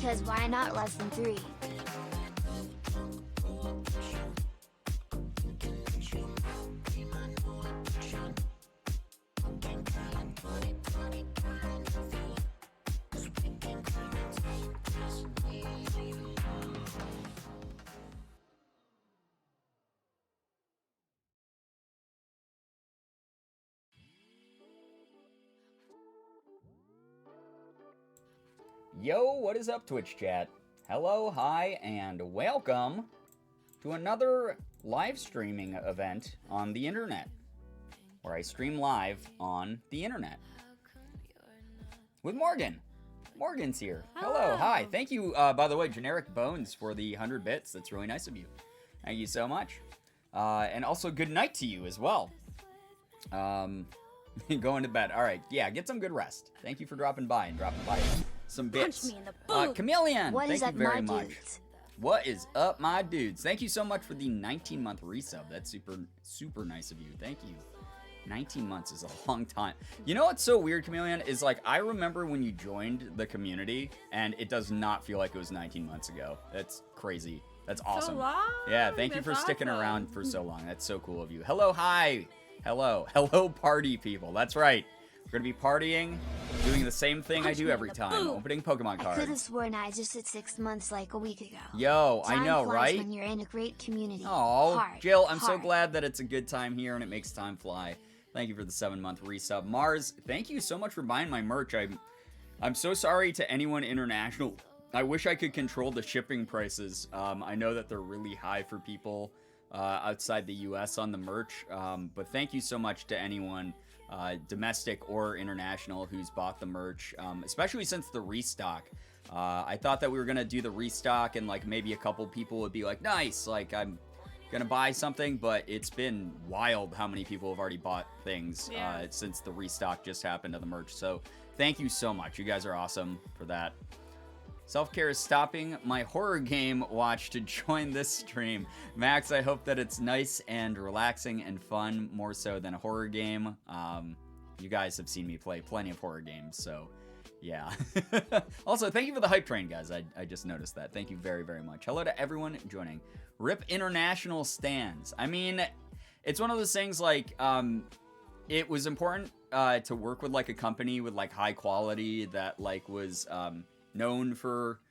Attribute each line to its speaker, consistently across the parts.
Speaker 1: Because why not less than 3?
Speaker 2: Yo, what is up, Twitch chat? Hello, hi, and welcome to another live streaming event on the internet, where I stream live on the internet with Morgan. Morgan's here. Hello, hi. Thank you, by the way, Generic Bones, for the 100 bits. That's really nice of you. Thank you so much. And also, good night to you as well. Going to bed. All right, yeah, get some good rest. Thank you for dropping by some bits.
Speaker 1: Punch me in the boob.
Speaker 2: Chameleon,
Speaker 1: What
Speaker 2: thank
Speaker 1: is
Speaker 2: you
Speaker 1: up,
Speaker 2: very
Speaker 1: my
Speaker 2: much.
Speaker 1: dudes?
Speaker 2: What is up, my dudes? Thank you so much for the 19-month resub. That's super nice of you. Thank you. 19 months is a long time. You know what's so weird, Chameleon, is like I remember when you joined the community, and it does not feel like it was 19 months ago. That's crazy. That's awesome.
Speaker 3: So long?
Speaker 2: Yeah, thank you for sticking around for so long. That's so cool of you. Hello, hi. Hello, party people. That's right. We're going to be partying, doing the same thing I do every time, opening Pokemon cards.
Speaker 1: I could have sworn I just hit 6 months like a week ago.
Speaker 2: Yo, I know,
Speaker 1: Time flies
Speaker 2: right?
Speaker 1: when you're in a great community.
Speaker 2: Oh,
Speaker 1: Hard,
Speaker 2: Jill, I'm so
Speaker 1: hard.
Speaker 2: glad that it's a good time here and it makes time fly. Thank you for the 7-month resub. Mars, thank you so much for buying my merch. I'm so sorry to anyone international. I wish I could control the shipping prices. I know that they're really high for people outside the US on the merch, but thank you so much to anyone domestic or international who's bought the merch, especially since the restock. I thought that we were gonna do the restock and like maybe a couple people would be like, nice, like I'm gonna buy something, but it's been wild how many people have already bought things since the restock just happened of the merch. So thank you so much. You guys are awesome for that. Self-care is stopping my horror game watch to join this stream. Max, I hope that it's nice and relaxing and fun, more so than a horror game. You guys have seen me play plenty of horror games, so yeah. Also, thank you for the hype train, guys. I just noticed that. Thank you very, very much. Hello to everyone joining. RIP International stands. I mean, it's one of those things like, it was important to work with like a company with like high quality that like was known for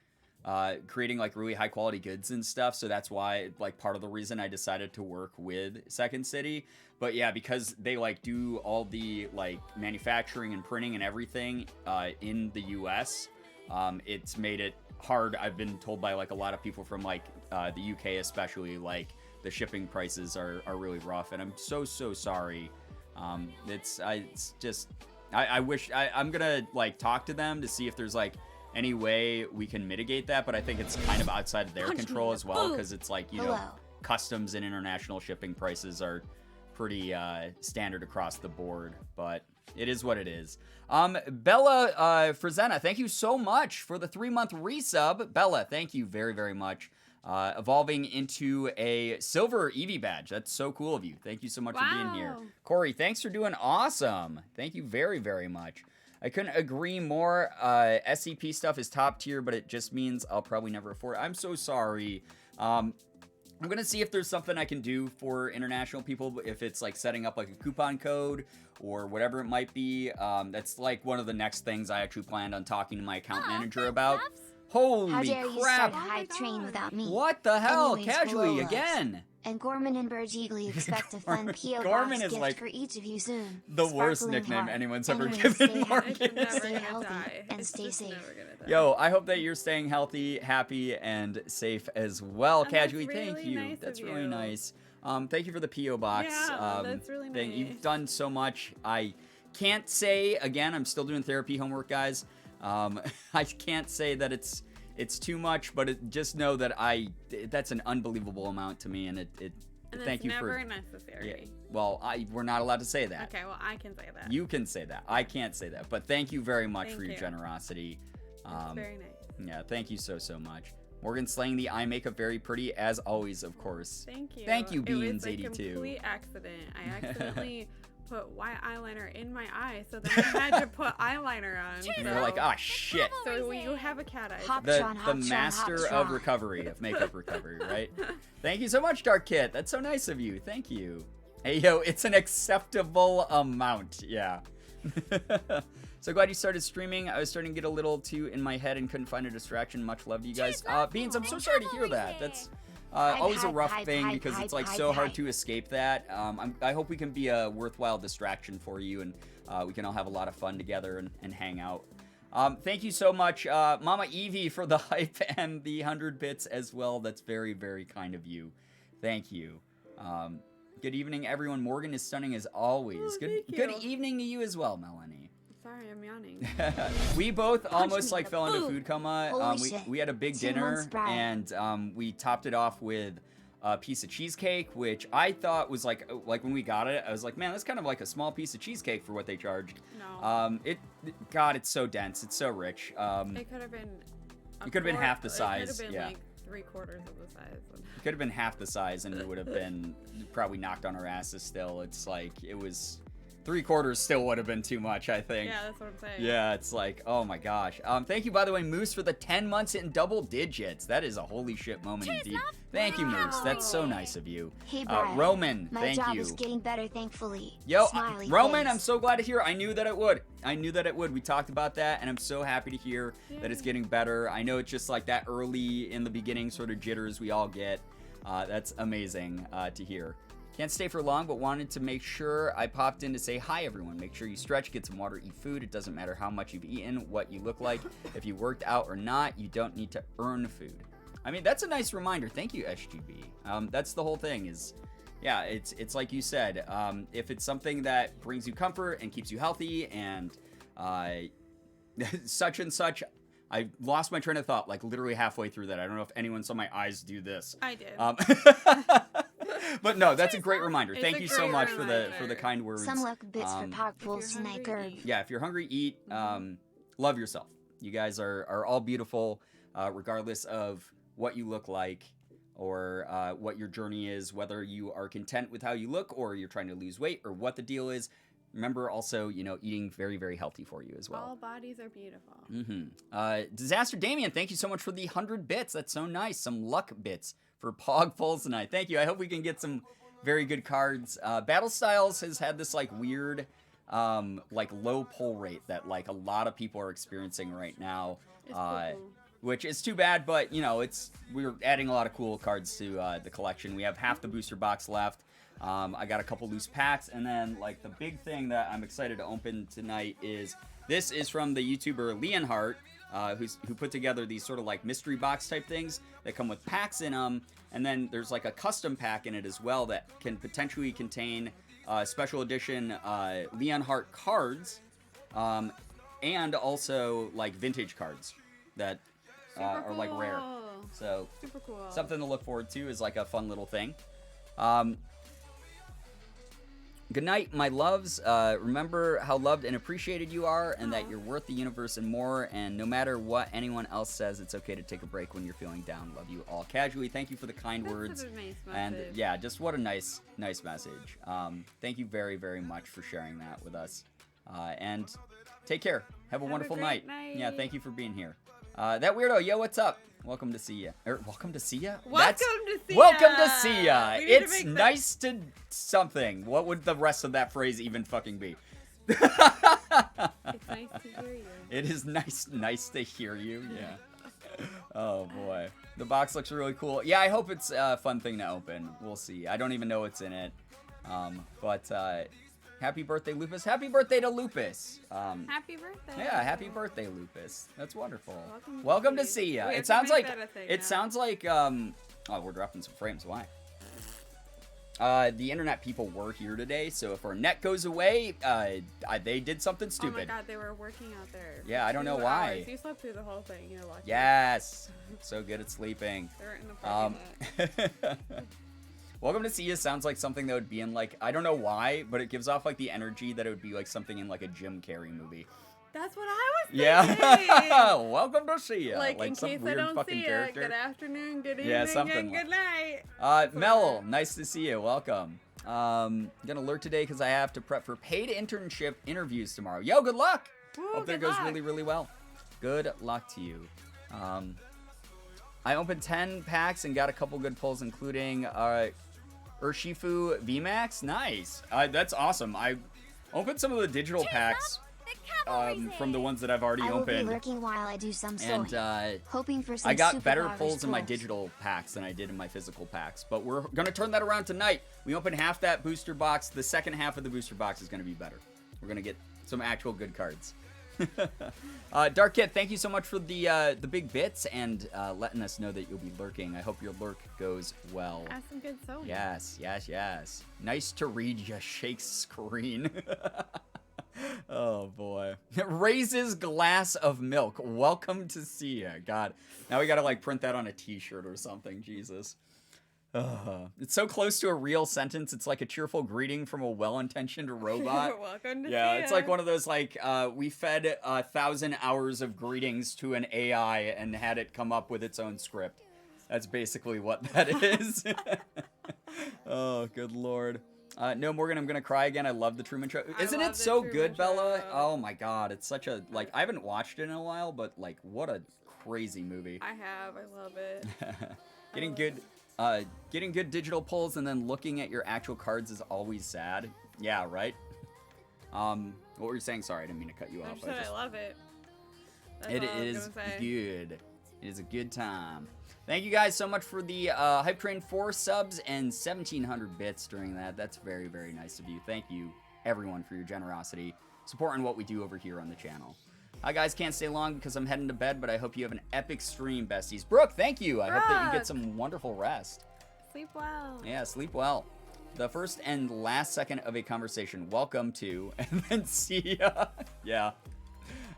Speaker 2: creating like really high quality goods and stuff. So that's why like part of the reason I decided to work with Second City. But yeah, because they like do all the like manufacturing and printing and everything in the US, it's made it hard. I've been told by like a lot of people from like the UK especially, like the shipping prices are really rough, and I'm so sorry. It's just I wish I'm gonna like talk to them to see if there's like any way we can mitigate that, but I think it's kind of outside of their control as well, because it's like, you know, customs and international shipping prices are pretty standard across the board, but it is what it is. Bella Frazena, thank you so much for the 3-month resub. Bella, thank you very, very much. Evolving into a silver Eevee badge. That's so cool of you. Thank you so much for being here. Corey, thanks for doing awesome. Thank you very, very much. I couldn't agree more. SCP stuff is top tier, but it just means I'll probably never afford it. I'm so sorry. I'm going to see if there's something I can do for international people, if it's like setting up like a coupon code or whatever it might be. That's like one of the next things I actually planned on talking to my account manager about. Holy
Speaker 1: How dare you
Speaker 2: crap.
Speaker 1: start a hype train without me?
Speaker 2: What the hell?
Speaker 1: Anyways,
Speaker 2: Casually
Speaker 1: Lolas.
Speaker 2: Again.
Speaker 1: And Gorman and Girbeagly expect a fun P.O.
Speaker 2: Gorman
Speaker 1: box
Speaker 2: is
Speaker 1: gift
Speaker 2: like
Speaker 1: for each of you soon.
Speaker 2: The worst
Speaker 1: Sparkling
Speaker 2: nickname
Speaker 1: heart.
Speaker 2: anyone's ever
Speaker 1: Anyways,
Speaker 2: given
Speaker 1: stay
Speaker 2: Morgan.
Speaker 3: It's
Speaker 1: Stay
Speaker 3: never
Speaker 1: healthy
Speaker 3: gonna die.
Speaker 1: and
Speaker 3: It's
Speaker 1: stay
Speaker 3: just
Speaker 1: safe.
Speaker 3: never gonna die.
Speaker 2: Yo, I hope that you're staying healthy, happy, and safe as well.
Speaker 3: And
Speaker 2: Casually,
Speaker 3: that's
Speaker 2: thank
Speaker 3: really
Speaker 2: you.
Speaker 3: nice
Speaker 2: That's
Speaker 3: of
Speaker 2: really
Speaker 3: you.
Speaker 2: nice. Thank you for the P.O. box.
Speaker 3: Yeah, that's really nice.
Speaker 2: You've done so much. I can't say, again, I'm still doing therapy homework, guys. I can't say that it's too much, but just know that that's an unbelievable amount to me, and
Speaker 3: And
Speaker 2: thank you for.
Speaker 3: never necessary.
Speaker 2: Yeah, well, we're not allowed to say that.
Speaker 3: Okay, well, I can say that.
Speaker 2: You can say that. I can't say that. But thank you very much
Speaker 3: Thank
Speaker 2: for your
Speaker 3: you.
Speaker 2: generosity.
Speaker 3: That's very nice.
Speaker 2: Yeah, thank you so much. Morgan slaying the eye makeup very pretty, as always, of course.
Speaker 3: Thank you.
Speaker 2: Thank you,
Speaker 3: It was a
Speaker 2: Beans82.
Speaker 3: complete accident. I accidentally put white eyeliner in my eye, so then I had to put eyeliner on.
Speaker 2: And you're like, ah, shit.
Speaker 3: So you have a cat eye.
Speaker 2: The master of recovery, of makeup recovery, right? Thank you so much, Dark Kit. That's so nice of you. Thank you. Hey, yo, it's an acceptable amount. Yeah. So glad you started streaming. I was starting to get a little too in my head and couldn't find a distraction. Much love to you guys. Beans, I'm so sorry to hear that. That's always a rough thing because it's like so hard to escape that. I hope we can be a worthwhile distraction for you, and we can all have a lot of fun together and hang out. Thank you so much, Mama Evie, for the hype and the 100 bits as well. That's very, very kind of you. Thank you. Good evening, everyone. Morgan is stunning as always. Good evening to you as well, Melanie.
Speaker 3: Sorry, I'm yawning.
Speaker 2: We both almost like fell into food coma. We had a big dinner and we topped it off with a piece of cheesecake, which I thought was like when we got it, I was like, man, that's kind of like a small piece of cheesecake for what they charged.
Speaker 3: No.
Speaker 2: God, it's so dense. It's so rich.
Speaker 3: It could have been.
Speaker 2: It could have been half the size.
Speaker 3: It could have been
Speaker 2: yeah.
Speaker 3: like 3/4 of the size.
Speaker 2: It could have been half the size, and we would have been probably knocked on our asses. Still, it's like it was. 3/4 still would have been too much, I think.
Speaker 3: Yeah, that's what I'm saying.
Speaker 2: Yeah, it's like, oh my gosh. Thank you, by the way, Moose, for the 10 months in double digits. That is a holy shit moment indeed. Thank you, Moose. That's so nice of you.
Speaker 1: Hey, Brian.
Speaker 2: Roman,
Speaker 1: my
Speaker 2: thank
Speaker 1: job
Speaker 2: you.
Speaker 1: is getting better, thankfully.
Speaker 2: Yo,
Speaker 1: Smiley
Speaker 2: Roman,
Speaker 1: face.
Speaker 2: I'm so glad to hear. I knew that it would. We talked about that, and I'm so happy to hear that it's getting better. I know it's just like that early in the beginning sort of jitters we all get. That's amazing to hear. Can't stay for long, but wanted to make sure I popped in to say hi, everyone. Make sure you stretch, get some water, eat food. It doesn't matter how much you've eaten, what you look like. If you worked out or not, you don't need to earn food. I mean, that's a nice reminder. Thank you, SGB. That's the whole thing is, yeah, it's like you said. If it's something that brings you comfort and keeps you healthy and such and such, I lost my train of thought like literally halfway through that. I don't know if anyone saw my eyes do this.
Speaker 3: I did.
Speaker 2: But no, that's a great reminder.
Speaker 3: It's
Speaker 2: Thank
Speaker 3: a
Speaker 2: you so
Speaker 3: great
Speaker 2: much
Speaker 3: reminder.
Speaker 2: for the kind words.
Speaker 1: Some luck bits for Park Pools tonight, Gerb.
Speaker 2: Yeah, if you're hungry, eat. Love yourself. You guys are all beautiful, regardless of what you look like or what your journey is, whether you are content with how you look or you're trying to lose weight or what the deal is. Remember also, eating very, very healthy for you as well.
Speaker 3: All bodies are beautiful.
Speaker 2: Disaster Damien, thank you so much for the 100 bits. That's so nice. Some luck bits for Pog Pulls tonight. Thank you. I hope we can get some very good cards. Battle Styles has had this like weird, like low pull rate that like a lot of people are experiencing right now. Which is too bad, but we're adding a lot of cool cards to the collection. We have half the booster box left. I got a couple loose packs, and then like the big thing that I'm excited to open tonight is this is from the YouTuber Leonhardt, who put together these sort of like mystery box type things that come with packs in them, and then there's like a custom pack in it as well that can potentially contain special edition Leonhardt cards, and also like vintage cards that are like rare. So
Speaker 3: super cool.
Speaker 2: Something to look forward to is like a fun little thing. Good night, my loves. Remember how loved and appreciated you are, and that you're worth the universe and more, and no matter what anyone else says, it's okay to take a break when you're feeling down. Love you all casually. Thank you for the kind words.
Speaker 3: Such a nice
Speaker 2: and
Speaker 3: message.
Speaker 2: yeah, just what a nice message. Thank you very, very much for sharing that with us. And take care. Have a wonderful
Speaker 3: great
Speaker 2: night. Yeah, thank you for being here. That weirdo, yo, what's up? Welcome to see ya. Welcome to see ya?
Speaker 3: Welcome to see ya.
Speaker 2: Welcome to see ya.
Speaker 3: We need to
Speaker 2: It's
Speaker 3: make that-
Speaker 2: nice to something. What would the rest of that phrase even fucking be?
Speaker 3: It's nice to hear you.
Speaker 2: It is nice to hear you. Yeah. Oh boy. The box looks really cool. Yeah, I hope it's a fun thing to open. We'll see. I don't even know what's in it. But happy birthday, Lupus. Happy birthday to Lupus.
Speaker 3: Happy birthday.
Speaker 2: Yeah, happy birthday, Lupus. That's wonderful.
Speaker 3: Welcome
Speaker 2: Welcome
Speaker 3: to
Speaker 2: to
Speaker 3: see
Speaker 2: see ya.
Speaker 3: We have
Speaker 2: It
Speaker 3: to
Speaker 2: sounds
Speaker 3: make
Speaker 2: like
Speaker 3: that a thing
Speaker 2: it
Speaker 3: now.
Speaker 2: sounds like oh, we're dropping some frames. Why? The internet people were here today, so if our net goes away, they did something
Speaker 3: Oh my
Speaker 2: stupid.
Speaker 3: god, they were working out there. for
Speaker 2: Yeah, I don't know
Speaker 3: 2
Speaker 2: why.
Speaker 3: hours. You slept through the whole thing. You're lucky.
Speaker 2: Yes, so good at sleeping.
Speaker 3: They were in the parking lot.
Speaker 2: Welcome to See Ya sounds like something that would be in like, I don't know why, but it gives off like the energy that it would be like something in like a Jim Carrey movie.
Speaker 3: That's what I was thinking.
Speaker 2: Yeah. Welcome to See Ya.
Speaker 3: Like in
Speaker 2: some
Speaker 3: case I
Speaker 2: weird
Speaker 3: don't
Speaker 2: fucking
Speaker 3: see
Speaker 2: character.
Speaker 3: you, good afternoon, good evening,
Speaker 2: Yeah, something
Speaker 3: and good night.
Speaker 2: Mel, nice to see you. Welcome. Gonna lurk today because I have to prep for paid internship interviews tomorrow. Yo, good luck.
Speaker 3: Woo,
Speaker 2: Hope that
Speaker 3: good
Speaker 2: goes
Speaker 3: luck.
Speaker 2: really, really well. Good luck to you. I opened 10 packs and got a couple good pulls, including Urshifu VMAX. Nice. That's awesome. I opened some of the digital packs from the ones that I've already
Speaker 1: I will
Speaker 2: opened.
Speaker 1: be lurking while I do some
Speaker 2: And
Speaker 1: sewing, hoping for some
Speaker 2: I got
Speaker 1: super
Speaker 2: better
Speaker 1: powers
Speaker 2: pulls in my
Speaker 1: pulls.
Speaker 2: digital packs than I did in my physical packs. But we're going to turn that around tonight. We opened half that booster box. The second half of the booster box is going to be better. We're going to get some actual good cards. Dark Kit, thank you so much for the big bits and letting us know that you'll be lurking. I hope your lurk goes well.
Speaker 3: Have some good sewing.
Speaker 2: Yes, yes, yes. Nice to read ya shake screen. Oh boy. Raises glass of milk. Welcome to see ya. God. Now we gotta like print that on a t-shirt or something. Jesus. It's so close to a real sentence. It's like a cheerful greeting from a well-intentioned robot.
Speaker 3: Welcome to
Speaker 2: Yeah,
Speaker 3: see
Speaker 2: it's
Speaker 3: ya.
Speaker 2: like one of those like we fed 1,000 hours of greetings to an AI and had it come up with its own script. That's basically what that is. Oh, good lord. No, Morgan, I'm gonna cry again. I love the Truman Show. Isn't
Speaker 3: love
Speaker 2: it
Speaker 3: the
Speaker 2: so
Speaker 3: Truman
Speaker 2: good, Bella?
Speaker 3: Show.
Speaker 2: Oh my god, it's such a like. I haven't watched it in a while, but like, what a crazy movie.
Speaker 3: I have. I love it.
Speaker 2: Getting good digital pulls and then looking at your actual cards is always sad. Yeah, right. What were you saying? Sorry, I didn't mean to cut you
Speaker 3: I
Speaker 2: off.
Speaker 3: just said I love it. That's
Speaker 2: It
Speaker 3: all I was
Speaker 2: is
Speaker 3: gonna say.
Speaker 2: good. It is a good time. Thank you guys so much for the Hype Train 4 subs and 1,700 bits during that. That's very, very nice of you. Thank you, everyone, for your generosity, supporting what we do over here on the channel. I guys can't stay long because I'm heading to bed, but I hope you have an epic stream, besties. Brooke, thank you. I hope that you get
Speaker 3: Brooke.
Speaker 2: some wonderful rest.
Speaker 3: Sleep well.
Speaker 2: Yeah, sleep well. The first and last second of a conversation. Welcome to, and then see ya. Yeah,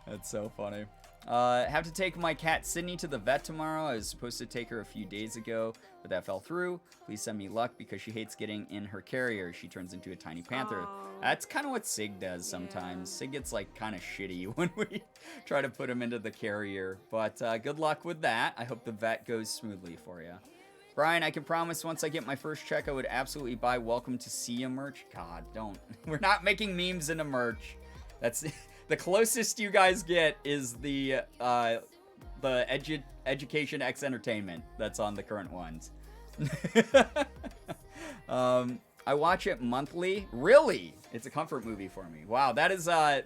Speaker 2: that's so funny. Have to take my cat Sydney to the vet tomorrow. I was supposed to take her a few days ago, but that fell through. Please send me luck because she hates getting in her carrier. She turns into a tiny panther.
Speaker 3: Aw.
Speaker 2: That's kind of what Sig does sometimes.
Speaker 3: Yeah.
Speaker 2: Sig gets like kind of shitty when we try to put him into the carrier. But good luck with that. I hope the vet goes smoothly for you. Brian, I can promise once I get my first check, I would absolutely buy Welcome to See Ya merch. God, don't. We're not making memes into merch. That's the closest you guys get is the Education X Entertainment that's on the current ones. I watch it monthly. Really? It's a comfort movie for me. Wow, that's a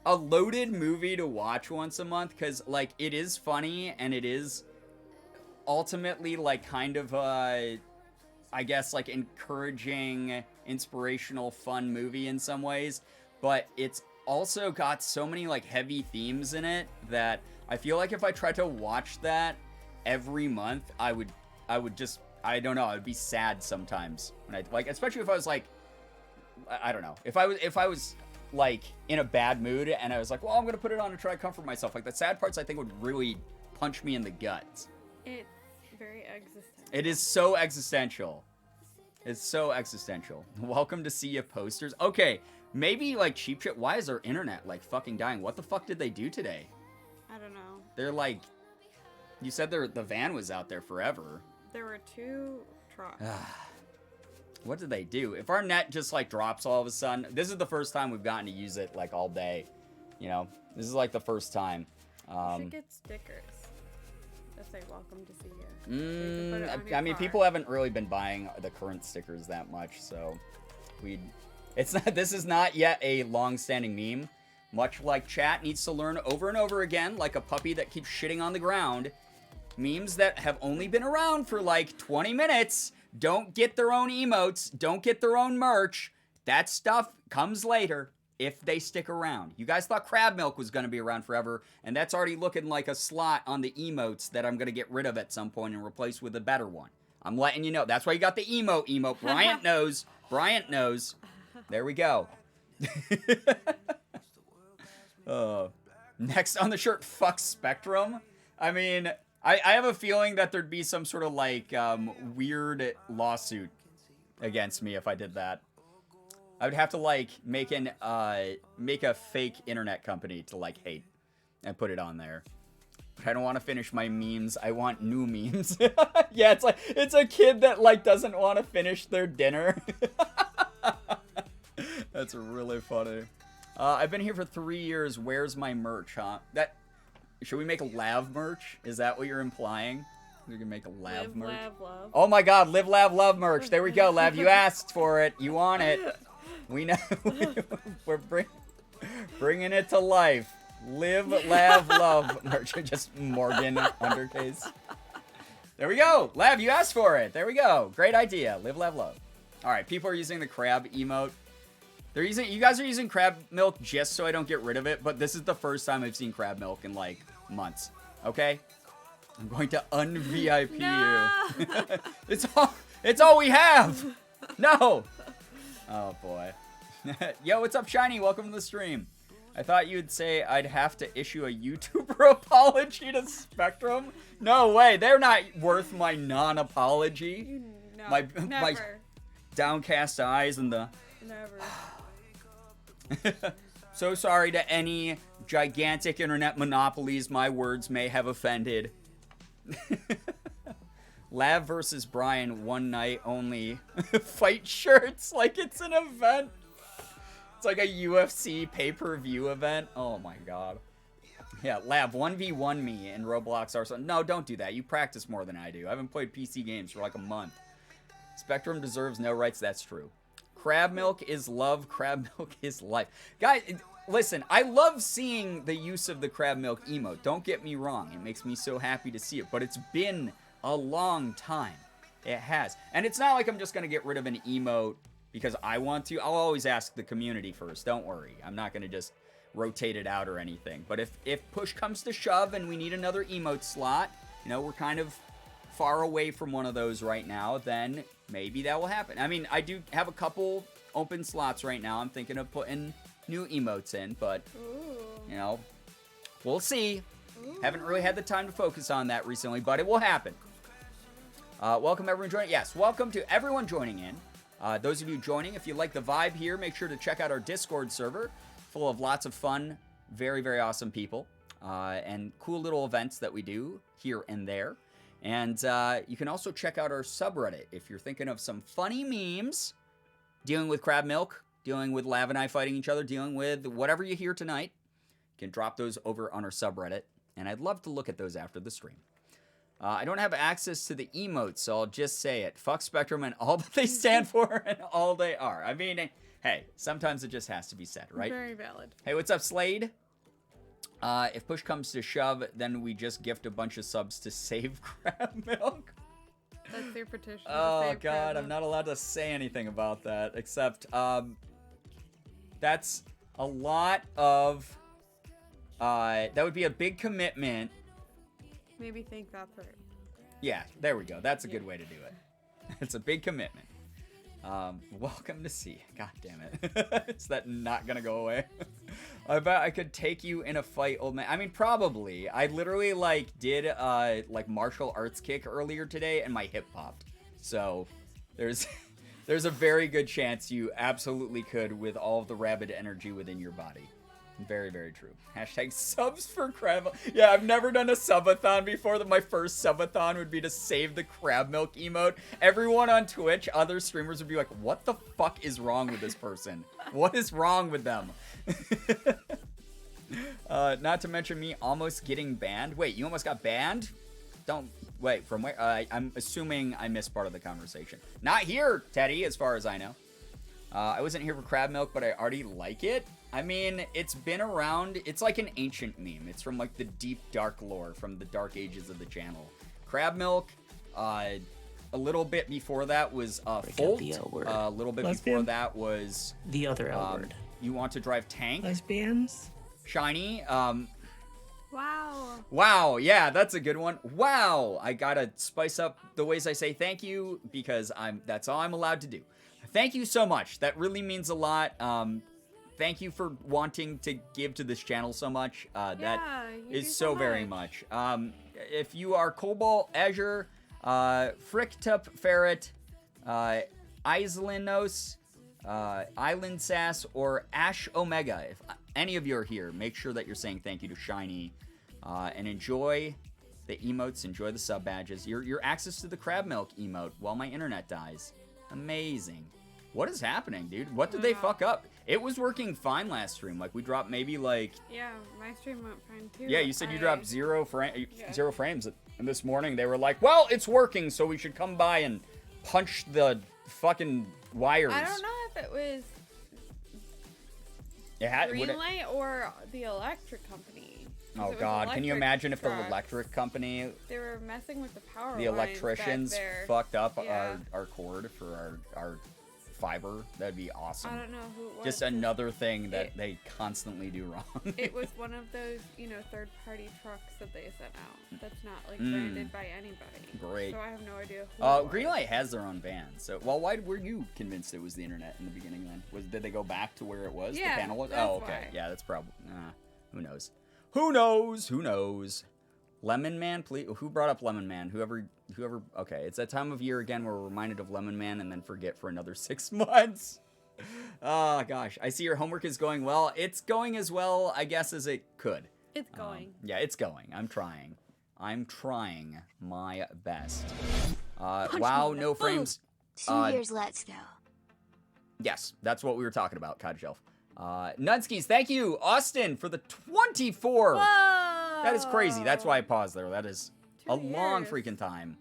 Speaker 2: loaded movie to watch once a month because like it is funny and it is ultimately like kind of I guess like encouraging, inspirational, fun movie in some ways, but it's also got so many like heavy themes in it that I feel like if I tried to watch that every month, I would just, I don't know, I would be sad sometimes when I like, especially if I was like, I don't know, if I was like in a bad mood and I was like, well, I'm gonna put it on to try to comfort myself. Like the sad parts I think would really punch me in the guts.
Speaker 3: It's very existential.
Speaker 2: It is so existential. It's so existential. Welcome to See Ya posters. Okay, maybe like Cheap Shit. Why is our internet like fucking dying? What the fuck did they do today?
Speaker 3: I don't know.
Speaker 2: They're like, you said the van was out there forever.
Speaker 3: There were 2 trucks.
Speaker 2: What did they do? If our net just like drops all of a sudden, this is the first time we've gotten to use it like all day. You know, this is like the first time.
Speaker 3: You should get stickers. Just say welcome to see you. So you can put it on your
Speaker 2: I mean,
Speaker 3: car.
Speaker 2: people haven't really been buying the current stickers that much, so it's not. This is not yet a long-standing meme. Much like chat needs to learn over and over again, like a puppy that keeps shitting on the ground. Memes that have only been around for like 20 minutes don't get their own emotes, don't get their own merch. That stuff comes later if they stick around. You guys thought crab milk was going to be around forever, and that's already looking like a slot on the emotes that I'm going to get rid of at some point and replace with a better one. I'm letting you know. That's why you got the emote. Bryant knows. Bryant knows. There we go. Next on the shirt, fuck Spectrum. I mean, I have a feeling that there'd be some sort of like weird lawsuit against me if I did that. I would have to like make a fake internet company to like hate and put it on there. but I don't want to finish my memes. I want new memes. Yeah, it's a kid that like doesn't want to finish their dinner. That's really funny. I've been here for 3 years. Where's my merch, huh? Should we make a lav merch? Is that what you're implying? We can make a lav
Speaker 3: Live,
Speaker 2: merch.
Speaker 3: lav, love.
Speaker 2: Oh my god, live, lav, love merch. There we go, Lav. You asked for it. You want it. We know. We're bringing it to life. Live, lav, love merch. Just Morgan undercase. There we go. Lav, you asked for it. There we go. Great idea. Live, lav, love. All right, people are using the crab emote. You guys are using crab milk just so I don't get rid of it, but this is the first time I've seen crab milk in like months. Okay? I'm going to un-VIP you. It's all we have. No. Oh boy. Yo, what's up, Shiny? Welcome to the stream. I thought you'd say I'd have to issue a YouTuber apology to Spectrum. No way. They're not worth my non-apology.
Speaker 3: No,
Speaker 2: my
Speaker 3: never.
Speaker 2: Downcast eyes and the...
Speaker 3: Never.
Speaker 2: So sorry to any gigantic internet monopolies my words may have offended. Lav versus Brian, one night only. Fight shirts like it's an event. It's like a UFC pay-per-view event. Oh my god. Yeah, Lav, 1v1 me in Roblox Arsenal. No, don't do that. You practice more than I do. I haven't played PC games for like a month. Spectrum deserves no rights. That's true. Crab milk is love. Crab milk is life. Guys, listen, I love seeing the use of the crab milk emote. Don't get me wrong. It makes me so happy to see it. But it's been a long time. It has. And it's not like I'm just going to get rid of an emote because I want to. I'll always ask the community first. Don't worry. I'm not going to just rotate it out or anything. But if push comes to shove and we need another emote slot, you know, we're kind of far away from one of those right now, then maybe that will happen. I mean, I do have a couple open slots right now. I'm thinking of putting new emotes in, but, you know, we'll see. Haven't really had the time to focus on that recently, but it will happen. Welcome, everyone joining. Yes, welcome to everyone joining in. Those of you joining, if you like the vibe here, make sure to check out our Discord server, full of lots of fun, very, very awesome people, and cool little events that we do here and there. And you can also check out our subreddit if you're thinking of some funny memes, dealing with crab milk, dealing with Lav and I fighting each other, dealing with whatever you hear tonight. You can drop those over on our subreddit, and I'd love to look at those after the stream. I don't have access to the emotes, so I'll just say it. Fuck Spectrum and all that they stand for and all they are. I mean, hey, sometimes it just has to be said, right?
Speaker 3: Very valid.
Speaker 2: Hey, what's up, Slade? If push comes to shove, then we just gift a bunch of subs to save crab milk.
Speaker 3: That's their petition.
Speaker 2: Oh, God, I'm not allowed to say anything about that, except, that's a lot of, that would be a big commitment.
Speaker 3: Maybe think that through.
Speaker 2: Yeah, there we go. That's a good way to do it. It's a big commitment. Welcome to sea. God damn it. Is that not gonna go away? I bet I could take you in a fight, old man. I mean, probably. I literally, like, did, like, martial arts kick earlier today, and my hip popped. So, there's a very good chance you absolutely could with all of the rabid energy within your body. Very, very true. Hashtag subs for crab. Yeah, I've never done a subathon before. My first subathon would be to save the crab milk emote. Everyone on Twitch, other streamers would be like, what the fuck is wrong with this person? What is wrong with them? Not to mention me almost getting banned. Wait, you almost got banned? Don't, wait, from where? I'm assuming I missed part of the conversation. Not here, Teddy, as far as I know. I wasn't here for crab milk, but I already like it. I mean, it's been around. It's like an ancient meme. It's from like the deep, dark lore from the dark ages of the channel. Crab milk, a little bit before that was Folt. A little bit before that was
Speaker 4: the other L word.
Speaker 2: You want to drive tank?
Speaker 4: Lesbians?
Speaker 2: Shiny.
Speaker 3: Wow.
Speaker 2: Wow, yeah, that's a good one. Wow, I gotta spice up the ways I say thank you because that's all I'm allowed to do. Thank you so much. That really means a lot. Thank you for wanting to give to this channel so much. That is so very much. If you are Cobalt, Azure, Fricktup Ferret, Islinos, Island Sass, or Ash Omega, if any of you are here, make sure that you're saying thank you to Shiny And enjoy the emotes, enjoy the sub badges. Your access to the crab milk emote while my internet dies. Amazing. What is happening, dude? What did they fuck up? It was working fine last stream. Like, we dropped maybe, like...
Speaker 3: Yeah, my stream went fine, too.
Speaker 2: Yeah, you said you dropped zero frames. And this morning, they were like, well, it's working, so we should come by and punch the fucking wires.
Speaker 3: I don't know if it was Greenlight or the electric company.
Speaker 2: Oh, God. Can you imagine if the electric company...
Speaker 3: They were messing with the power
Speaker 2: The
Speaker 3: lines
Speaker 2: electricians
Speaker 3: back there.
Speaker 2: fucked up our cord for our fiber. That'd be awesome.
Speaker 3: I don't know who it was.
Speaker 2: Just another thing that they constantly do wrong.
Speaker 3: It was one of those, third-party trucks that they sent out. That's not, branded by anybody.
Speaker 2: Great.
Speaker 3: So I have no idea who it was.
Speaker 2: Greenlight has their own van. So, why were you convinced it was the internet in the beginning then? Did they go back to where it was?
Speaker 3: Yeah,
Speaker 2: the panel was?
Speaker 3: that's
Speaker 2: oh, okay.
Speaker 3: why.
Speaker 2: Yeah, that's probably... who knows? Who knows? Who knows? Lemon Man, please. Who brought up Lemon Man? Whoever. Okay, it's that time of year again where we're reminded of Lemon Man and then forget for another 6 months. Oh, gosh. I see your homework is going well. It's going as well, I guess, as it could.
Speaker 3: It's going.
Speaker 2: Yeah, it's going. I'm trying. I'm trying my best. Wow, no frames.
Speaker 1: 2 years, let's go.
Speaker 2: Yes, that's what we were talking about, Cottage Elf. Nudskis, thank you, Austin, for the 24.
Speaker 3: Whoa!
Speaker 2: That is crazy. That's why I paused there. That is
Speaker 3: 2
Speaker 2: a long
Speaker 3: years.
Speaker 2: freaking time.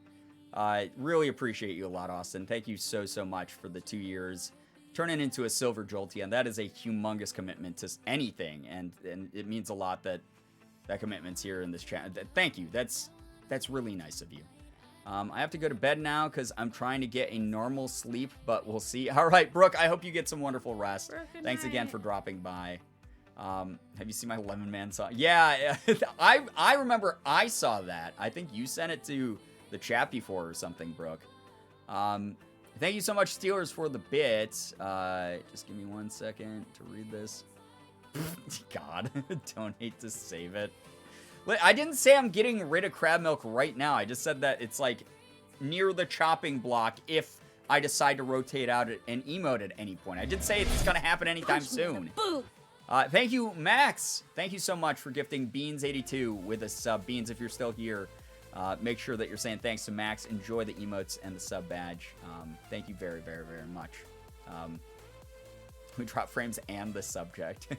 Speaker 2: Really appreciate you a lot, Austin. Thank you so much for the 2 years. Turning into a silver Jolteon, that is a humongous commitment to anything, and it means a lot that commitment's here in this chat. Thank you. That's really nice of you. I have to go to bed now because I'm trying to get a normal sleep, but we'll see. All right, Brooke, I hope you get some wonderful rest. Thanks again for dropping by. Have you seen my Lemon Man song? Yeah, I remember I saw that. I think you sent it to the chat before or something, Brooke. Thank you so much, Steelers, for the bits. Just give me 1 second to read this. God, donate to save it. I didn't say I'm getting rid of crab milk right now. I just said that it's like near the chopping block if I decide to rotate out an emote at any point. I did say it's going to happen anytime soon. Thank you, Max. Thank you so much for gifting Beans82 with a sub. Beans, if you're still here, make sure that you're saying thanks to Max. Enjoy the emotes and the sub badge. Thank you very, very, very much. We drop frames and the subject.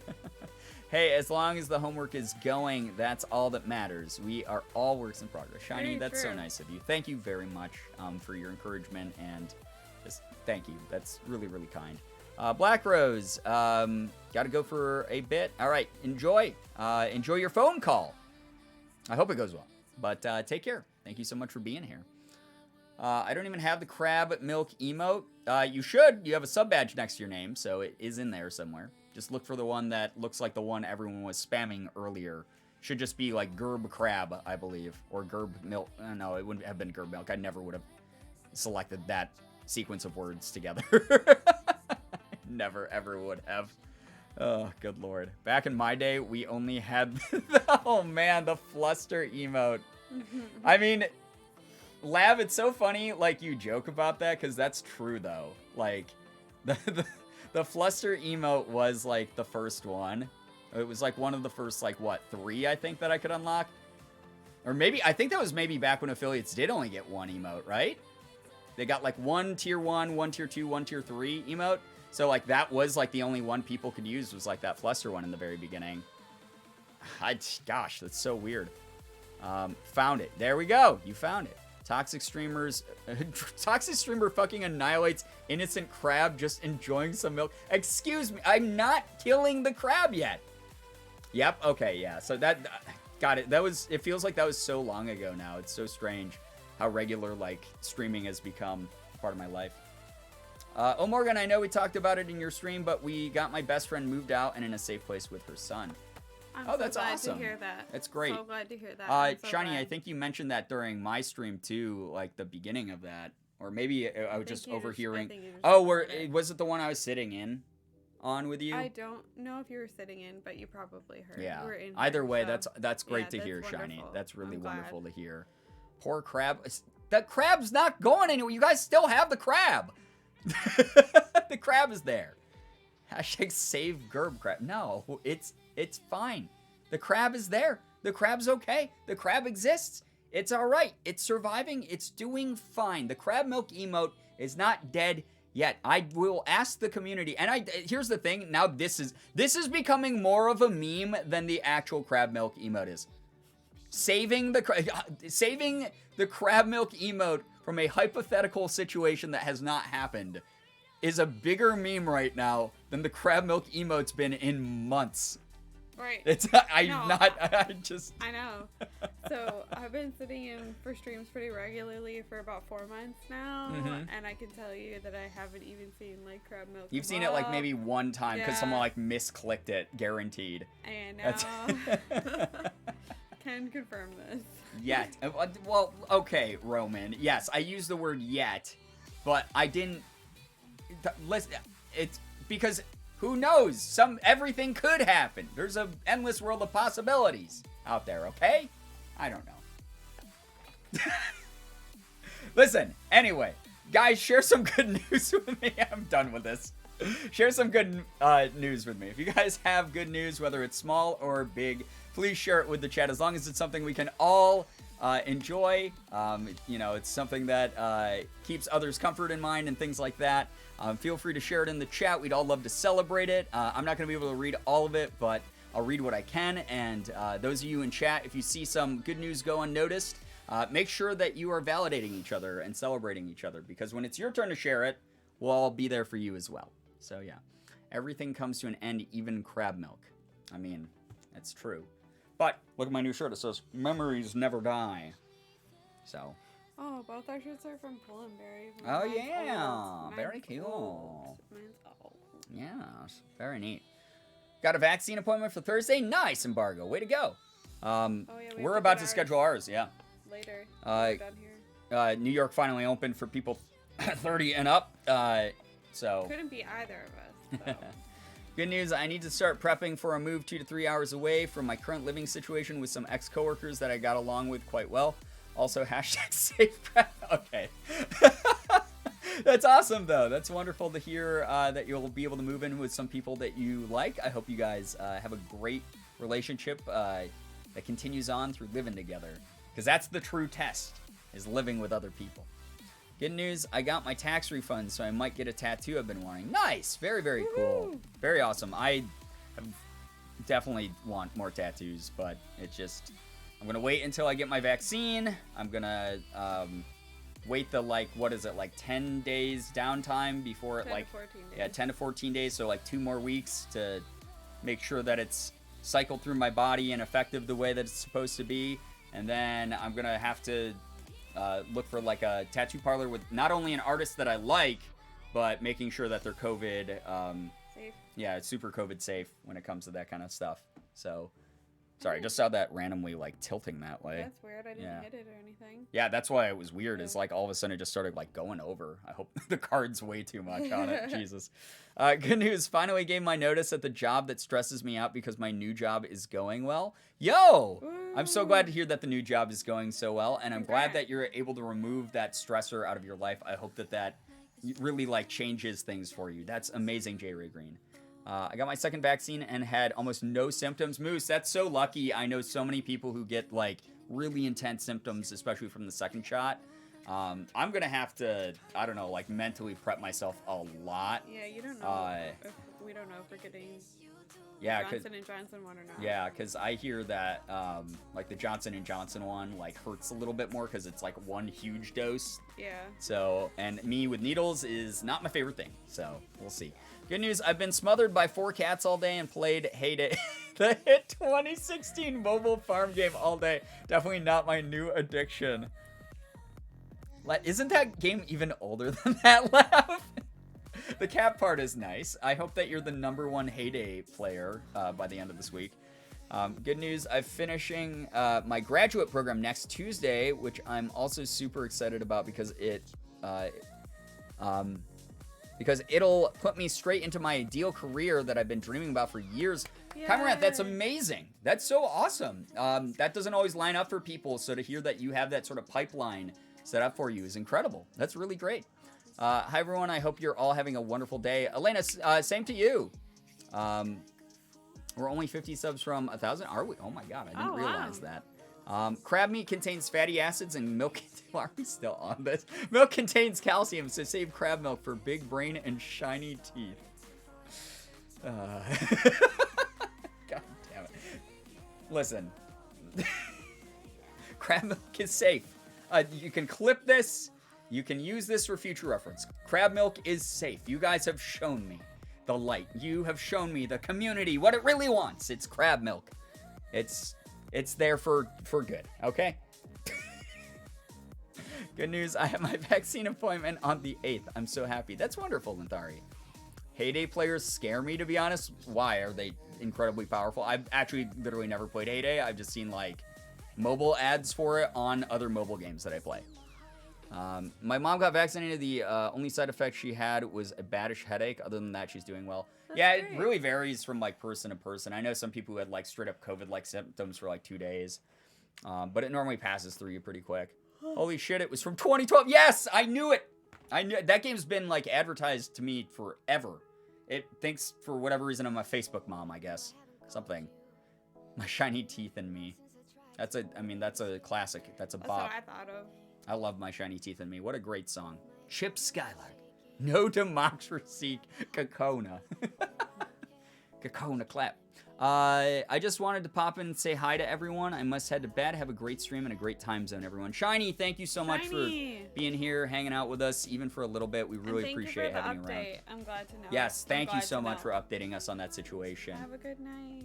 Speaker 2: Hey, as long as the homework is going, that's all that matters. We are all works in progress. Shiny, that's so nice of you. Thank you very much for your encouragement, and just thank you. That's really, really kind. Black Rose, got to go for a bit. All right, enjoy. Enjoy your phone call. I hope it goes well. But take care. Thank you so much for being here. I don't even have the crab milk emote. You should. You have a sub badge next to your name, so it is in there somewhere. Just look for the one that looks like the one everyone was spamming earlier. Should just be like Gerb Crab, I believe. Or Gerb Milk. No, it wouldn't have been Gerb Milk. I never would have selected that sequence of words together. Never, ever would have. Oh, good lord. Back in my day, we only had... oh, man, the Fluster emote. I mean... Lab, it's so funny, like, you joke about that, because that's true, though. Like, the Fluster emote was, like, the first one. It was, like, one of the first, like, what, 3, I think, that I could unlock? Or maybe, I think that was maybe back when affiliates did only get one emote, right? They got, like, one tier 1, one tier 2, one tier 3 emote. So, like, that was, like, the only one people could use was, like, that Fluster one in the very beginning. Gosh, that's so weird. Found it. There we go. You found it. Toxic streamers, toxic streamer fucking annihilates innocent crab just enjoying some milk. Excuse me, I'm not killing the crab yet. Yep, okay, yeah. So that, got it. It feels like that was so long ago now. It's so strange how regular, like, streaming has become part of my life. Oh, Morgan, I know we talked about it in your stream, but we got my best friend moved out and in a safe place with her son.
Speaker 3: I'm
Speaker 2: that's
Speaker 3: so glad
Speaker 2: awesome.
Speaker 3: to hear that.
Speaker 2: That's great.
Speaker 3: So glad to hear that.
Speaker 2: Shiny, I think you mentioned that during my stream too, like the beginning of that, or maybe I was just overhearing. Was it the one I was sitting in on with you?
Speaker 3: I don't know if you were sitting in, but you probably heard.
Speaker 2: Yeah.
Speaker 3: You were in
Speaker 2: Either
Speaker 3: here,
Speaker 2: way,
Speaker 3: so.
Speaker 2: that's great to
Speaker 3: that's
Speaker 2: hear,
Speaker 3: wonderful.
Speaker 2: Shiny. That's really
Speaker 3: I'm
Speaker 2: wonderful
Speaker 3: glad.
Speaker 2: to hear. Poor crab. That crab's not going anywhere. You guys still have the crab. The crab is there. Hashtag save Gerb crab. No, it's fine. The crab is there. The crab's okay. The crab exists. It's all right. It's surviving. It's doing fine. The crab milk emote is not dead yet. I will ask the community. And here's the thing. Now this is becoming more of a meme than the actual crab milk emote is. Saving the crab milk emote from a hypothetical situation that has not happened is a bigger meme right now than the crab milk emote's been in months.
Speaker 3: Right.
Speaker 2: I
Speaker 3: know. So I've been sitting in for streams pretty regularly for about 4 months now, and I can tell you that I haven't even seen like crab milk.
Speaker 2: You've seen it like maybe one time because someone like misclicked it, guaranteed.
Speaker 3: And now can confirm this.
Speaker 2: Yet. Well, okay, Roman. Yes, I used the word yet, but I didn't. Listen, it's because. Who knows? Everything could happen. There's an endless world of possibilities out there, okay? I don't know. Listen, anyway, guys, share some good news with me. I'm done with this. Share some good news with me. If you guys have good news, whether it's small or big, please share it with the chat as long as it's something we can all enjoy. It's something that keeps others' comfort in mind and things like that. Feel free to share it in the chat. We'd all love to celebrate it. I'm not going to be able to read all of it, but I'll read what I can. And those of you in chat, if you see some good news go unnoticed, make sure that you are validating each other and celebrating each other, because when it's your turn to share it, we'll all be there for you as well. So yeah, everything comes to an end, even crab milk. I mean, that's true. But look at my new shirt. It says, "Memories never die." So.
Speaker 3: Oh, both our shirts are from Pull&Bear.
Speaker 2: Oh, yeah. Very cool.
Speaker 3: Mine's old.
Speaker 2: Yes. Very neat. Got a vaccine appointment for Thursday? Nice, Embargo. Way to go. We're about to schedule ours, yeah.
Speaker 3: Later. We're done here.
Speaker 2: New York finally opened for people 30 and up. So.
Speaker 3: Couldn't be either of us. So.
Speaker 2: Good news, I need to start prepping for a move 2 to 3 hours away from my current living situation with some ex-coworkers that I got along with quite well. Also, hashtag safe prep. Okay. That's awesome, though. That's wonderful to hear that you'll be able to move in with some people that you like. I hope you guys have a great relationship that continues on through living together. Because that's the true test, is living with other people. Good news, I got my tax refund, so I might get a tattoo I've been wanting. Nice! Very, very cool. Very awesome. I definitely want more tattoos, but it's just... I'm going to wait until I get my vaccine. I'm going to wait the, 10 days downtime before it,
Speaker 3: 10 to 14 days.
Speaker 2: Yeah, 10 to 14 days, so, 2 more weeks to make sure that it's cycled through my body and effective the way that it's supposed to be. And then I'm going to have to look for, a tattoo parlor with not only an artist that I like, but making sure that they're COVID...
Speaker 3: safe.
Speaker 2: Yeah, it's super COVID safe when it comes to that kind of stuff. So... Sorry, I just saw that randomly, tilting that way.
Speaker 3: That's weird. I didn't hit it or anything.
Speaker 2: Yeah, that's why it was weird. It's all of a sudden it just started, going over. I hope the card's way too much on it. Jesus. Good news. Finally gave my notice at the job that stresses me out because my new job is going well. Yo!
Speaker 3: Ooh.
Speaker 2: I'm so glad to hear that the new job is going so well, and I'm glad that you're able to remove that stressor out of your life. I hope that really, changes things for you. That's amazing, J. Ray Green. I got my second vaccine and had almost no symptoms. Moose, that's so lucky. I know so many people who get, really intense symptoms, especially from the second shot. I'm going to have to, I don't know, mentally prep myself a lot.
Speaker 3: Yeah, you don't know. We don't know if we're getting Johnson & Johnson one or not.
Speaker 2: Yeah, because I hear that, the Johnson & Johnson one, hurts a little bit more because it's, one huge dose.
Speaker 3: Yeah.
Speaker 2: So, and me with needles is not my favorite thing. So, we'll see. Good news, I've been smothered by 4 cats all day and played Heyday, the hit 2016 mobile farm game all day. Definitely not my new addiction. Isn't that game even older than that, Laugh? The cat part is nice. I hope that you're the #1 Heyday player by the end of this week. Good news, I'm finishing my graduate program next Tuesday, which I'm also super excited about because it'll put me straight into my ideal career that I've been dreaming about for years. Cameron, that's amazing. That's so awesome. That doesn't always line up for people, so to hear that you have that sort of pipeline set up for you is incredible. That's really great. Hi, everyone. I hope you're all having a wonderful day. Elena, same to you. We're only 50 subs from 1,000. Are we? Oh my god, I didn't
Speaker 3: Oh,
Speaker 2: realize
Speaker 3: wow.
Speaker 2: that. Crab meat contains fatty acids and milk. Are we still on this? Milk contains calcium, so save crab milk for big brain and shiny teeth. God damn it. Listen. Crab milk is safe. You can clip this. You can use this for future reference. Crab milk is safe. You guys have shown me the light. You have shown me the community what it really wants. It's crab milk. It's there for good, okay? Good news, I have my vaccine appointment on the 8th. I'm so happy. That's wonderful, Lintari. Heyday players scare me, to be honest. Why? Are they incredibly powerful? I've actually literally never played Heyday. I've just seen, like, mobile ads for it on other mobile games that I play. My mom got vaccinated. The only side effect she had was a baddish headache. Other than that, she's doing well. Yeah, it really varies from, like, person to person. I know some people who had, like, straight-up COVID-like symptoms for, like, 2 days. But it normally passes through you pretty quick. Holy shit, it was from 2012. Yes, I knew it. I knew it. That game's been, like, advertised to me forever. It thinks, for whatever reason, I'm a Facebook mom, I guess. Something. My shiny teeth in me. That's a classic. That's a bop.
Speaker 3: That's what I thought of.
Speaker 2: I love My Shiny Teeth in Me. What a great song. Chip Skylark. No democracy. Kakona. Kakona clap. I just wanted to pop in and say hi to everyone. I must head to bed. Have a great stream and a great time zone, everyone. Shiny, thank you so much for being here, hanging out with us, even for a little bit. We really appreciate having you around.
Speaker 3: I'm glad to know.
Speaker 2: Yes, thank you so much for updating us on that situation.
Speaker 3: Have a good night.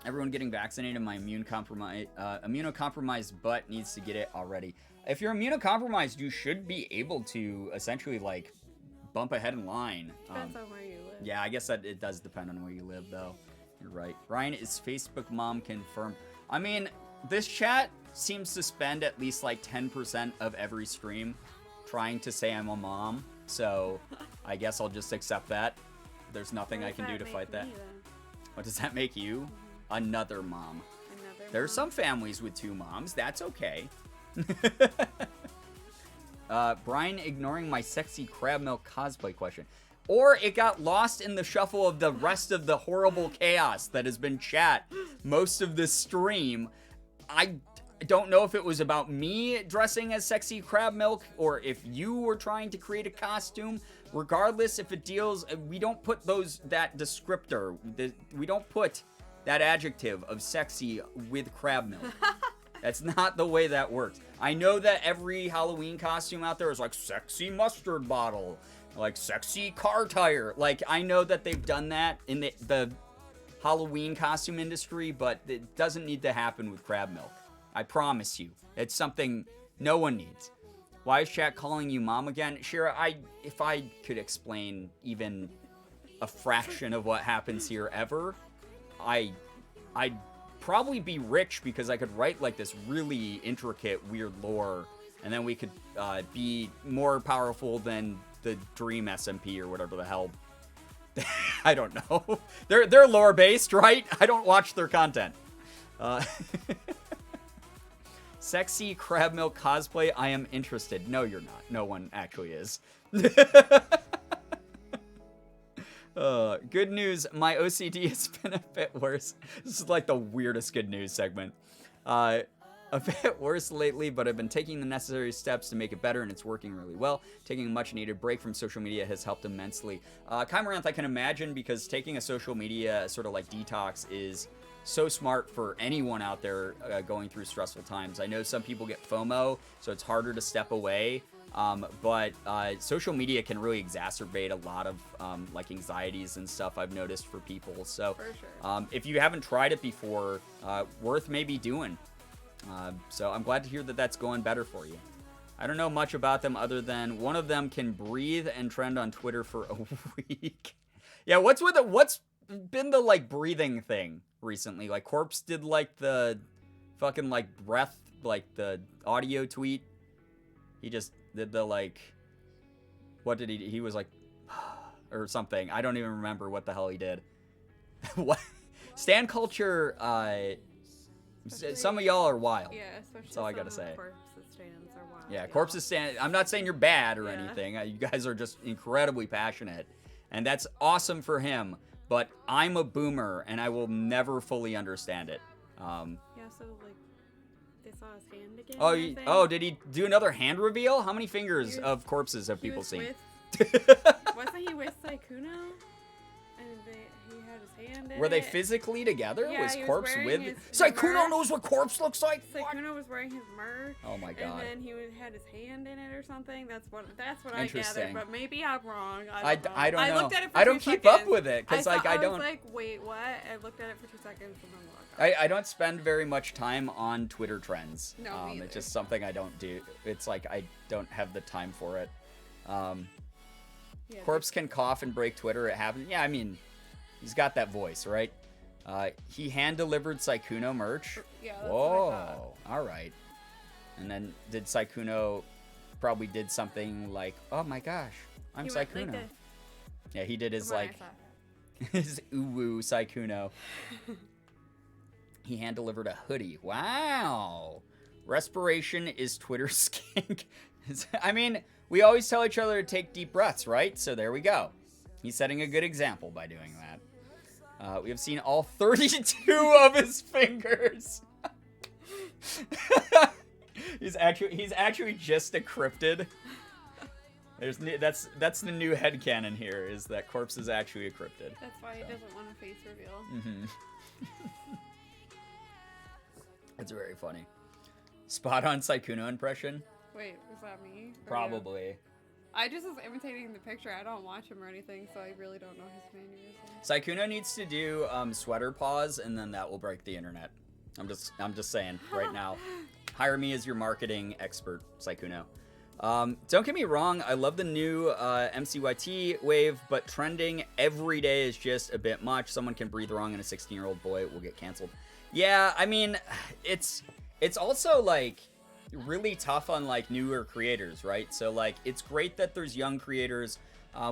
Speaker 2: Everyone getting vaccinated. My immunocompromised butt needs to get it already. If you're immunocompromised, you should be able to essentially, like, bump ahead in line.
Speaker 3: Depends on where you live.
Speaker 2: Yeah, I guess that it does depend on where you live, though. You're right. Ryan, is Facebook mom confirmed? I mean, this chat seems to spend at least, like, 10% of every stream trying to say I'm a mom. So I guess I'll just accept that. There's nothing I can do to fight that. What does that make you? Another mom. There's some families with 2 moms. That's okay. Brian ignoring my sexy crab milk cosplay question. Or it got lost in the shuffle of the rest of the horrible chaos that has been chat most of this stream. I don't know if it was about me dressing as sexy crab milk or if you were trying to create a costume. Regardless, if it deals, we don't put that descriptor. We don't put that adjective of sexy with crab milk. That's not the way that works. I know that every Halloween costume out there is like sexy mustard bottle, like sexy car tire. Like, I know that they've done that in the Halloween costume industry, but it doesn't need to happen with crab milk. I promise you. It's something no one needs. Why is chat calling you mom again? Shira, if I could explain even a fraction of what happens here ever, I'd probably be rich because I could write like this really intricate, weird lore, and then we could be more powerful than the Dream SMP or whatever the hell. I don't know. They're lore based, right? I don't watch their content. Sexy crab milk cosplay. I am interested. No, you're not. No one actually is. Good news, my OCD has been a bit worse. This is like the weirdest good news segment. A bit worse lately, but I've been taking the necessary steps to make it better, and it's working really well. Taking a much-needed break from social media has helped immensely. Chimeranth, I can imagine, because taking a social media sort of like detox is so smart for anyone out there going through stressful times. I know some people get FOMO, so it's harder to step away. But social media can really exacerbate a lot of like anxieties and stuff I've noticed for people. So
Speaker 3: For sure.
Speaker 2: If you haven't tried it before, worth maybe doing. So I'm glad to hear that that's going better for you. I don't know much about them other than one of them can breathe and trend on Twitter for a week. Yeah, what's been the like breathing thing recently? Like Corpse did like the fucking like breath, like the audio tweet. He just did the like, what did he was like, or something. I don't even remember what the hell he did. What? Stan culture, some of y'all are wild.
Speaker 3: Yeah, especially
Speaker 2: That's all I gotta say.
Speaker 3: Corpses stands are wild.
Speaker 2: Yeah, Corpses stand. I'm not saying you're bad or
Speaker 3: Yeah.
Speaker 2: anything. You guys are just incredibly passionate, and that's awesome for him. but I'm a boomer and I will never fully understand it.
Speaker 3: Yeah, so like they saw his hand again.
Speaker 2: Oh, did he do another hand reveal? How many fingers of corpses have people seen?
Speaker 3: Wasn't he with Sykkuno? And he had his hand in
Speaker 2: Were they
Speaker 3: it?
Speaker 2: physically together?
Speaker 3: Yeah,
Speaker 2: was
Speaker 3: he was
Speaker 2: corpse
Speaker 3: wearing
Speaker 2: with?
Speaker 3: his
Speaker 2: Sykkuno
Speaker 3: merch.
Speaker 2: knows what corpse looks like.
Speaker 3: Sykkuno was wearing his merch.
Speaker 2: Oh my god.
Speaker 3: And then he had his hand in it or something. That's what I
Speaker 2: Interesting.
Speaker 3: gathered, but maybe I'm wrong.
Speaker 2: I don't know.
Speaker 3: I looked at it for
Speaker 2: I don't
Speaker 3: 2
Speaker 2: keep
Speaker 3: seconds.
Speaker 2: up with it because like I don't.
Speaker 3: was like, wait, what? I looked at it for 2 seconds and then walked out.
Speaker 2: I don't spend very much time on Twitter trends.
Speaker 3: No, me
Speaker 2: it's
Speaker 3: either.
Speaker 2: just something I don't do. It's like I don't have the time for it.
Speaker 3: Yeah,
Speaker 2: Corpse can cough and break Twitter. It happens. Yeah, I mean, he's got that voice, right? He hand-delivered Sykkuno merch.
Speaker 3: Yeah, that's what I thought.
Speaker 2: Whoa. All right. And then did Sykkuno probably did something like, oh my gosh, I'm
Speaker 3: He went like
Speaker 2: Sykkuno.
Speaker 3: this.
Speaker 2: Yeah, he did his
Speaker 3: From what I
Speaker 2: like
Speaker 3: saw.
Speaker 2: his uwu Sykkuno. He hand-delivered a hoodie. Wow. Respiration is Twitter skink. I mean, we always tell each other to take deep breaths, right? So there we go. He's setting a good example by doing that. We have seen all 32 of his fingers. he's actually just a cryptid. That's the new headcanon here, is that Corpse is actually a cryptid.
Speaker 3: That's why he doesn't want a face reveal.
Speaker 2: Mm-hmm. It's very funny. Spot on Sykkuno impression?
Speaker 3: Wait, was that me? Or
Speaker 2: Probably.
Speaker 3: you? I just was imitating the picture. I don't watch him or anything, so I really don't know his mannerisms.
Speaker 2: Sykkuno needs to do sweater paws, and then that will break the internet. I'm just saying right now. Hire me as your marketing expert, Sykkuno. Don't get me wrong, I love the new MCYT wave, but trending every day is just a bit much. Someone can breathe wrong and a 16-year-old boy will get canceled. Yeah, I mean, it's also like really tough on like newer creators, right? So like it's great that there's young creators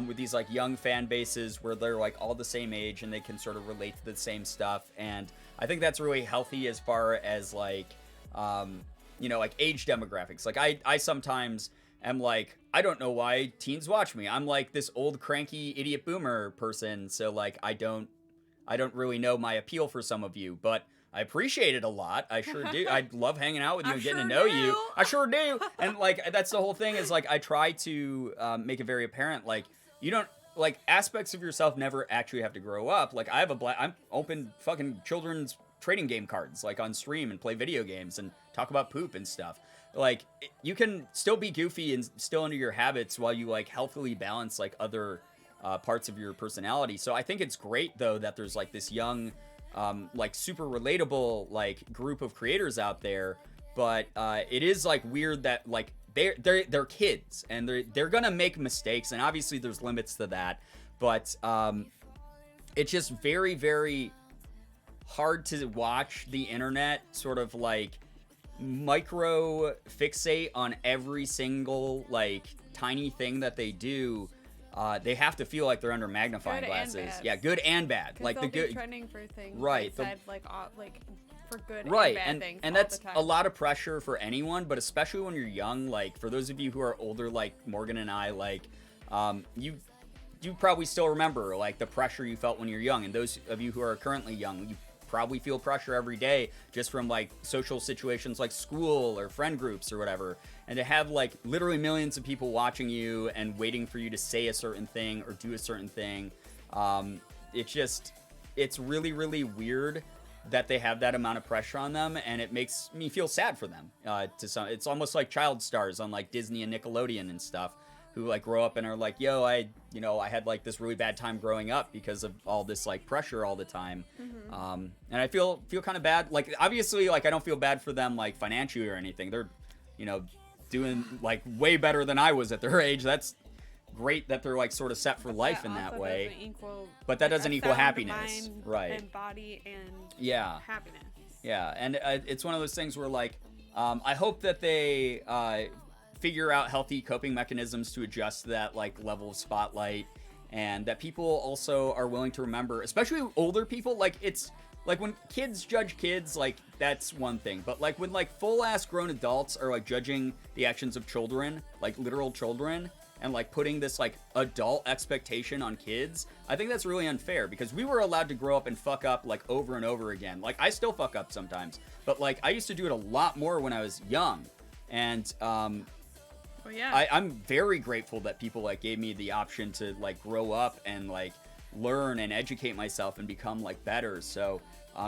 Speaker 2: with these like young fan bases where they're like all the same age and they can sort of relate to the same stuff, and I think that's really healthy as far as like like age demographics. Like I sometimes am like, I don't know why teens watch me. I'm like this old cranky idiot boomer person, so like I don't really know my appeal for some of you, but I appreciate it a lot. I sure do. I love hanging out with you and getting to know you. I sure do. And like that's the whole thing, is like I try to make it very apparent, like you don't like aspects of yourself never actually have to grow up. Like I have I'm open fucking children's trading game cards like on stream and play video games and talk about poop and stuff. Like you can still be goofy and still into your habits while you like healthily balance like other parts of your personality. So I think it's great though that there's like this young like super relatable like group of creators out there, but it is like weird that like they're kids and they're gonna make mistakes, and obviously there's limits to that, but it's just very, very hard to watch the internet sort of like micro fixate on every single like tiny thing that they do. They have to feel like they're under magnifying glasses. Yeah, good and bad. Like the good
Speaker 3: trending for things,
Speaker 2: right?
Speaker 3: Said, like for good
Speaker 2: right,
Speaker 3: and bad things.
Speaker 2: And
Speaker 3: all
Speaker 2: that's
Speaker 3: the time.
Speaker 2: a lot of pressure for anyone, but especially when you're young. Like for those of you who are older, like Morgan and I, like you probably still remember like the pressure you felt when you're young, and those of you who are currently young, you probably feel pressure every day just from like social situations like school or friend groups or whatever, and to have like literally millions of people watching you and waiting for you to say a certain thing or do a certain thing, it's really, really weird that they have that amount of pressure on them, and it makes me feel sad for them. It's almost like child stars on like Disney and Nickelodeon and stuff, who like grow up and are like, yo, I had like this really bad time growing up because of all this like pressure all the time. Mm-hmm. And I feel kind of bad. Like obviously, like I don't feel bad for them like financially or anything. They're, doing like way better than I was at their age. That's great that they're like sort of set for life in that way. But that doesn't equal happiness,
Speaker 3: mind,
Speaker 2: right?
Speaker 3: And body and happiness.
Speaker 2: Yeah, and it's one of those things where like I hope that they figure out healthy coping mechanisms to adjust to that like level of spotlight, and that people also are willing to remember, especially older people. Like it's like when kids judge kids, like that's one thing, but like when like full ass grown adults are like judging the actions of children, like literal children, and like putting this like adult expectation on kids, I think that's really unfair because we were allowed to grow up and fuck up like over and over again. Like I still fuck up sometimes, but like I used to do it a lot more when I was young. And
Speaker 3: well, yeah.
Speaker 2: I'm very grateful that people like gave me the option to like grow up and like learn and educate myself and become like better. So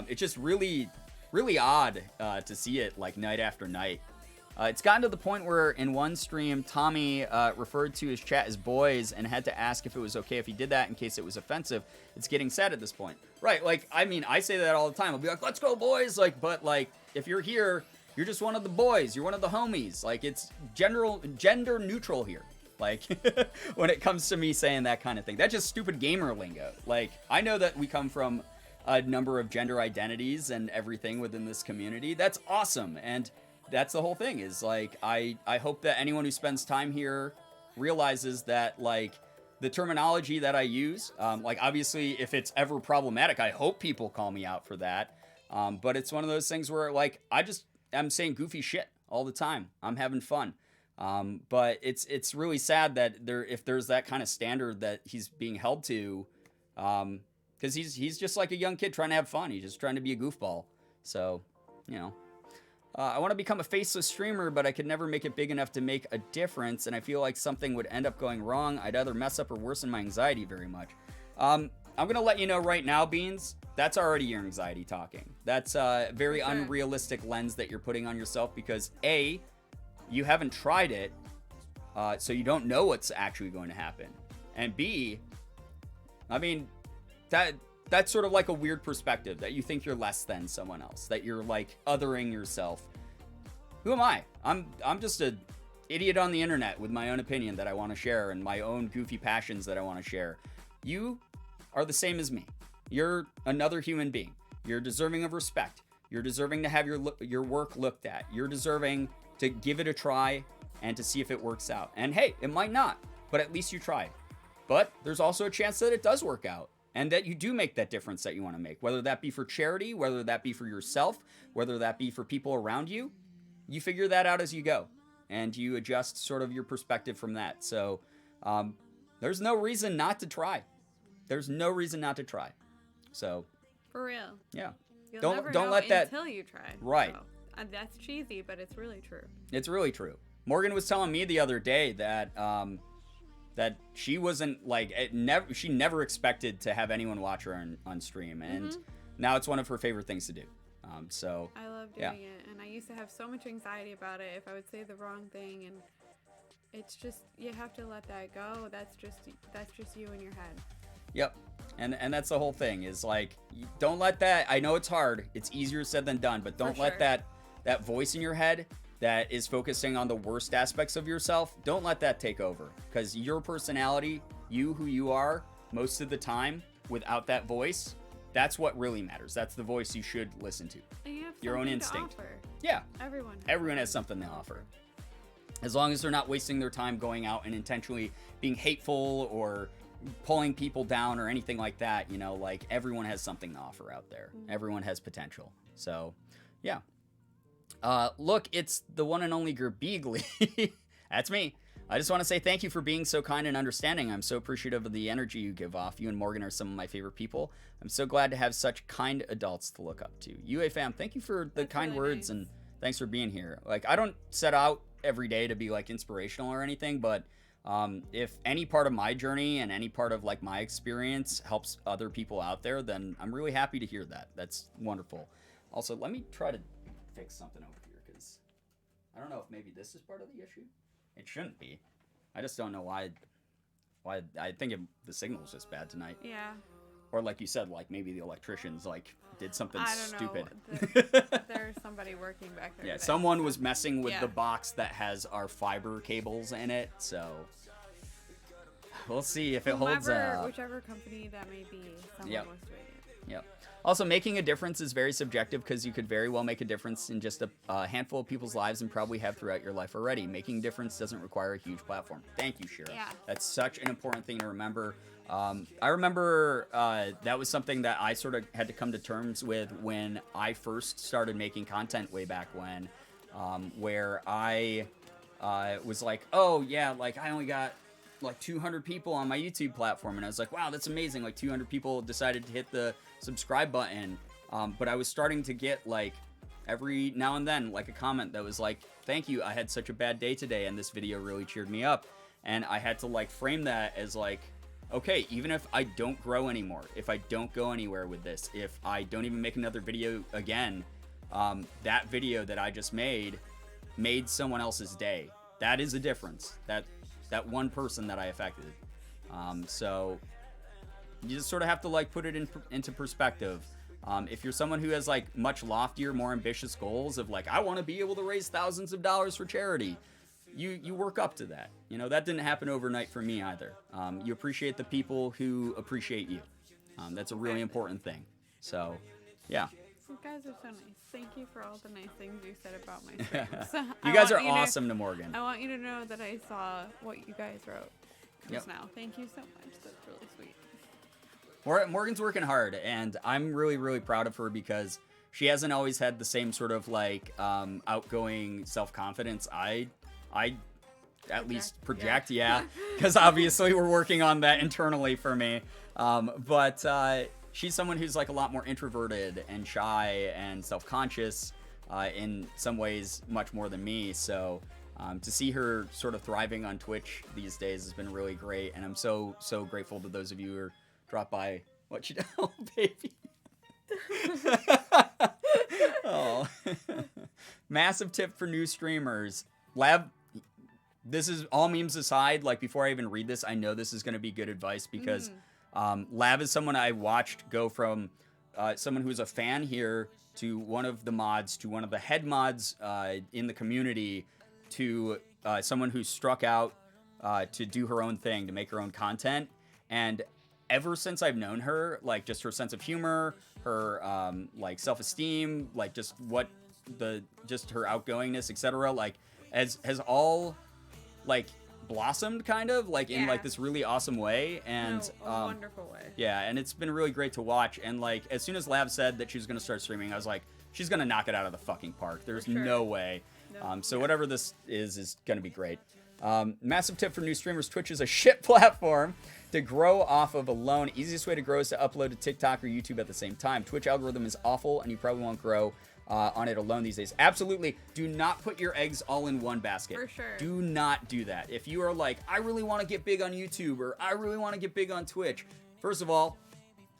Speaker 2: it's just really odd to see it like night after night. It's gotten to the point where in one stream, Tommy referred to his chat as boys and had to ask if it was okay if he did that in case it was offensive. It's getting sad at this point. Right, like, I mean, I say that all the time. I'll be like, let's go, boys! Like, but, like, if you're here, you're just one of the boys. You're one of the homies. Like, it's gender neutral here. Like, when it comes to me saying that kind of thing. That's just stupid gamer lingo. Like, I know that we come from a number of gender identities and everything within this community. That's awesome, and that's the whole thing, is like I hope that anyone who spends time here realizes that like the terminology that I use, like obviously if it's ever problematic, I hope people call me out for that. But it's one of those things where like I'm saying goofy shit all the time. I'm having fun. But it's really sad that if there's that kind of standard that he's being held to, because he's just like a young kid trying to have fun. He's just trying to be a goofball. So, you know. I want to become a faceless streamer, but I could never make it big enough to make a difference, and I feel like something would end up going wrong. I'd either mess up or worsen my anxiety very much. I'm going to let you know right now, Beans, that's already your anxiety talking. That's a very unrealistic lens that you're putting on yourself because, A, you haven't tried it, so you don't know what's actually going to happen. And B, I mean, that's sort of like a weird perspective that you think you're less than someone else, that you're like othering yourself. Who am I? I'm just a idiot on the internet with my own opinion that I want to share and my own goofy passions that I want to share. You are the same as me. You're another human being. You're deserving of respect. You're deserving to have your work looked at. You're deserving to give it a try and to see if it works out. And hey, it might not, but at least you tried. But there's also a chance that it does work out. And that you do make that difference that you want to make, whether that be for charity, whether that be for yourself, whether that be for people around you. You figure that out as you go, and you adjust sort of your perspective from that. So there's no reason not to try. There's no reason not to try. So
Speaker 3: for real,
Speaker 2: yeah.
Speaker 3: You'll
Speaker 2: don't
Speaker 3: never
Speaker 2: don't
Speaker 3: know
Speaker 2: let that
Speaker 3: until you try.
Speaker 2: Right.
Speaker 3: So, that's cheesy, but it's really true.
Speaker 2: It's really true. Morgan was telling me the other day that that she wasn't like she never expected to have anyone watch her on stream, and now it's one of her favorite things to do. So
Speaker 3: I love doing it, and I used to have so much anxiety about it if I would say the wrong thing, and it's just you have to let that go. That's just you in your head.
Speaker 2: Yep. And that's the whole thing is like don't let that. I know it's hard. It's easier said than done, but don't let that voice in your head that is focusing on the worst aspects of yourself, don't let that take over. Because your personality, you who you are, most of the time, without that voice, that's what really matters. That's the voice you should listen to.
Speaker 3: And you have
Speaker 2: your own instinct.
Speaker 3: To offer.
Speaker 2: Yeah.
Speaker 3: Everyone
Speaker 2: has something to offer. As long as they're not wasting their time going out and intentionally being hateful or pulling people down or anything like that, you know, like everyone has something to offer out there. Everyone has potential. So, yeah. Look, it's the one and only Girbeagly. That's me. I just want to say thank you for being so kind and understanding. I'm so appreciative of the energy you give off. You and Morgan are some of my favorite people. I'm so glad to have such kind adults to look up to. UA fam, thank you for the kind words and thanks for being here. Like, I don't set out every day to be like inspirational or anything, but if any part of my journey and any part of like my experience helps other people out there, then I'm really happy to hear that. That's wonderful. Also, let me try to fix something over here because I don't know if maybe this is part of the issue. It shouldn't be. I just don't know why I think the signal's just bad tonight.
Speaker 3: Yeah.
Speaker 2: Or like you said, like maybe the electricians like did something stupid.
Speaker 3: There's somebody working back there.
Speaker 2: Yeah,
Speaker 3: today.
Speaker 2: someone was messing with the box that has our fiber cables in it, so we'll see if it holds up.
Speaker 3: Whichever company that may be, someone was doing it.
Speaker 2: Yep. Also, making a difference is very subjective because you could very well make a difference in just a handful of people's lives and probably have throughout your life already. Making a difference doesn't require a huge platform. Thank you, Shira.
Speaker 3: Yeah.
Speaker 2: That's such an important thing to remember. I remember that was something that I sort of had to come to terms with when I first started making content way back when, where I was like, oh, yeah, like I only got like 200 people on my YouTube platform, and I was like, wow, that's amazing. Like 200 people decided to hit the subscribe button. But I was starting to get like every now and then like a comment that was like, thank you, I had such a bad day today and this video really cheered me up. And I had to like frame that as like, okay, even if I don't grow anymore, if I don't go anywhere with this, if I don't even make another video again, that video that I just made someone else's day. That is a difference. That one person that I affected. So you just sort of have to like put it into perspective. If you're someone who has like much loftier, more ambitious goals of like, I want to be able to raise thousands of dollars for charity, you work up to that. You know, that didn't happen overnight for me either. You appreciate the people who appreciate you. That's a really important thing. So, yeah.
Speaker 3: You guys are so nice. Thank you for all the nice things you said about my streams.
Speaker 2: You guys are awesome to Morgan.
Speaker 3: I want you to know that I saw what you guys wrote just
Speaker 2: Yep.
Speaker 3: now. Thank you so much. That's really sweet.
Speaker 2: Morgan's working hard, and I'm really, really proud of her because she hasn't always had the same sort of like outgoing self-confidence I at least project, yeah, because obviously we're working on that internally for me. But she's someone who's like a lot more introverted and shy and self-conscious in some ways much more than me. So to see her sort of thriving on Twitch these days has been really great, and I'm so grateful to those of you who are drop by. What you oh baby. Oh. Massive tip for new streamers. Lab, this is all memes aside, like before I even read this, I know this is going to be good advice because Lab is someone I watched go from someone who's a fan here to one of the mods to one of the head mods in the community to someone who struck out to do her own thing, to make her own content. And ever since I've known her, like just her sense of humor, her like self-esteem, like just her outgoingness, etc., like has all like blossomed kind of like in like this really awesome way, and
Speaker 3: a wonderful way.
Speaker 2: Yeah, and it's been really great to watch. And like as soon as Lab said that she was gonna start streaming, I was like, she's gonna knock it out of the fucking park. There's no way. So whatever this is gonna be great. Massive tip for new streamers: Twitch is a shit platform to grow off of alone. Easiest way to grow is to upload to TikTok or YouTube at the same time. Twitch algorithm is awful, and you probably won't grow on it alone these days. Absolutely. Do not put your eggs all in one basket.
Speaker 3: For sure.
Speaker 2: Do not do that. If you are like, I really want to get big on YouTube, or I really want to get big on Twitch, first of all,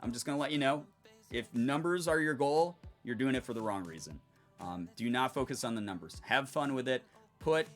Speaker 2: I'm just going to let you know, if numbers are your goal, you're doing it for the wrong reason. Do not focus on the numbers. Have fun with it. Put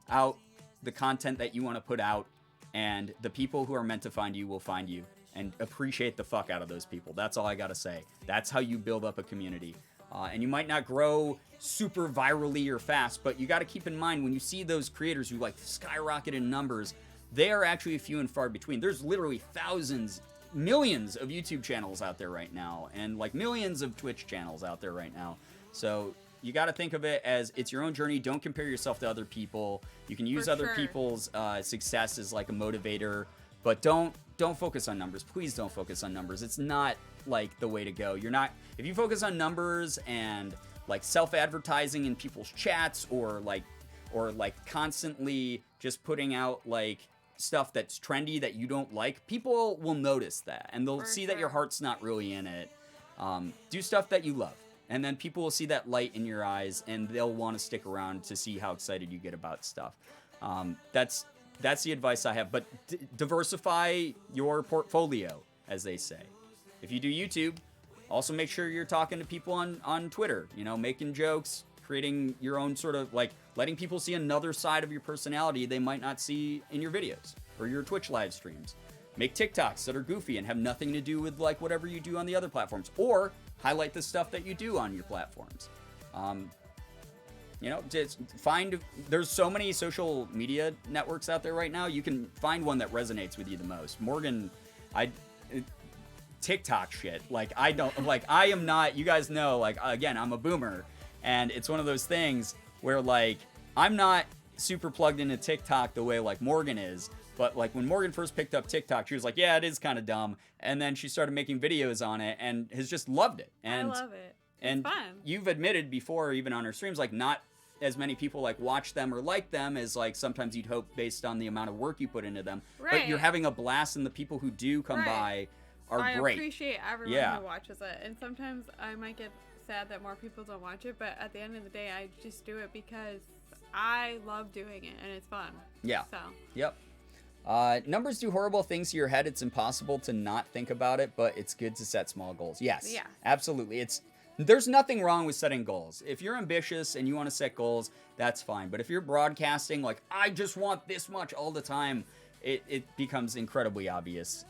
Speaker 2: out the content that you want to put out, and the people who are meant to find you will find you, and appreciate the fuck out of those people. That's all I gotta say. That's how you build up a community. And you might not grow super virally or fast, but you gotta keep in mind when you see those creators who like skyrocket in numbers, they are actually few and far between. There's literally thousands, millions of YouTube channels out there right now, and like millions of Twitch channels out there right now. So you got to think of it as it's your own journey. Don't compare yourself to other people. You can use other people's success as like a motivator, but don't focus on numbers. Please don't focus on numbers. It's not like the way to go. If you focus on numbers and like self-advertising in people's chats or like constantly just putting out like stuff that's trendy that you don't like, people will notice that, and they'll see that your heart's not really in it. Do stuff that you love. And then people will see that light in your eyes, and they'll want to stick around to see how excited you get about stuff. That's the advice I have. But diversify your portfolio, as they say. If you do YouTube, also make sure you're talking to people on Twitter. You know, making jokes, creating your own sort of like letting people see another side of your personality they might not see in your videos or your Twitch live streams. Make TikToks that are goofy and have nothing to do with like whatever you do on the other platforms, or highlight the stuff that you do on your platforms. You know, just there's so many social media networks out there right now. You can find one that resonates with you the most. Morgan, TikTok shit. Like I am not, you guys know, like again, I'm a boomer, and it's one of those things where like I'm not super plugged into TikTok the way like Morgan is. But like when Morgan first picked up TikTok, she was like, yeah, it is kind of dumb. And then she started making videos on it and has just loved it. And
Speaker 3: I love it. It's
Speaker 2: and
Speaker 3: fun.
Speaker 2: You've admitted before, even on her streams, like not as many people like watch them or like them as like sometimes you'd hope based on the amount of work you put into them.
Speaker 3: Right.
Speaker 2: But you're having a blast, and the people who do come by are great.
Speaker 3: I appreciate everyone who watches it, and sometimes I might get sad that more people don't watch it, but at the end of the day, I just do it because I love doing it and it's fun.
Speaker 2: Yeah.
Speaker 3: So.
Speaker 2: Yep. Numbers do horrible things to your head. It's impossible to not think about it, but it's good to set small goals. Yes. Yeah. Absolutely. There's nothing wrong with setting goals. If you're ambitious and you want to set goals, that's fine. But if you're broadcasting like, I just want this much all the time, it becomes incredibly obvious.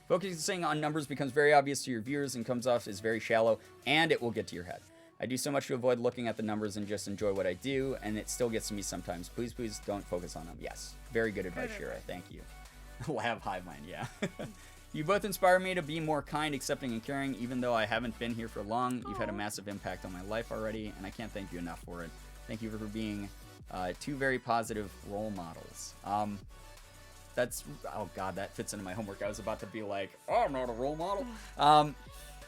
Speaker 2: Focusing on numbers becomes very obvious to your viewers and comes off as very shallow, and it will get to your head. I do so much to avoid looking at the numbers and just enjoy what I do, and it still gets to me sometimes. Please, please don't focus on them. Yes. Very good advice, Shira. Thank you. Lab hive mind, yeah. You both inspire me to be more kind, accepting, and caring. Even though I haven't been here for long, you've had a massive impact on my life already, and I can't thank you enough for it. Thank you for being two very positive role models. Oh God, that fits into my homework. I was about to be like, oh, I'm not a role model.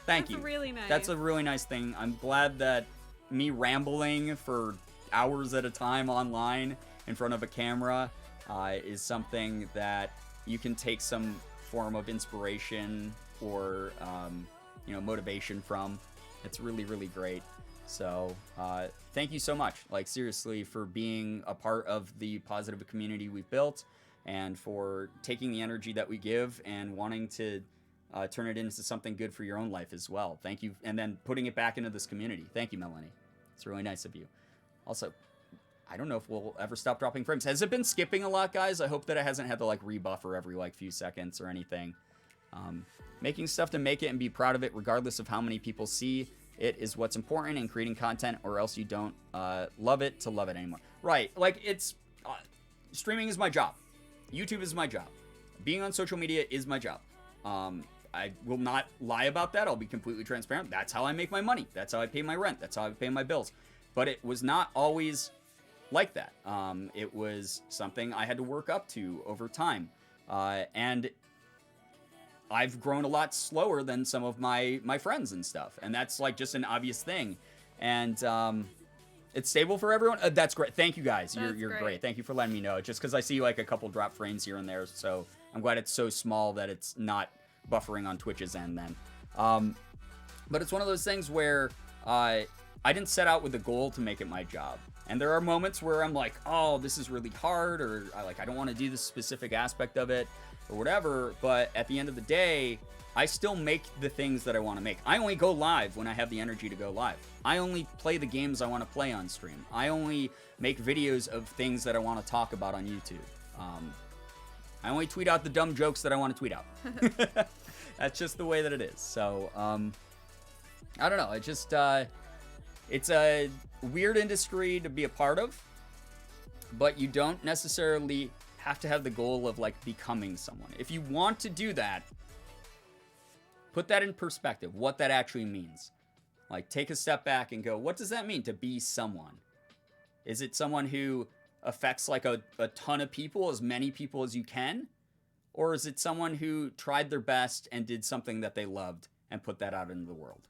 Speaker 2: Thank you.
Speaker 3: That's really nice.
Speaker 2: That's a really nice thing. I'm glad that me rambling for hours at a time online in front of a camera is something that you can take some form of inspiration or motivation from. It's really, really great. So thank you so much, like seriously, for being a part of the positive community we've built and for taking the energy that we give and wanting to turn it into something good for your own life as well. Thank you. And then putting it back into this community. Thank you, Melanie. It's really nice of you. Also, I don't know if we'll ever stop dropping frames. Has it been skipping a lot, guys? I hope that it hasn't had to like rebuffer every like few seconds or anything. Making stuff to make it and be proud of it regardless of how many people see it is what's important in creating content, or else you don't love it to love it anymore. Right. Like it's streaming is my job. YouTube is my job. Being on social media is my job. I will not lie about that. I'll be completely transparent. That's how I make my money. That's how I pay my rent. That's how I pay my bills. But it was not always like that. It was something I had to work up to over time. And I've grown a lot slower than some of my friends and stuff. And that's like just an obvious thing. And it's stable for everyone. That's great. Thank you guys. You're great. Thank you for letting me know. Just because I see like a couple drop frames here and there. So I'm glad it's so small that it's not buffering on Twitch's end then. But it's one of those things where I didn't set out with the goal to make it my job. And there are moments where I'm like, oh, this is really hard, or I don't want to do this specific aspect of it or whatever. But at the end of the day, I still make the things that I want to make. I only go live when I have the energy to go live. I only play the games I want to play on stream. I only make videos of things that I want to talk about on YouTube. I only tweet out the dumb jokes that I want to tweet out. That's just the way that it is. So, I don't know. It just, it's a weird industry to be a part of, but you don't necessarily have to have the goal of like becoming someone. If you want to do that, put that in perspective, what that actually means. Like, take a step back and go, what does that mean to be someone? Is it someone who affects like a ton of people, as many people as you can? Or is it someone who tried their best and did something that they loved and put that out into the world?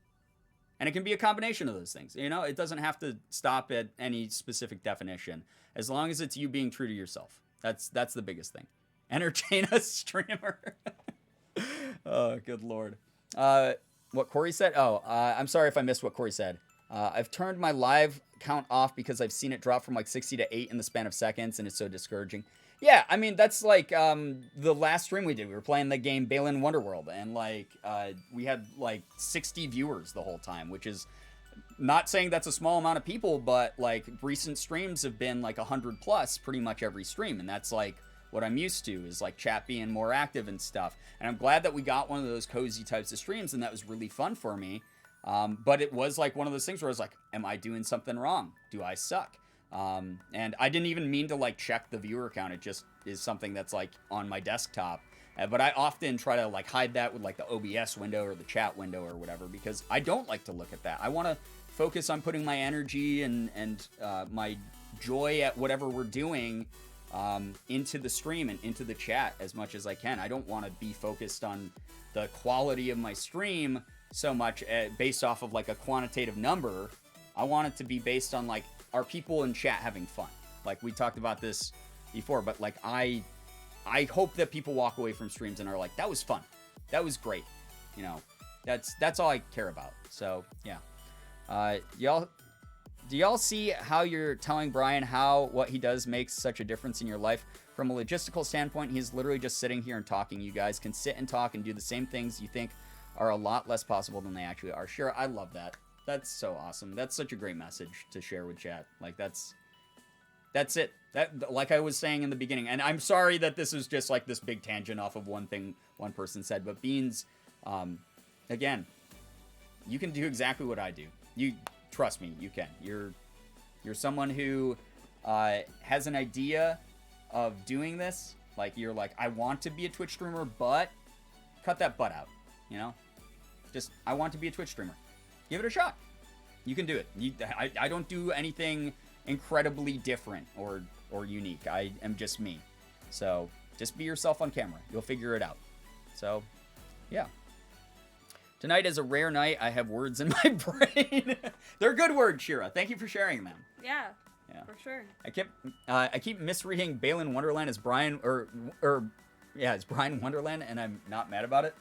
Speaker 2: And it can be a combination of those things. You know, it doesn't have to stop at any specific definition, as long as it's you being true to yourself. That's the biggest thing. Entertain a streamer. Oh, good Lord. What Corey said? I'm sorry if I missed what Corey said. I've turned my live count off because I've seen it drop from like 60 to 8 in the span of seconds, and it's so discouraging. Yeah, I mean, that's like the last stream we did. We were playing the game Balin Wonderworld, and like we had like 60 viewers the whole time, which is not saying that's a small amount of people, but like recent streams have been like 100 plus pretty much every stream, and that's like what I'm used to, is like chat being more active and stuff. And I'm glad that we got one of those cozy types of streams, and that was really fun for me. But it was like one of those things where I was like, am I doing something wrong? Do I suck? And I didn't even mean to like check the viewer count. It just is something that's like on my desktop. But I often try to like hide that with like the OBS window or the chat window or whatever, because I don't like to look at that. I want to focus on putting my energy and my joy at whatever we're doing into the stream and into the chat as much as I can. I don't want to be focused on the quality of my stream so much based off of like a quantitative number. I want it to be based on like are people in chat having fun? Like, we talked about this before, but like, I hope that people walk away from streams and are like, that was fun. That was great. You know, that's all I care about. So, yeah. Do y'all see how you're telling Brian how what he does makes such a difference in your life? From a logistical standpoint, he's literally just sitting here and talking. You guys can sit and talk and do the same things you think are a lot less possible than they actually are. Sure, I love that. That's so awesome. That's such a great message to share with chat. Like, that's it. That, like I was saying in the beginning, and I'm sorry that this is just like this big tangent off of one thing one person said, but Beans, again, you can do exactly what I do. You trust me, you can. You're someone who has an idea of doing this. Like, you're like, I want to be a Twitch streamer, but cut that butt out. You know, just I want to be a Twitch streamer. Give it a shot. You can do it. I don't do anything incredibly different or unique. I am just me. So just be yourself on camera. You'll figure it out. So, yeah. Tonight is a rare night. I have words in my brain. They're good words, Shira. Thank you for sharing them.
Speaker 3: Yeah.
Speaker 2: Yeah.
Speaker 3: For sure.
Speaker 2: I keep misreading Balin Wonderland as Brian it's Brian Wonderland, and I'm not mad about it.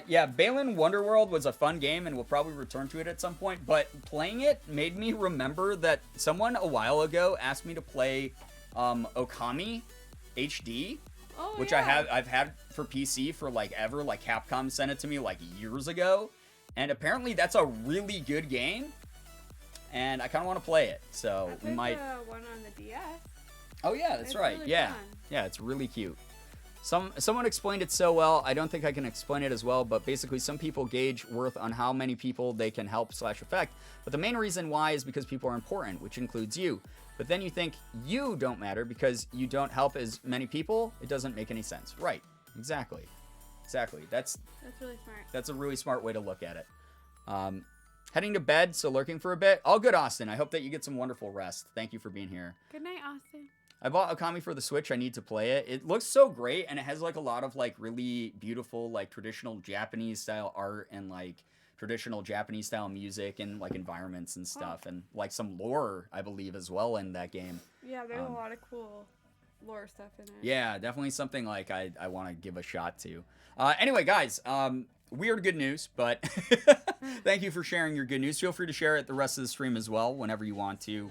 Speaker 2: Yeah, Balin Wonderworld was a fun game, and we'll probably return to it at some point, but playing it made me remember that someone a while ago asked me to play Okami HD, which
Speaker 3: yeah.
Speaker 2: I've had for PC for like ever. Like, Capcom sent it to me like years ago, and apparently that's a really good game, and I kind of want to play it, so we might.
Speaker 3: The one on the DS.
Speaker 2: Oh yeah, that's right.
Speaker 3: Really
Speaker 2: Yeah,
Speaker 3: fun.
Speaker 2: yeah, it's really cute. Someone explained it so well. I don't think I can explain it as well, but basically some people gauge worth on how many people they can help / affect. But the main reason why is because people are important, which includes you. But then you think you don't matter because you don't help as many people. It doesn't make any sense. Right. Exactly. That's
Speaker 3: really smart.
Speaker 2: That's a really smart way to look at it. Heading to bed, so lurking for a bit. All good, Austin. I hope that you get some wonderful rest. Thank you for being here.
Speaker 3: Good night, Austin.
Speaker 2: I bought Okami for the Switch. I need to play it. It looks so great, and it has like a lot of like really beautiful like traditional Japanese style art and like traditional Japanese style music and like environments and stuff, and like some lore, I believe, as well in that game.
Speaker 3: Yeah, there's a lot of cool lore stuff in it.
Speaker 2: Yeah, definitely something like I want to give a shot to. Anyway, guys, weird good news, but thank you for sharing your good news. Feel free to share it the rest of the stream as well whenever you want to.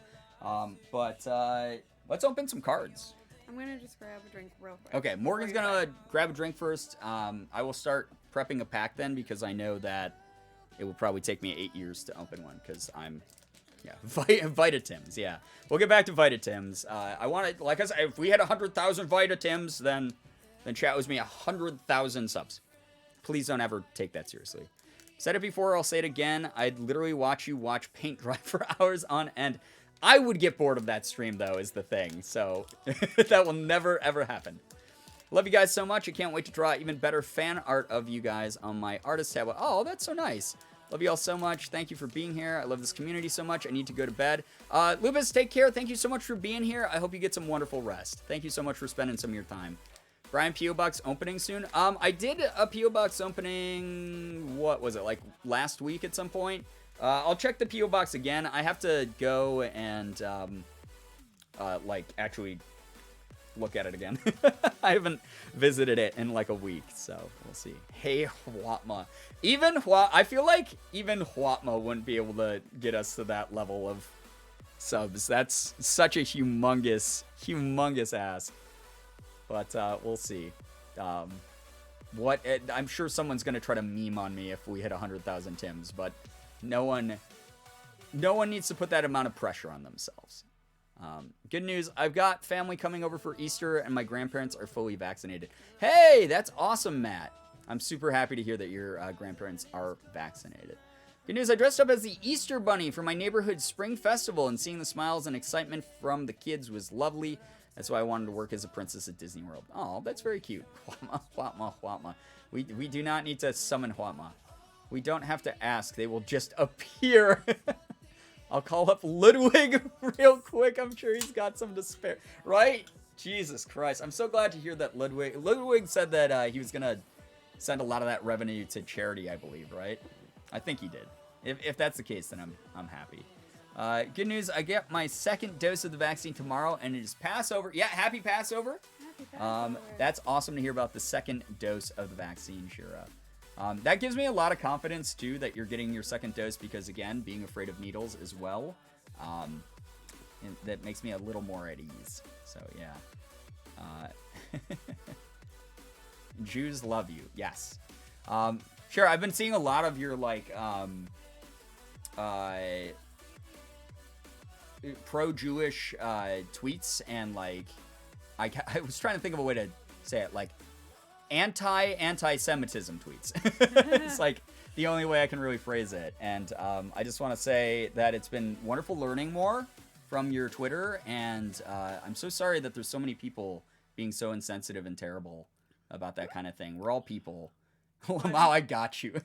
Speaker 2: Let's open some cards.
Speaker 3: I'm going to just grab a drink real quick.
Speaker 2: Okay, Morgan's going to grab a drink first. I will start prepping a pack then because I know that it will probably take me 8 years to open one because I'm, Vitatims, yeah. We'll get back to Vitatims. I want to, like I said, if we had 100,000 Vitatims, then chat was me 100,000 subs. Please don't ever take that seriously. Said it before, I'll say it again. I'd literally watch you watch paint dry for hours on end. I would get bored of that stream, though, is the thing. So, that will never, ever happen. Love you guys so much. I can't wait to draw even better fan art of you guys on my artist tablet. Oh, that's so nice. Love you all so much. Thank you for being here. I love this community so much. I need to go to bed. Lubis, take care. Thank you so much for being here. I hope you get some wonderful rest. Thank you so much for spending some of your time. Brian, P.O. Box opening soon? I did a P.O. Box opening, what was it, like last week at some point? I'll check the P.O. Box again. I have to go and, like, actually look at it again. I haven't visited it in, like, a week, so we'll see. Hey, Huatma. I feel like even Huatma wouldn't be able to get us to that level of subs. That's such a humongous ask. But, we'll see. I'm sure someone's gonna try to meme on me if we hit 100,000 Tims, but no one needs to put that amount of pressure on themselves. Good news, I've got family coming over for Easter, and my grandparents are fully vaccinated. Hey, that's awesome, Matt. I'm super happy to hear that your grandparents are vaccinated. Good news, I dressed up as the Easter Bunny for my neighborhood spring festival, and seeing the smiles and excitement from the kids was lovely. That's why I wanted to work as a princess at Disney World. Oh, that's very cute. Huatma. We do not need to summon Huatma. We don't have to ask. They will just appear. I'll call up Ludwig real quick. I'm sure he's got some to spare. Right? Jesus Christ. I'm so glad to hear that Ludwig said that he was going to send a lot of that revenue to charity, I believe, right? I think he did. If that's the case, then I'm happy. Good news, I get my second dose of the vaccine tomorrow, and it is Passover. Yeah, happy Passover.
Speaker 3: Happy Passover.
Speaker 2: That's awesome to hear about the second dose of the vaccine, Shira. That gives me a lot of confidence, too, that you're getting your second dose because, again, being afraid of needles as well, that makes me a little more at ease. So, yeah. Jews love you. Yes. Sure, I've been seeing a lot of your, like, pro-Jewish tweets, and, like, I was trying to think of a way to say it, like, anti-Semitism tweets. It's like the only way I can really phrase it. And I just want to say that it's been wonderful learning more from your Twitter, and I'm so sorry that there's so many people being so insensitive and terrible about that kind of thing. We're all people. Wow, I got you.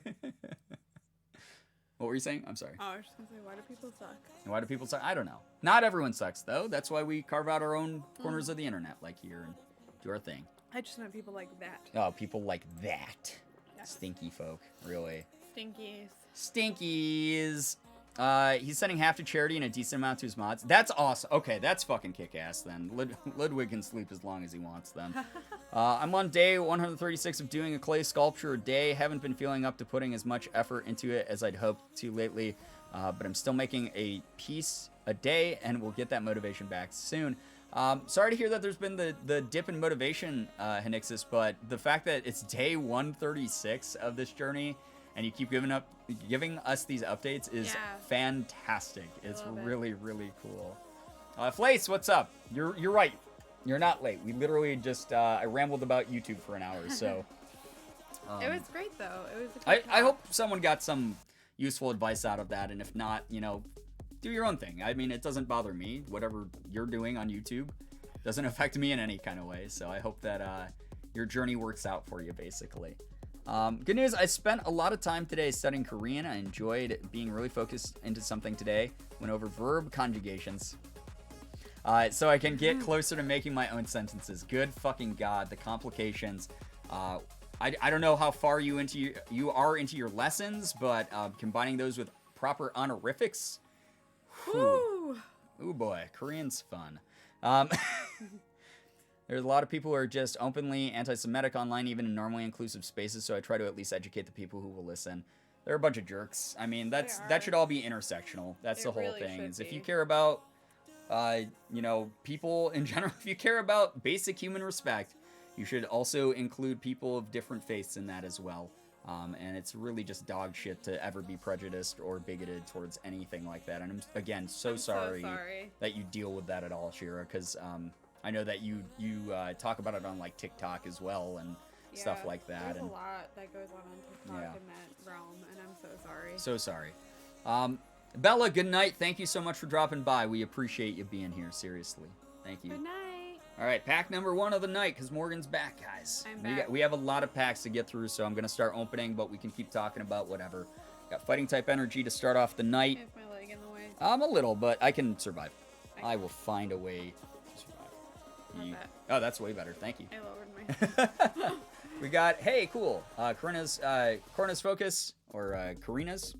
Speaker 2: What were you saying? I'm sorry.
Speaker 3: Oh, I was just gonna say, why do people suck?
Speaker 2: Why do people suck? I don't know. Not everyone sucks, though. That's why we carve out our own corners of the internet, like here, and do our thing.
Speaker 3: I just meant people like that.
Speaker 2: Oh, people like that.
Speaker 3: Yes.
Speaker 2: Stinky folk, really.
Speaker 3: Stinkies.
Speaker 2: Stinkies. He's sending half to charity and a decent amount to his mods. That's awesome. Okay, that's fucking kick-ass then. Ludwig can sleep as long as he wants then. I'm on day 136 of doing a clay sculpture a day. Haven't been feeling up to putting as much effort into it as I'd hoped to lately, but I'm still making a piece a day, and we'll get that motivation back soon. Sorry to hear that there's been the dip in motivation, Henixis, but the fact that it's day 136 of this journey and you keep giving us these updates is fantastic. It's really, really cool. Flace, what's up? You're right. You're not late. We literally just I rambled about YouTube for an hour, so
Speaker 3: it was great though. It was.
Speaker 2: I hope someone got some useful advice out of that, and if not, do your own thing. I mean, it doesn't bother me. Whatever you're doing on YouTube doesn't affect me in any kind of way. So I hope that your journey works out for you, basically. Good news, I spent a lot of time today studying Korean. I enjoyed being really focused into something today. Went over verb conjugations. So I can get closer to making my own sentences. Good fucking God, the complications. I don't know how far you are into your lessons, but combining those with proper honorifics. Ooh boy, Korean's fun. There's a lot of people who are just openly anti-Semitic online, even in normally inclusive spaces, so I try to at least educate the people who will listen. They're a bunch of jerks. I mean, that should all be intersectional. That's the whole thing. Is if you care about, people in general, if you care about basic human respect, you should also include people of different faiths in that as well. And it's really just dog shit to ever be prejudiced or bigoted towards anything like that. And I'm, again, so sorry that you deal with that at all, Shira, because I know that you talk about it on, like, TikTok as well and stuff like that.
Speaker 3: There's a lot that goes on TikTok in that realm, and I'm so sorry.
Speaker 2: So sorry. Bella, good night. Thank you so much for dropping by. We appreciate you being here, seriously. Thank you.
Speaker 3: Good night.
Speaker 2: All right, pack number 1 of the night, because Morgan's back, guys.
Speaker 3: I'm back.
Speaker 2: We have a lot of packs to get through, so I'm going to start opening, but we can keep talking about whatever. Got fighting type energy to start off the night.
Speaker 3: Is my leg in the way?
Speaker 2: A little, but I can survive. I will find a way to survive. Oh, that's way better. Thank you.
Speaker 3: I lowered my...
Speaker 2: We got, hey, cool. Karina's Focus, or Karina's.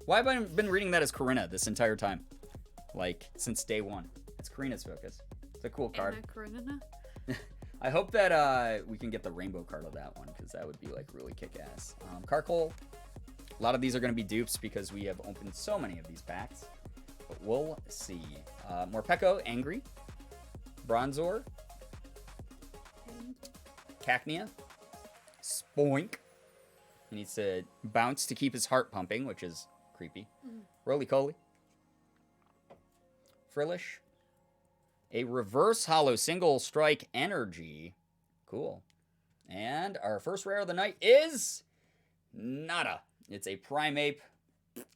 Speaker 2: Why have I been reading that as Karina this entire time? Like, since day 1. It's Karina's Focus. It's a cool card. I hope that we can get the rainbow card of that one, because that would be, like, really kick-ass. Carcoal. A lot of these are going to be dupes because we have opened so many of these packs. But we'll see. Morpeko, Angry. Bronzor. Cacnea. Spoink. He needs to bounce to keep his heart pumping, which is creepy. Roly-Coly. Frillish. A reverse hollow single strike energy. Cool. And our first rare of the night is nada. It's a Primeape.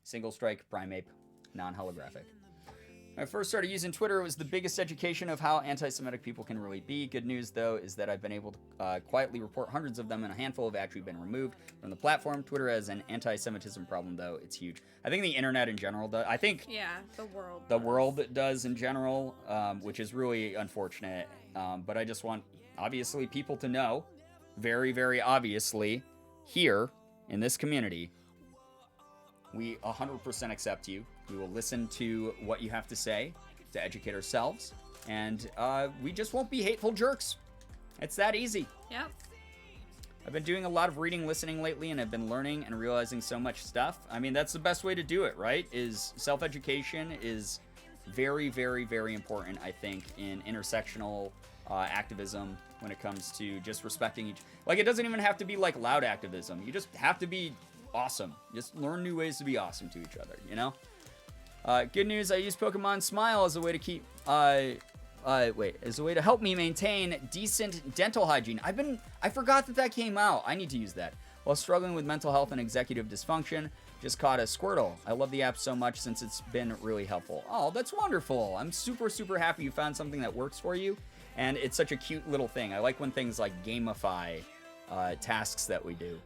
Speaker 2: Single strike Primeape. Non-holographic. When I first started using Twitter, it was the biggest education of how anti-Semitic people can really be. Good news, though, is that I've been able to quietly report hundreds of them, and a handful have actually been removed from the platform. Twitter has an anti-Semitism problem, though. It's huge. I think the internet in general does. I think
Speaker 3: the world.
Speaker 2: The world does in general, which is really unfortunate. But I just want, obviously, people to know, very, very obviously, here in this community, We 100% accept you. We will listen to what you have to say to educate ourselves. And we just won't be hateful jerks. It's that easy.
Speaker 3: Yep.
Speaker 2: I've been doing a lot of reading, listening lately, and I've been learning and realizing so much stuff. I mean, that's the best way to do it, right? Is self-education is very, very, very important, I think, in intersectional activism when it comes to just respecting each... Like, it doesn't even have to be, like, loud activism. You just have to be awesome. Just learn new ways to be awesome to each other, you know? Good news, I use Pokemon Smile as a way to keep... as a way to help me maintain decent dental hygiene. I forgot that came out. I need to use that. While struggling with mental health and executive dysfunction, just caught a Squirtle. I love the app so much since it's been really helpful. Oh, that's wonderful. I'm super, super happy you found something that works for you. And it's such a cute little thing. I like when things like gamify tasks that we do.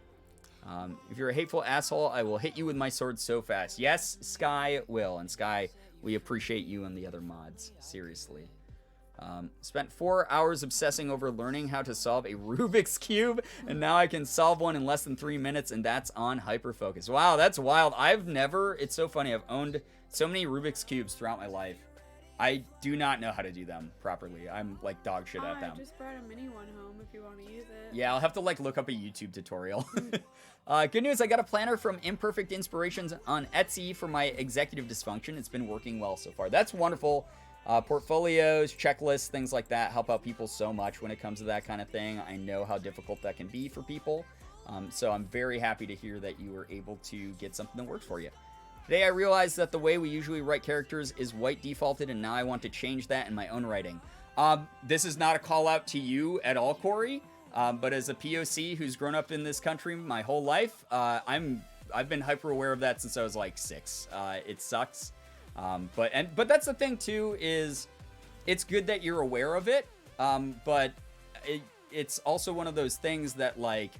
Speaker 2: If you're a hateful asshole, I will hit you with my sword so fast. Yes, Sky will. And Sky, we appreciate you and the other mods. Seriously. Spent 4 hours obsessing over learning how to solve a Rubik's Cube, and now I can solve one in less than 3 minutes, and that's on Hyperfocus. Wow, that's wild. It's so funny, I've owned so many Rubik's Cubes throughout my life. I do not know how to do them properly. I'm like dog shit at them.
Speaker 3: I just brought a mini one home if you want to use it.
Speaker 2: Yeah, I'll have to like look up a YouTube tutorial. Good news, I got a planner from Imperfect Inspirations on Etsy for my executive dysfunction. It's been working well so far. That's wonderful. Portfolios, checklists, things like that help out people so much when it comes to that kind of thing. I know how difficult that can be for people. So I'm very happy to hear that you were able to get something that works for you. Today I realized that the way we usually write characters is white defaulted, and now I want to change that in my own writing. This is not a call out to you at all, Corey, but as a POC who's grown up in this country my whole life, I've been hyper aware of that since I was like 6. It sucks. But that's the thing too, is it's good that you're aware of it. But it's also one of those things that, like,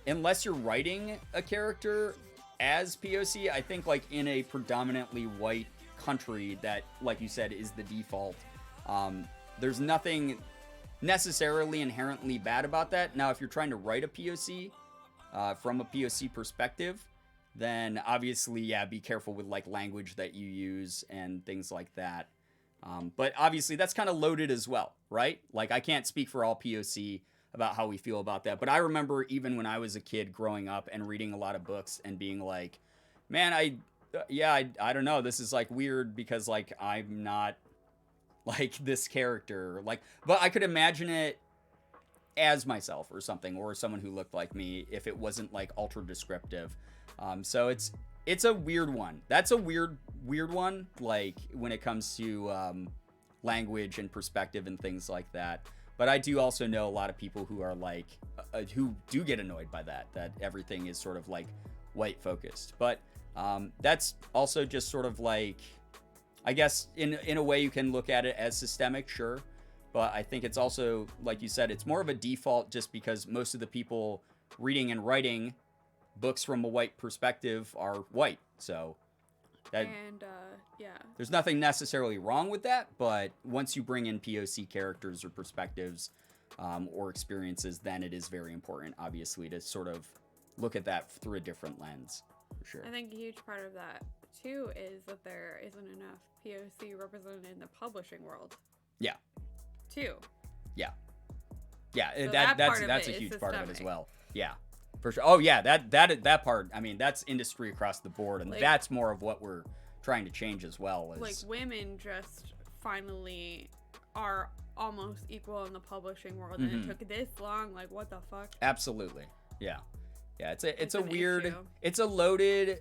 Speaker 2: unless you're writing a character as POC, I think like in a predominantly white country that, like you said, is the default. There's nothing necessarily inherently bad about that. Now, if you're trying to write a POC, from a POC perspective, then obviously, yeah, be careful with like language that you use and things like that. But obviously that's kind of loaded as well, right? Like, I can't speak for all POC about how we feel about that. But I remember even when I was a kid growing up and reading a lot of books and being like, man, I don't know. This is like weird because like I'm not like this character. Like, but I could imagine it as myself or something, or someone who looked like me if it wasn't like ultra descriptive. So it's a weird one. That's a weird one, like when it comes to language and perspective and things like that. But I do also know a lot of people who are like, who do get annoyed by that everything is sort of like white focused. But that's also just sort of like, I guess in a way you can look at it as systemic, sure. But I think it's also, like you said, it's more of a default just because most of the people reading and writing books from a white perspective are white. So that,
Speaker 3: yeah,
Speaker 2: there's nothing necessarily wrong with that, but once you bring in POC characters or perspectives or experiences, then it is very important, obviously, to sort of look at that through a different lens, for sure.
Speaker 3: I think a huge part of that, too, is that there isn't enough POC represented in the publishing world.
Speaker 2: Yeah.
Speaker 3: Too.
Speaker 2: Yeah. Yeah,
Speaker 3: So
Speaker 2: that's a huge part of it as well. Yeah. For sure. Oh yeah, that part. I mean, that's industry across the board, and like, that's more of what we're trying to change as well. Is,
Speaker 3: like, women just finally are almost equal in the publishing world, and it took this long. Like, what the fuck?
Speaker 2: Absolutely. Yeah. Yeah. It's a weird.
Speaker 3: Issue.
Speaker 2: It's a loaded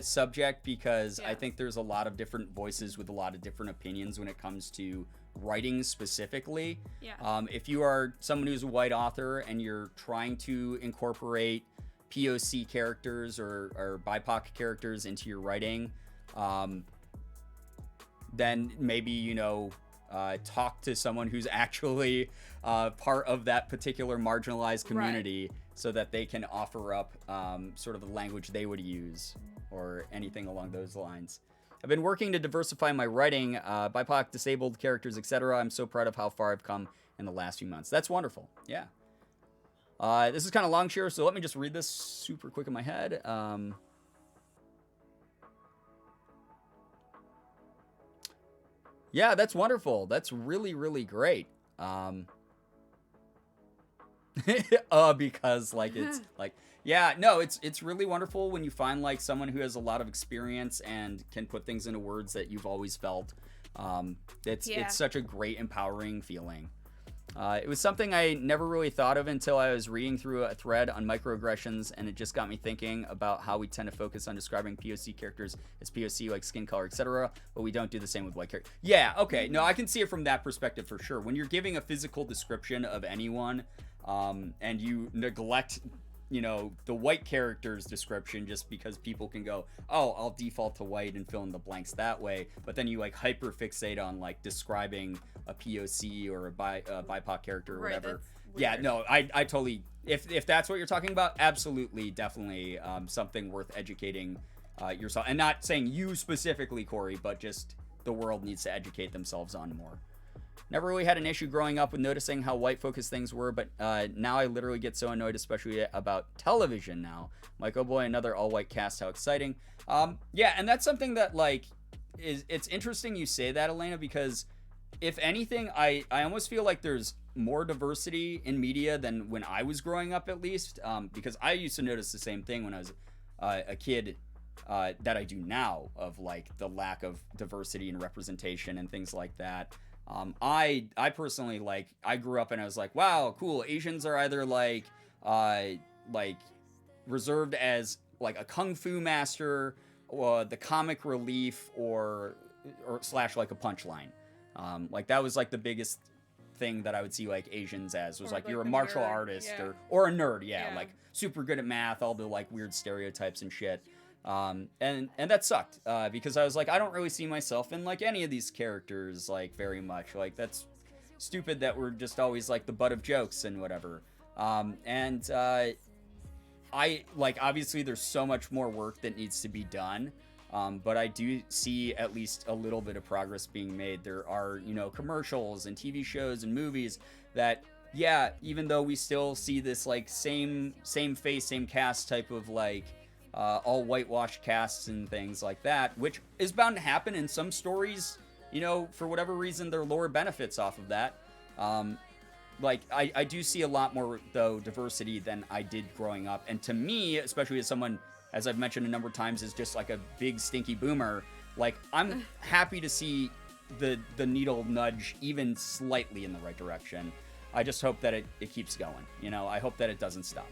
Speaker 2: subject because I think there's a lot of different voices with a lot of different opinions when it comes to writing specifically.
Speaker 3: Yeah.
Speaker 2: If you are someone who's a white author and you're trying to incorporate POC characters or BIPOC characters into your writing, then maybe, talk to someone who's actually part of that particular marginalized community, right, so that they can offer up sort of the language they would use or anything along those lines. I've been working to diversify my writing, BIPOC, disabled characters, etc. I'm so proud of how far I've come in the last few months. That's wonderful. Yeah. This is kind of long, share, so let me just read this super quick in my head. Yeah, that's wonderful. That's really, really great. Because like it's like yeah, no, it's really wonderful when you find like someone who has a lot of experience and can put things into words that you've always felt. It's such a great empowering feeling. It was something I never really thought of until I was reading through a thread on microaggressions, and it just got me thinking about how we tend to focus on describing POC characters as POC, like skin color, etc., but we don't do the same with white characters. Yeah, okay, no, I can see it from that perspective for sure. When you're giving a physical description of anyone, and you neglect, the white character's description just because people can go, oh, I'll default to white and fill in the blanks that way, but then you like hyper fixate on like describing a POC or a BIPOC character or whatever. Yeah, no, I totally, if that's what you're talking about, absolutely, definitely something worth educating yourself, and not saying you specifically, Corey, but just the world needs to educate themselves on more. Never really had an issue growing up with noticing how white-focused things were, but now I literally get so annoyed, especially about television now. I'm like, oh boy, another all-white cast, how exciting. Yeah, and that's something that, like, it's interesting you say that, Elena, because if anything, I almost feel like there's more diversity in media than when I was growing up, at least, because I used to notice the same thing when I was a kid that I do now, of, like, the lack of diversity and representation and things like that. I personally, like, I grew up and I was like, wow, cool. Asians are either like reserved as like a kung fu master, or the comic relief, or slash like a punchline. Like that was like the biggest thing that I would see like Asians as was like you're a martial artist or a nerd, like super good at math, all the like weird stereotypes and shit. And that sucked, because I was like, I don't really see myself in like any of these characters like very much. Like that's stupid that we're just always like the butt of jokes and whatever. I like, obviously there's so much more work that needs to be done. But I do see at least a little bit of progress being made. There are, commercials and TV shows and movies that, yeah, even though we still see this like same face, same cast type of like, all whitewashed casts and things like that, which is bound to happen in some stories, for whatever reason, their lore benefits off of that. Like, I do see a lot more, though, diversity than I did growing up. And to me, especially as someone, as I've mentioned a number of times, is just like a big stinky boomer, like, I'm happy to see the needle nudge even slightly in the right direction. I just hope that it keeps going. I hope that it doesn't stop.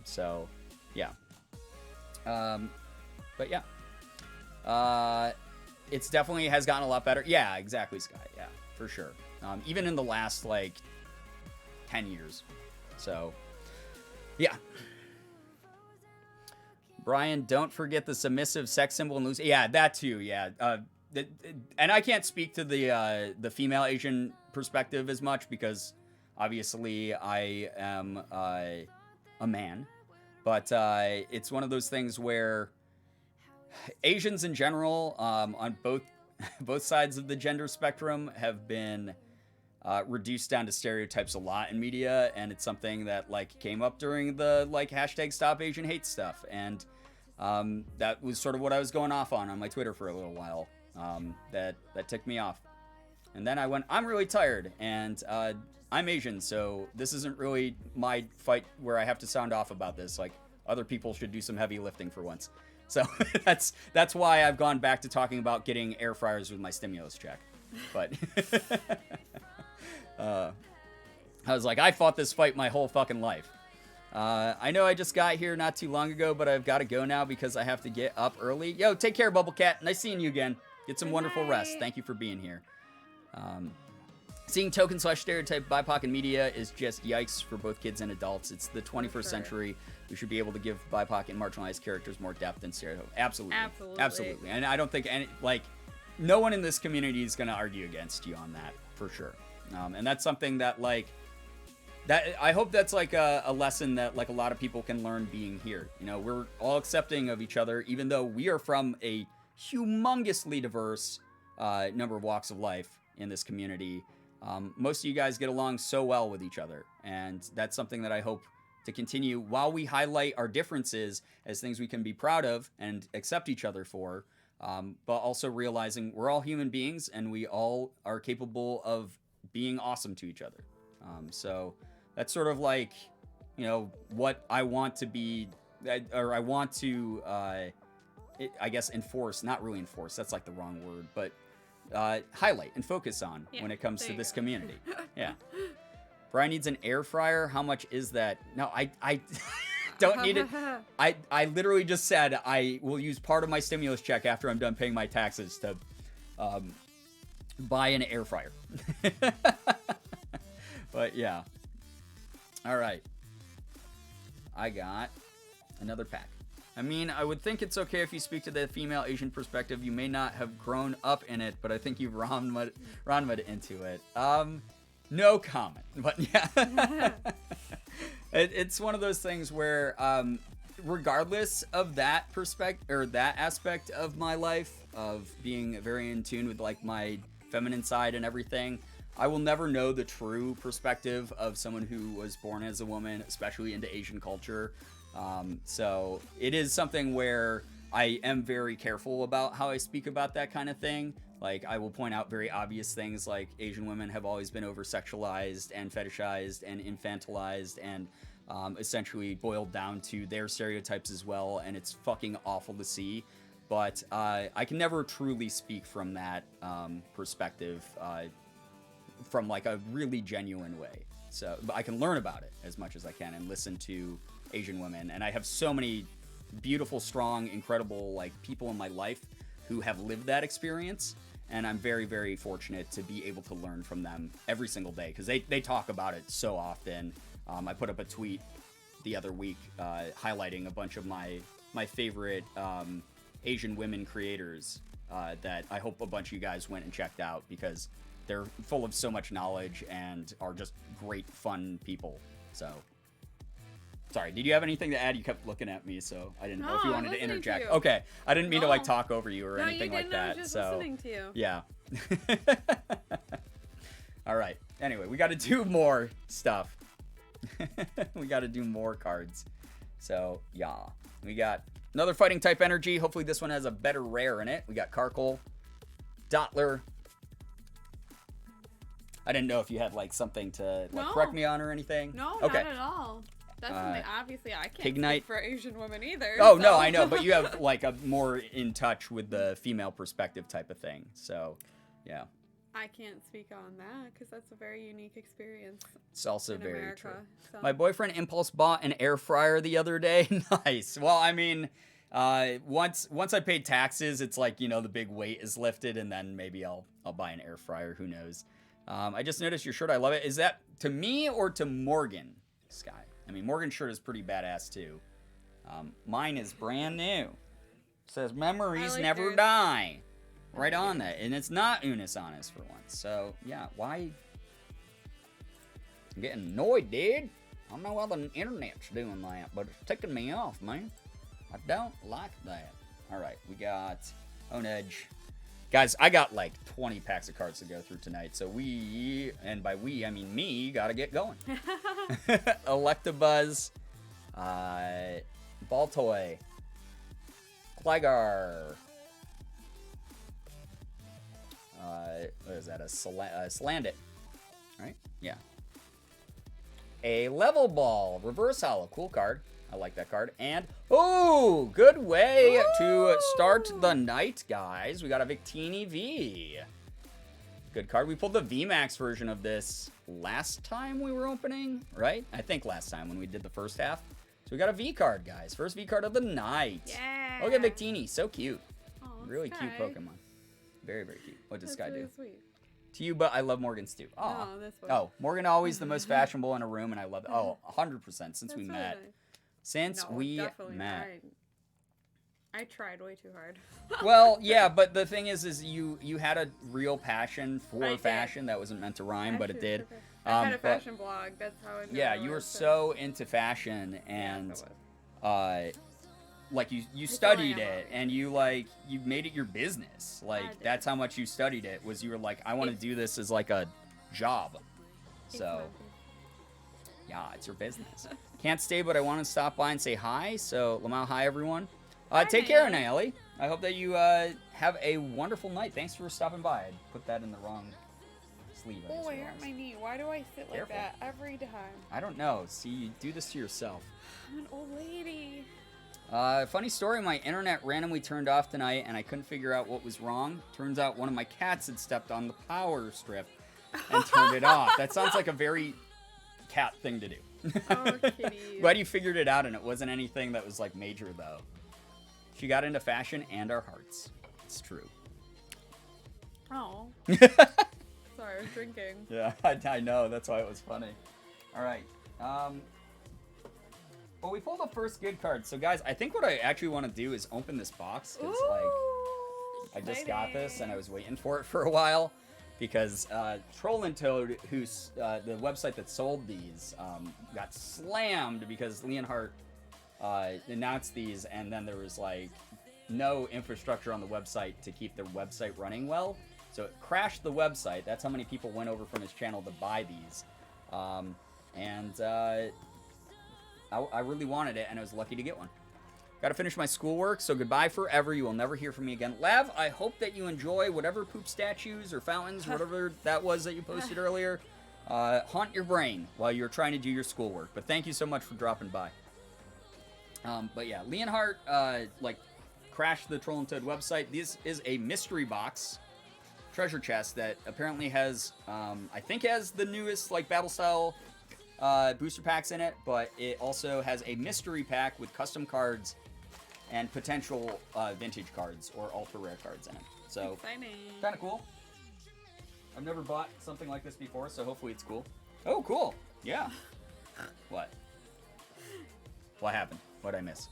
Speaker 2: So, yeah. But yeah, it's definitely has gotten a lot better. Yeah, exactly, Sky. Yeah, for sure. Even in the last like 10 years. So, yeah. Brian, don't forget the submissive sex symbol and loose. Yeah, that too. Yeah. And I can't speak to the female Asian perspective as much because obviously I am a man. But it's one of those things where Asians in general, on both sides of the gender spectrum, have been reduced down to stereotypes a lot in media, and it's something that like came up during the like hashtag Stop Asian Hate stuff, and that was sort of what I was going off on my Twitter for a little while. That ticked me off, and then I went, I'm really tired, and I'm Asian, so this isn't really my fight where I have to sound off about this. Like, other people should do some heavy lifting for once. So that's why I've gone back to talking about getting air fryers with my stimulus check. But I was like, I fought this fight my whole fucking life. I know I just got here not too long ago, but I've got to go now because I have to get up early. Yo, take care, Bubble Cat. Nice seeing you again. Get some wonderful rest. Thank you for being here. Seeing token/stereotype BIPOC in media is just yikes for both kids and adults. It's the 21st century. We should be able to give BIPOC and marginalized characters more depth and stereotype. Absolutely. And I don't think no one in this community is going to argue against you on that, for sure. And that's something that that I hope that's like a lesson that like a lot of people can learn being here. We're all accepting of each other, even though we are from a humongously diverse number of walks of life in this community. Most of you guys get along so well with each other, and that's something that I hope to continue while we highlight our differences as things we can be proud of and accept each other for. but also realizing we're all human beings and we all are capable of being awesome to each other. So that's sort of like, what I want to be, or I want to, I guess, enforce, not really enforce, that's like the wrong word, but highlight and focus on when it comes to this community. Yeah. Brian needs an air fryer. How much is that? No, I don't need it. I literally just said I will use part of my stimulus check after I'm done paying my taxes to buy an air fryer. But yeah. All right. I got another pack. I mean, I would think it's okay if you speak to the female Asian perspective. You may not have grown up in it, but I think you've Ranma'd into it. No comment. But yeah. It's one of those things where, regardless of that perspective or that aspect of my life, of being very in tune with like my feminine side and everything, I will never know the true perspective of someone who was born as a woman, especially into Asian culture. So it is something where I am very careful about how I speak about that kind of thing. Like, I will point out very obvious things like Asian women have always been over-sexualized and fetishized and infantilized and essentially boiled down to their stereotypes as well, and it's fucking awful to see. But I can never truly speak from that perspective from like a really genuine way. So but I can learn about it as much as I can and listen to Asian women. And I have so many beautiful, strong, incredible like people in my life who have lived that experience. And I'm very, very fortunate to be able to learn from them every single day because they talk about it so often. I put up a tweet the other week highlighting a bunch of my favorite Asian women creators that I hope a bunch of you guys went and checked out because they're full of so much knowledge and are just great, fun people. So, sorry, did you have anything to add? You kept looking at me, so I didn't know if you wanted to interject. Okay, I didn't mean to like talk over you or anything like that.
Speaker 3: I was just
Speaker 2: so,
Speaker 3: listening to you.
Speaker 2: Yeah. All right. Anyway, we got to do more stuff. We got to do more cards. So, yeah. We got another fighting type energy. Hopefully this one has a better rare in it. We got Karkle, Dottler. I didn't know if you had like something to like correct me on or anything.
Speaker 3: No,
Speaker 2: okay.
Speaker 3: not at all. That's something obviously I can't
Speaker 2: Pignite.
Speaker 3: speak for Asian women either.
Speaker 2: Oh,
Speaker 3: so.
Speaker 2: no, I know, but you have like a more in touch with the female perspective type of thing. So, yeah.
Speaker 3: I can't speak on that because that's a very unique experience.
Speaker 2: It's also
Speaker 3: in
Speaker 2: very
Speaker 3: America,
Speaker 2: true.
Speaker 3: So.
Speaker 2: My boyfriend impulse bought an air fryer the other day. Nice. Well, I mean, once I paid taxes, it's like, the big weight is lifted, and then maybe I'll buy an air fryer. Who knows? I just noticed your shirt. I love it. Is that to me or to Morgan, Sky? I mean, Morgan's shirt is pretty badass too. Mine is brand new. It says memories
Speaker 3: like
Speaker 2: never
Speaker 3: yours.
Speaker 2: die. Right on that. And it's not Unis Honest for once. So, yeah, why? I'm getting annoyed, dude. I don't know why the internet's doing that, but it's ticking me off, man. I don't like that. All right, we got Onedge. Guys, I got like 20 packs of cards to go through tonight, so we, and by we, I mean me, gotta get going. Electabuzz, Baltoy, Gligar, what is that, a Salandit, right? Yeah. A Level Ball, Reverse Hollow, cool card. I like that card. And, oh, good way to start the night, guys. We got a Victini V. Good card. We pulled the VMAX version of this last time we were opening, right? I think last time when we did the first half. So we got a V card, guys. First V card of the night.
Speaker 3: Yeah.
Speaker 2: Look at Victini. So cute.
Speaker 3: Oh,
Speaker 2: Really
Speaker 3: Sky.
Speaker 2: cute Pokemon. Very, very cute. What does Sky
Speaker 3: really
Speaker 2: do?
Speaker 3: Sweet.
Speaker 2: To you, but I love Morgan's too.
Speaker 3: No, this one.
Speaker 2: Oh, Morgan always the most fashionable in a room, and I love it. Oh, 100% since
Speaker 3: That's
Speaker 2: we
Speaker 3: really
Speaker 2: met.
Speaker 3: nice.
Speaker 2: Since
Speaker 3: No,
Speaker 2: we
Speaker 3: definitely
Speaker 2: met.
Speaker 3: I tried way too hard.
Speaker 2: Well, yeah, but the thing is you had a real passion for
Speaker 3: I did.
Speaker 2: fashion that wasn't meant to rhyme, but it did.
Speaker 3: I had a
Speaker 2: but-
Speaker 3: fashion blog. That's how I knew
Speaker 2: Yeah,
Speaker 3: it
Speaker 2: you were
Speaker 3: was,
Speaker 2: so into fashion,
Speaker 3: Yeah,
Speaker 2: and
Speaker 3: it was.
Speaker 2: like you
Speaker 3: I still
Speaker 2: studied
Speaker 3: am,
Speaker 2: it,
Speaker 3: obviously.
Speaker 2: and you made it your business.
Speaker 3: I
Speaker 2: Like
Speaker 3: did.
Speaker 2: that's how much you studied it. Was you were like, I want to
Speaker 3: It's-
Speaker 2: do this as like a job.
Speaker 3: It's
Speaker 2: So.
Speaker 3: my thing.
Speaker 2: Yeah, it's your business. Can't stay, but I want to stop by and say hi. So, Lamau, hi, everyone.
Speaker 3: Hi,
Speaker 2: Take care,
Speaker 3: Naomi.
Speaker 2: Naomi. I hope that you have a wonderful night. Thanks for stopping by. I put that in the wrong sleeve.
Speaker 3: Oh, I hurt my knee. Why do I sit like that every time?
Speaker 2: I don't know. See, you do this to yourself.
Speaker 3: I'm an old lady.
Speaker 2: Funny story, my internet randomly turned off tonight and I couldn't figure out what was wrong. Turns out one of my cats had stepped on the power strip and turned it off. That sounds like a very cat thing to do.
Speaker 3: Oh, kitty.
Speaker 2: Glad you figured it out and it wasn't anything that was like major though. She got into fashion and our hearts. It's true.
Speaker 3: Oh. Sorry, I was drinking.
Speaker 2: Yeah, I know. That's why it was funny. All right. Well, we pulled the first good card. So, guys, I think what I actually want to do is open this box. Because, I just got this and I was waiting for it for a while. Because Troll and Toad, who's the website that sold these, got slammed because Leonhardt announced these. And then there was, like, no infrastructure on the website to keep their website running well. So it crashed the website. That's how many people went over from his channel to buy these. I really wanted it, and I was lucky to get one. Got to finish my schoolwork, so goodbye forever. You will never hear from me again. Lav, I hope that you enjoy whatever poop statues or fountains, whatever that was that you posted earlier. Haunt your brain while you're trying to do your schoolwork. But thank you so much for dropping by. But yeah, Leonhardt, crashed the Troll and Toad website. This is a mystery box treasure chest that apparently has, I think has the newest, battle style booster packs in it, but it also has a mystery pack with custom cards and potential vintage cards or ultra rare cards in it. So, kind of cool. I've never bought something like this before, so hopefully it's cool. Oh, cool. Yeah. What? What happened? What'd I miss?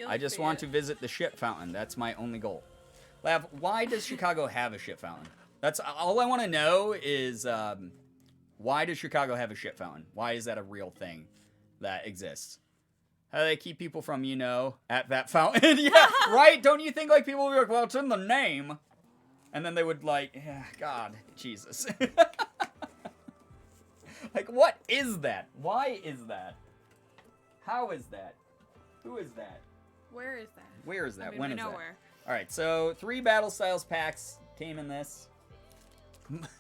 Speaker 2: I just want to visit the shit fountain. That's my only goal. Lav, why does Chicago have a shit fountain? That's all I want to know is why does Chicago have a shit fountain? Why is that a real thing that exists? How do they keep people from, at that fountain? Yeah, right? Don't you think people would be like, well, it's in the name. And then they would yeah, God, Jesus. What is that? Why is that? How is that? Who is that?
Speaker 3: Where is that?
Speaker 2: Where is that?
Speaker 3: I mean,
Speaker 2: when
Speaker 3: we
Speaker 2: is
Speaker 3: know
Speaker 2: that?
Speaker 3: where.
Speaker 2: All right, so 3 Battle Styles packs came in this.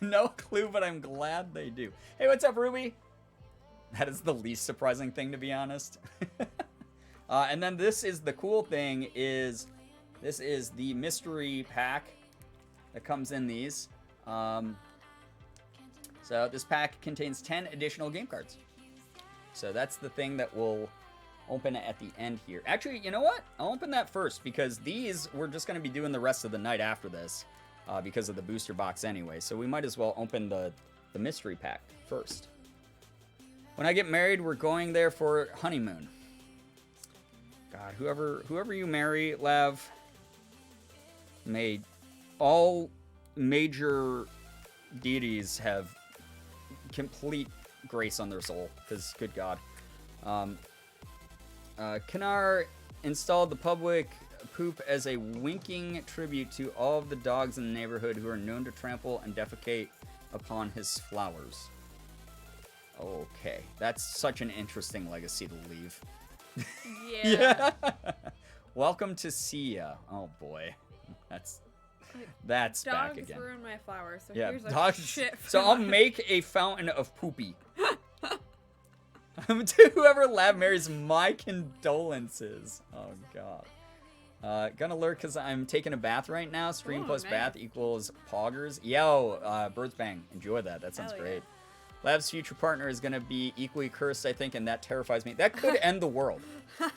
Speaker 2: No clue, but I'm glad they do. Hey, what's up, Ruby? That is the least surprising thing, to be honest. And then this is the cool thing is this is the mystery pack that comes in these. So this pack contains 10 additional game cards. So that's the thing that will open at the end here. Actually, you know what? I'll open that first because these we're just going to be doing the rest of the night after this because of the booster box anyway. So we might as well open the mystery pack first. When I get married, we're going there for honeymoon. God, whoever you marry, Lav, may all major deities have complete grace on their soul. Because, good God. Kanar installed the public poop as a winking tribute to all of the dogs in the neighborhood who are known to trample and defecate upon his flowers. Okay, that's such an interesting legacy to leave.
Speaker 3: Yeah.
Speaker 2: Welcome to Sia. Oh boy, that's back again.
Speaker 3: Dogs ruin my flowers, so
Speaker 2: Yeah,
Speaker 3: here's a
Speaker 2: dogs.
Speaker 3: shit.
Speaker 2: So I'll make a fountain of poopy. To whoever Lab marries, my condolences. Oh god. Gonna lurk because I'm taking a bath right now. Stream plus
Speaker 3: nice.
Speaker 2: bath equals poggers. Yo, Birds Bang. Enjoy that. That sounds
Speaker 3: Hell
Speaker 2: great.
Speaker 3: yeah.
Speaker 2: Lab's future partner is gonna be equally cursed, I think, and that terrifies me. That could end the world. I'm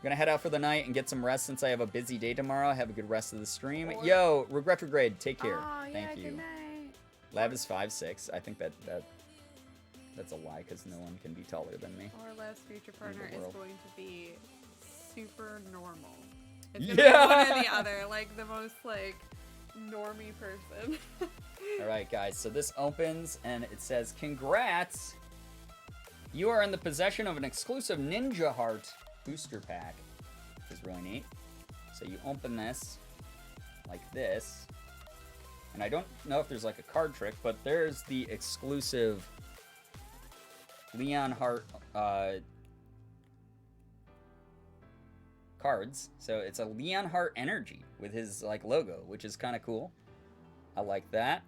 Speaker 2: gonna head out for the night and get some rest since I have a busy day tomorrow. Have a good rest of the stream. Yo, Retrograde, take care.
Speaker 3: Oh, yeah,
Speaker 2: Thank you.
Speaker 3: Good night.
Speaker 2: Lab is 5'6". I think that's a lie because no one can be taller than me.
Speaker 3: Or Lev's future partner is
Speaker 2: world.
Speaker 3: going to be super normal. It's gonna be one or
Speaker 2: Yeah.
Speaker 3: the other, like the most normie person.
Speaker 2: All right, guys. So this opens and it says, "Congrats! You are in the possession of an exclusive Ninja Heart booster pack," which is really neat. So you open this like this, and I don't know if there's a card trick, but there's the exclusive Leonhardt cards. So it's a Leon Heart Energy with his like logo, which is kind of cool. I like that.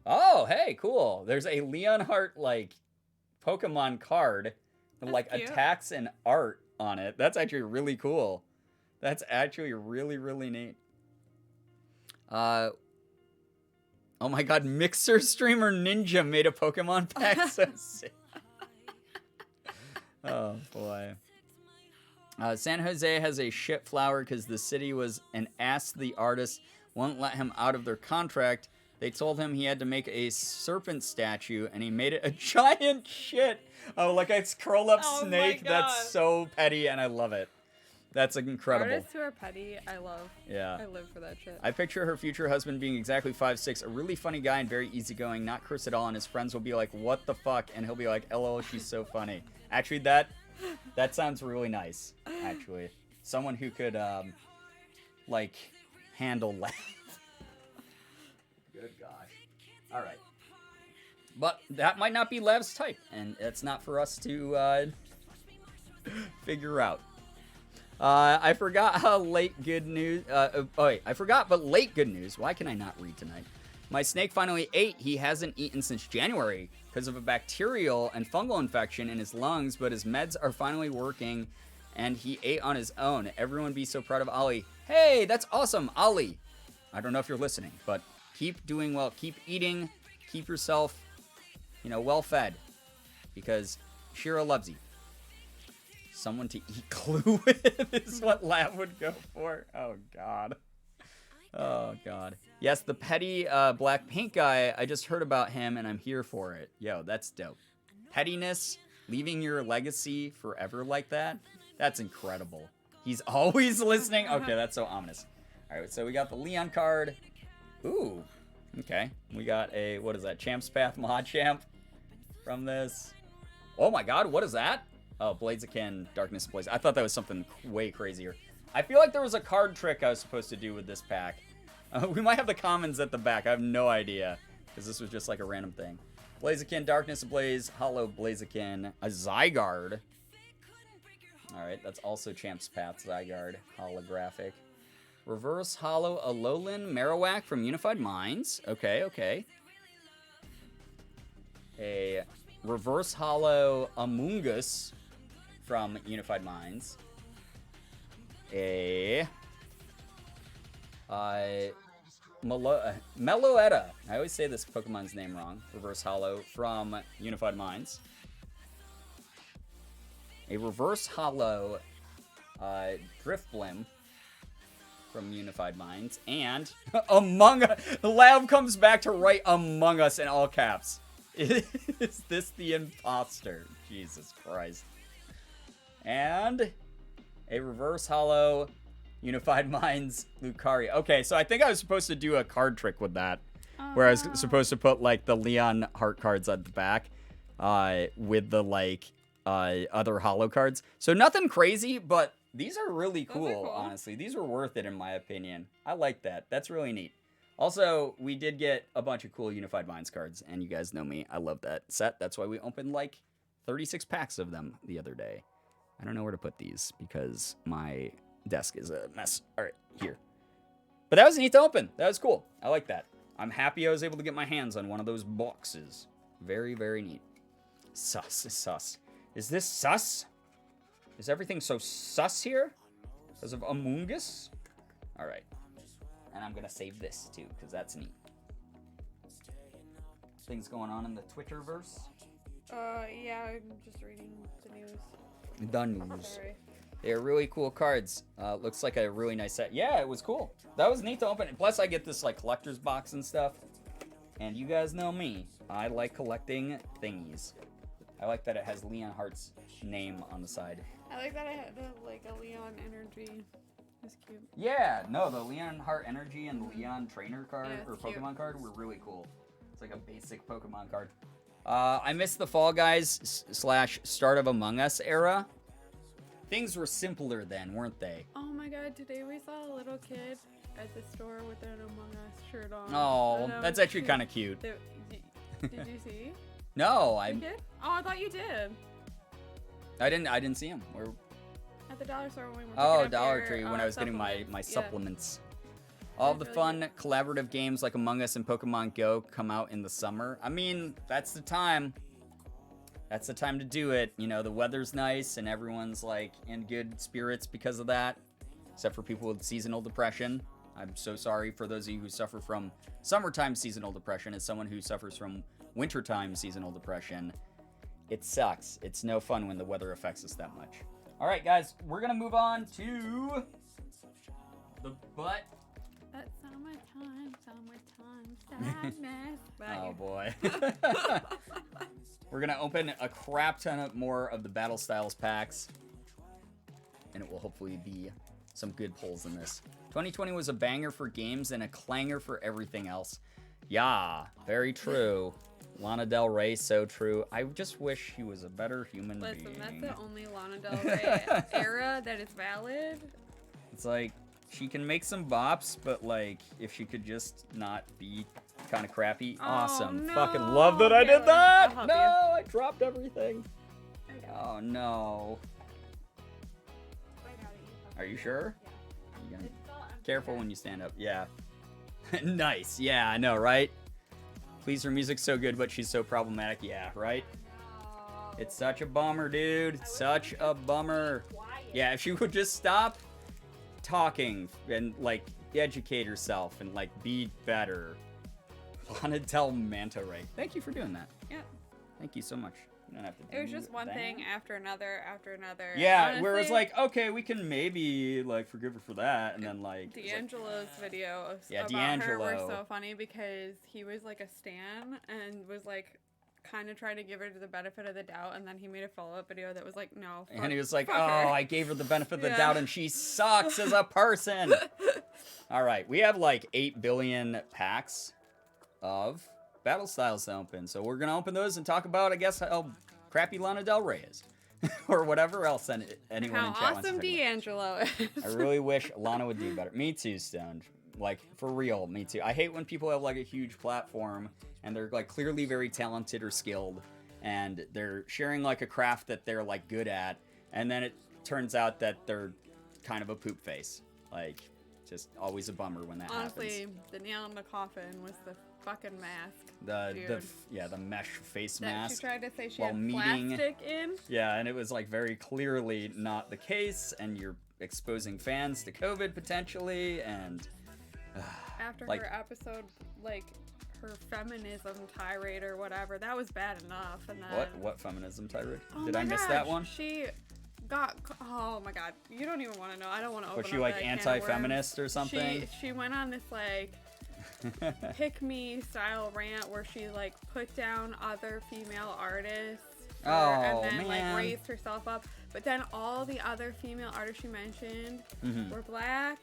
Speaker 2: Oh, hey, cool. There's a Leon Heart like Pokemon card with like attacks and art on it. That's actually really cool. That's actually really, really neat. Oh my god, Mixer streamer Ninja made a Pokemon pack. So sick. Oh boy. San Jose has a shit flower because the city was an ass. The artist won't let him out of their contract. They told him he had to make a serpent statue, and he made it a giant shit. Oh, like a curl-up snake. That's so petty, and I love it. That's incredible.
Speaker 3: Artists who are petty, I love.
Speaker 2: Yeah.
Speaker 3: I live for that shit.
Speaker 2: I picture her future husband being exactly 5'6", a really funny guy and very easygoing, not cursed at all, and his friends will be like, what the fuck? And he'll be like, LOL, she's so funny. Actually, that sounds really nice, actually. Someone who could, like, handle laugh. Good gosh. All right. But that might not be Lev's type, and it's not for us to figure out. I forgot how late good news. Wait, I forgot, but late good news. Why can I not read tonight? My snake finally ate. He hasn't eaten since January because of a bacterial and fungal infection in his lungs, but his meds are finally working, and he ate on his own. Everyone be so proud of Ollie. Hey, that's awesome, Ollie. I don't know if you're listening, but keep doing well. Keep eating. Keep yourself, well fed, because Shira loves you. Someone to eat glue with is what Lab would go for. Oh, God. Oh, God. Yes, the petty black paint guy, I just heard about him, and I'm here for it. Yo, that's dope. Pettiness, leaving your legacy forever like that, that's incredible. He's always listening. Okay, that's so ominous. All right, so we got the Leon card. Ooh, okay. We got a, what is that, Champ's Path Machamp from this. Oh, my God, what is that? Oh, Blaziken, Darkness Blaze. I thought that was something way crazier. I feel like there was a card trick I was supposed to do with this pack. We might have the commons at the back. I have no idea, because this was just like a random thing. Blaziken, Darkness Blaze, Hollow Blaziken, a Zygarde. Alright, that's also Champ's Path Zygarde, holographic. Reverse Hollow Alolan Marowak from Unified Minds. Okay, okay. A Reverse Hollow Amoonguss from Unified Minds. A Meloetta. I always say this Pokemon's name wrong. Reverse Hollow from Unified Minds. A Reverse Hollow Drifblim from Unified Minds. And Among Us. The lab comes back to write Among Us in all caps. Is this the imposter? Jesus Christ. And a Reverse Hollow Unified Minds Lucario. Okay, so I think I was supposed to do a card trick with that. Where I was supposed to put, like, the Leon Heart cards at the back. With the, like, other Hollow cards. So nothing crazy, but these are really cool, honestly. These were worth it, in my opinion. I like that. That's really neat. Also, we did get a bunch of cool Unified Minds cards, and you guys know me. I love that set. That's why we opened, like, 36 packs of them the other day. I don't know where to put these because my desk is a mess. All right, here. But that was neat to open. That was cool. I like that. I'm happy I was able to get my hands on one of those boxes. Very, very neat. Sus. Is this sus? Is everything so sus here? Because of Amoonguss? All right. And I'm going to save this, too, because that's neat. Things going on in the Twitterverse?
Speaker 3: Yeah, I'm just reading the news.
Speaker 2: The news.
Speaker 3: Sorry.
Speaker 2: They're really cool cards. Looks like a really nice set. Yeah, it was cool. That was neat to open. And plus, I get this, like, collector's box and stuff. And you guys know me. I like collecting thingies. I like that it has Leon Heart's name on the side.
Speaker 3: I like that I had, like, a Leon energy. It's cute.
Speaker 2: Yeah, no, the Leon Heart Energy and the Leon Trainer card,
Speaker 3: Yeah,
Speaker 2: or Pokemon
Speaker 3: cute.
Speaker 2: card, were really cool. It's like a basic Pokemon card. I missed the Fall Guys / Start of Among Us era. Things were simpler then, weren't they?
Speaker 3: Oh my god, today we saw a little kid at the store with an Among Us shirt on.
Speaker 2: Oh,
Speaker 3: And
Speaker 2: that's actually kind of cute.
Speaker 3: Did you see?
Speaker 2: No,
Speaker 3: You did? Oh, I thought you did.
Speaker 2: I didn't see him.
Speaker 3: At the dollar store when we were
Speaker 2: Oh,
Speaker 3: picking up
Speaker 2: Dollar
Speaker 3: your,
Speaker 2: Tree, when I was getting my
Speaker 3: supplements. Yeah.
Speaker 2: supplements. All of the
Speaker 3: Really
Speaker 2: fun collaborative games like Among Us and Pokemon Go come out in the summer. I mean, that's the time. That's the time to do it. You know, the weather's nice and everyone's like in good spirits because of that. Except for people with seasonal depression. I'm so sorry for those of you who suffer from summertime seasonal depression. As someone who suffers from wintertime seasonal depression, it sucks. It's no fun when the weather affects us that much. All right, guys, we're going to move on to the butt.
Speaker 3: That's summertime, sadness.
Speaker 2: Oh, boy. We're going to open a crap ton of more of the Battle Styles packs. And it will hopefully be some good pulls in this. 2020 was a banger for games and a clanger for everything else. Yeah, very true. Lana Del Rey, so true. I just wish he was a better human being.
Speaker 3: Listen, that's the only Lana Del Rey era that is valid.
Speaker 2: It's like, she can make some bops, but like, if she could just not be kind of crappy.
Speaker 3: Oh,
Speaker 2: Awesome.
Speaker 3: no,
Speaker 2: Fucking love that I did
Speaker 3: Taylor.
Speaker 2: that!
Speaker 3: I'll help
Speaker 2: No,
Speaker 3: you.
Speaker 2: I dropped everything.
Speaker 3: I got it.
Speaker 2: Oh, no.
Speaker 3: I got it.
Speaker 2: Are you sure?
Speaker 3: Yeah.
Speaker 2: You gotta-
Speaker 3: It's still empty
Speaker 2: Careful
Speaker 3: there.
Speaker 2: when you stand up. Yeah. Nice. Yeah, I know, right? Please, her music's so good, but she's so problematic. Yeah, right?
Speaker 3: No.
Speaker 2: It's such a bummer, dude.
Speaker 3: wish
Speaker 2: Such
Speaker 3: she
Speaker 2: a
Speaker 3: could
Speaker 2: bummer.
Speaker 3: be quiet.
Speaker 2: Yeah, if she would just stop talking and, like, educate herself and, like, be better. Lana Del Manta Ray. Thank you for doing that.
Speaker 3: Yeah.
Speaker 2: Thank you so much. You don't have to
Speaker 3: It was
Speaker 2: do
Speaker 3: just one
Speaker 2: that.
Speaker 3: thing after another after another.
Speaker 2: Yeah, where it's
Speaker 3: Honestly,
Speaker 2: like, okay, we can maybe, like, forgive her for that, and then, like... it's like,
Speaker 3: D'Angelo's videos
Speaker 2: Yeah,
Speaker 3: about her were
Speaker 2: D'Angelo.
Speaker 3: so funny because he was like a stan and was like kind of trying to give her the benefit of the doubt, and then he made a follow-up video that was like, no.
Speaker 2: And he was like,
Speaker 3: fuck
Speaker 2: oh,
Speaker 3: her."
Speaker 2: I gave her the benefit of the
Speaker 3: Yeah.
Speaker 2: doubt, and she sucks as a person. All right, we have like 8 billion packs of Battle Styles to open. So we're going to open those and talk about, I guess, how crappy Lana Del Rey is. Or whatever else anyone
Speaker 3: How
Speaker 2: in chat wants to
Speaker 3: awesome
Speaker 2: talk about.
Speaker 3: D'Angelo is.
Speaker 2: I really wish Lana would do better. Me too, Stoned. Like, for real, me too. I hate when people have, like, a huge platform, and they're, like, clearly very talented or skilled, and they're sharing, like, a craft that they're, like, good at, and then it turns out that they're kind of a poop face. Like, just always a bummer when that
Speaker 3: Honestly,
Speaker 2: happens.
Speaker 3: the nail in the coffin was the fucking mask.
Speaker 2: The mesh face
Speaker 3: That
Speaker 2: mask.
Speaker 3: she tried to say she
Speaker 2: while
Speaker 3: had
Speaker 2: meeting-
Speaker 3: plastic in.
Speaker 2: Yeah, and it was, like, very clearly not the case, and you're exposing fans to COVID, potentially, and...
Speaker 3: After
Speaker 2: like-
Speaker 3: her episode, like, her feminism tirade or whatever, that was bad enough. And then...
Speaker 2: What feminism tirade?
Speaker 3: Oh
Speaker 2: Did
Speaker 3: my
Speaker 2: I miss that
Speaker 3: gosh,
Speaker 2: one?
Speaker 3: She got... Oh my god. You don't even want to know. I don't want to open
Speaker 2: Was she
Speaker 3: up
Speaker 2: like
Speaker 3: that can of
Speaker 2: anti-feminist or
Speaker 3: worms.
Speaker 2: something?
Speaker 3: She went on this, like, pick-me style rant where she, like, put down other female artists.
Speaker 2: Oh,
Speaker 3: and then,
Speaker 2: man.
Speaker 3: like, raised herself up. But then all the other female artists she mentioned were black.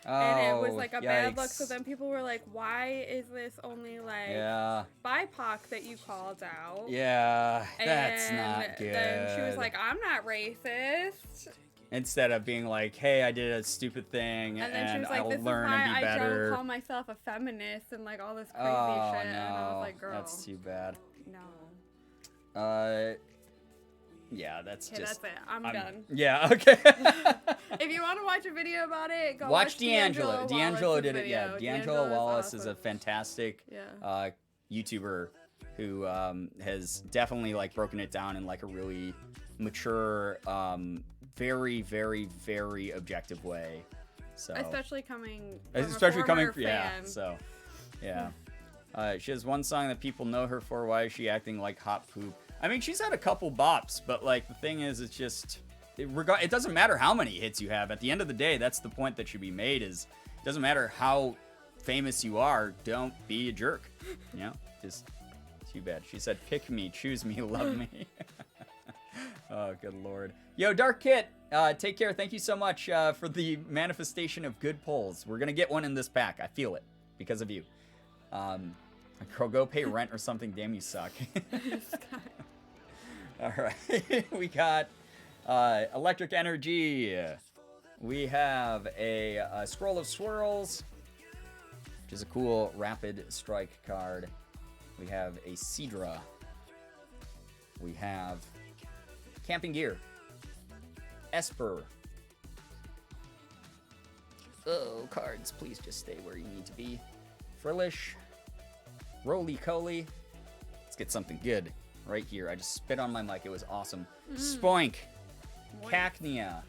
Speaker 3: And it was like a bad look. So
Speaker 2: yikes.
Speaker 3: then people were like, why is this only like
Speaker 2: Yeah,
Speaker 3: BIPOC that you called out?
Speaker 2: yeah, that's
Speaker 3: and
Speaker 2: not good.
Speaker 3: then she was like, I'm not racist.
Speaker 2: Instead of being like, hey, I did a stupid thing,
Speaker 3: And then she was like,
Speaker 2: I'll
Speaker 3: this is
Speaker 2: learn
Speaker 3: why
Speaker 2: and be
Speaker 3: I
Speaker 2: better.
Speaker 3: don't call myself a feminist and like all this crazy
Speaker 2: Oh,
Speaker 3: shit.
Speaker 2: no,
Speaker 3: And I was like, girl,
Speaker 2: that's too bad.
Speaker 3: no.
Speaker 2: Yeah, that's
Speaker 3: Okay,
Speaker 2: just...
Speaker 3: that's it. I'm done.
Speaker 2: Yeah, okay.
Speaker 3: If you want to watch a video about it, go
Speaker 2: Watch
Speaker 3: D'Angelo.
Speaker 2: D'Angelo
Speaker 3: Wallace's
Speaker 2: did it, yeah.
Speaker 3: video.
Speaker 2: D'Angelo Wallace is a
Speaker 3: awesome.
Speaker 2: fantastic
Speaker 3: Yeah.
Speaker 2: YouTuber who has definitely like broken it down in like a really mature, very, very, very objective way. So
Speaker 3: Especially coming
Speaker 2: yeah.
Speaker 3: fan.
Speaker 2: So yeah, she has one song that people know her for. Why is she acting like hot poop? I mean, she's had a couple bops, but like the thing is, it's just it doesn't matter how many hits you have. At the end of the day, that's the point that should be made. Is it doesn't matter how famous you are. Don't be a jerk. You know, just too bad. She said, "Pick me, choose me, love me." Oh, good lord. Yo, Dark Kit, take care. Thank you so much for the manifestation of good polls. We're gonna get one in this pack. I feel it because of you. Girl, go pay rent or something. Damn, you suck. All right, we got Electric Energy. We have a Scroll of Swirls, which is a cool Rapid Strike card. We have a Seadra. We have Camping Gear, Esper, Oh, cards, please just stay where you need to be. Frillish. Roly-Coly. Let's get something good right here. I just spit on my mic. It was awesome. Spoink. Cacnea.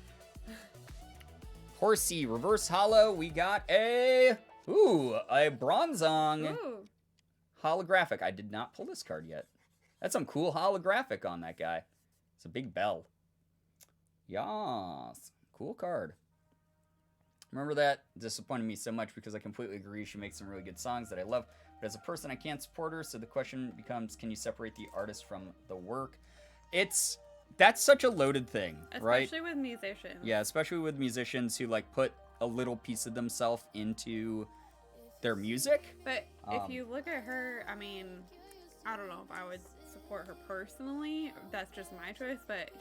Speaker 2: Horsey. Reverse Hollow. We got a Bronzong.
Speaker 3: Ooh.
Speaker 2: Holographic. I did not pull this card yet. That's some cool holographic on that guy. It's a big bell. Yas. Cool card. Remember that? Disappointed me so much because I completely agree she makes some really good songs that I love. But as a person, I can't support her, so the question becomes, can you separate the artist from the work? That's such a loaded thing, right?
Speaker 3: Especially with musicians.
Speaker 2: Yeah, especially with musicians who, like, put a little piece of themselves into their music.
Speaker 3: But if you look at her, I mean, I don't know if I would support her personally. That's just my choice, but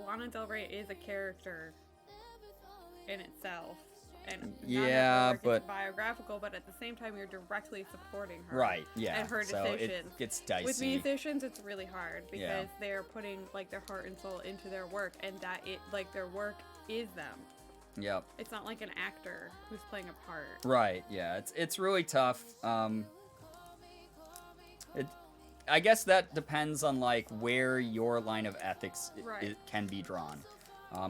Speaker 3: Lana Del Rey is a character in itself. And
Speaker 2: yeah, but
Speaker 3: it's biographical, but at the same time, you're directly supporting her,
Speaker 2: right? Yeah,
Speaker 3: and her
Speaker 2: so
Speaker 3: decisions.
Speaker 2: It gets dicey.
Speaker 3: With musicians, it's really hard because they're putting like their heart and soul into their work, and their work is them.
Speaker 2: Yep.
Speaker 3: It's not like an actor who's playing a part.
Speaker 2: Right. Yeah. It's really tough. I guess that depends on like where your line of ethics it can be drawn,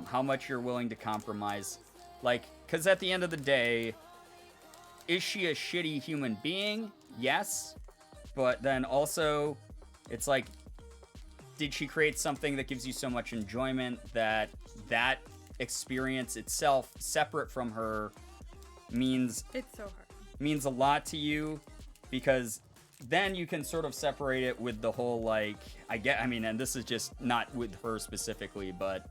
Speaker 2: how much you're willing to compromise. Like, because at the end of the day, is she a shitty human being? Yes. But then also, it's like, did she create something that gives you so much enjoyment that that experience itself, separate from her, means
Speaker 3: it's so hard.
Speaker 2: Means a lot to you? Because then you can sort of separate it with the whole, like, I mean, and this is just not with her specifically, but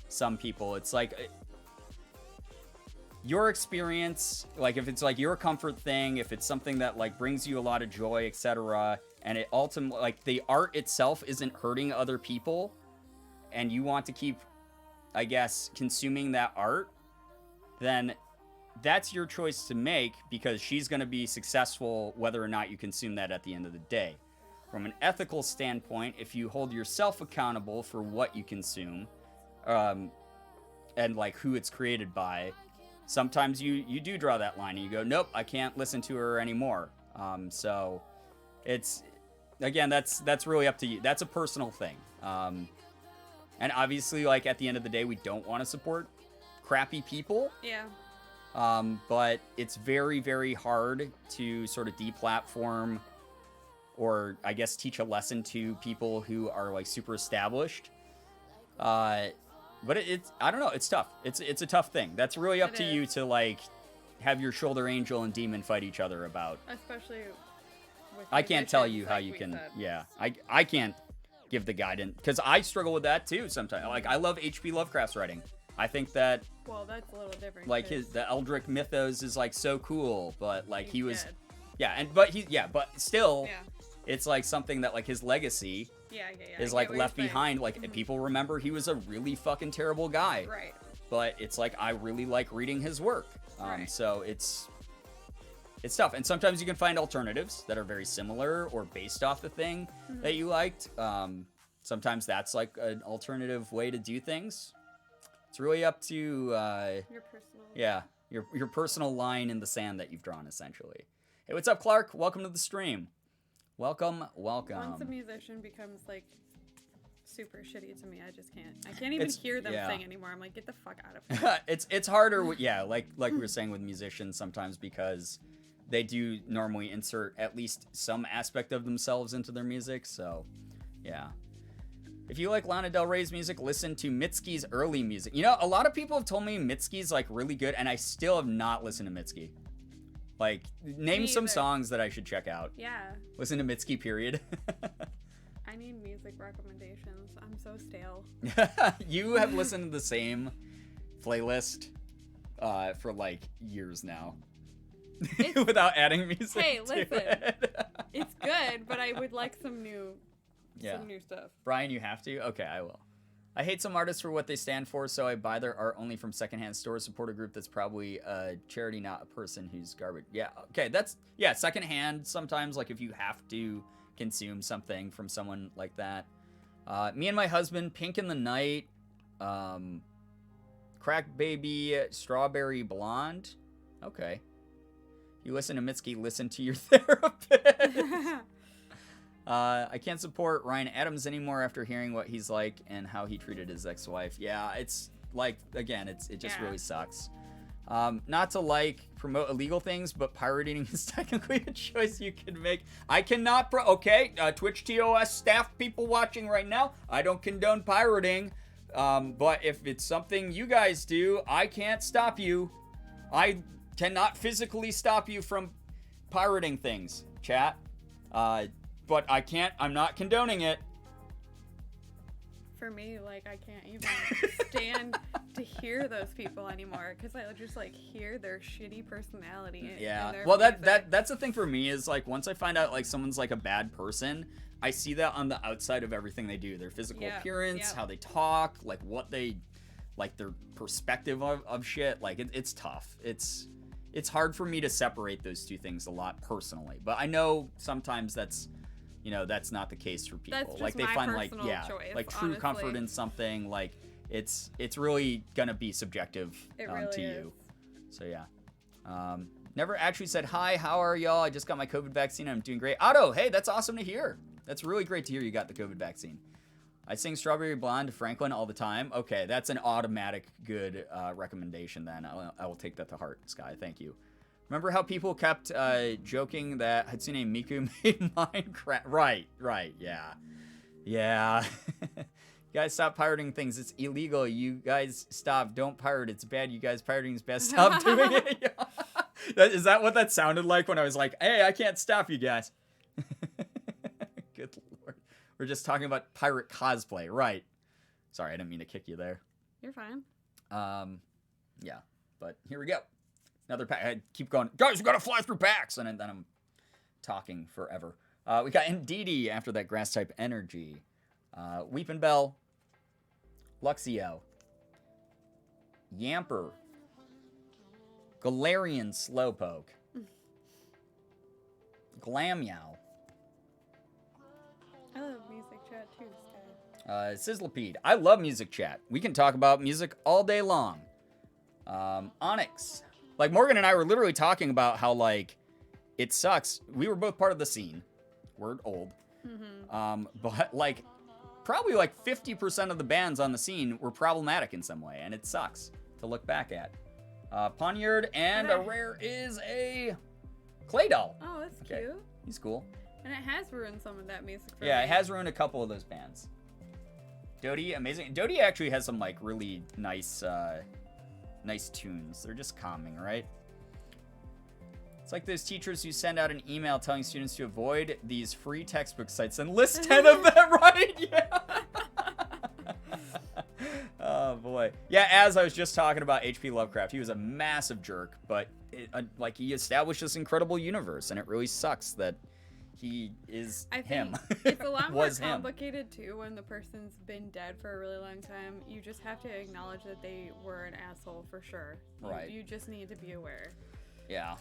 Speaker 2: some people, it's like, your experience, like if it's like your comfort thing, if it's something that like brings you a lot of joy, etc., and it ultimately, like the art itself isn't hurting other people, and you want to keep, I guess, consuming that art, then that's your choice to make, because she's going to be successful whether or not you consume that at the end of the day. From an ethical standpoint, if you hold yourself accountable for what you consume, and like who it's created by, sometimes you do draw that line and you go, nope, I can't listen to her anymore. So it's, again, that's really up to you. That's a personal thing. And obviously, like, at the end of the day, we don't want to support crappy people.
Speaker 3: Yeah.
Speaker 2: But it's very, very hard to sort of deplatform, or I guess teach a lesson to people who are like super established. But it's, I don't know, it's tough. It's a tough thing. That's really up to you to like have your shoulder angel and demon fight each other about.
Speaker 3: Especially with
Speaker 2: I can't tell you
Speaker 3: like
Speaker 2: how you can. Yeah, I can't give the guidance, because I struggle with that too sometimes. Like, I love H.P. Lovecraft's writing. I think that,
Speaker 3: well, that's a little different.
Speaker 2: like, the Eldritch mythos is like so cool, but like he was,
Speaker 3: dead.
Speaker 2: but still,
Speaker 3: Yeah.
Speaker 2: it's like something that like his legacy is like left behind. Like, people remember he was a really fucking terrible guy.
Speaker 3: Right.
Speaker 2: But it's like, I really like reading his work.
Speaker 3: Right.
Speaker 2: So it's tough. And sometimes you can find alternatives that are very similar or based off the thing that you liked. Sometimes that's like an alternative way to do things. It's really up to
Speaker 3: Your personal.
Speaker 2: yeah, your personal line in the sand that you've drawn, essentially. Hey, what's up, Clark? Welcome to the stream. Welcome.
Speaker 3: Once a musician becomes like super shitty to me, I just can't. I can't even hear them sing anymore. I'm like, get the fuck out of here.
Speaker 2: It's harder. Like we were saying with musicians sometimes, because they do normally insert at least some aspect of themselves into their music. So, yeah. If you like Lana Del Rey's music, listen to Mitski's early music. You know, a lot of people have told me Mitski's like really good, and I still have not listened to Mitski. Like, name some songs that I should check out.
Speaker 3: Yeah.
Speaker 2: Listen to Mitski, period.
Speaker 3: I need music recommendations. I'm so stale.
Speaker 2: You have listened to the same playlist for like years now. Without adding music.
Speaker 3: Hey,
Speaker 2: to
Speaker 3: listen.
Speaker 2: it.
Speaker 3: It's good, but I would like some new stuff.
Speaker 2: Brian, you have to? Okay, I will. I hate some artists for what they stand for, so I buy their art only from secondhand stores. Support a group that's probably a charity, not a person who's garbage. Yeah, okay, secondhand sometimes, like if you have to consume something from someone like that. Me and my husband, Pink in the Night, Crack Baby, Strawberry Blonde. Okay. You listen to Mitski, listen to your therapist. I can't support Ryan Adams anymore after hearing what he's like and how he treated his ex-wife. Yeah, it's like, again, it just really sucks. Not to like promote illegal things, but pirating is technically a choice you can make. I cannot okay, Twitch TOS staff people watching right now, I don't condone pirating. But if it's something you guys do, I can't stop you. I cannot physically stop you from pirating things, chat. But I'm not condoning it.
Speaker 3: For me, like, I can't even stand to hear those people anymore because I just like hear their shitty personality.
Speaker 2: Yeah.
Speaker 3: In their
Speaker 2: Well,
Speaker 3: music.
Speaker 2: that's the thing for me is like once I find out like someone's like a bad person, I see that on the outside of everything they do, their physical appearance, how they talk, like what they, like their perspective of shit. Like it's tough. It's hard for me to separate those two things a lot personally, but I know sometimes that's not the case for people.
Speaker 3: That's just
Speaker 2: like they
Speaker 3: my
Speaker 2: find like
Speaker 3: personal choice,
Speaker 2: like true
Speaker 3: honestly.
Speaker 2: comfort in something. Like it's really gonna be subjective
Speaker 3: Really
Speaker 2: to
Speaker 3: is.
Speaker 2: you. So yeah. Never actually said hi. How are y'all? I just got my COVID vaccine. I'm doing great. Otto, hey, that's awesome to hear. That's really great to hear you got the COVID vaccine. I sing Strawberry Blonde to Franklin all the time. Okay, that's an automatic good recommendation then. I will take that to heart, Sky. Thank you. Remember how people kept joking that Hatsune Miku made Minecraft? Right, yeah. Yeah. You guys stop pirating things. It's illegal. You guys stop. Don't pirate. It's bad. You guys pirating is bad. Stop doing it. Is that what that sounded like when I was like, hey, I can't stop you guys? Good lord. We're just talking about pirate cosplay. Right. Sorry, I didn't mean to kick you there.
Speaker 3: You're fine.
Speaker 2: Yeah, but here we go. Another pack. I keep going, guys, we gotta fly through packs. And then I'm talking forever. We got Ndidi after that grass type energy. Weepin' Bell. Luxio. Yamper. Galarian Slowpoke. Glammeow.
Speaker 3: I love music chat too, Sky.
Speaker 2: Sizzlepede. I love music chat. We can talk about music all day long. Onyx. Like, Morgan and I were literally talking about how, like, it sucks. We were both part of the scene. We're old.
Speaker 3: Mm-hmm.
Speaker 2: But, like, probably, like, 50% of the bands on the scene were problematic in some way, and it sucks to look back at. Poniard, and a rare is a Clay Doll.
Speaker 3: Oh, that's
Speaker 2: Okay.
Speaker 3: cute.
Speaker 2: He's cool.
Speaker 3: And it has ruined some of that music for
Speaker 2: Yeah,
Speaker 3: me.
Speaker 2: it has ruined a couple of those bands. Dodie, amazing. Dodie actually has some, like, really nice, nice tunes. They're just calming, right? It's like those teachers who send out an email telling students to avoid these free textbook sites and list 10 of them, right? Yeah. Oh, boy. Yeah, as I was just talking about H.P. Lovecraft, he was a massive jerk, but, like, he established this incredible universe, and it really sucks that he is him.
Speaker 3: It's a lot more
Speaker 2: Was him.
Speaker 3: complicated, too, when the person's been dead for a really long time. You just have to acknowledge that they were an asshole for sure.
Speaker 2: Right.
Speaker 3: You just need to be aware.
Speaker 2: Yeah.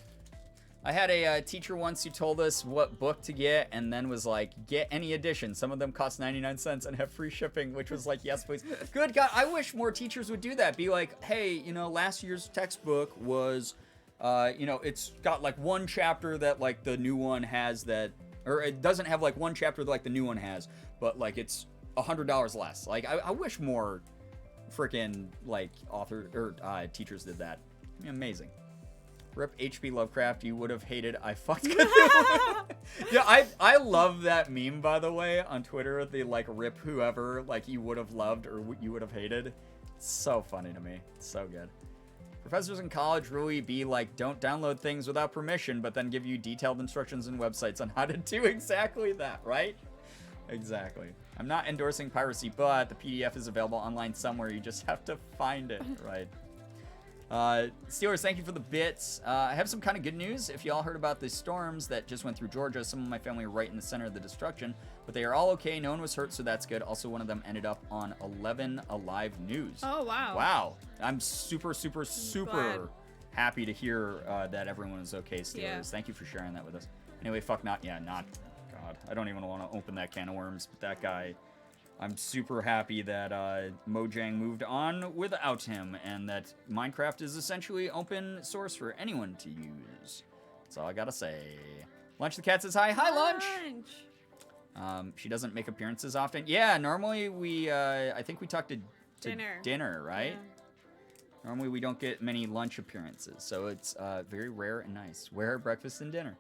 Speaker 2: I had a teacher once who told us what book to get and then was like, get any edition. Some of them cost 99 cents and have free shipping, which was like, yes, please. Good God, I wish more teachers would do that. Be like, hey, you know, last year's textbook was, you know, it's got like one chapter that like the new one has that, or it doesn't have like one chapter that like the new one has, but like it's $100 less. Like, I wish more freaking like teachers did that. Amazing. Rip H.P. Lovecraft, you would have hated I fucked Cthulhu. Yeah, I love that meme, by the way, on Twitter. The, like, rip whoever, like, you would have loved or you would have hated. It's so funny to me. It's so good. Professors in college really be like, don't download things without permission, but then give you detailed instructions and websites on how to do exactly that, right? Exactly. I'm not endorsing piracy, but the PDF is available online somewhere. You just have to find it, right? Steelers, thank you for the bits. I have some kind of good news. If y'all heard about the storms that just went through Georgia, some of my family are right in the center of the destruction, but they are all okay. No one was hurt, so that's good. Also, one of them ended up on 11 Alive News.
Speaker 3: Oh, wow.
Speaker 2: Wow. I'm super
Speaker 3: glad.
Speaker 2: happy to hear that everyone is okay, Steelers.
Speaker 3: Yeah.
Speaker 2: Thank you for sharing that with us. Anyway, God. I don't even want to open that can of worms, but that guy, I'm super happy that Mojang moved on without him, and that Minecraft is essentially open source for anyone to use. That's all I gotta say. Lunch the Cat says hi. Hi, Lunch! She doesn't make appearances often. Yeah, normally we, I think we talk to dinner, right?
Speaker 3: Yeah.
Speaker 2: Normally we don't get many lunch appearances, so it's very rare and nice. Where are breakfast and dinner?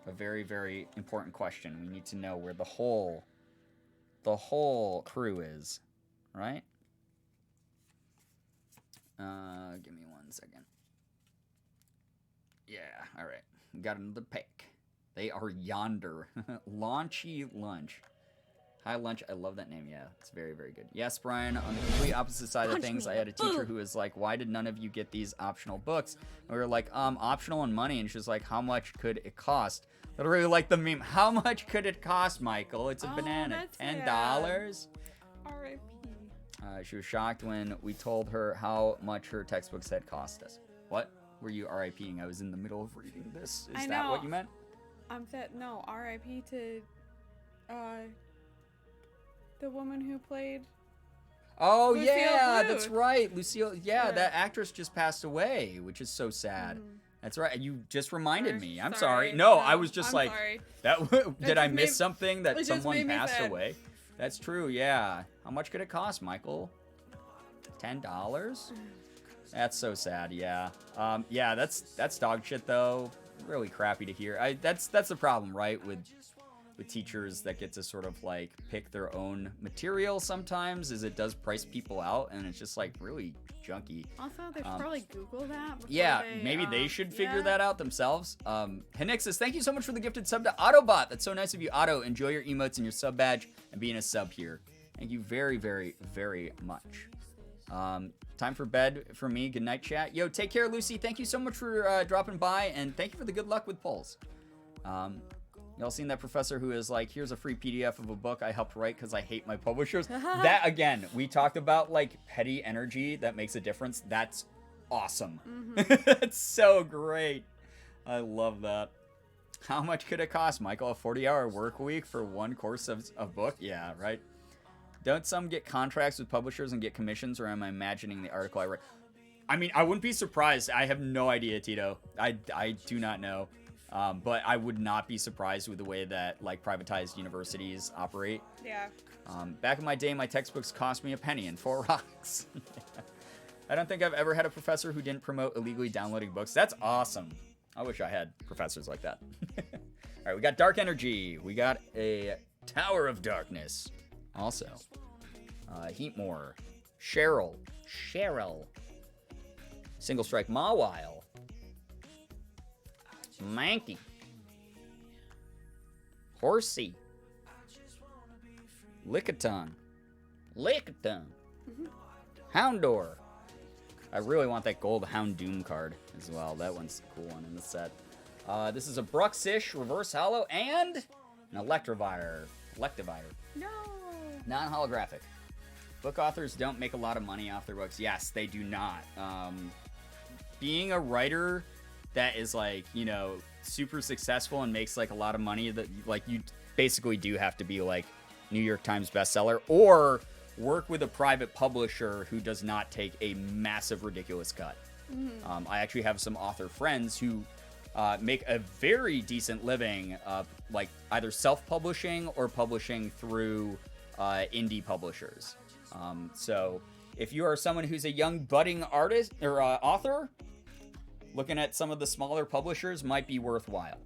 Speaker 2: A very, very important question. We need to know where the whole crew is, right? Give me 1 second. Yeah, all right. We got another pick. They are yonder. Launchy Lunch. Hi, Lunch. I love that name. Yeah, it's very, very good. Yes, Brian, on the complete opposite side of things, I had a teacher who was like, why did none of you get these optional books? And we were like, optional and money. And she was like, how much could it cost? Literally like the meme. How much could it cost, Michael? It's a banana. $10?
Speaker 3: R.I.P.
Speaker 2: She was shocked when we told her how much her textbooks had cost us. What? Were you RIPing? I was in the middle of reading this. Is that what you meant?
Speaker 3: No, R.I.P. to the woman who played.
Speaker 2: Oh,
Speaker 3: Lucille
Speaker 2: yeah,
Speaker 3: Bluth.
Speaker 2: that's right. Lucille, yeah, that actress just passed away, which is so sad. That's right. You just reminded me. I'm sorry. No, I was just
Speaker 3: I'm sorry.
Speaker 2: that. Did I miss
Speaker 3: made-
Speaker 2: something that
Speaker 3: it just
Speaker 2: someone
Speaker 3: made me
Speaker 2: passed
Speaker 3: sad.
Speaker 2: away? That's true. Yeah. How much could it cost, Michael? $10? That's so sad. Yeah. Yeah. That's dog shit though. Really crappy to hear. That's the problem, right? With teachers that get to sort of like pick their own material sometimes, is it does price people out, and it's just like really junky.
Speaker 3: Also, they should probably Google that.
Speaker 2: Yeah, maybe they should figure that out themselves. Henixus, thank you so much for the gifted sub to Autobot. That's so nice of you, Otto. Enjoy your emotes and your sub badge and being a sub here. Thank you very, very, very much. Time for bed for me. Good night, chat. Yo, take care, Lucy. Thank you so much for dropping by, and thank you for the good luck with polls. Y'all seen that professor who is like, here's a free PDF of a book I helped write because I hate my publishers? That, again, we talked about, like, petty energy that makes a difference. That's awesome. That's so great. I love that. How much could it cost, Michael? A 40-hour work week for one course of book? Yeah, right? Don't some get contracts with publishers and get commissions, or am I imagining the article I read? I mean, I wouldn't be surprised. I have no idea, Tito. I do not know. But I would not be surprised with the way that, like, privatized universities operate.
Speaker 3: Yeah.
Speaker 2: Back in my day, my textbooks cost me a penny and 4 rocks. I don't think I've ever had a professor who didn't promote illegally downloading books. That's awesome. I wish I had professors like that. All right, we got Dark Energy. We got a Tower of Darkness. Also, Heatmore. Cheryl. Single Strike Mawile. Mankey. Horsey. Lickitung. Houndor. I really want that gold Houndoom card as well. That one's a cool one in the set. This is a Bruxish Reverse Hollow and an Electivire.
Speaker 3: No.
Speaker 2: Non-holographic. Book authors don't make a lot of money off their books. Yes, they do not. Being a writer that is, like, you know, super successful and makes, like, a lot of money, that, like, you basically do have to be, like, New York Times bestseller, or work with a private publisher who does not take a massive, ridiculous cut. I actually have some author friends who make a very decent living, like, either self-publishing or publishing through indie publishers. So if you are someone who's a young budding artist or author, looking at some of the smaller publishers might be worthwhile.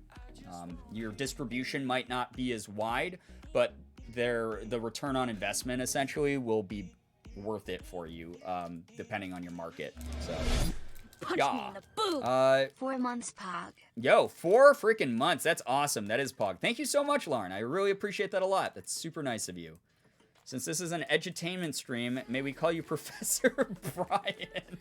Speaker 2: Your distribution might not be as wide, but the return on investment essentially will be worth it for you, depending on your market. So,
Speaker 1: Punch
Speaker 2: yeah.
Speaker 1: me in the boob. 4 months, Pog.
Speaker 2: Yo, 4 freaking months. That's awesome. That is Pog. Thank you so much, Lauren. I really appreciate that a lot. That's super nice of you. Since this is an edutainment stream, may we call you Professor Brian?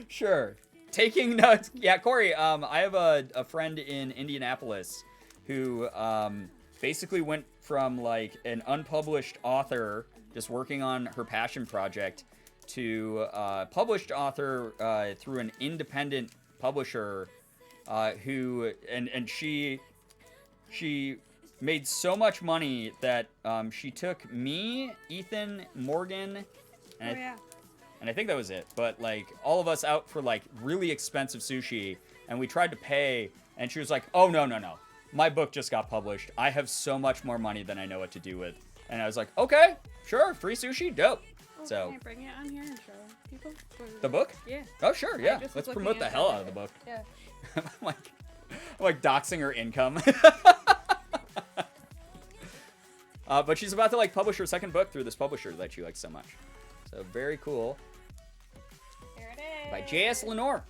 Speaker 2: Sure. Taking notes. Yeah, Corey, I have a friend in Indianapolis who basically went from, like, an unpublished author just working on her passion project to published author through an independent publisher who, and she made so much money that she took me, Ethan, Morgan, and I think that was it. But like all of us out for like really expensive sushi, and we tried to pay, and she was like, "Oh no, no, no, my book just got published. I have so much more money than I know what to do with." And I was like, "Okay, sure, free sushi, dope."
Speaker 3: Oh,
Speaker 2: So
Speaker 3: can I bring it on here and show people?
Speaker 2: the book?
Speaker 3: Yeah.
Speaker 2: Oh sure, yeah.
Speaker 3: just was
Speaker 2: Let's
Speaker 3: looking
Speaker 2: promote the
Speaker 3: at
Speaker 2: hell
Speaker 3: that.
Speaker 2: out of the book.
Speaker 3: Yeah.
Speaker 2: I'm like doxing her income. But she's about to like publish her second book through this publisher that she likes so much. So very cool.
Speaker 3: Here it is.
Speaker 2: By J.S. Lenore.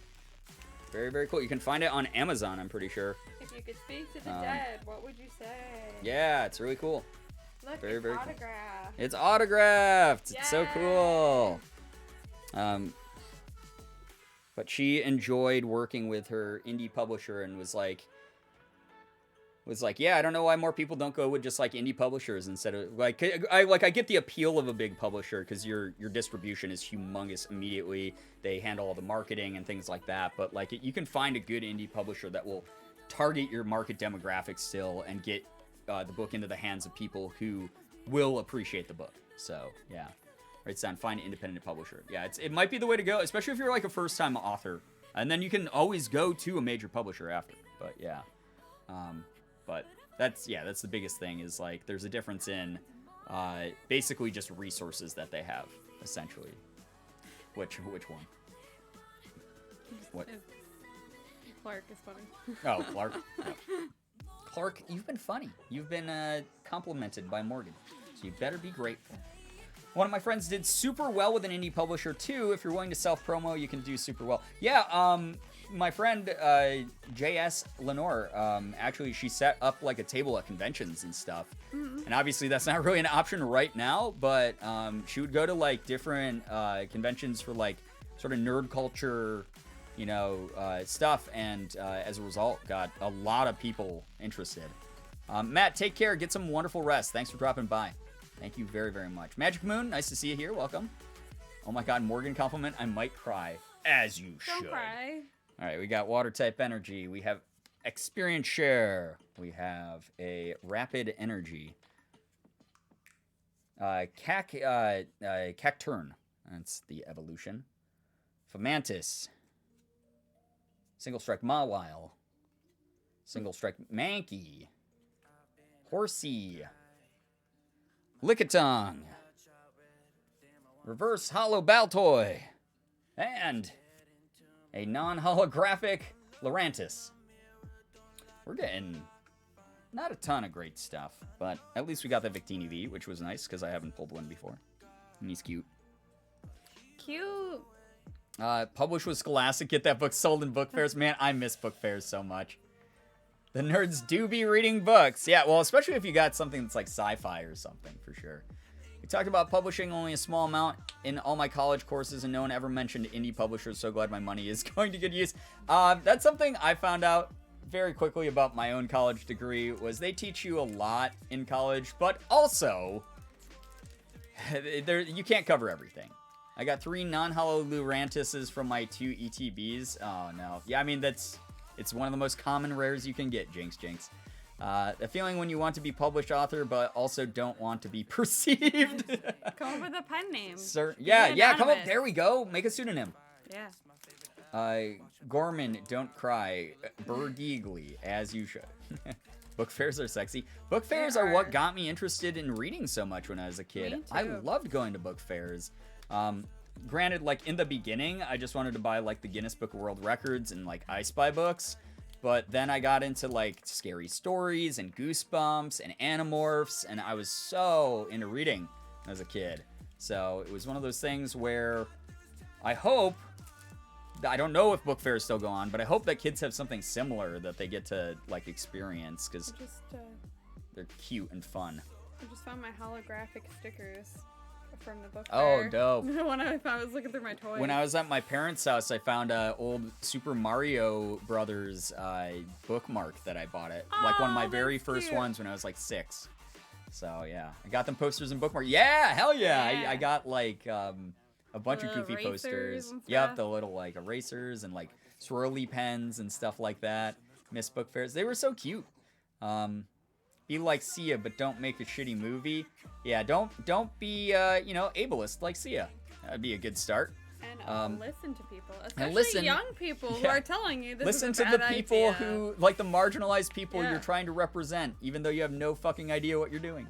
Speaker 2: Very, very cool. You can find it on Amazon, I'm pretty sure.
Speaker 3: If you could speak to the dead, what would you say?
Speaker 2: Yeah, it's really cool.
Speaker 3: Look,
Speaker 2: Very,
Speaker 3: it's
Speaker 2: very cool.
Speaker 3: autographed.
Speaker 2: It's autographed. It's so cool. But she enjoyed working with her indie publisher and was like, yeah, I don't know why more people don't go with just like indie publishers instead of like I get the appeal of a big publisher because your distribution is humongous immediately. They handle all the marketing and things like that. But like you can find a good indie publisher that will target your market demographics still and get the book into the hands of people who will appreciate the book. So yeah, write down, find an independent publisher. Yeah, it might be the way to go, especially if you're like a first-time author, and then you can always go to a major publisher after. But yeah. But that's the biggest thing is like there's a difference in basically just resources that they have essentially. Which one? What?
Speaker 3: Clark is funny.
Speaker 2: Oh, Clark. No. Clark, you've been funny. You've been complimented by Morgan, so you better be grateful. One of my friends did super well with an indie publisher too. If you're willing to self-promo, you can do super well. Yeah, my friend J.S. Lenore, actually, she set up like a table at conventions and stuff. Mm-hmm. And obviously, that's not really an option right now, but she would go to like different conventions for like sort of nerd culture, stuff, and as a result, got a lot of people interested. Matt, take care. Get some wonderful rest. Thanks for dropping by. Thank you very, very much. Magic Moon, nice to see you here. Welcome. Oh my God, Morgan compliment. I might cry. As you should.
Speaker 3: Don't cry.
Speaker 2: All right, we got water type energy. We have experience share. We have a rapid energy. Cacturn. That's the evolution. Fomantis. Single strike Mawile. Single strike Mankey. Horsey. Lickitung. Reverse Hollow Baltoy. And a non-holographic Lurantis. We're getting not a ton of great stuff, but at least we got the Victini V, which was nice because I haven't pulled one before. And he's cute.
Speaker 3: Cute.
Speaker 2: Published with Scholastic. Get that book sold in book fairs. Man, I miss book fairs so much. The nerds do be reading books. Yeah, well, especially if you got something that's like sci-fi or something, for sure. We talked about publishing only a small amount in all my college courses, and no one ever mentioned indie publishers. So glad my money is going to good use. That's something I found out very quickly about my own college degree, was they teach you a lot in college, but also you can't cover everything. I got 3 non-hollow Lurantises from my 2 ETBs. Oh, no. Yeah, I mean, it's one of the most common rares you can get, Jinx. The feeling when you want to be published author, but also don't want to be perceived.
Speaker 3: Come up with a pen name.
Speaker 2: Yeah, come up. There we go. Make a pseudonym.
Speaker 3: Yeah.
Speaker 2: Gorman, don't cry. Girbeagly, as you should. Book fairs are sexy. Book fairs are what got me interested in reading so much when I was a kid.
Speaker 3: Me too.
Speaker 2: I loved going to book fairs. Granted, like in the beginning, I just wanted to buy like the Guinness Book of World Records and like I Spy books. But then I got into like scary stories and Goosebumps and Animorphs, and I was so into reading as a kid. So it was one of those things where I don't know if book fairs still go on, but I hope that kids have something similar that they get to like experience, because they're cute and fun.
Speaker 3: I just found my holographic stickers from the book
Speaker 2: Oh,
Speaker 3: fair.
Speaker 2: dope.
Speaker 3: When I was looking through my toys.
Speaker 2: When I was at my parents' house, I found a old Super Mario Brothers bookmark that I bought it. Like one of my very first ones when I was like 6. So yeah, I got them posters and bookmark. Yeah, hell yeah. I got like a bunch of goofy posters. Yep, the little like erasers and like swirly pens and stuff like that. Miss book fairs. They were so cute. Be like Sia, but don't make a shitty movie. Yeah, don't be ableist like Sia. That'd be a good start.
Speaker 3: And listen to people,
Speaker 2: and
Speaker 3: especially young people who are telling you this is a bad idea.
Speaker 2: Listen to the people who, like the marginalized people
Speaker 3: Yeah.
Speaker 2: you're trying to represent, even though you have no fucking idea what you're doing.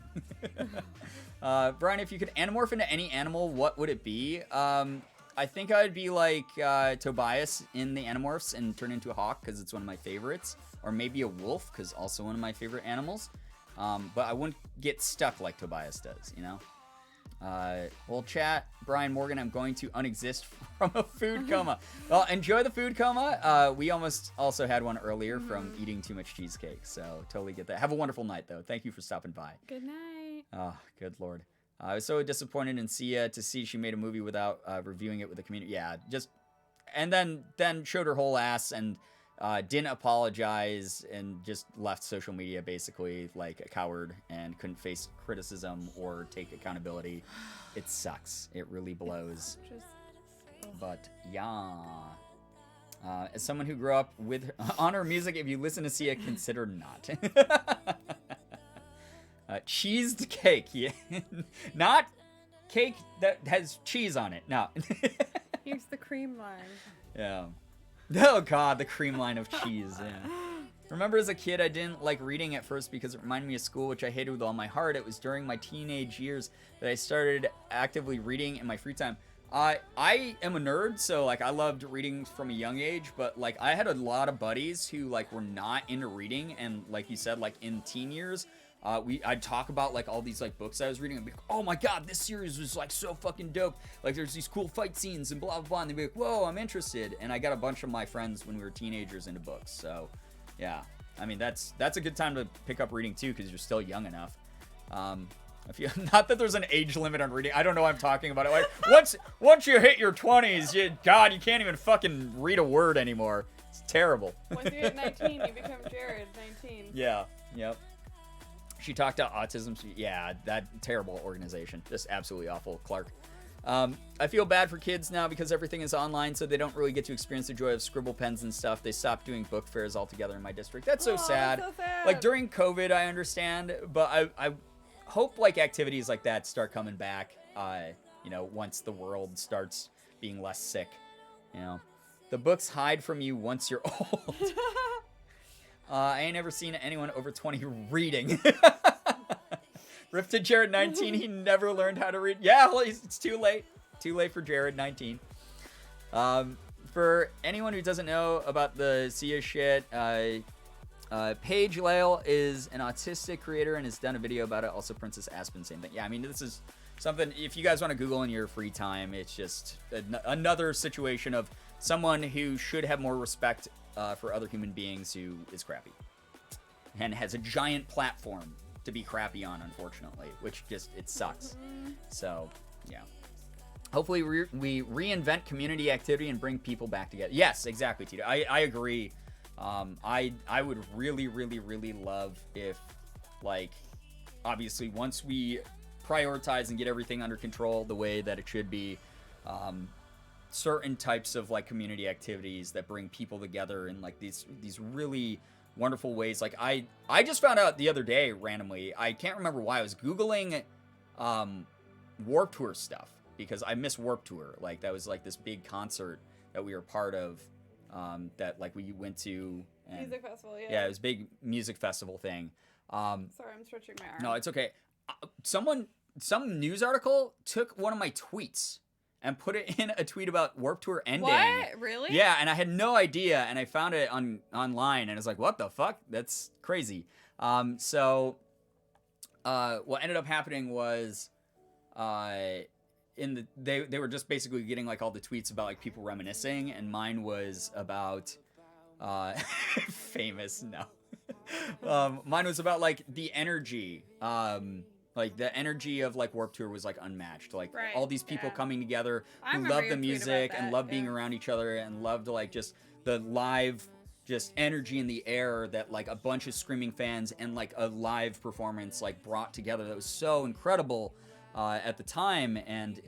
Speaker 2: Brian, if you could anamorph into any animal, what would it be? I think I'd be like Tobias in the Animorphs and turn into a hawk because it's one of my favorites. Or maybe a wolf because also one of my favorite animals. But I wouldn't get stuck like Tobias does, you know? Well, chat, Brian Morgan, I'm going to unexist from a food coma. Well, enjoy the food coma. We almost also had one earlier from eating too much cheesecake, so totally get that. Have a wonderful night, though. Thank you for stopping by.
Speaker 3: Good night.
Speaker 2: Oh, good lord. I was so disappointed in Sia to see she made a movie without reviewing it with the community. Yeah, just... And then showed her whole ass and didn't apologize and just left social media basically like a coward and couldn't face criticism or take accountability. It sucks. It really blows. But yeah. As someone who grew up with honor music, if you listen to Sia, consider not. Cheesed cake. Yeah. Not cake that has cheese on it. No.
Speaker 3: Here's the cream line.
Speaker 2: Yeah. Oh god, the cream line of cheese. Yeah. Remember as a kid, I didn't like reading at first because it reminded me of school, which I hated with all my heart. It was during my teenage years that I started actively reading in my free time. I am a nerd, so like I loved reading from a young age, but like I had a lot of buddies who like were not into reading, and like you said, like in teen years, I'd talk about like all these like books I was reading and be like, oh my god, this series was like so fucking dope. Like there's these cool fight scenes and blah blah blah, and they'd be like, whoa, I'm interested. And I got a bunch of my friends when we were teenagers into books. So yeah, I mean that's a good time to pick up reading too because you're still young enough. I feel not that there's an age limit on reading. I don't know what I'm talking about. Like once you hit your 20s, you can't even fucking read a word anymore. It's terrible.
Speaker 3: Once you hit 19, you become Jared, 19.
Speaker 2: Yeah. Yep. She talked about autism. Yeah, that terrible organization. Just absolutely awful, Clark. I feel bad for kids now because everything is online, so they don't really get to experience the joy of scribble pens and stuff. They stopped doing book fairs altogether in my district. That's so sad.
Speaker 3: That's so sad.
Speaker 2: Like during COVID, I understand, but I hope like activities like that start coming back. Once the world starts being less sick. You know, the books hide from you once you're old. I ain't ever seen anyone over 20 reading. Rip to Jared 19. He never learned how to read. Yeah, well, it's too late. Too late for Jared 19. For anyone who doesn't know about the Sia shit, Paige Lale is an autistic creator and has done a video about it. Also, Princess Aspen, same thing. Yeah, I mean, this is something, if you guys want to Google in your free time, it's just another situation of someone who should have more respect for other human beings who is crappy. And has a giant platform to be crappy on, unfortunately, which just, it sucks. So, yeah. Hopefully we reinvent community activity and bring people back together. Yes, exactly, Tito. I agree. I would really, really, really love if, like, obviously once we prioritize and get everything under control the way that it should be, certain types of like community activities that bring people together in like these really wonderful ways. Like I just found out the other day randomly, I can't remember why, I was Googling Warped Tour stuff because I miss Warped Tour. Like that was like this big concert that we were part of, that like we went to. And,
Speaker 3: music festival, yeah.
Speaker 2: Yeah, it was a big music festival thing.
Speaker 3: Sorry, I'm stretching my arm.
Speaker 2: No, it's okay. Some news article took one of my tweets and put it in a tweet about Warped Tour ending.
Speaker 3: What? Really?
Speaker 2: Yeah, and I had no idea, and I found it online, and I was like, what the fuck? That's crazy. So what ended up happening was they were just basically getting like all the tweets about like people reminiscing, and mine was about famous, no. Mine was about like the energy, like the energy of like Warped Tour was like unmatched. Like
Speaker 3: right,
Speaker 2: all these people coming together
Speaker 3: I
Speaker 2: who
Speaker 3: remember
Speaker 2: love
Speaker 3: your
Speaker 2: the
Speaker 3: tweet
Speaker 2: music
Speaker 3: about
Speaker 2: and
Speaker 3: that,
Speaker 2: love being around each other and loved like just the live just energy in the air that like a bunch of screaming fans and like a live performance like brought together. That was so incredible at the time, and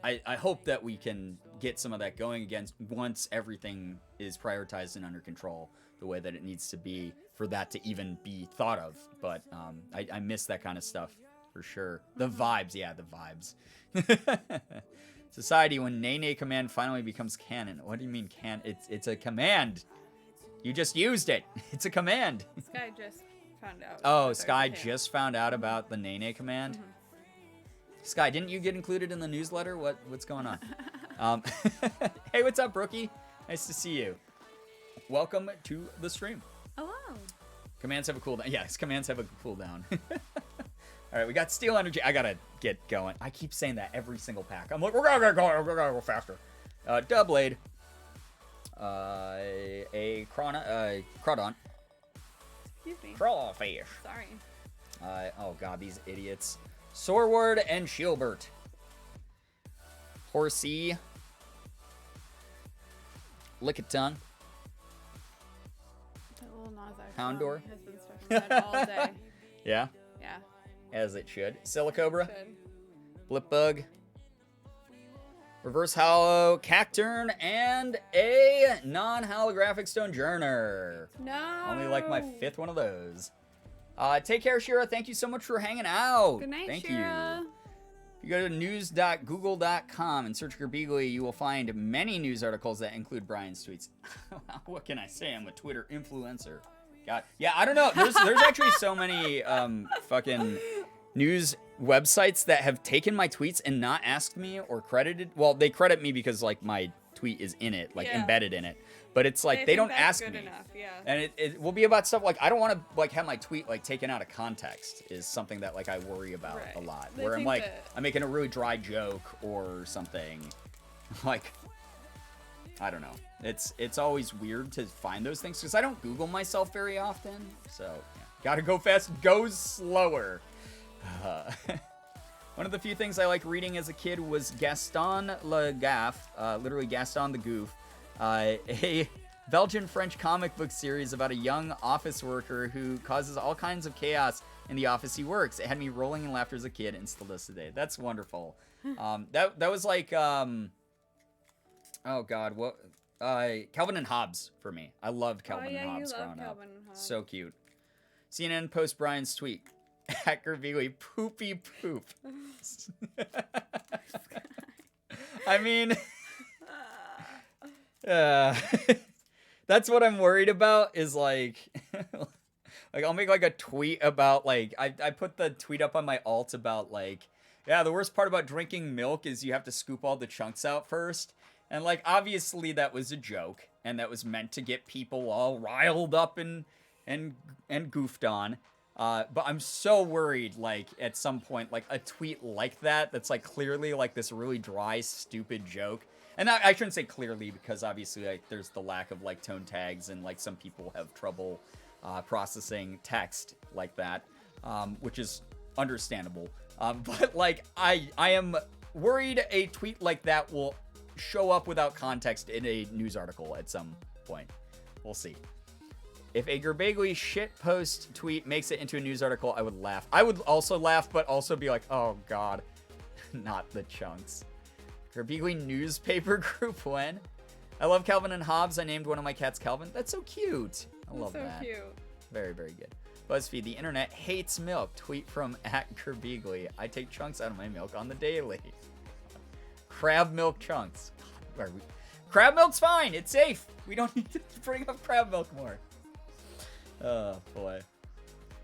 Speaker 2: I hope that we can get some of that going again once everything is prioritized and under control. the way that it needs to be for that to even be thought of. But I miss that kind of stuff for sure. The vibes, yeah, the vibes. Society, when Nene command finally becomes canon. What do you mean it's a command. You just used it. It's a command.
Speaker 3: Sky just found out.
Speaker 2: Oh, Sky just found out about the Nene command?
Speaker 3: Mm-hmm.
Speaker 2: Sky, didn't you get included in the newsletter? What's going on? Hey, what's up, Brookie? Nice to see you. Welcome to the stream.
Speaker 3: Hello.
Speaker 2: Commands have a cooldown. Yes, commands have a cooldown. All right, we got Steel Energy. I gotta get going. I keep saying that every single pack. I'm like, we're gonna go faster. Doublade. A Crawdon.
Speaker 3: Excuse me.
Speaker 2: Crawfish.
Speaker 3: Sorry.
Speaker 2: Oh god, these idiots. Sorward and Shieldbert. Horsey. Lickitung.
Speaker 3: That little Nozak
Speaker 2: Houndor.
Speaker 3: has been stuck in my head all day.
Speaker 2: Yeah,
Speaker 3: Yeah.
Speaker 2: as it should. Silicobra.
Speaker 3: Should.
Speaker 2: Blipbug. Reverse Hollow, Cacturn, and a non-holographic Stonejourner.
Speaker 3: No.
Speaker 2: Only like my 5th one of those. Take care, Shira. Thank you so much for hanging out.
Speaker 3: Good night,
Speaker 2: Thank
Speaker 3: Shira.
Speaker 2: you. If you go to news.google.com and search Girbeagly, you will find many news articles that include Brian's tweets. What can I say? I'm a Twitter influencer. God, yeah, I don't know. There's actually so many fucking news websites that have taken my tweets and not asked me or credited. Well, they credit me because like my tweet is in it, like
Speaker 3: Yeah.
Speaker 2: embedded in it. But it's like they
Speaker 3: think
Speaker 2: don't
Speaker 3: that's
Speaker 2: ask
Speaker 3: good
Speaker 2: me.
Speaker 3: enough, yeah.
Speaker 2: And it will be about stuff like I don't want to like have my tweet like taken out of context is something that like I worry about a
Speaker 3: Right.
Speaker 2: lot.
Speaker 3: They
Speaker 2: Where I'm
Speaker 3: think
Speaker 2: like
Speaker 3: that-
Speaker 2: I'm making a really dry joke or something. Like I don't know. It's always weird to find those things because I don't Google myself very often. So yeah. Gotta go fast, go slower. One of the few things I like reading as a kid was Gaston Le Gaff, literally Gaston the Goof, a Belgian-French comic book series about a young office worker who causes all kinds of chaos in the office he works. It had me rolling in laughter as a kid and still does today. That's wonderful. That was like, oh God, what? Calvin and Hobbes for me. I loved Calvin and Hobbes
Speaker 3: you love
Speaker 2: growing up.
Speaker 3: Calvin and Hobbes.
Speaker 2: So cute. CNN post Brian's tweet. Hacker Girbeagly, poopy poop. I mean, that's what I'm worried about is like, like I'll make like a tweet about like, I put the tweet up on my alt about like, yeah, the worst part about drinking milk is you have to scoop all the chunks out first. And like, obviously that was a joke and that was meant to get people all riled up and goofed on. But I'm so worried, like, at some point, like, a tweet like that, that's, like, clearly, like, this really dry, stupid joke. And I shouldn't say clearly, because obviously, like, there's the lack of, like, tone tags, and, like, some people have trouble processing text like that, which is understandable. But, like, I am worried a tweet like that will show up without context in a news article at some point. We'll see. If a Girbeagly shitpost tweet makes it into a news article, I would laugh. I would also laugh, but also be like, oh god, not the chunks. Girbeagly newspaper group when? I love Calvin and Hobbes. I named one of my cats Calvin. That's so cute. I love
Speaker 3: so
Speaker 2: that.
Speaker 3: cute.
Speaker 2: Very, very good. BuzzFeed, the internet hates milk. Tweet from @Girbeagly. I take chunks out of my milk on the daily. Crab milk chunks. God, where are we? Crab milk's fine. It's safe. We don't need to bring up crab milk more. Oh, boy.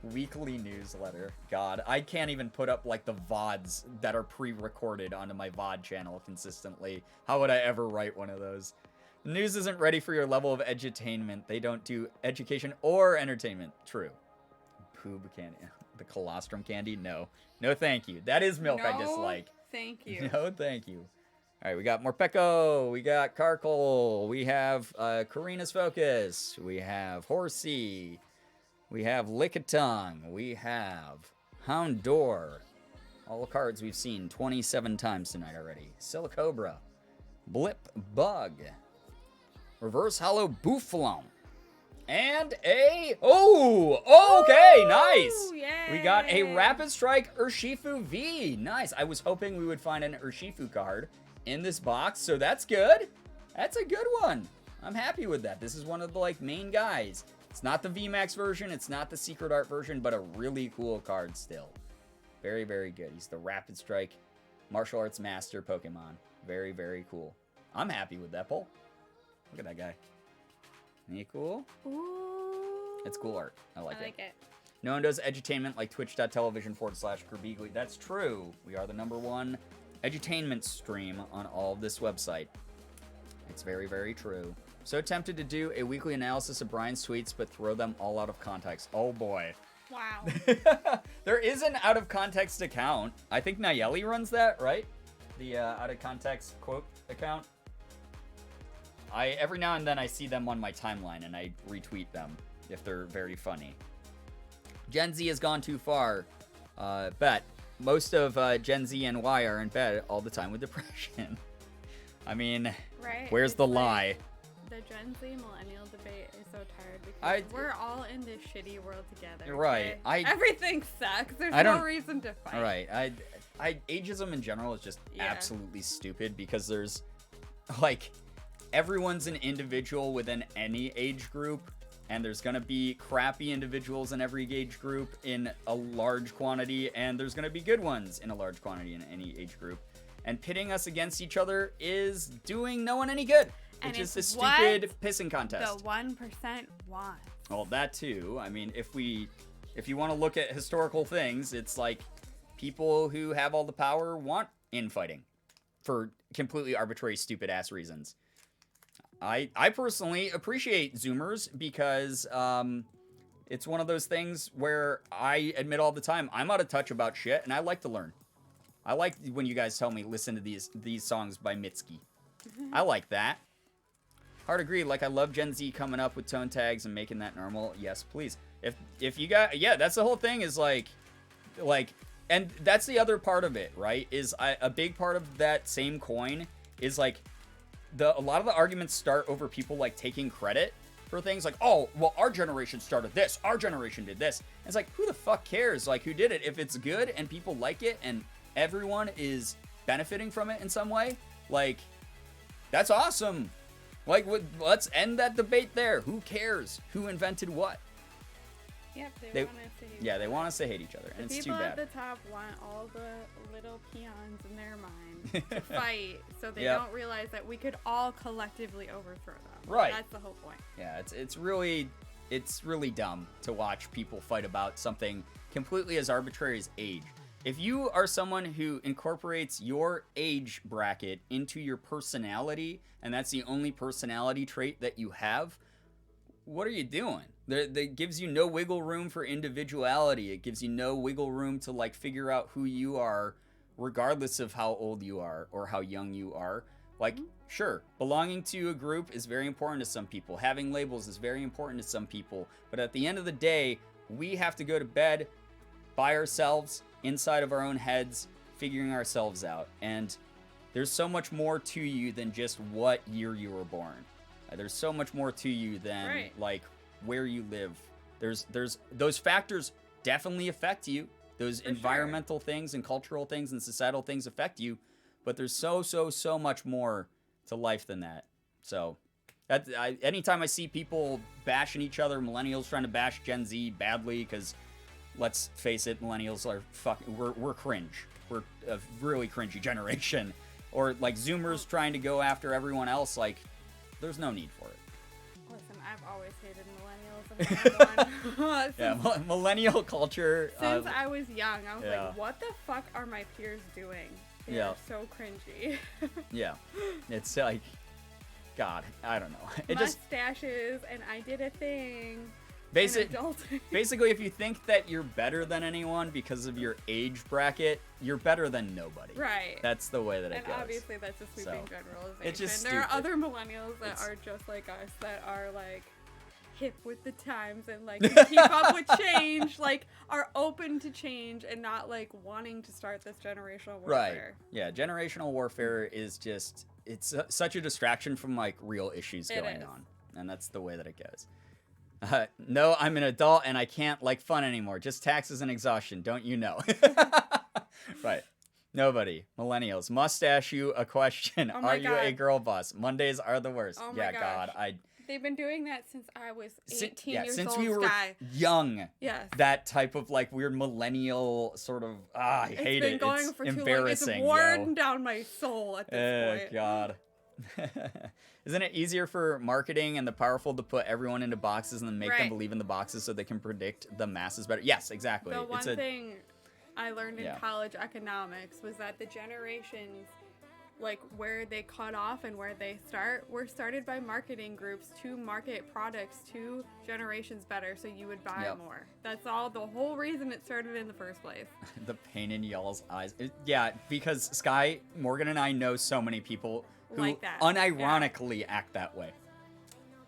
Speaker 2: Weekly newsletter. God, I can't even put up, like, the VODs that are pre-recorded onto my VOD channel consistently. How would I ever write one of those? The news isn't ready for your level of edutainment. They don't do education or entertainment. True. Poob candy. The colostrum candy? No. No, thank you. That is milk I dislike.
Speaker 3: Thank you.
Speaker 2: No, thank you. All right, we got Morpeko, we got Carkle, we have Karina's Focus, we have Horsey, we have Lickitung, we have Houndor. All the cards we've seen 27 times tonight already. Silicobra, Blip Bug, Reverse Hollow Bouffalant, and a... Oh, okay, nice.
Speaker 3: Yay.
Speaker 2: We got a Rapid Strike Urshifu V. Nice. I was hoping we would find an Urshifu card in this box, so that's good. That's a good one. I'm happy with that. This is one of the like main guys. It's not the VMAX version. It's not the Secret Art version, but a really cool card still. Very, very good. He's the Rapid Strike martial arts master Pokemon. Very, very cool. I'm happy with that pull. Look at that guy. Ain't he cool?
Speaker 3: Ooh.
Speaker 2: It's cool art. I like it.
Speaker 3: it.
Speaker 2: No one does edutainment like twitch.tv/Girbeagly. That's true. We are the #1 edutainment stream on all of this website. It's very, very true. So tempted to do a weekly analysis of Brian's tweets, but throw them all out of context. Oh boy.
Speaker 3: Wow.
Speaker 2: There is an out of context account. I think Nayeli runs that, right? The out of context quote account. Every now and then I see them on my timeline and I retweet them if they're very funny. Gen Z has gone too far. Bet. Most of Gen Z and Y are in bed all the time with depression. I mean,
Speaker 3: Right.
Speaker 2: where's
Speaker 3: It's
Speaker 2: the
Speaker 3: like,
Speaker 2: lie?
Speaker 3: The Gen Z millennial debate is so tired because we're all in this shitty world together.
Speaker 2: You're right.
Speaker 3: Okay? Everything sucks. There's
Speaker 2: I
Speaker 3: no
Speaker 2: don't-
Speaker 3: reason to fight.
Speaker 2: All right. Ageism in general is just
Speaker 3: Yeah.
Speaker 2: absolutely stupid because there's like everyone's an individual within any age group, and there's gonna be crappy individuals in every age group in a large quantity, and there's gonna be good ones in a large quantity in any age group. And pitting us against each other is doing no one any good.
Speaker 3: And
Speaker 2: It's just a
Speaker 3: it's
Speaker 2: stupid
Speaker 3: what
Speaker 2: pissing contest.
Speaker 3: The 1% wants.
Speaker 2: Well, that too. I mean, if you want to look at historical things, it's like people who have all the power want infighting for completely arbitrary, stupid ass reasons. I personally appreciate Zoomers because it's one of those things where I admit all the time I'm out of touch about shit, and I like to learn. I like when you guys tell me listen to these songs by Mitski. I like that. Hard agree. Like I love Gen Z coming up with tone tags and making that normal. Yes, please. If you got that's the whole thing is like, and that's the other part of it, right? Is a big part of that same coin is like a lot of the arguments start over people like taking credit for things like, oh, well, our generation started this, our generation did this. And it's like, who the fuck cares? Like, who did it? If it's good and people like it and everyone is benefiting from it in some way, like, that's awesome. Like, let's end that debate there. Who cares? Who invented what?
Speaker 3: Yep,
Speaker 2: They-
Speaker 3: want us to hate
Speaker 2: Yeah,
Speaker 3: each
Speaker 2: they
Speaker 3: other.
Speaker 2: want us to hate each other, and
Speaker 3: The
Speaker 2: it's too
Speaker 3: people at
Speaker 2: bad.
Speaker 3: the top want all the little peons in their mind to fight, so they
Speaker 2: Yep.
Speaker 3: don't realize that we could all collectively overthrow them.
Speaker 2: Right.
Speaker 3: That's the whole point.
Speaker 2: Yeah, it's really dumb to watch people fight about something completely as arbitrary as age. If you are someone who incorporates your age bracket into your personality, and that's the only personality trait that you have, what are you doing? That gives you no wiggle room for individuality. It gives you no wiggle room to like figure out who you are, regardless of how old you are or how young you are. Like, sure, belonging to a group is very important to some people. Having labels is very important to some people. But at the end of the day, we have to go to bed by ourselves, inside of our own heads, figuring ourselves out. And there's so much more to you than just what year you were born. There's so much more to you than
Speaker 3: Right.
Speaker 2: like where you live. There's those factors definitely affect you. Those
Speaker 3: For
Speaker 2: environmental things and cultural things and societal things affect you, but there's so much more to life than that. So anytime I see people bashing each other, millennials trying to bash Gen Z badly, because let's face it, millennials are we're cringe. We're a really cringy generation. Or like Zoomers trying to go after everyone else, like there's no need for it.
Speaker 3: Listen, I've always hated millennials. And
Speaker 2: Yeah, millennial culture.
Speaker 3: Since I was young, I was
Speaker 2: yeah.
Speaker 3: like, what the fuck are my peers doing? They're
Speaker 2: Yeah.
Speaker 3: so cringy.
Speaker 2: Yeah, it's like, God, I don't know. It just
Speaker 3: Mustaches, and I did a thing.
Speaker 2: basically.
Speaker 3: An adult.
Speaker 2: Basically, if you think that you're better than anyone because of your age bracket, you're better than nobody.
Speaker 3: Right.
Speaker 2: That's the way that it
Speaker 3: And
Speaker 2: goes.
Speaker 3: obviously that's a sweeping
Speaker 2: So,
Speaker 3: generalization.
Speaker 2: it's just
Speaker 3: there are
Speaker 2: stupid.
Speaker 3: other millennials that
Speaker 2: It's-
Speaker 3: are just like us, that are like hip with the times and like can keep up with change, like are open to change and not like wanting to start this generational
Speaker 2: Right.
Speaker 3: warfare.
Speaker 2: Yeah, generational warfare is just, it's such a distraction from like real issues
Speaker 3: It
Speaker 2: going
Speaker 3: is.
Speaker 2: on. And that's the way that it goes. No, I'm an adult and I can't like fun anymore. Just taxes and exhaustion, don't you know? Right. Nobody. Millennials. Mustache you a question.
Speaker 3: Oh my
Speaker 2: Are you
Speaker 3: God.
Speaker 2: a girl boss? Mondays are the worst.
Speaker 3: Oh my
Speaker 2: yeah, God.
Speaker 3: gosh. They've been doing that since I was 18 years
Speaker 2: since
Speaker 3: old,
Speaker 2: we were
Speaker 3: Sky.
Speaker 2: young.
Speaker 3: Yes.
Speaker 2: That type of like weird millennial sort of I hate it.
Speaker 3: It's been going
Speaker 2: it's
Speaker 3: for too long. It's
Speaker 2: embarrassing.
Speaker 3: worn down my soul at this point.
Speaker 2: God. Isn't it easier for marketing and the powerful to put everyone into boxes and then make them
Speaker 3: Right.
Speaker 2: believe in the boxes so they can predict the masses better? Yes, exactly.
Speaker 3: The one
Speaker 2: It's a
Speaker 3: thing I learned in
Speaker 2: Yeah.
Speaker 3: college economics was that the generations, like where they cut off and where they start, were started by marketing groups to market products to generations better so you would buy
Speaker 2: Yep.
Speaker 3: more. That's all, the whole reason it started in the first place.
Speaker 2: the pain in y'all's eyes. Yeah, because Sky, Morgan, and I know so many people who
Speaker 3: Like that,
Speaker 2: unironically act that way.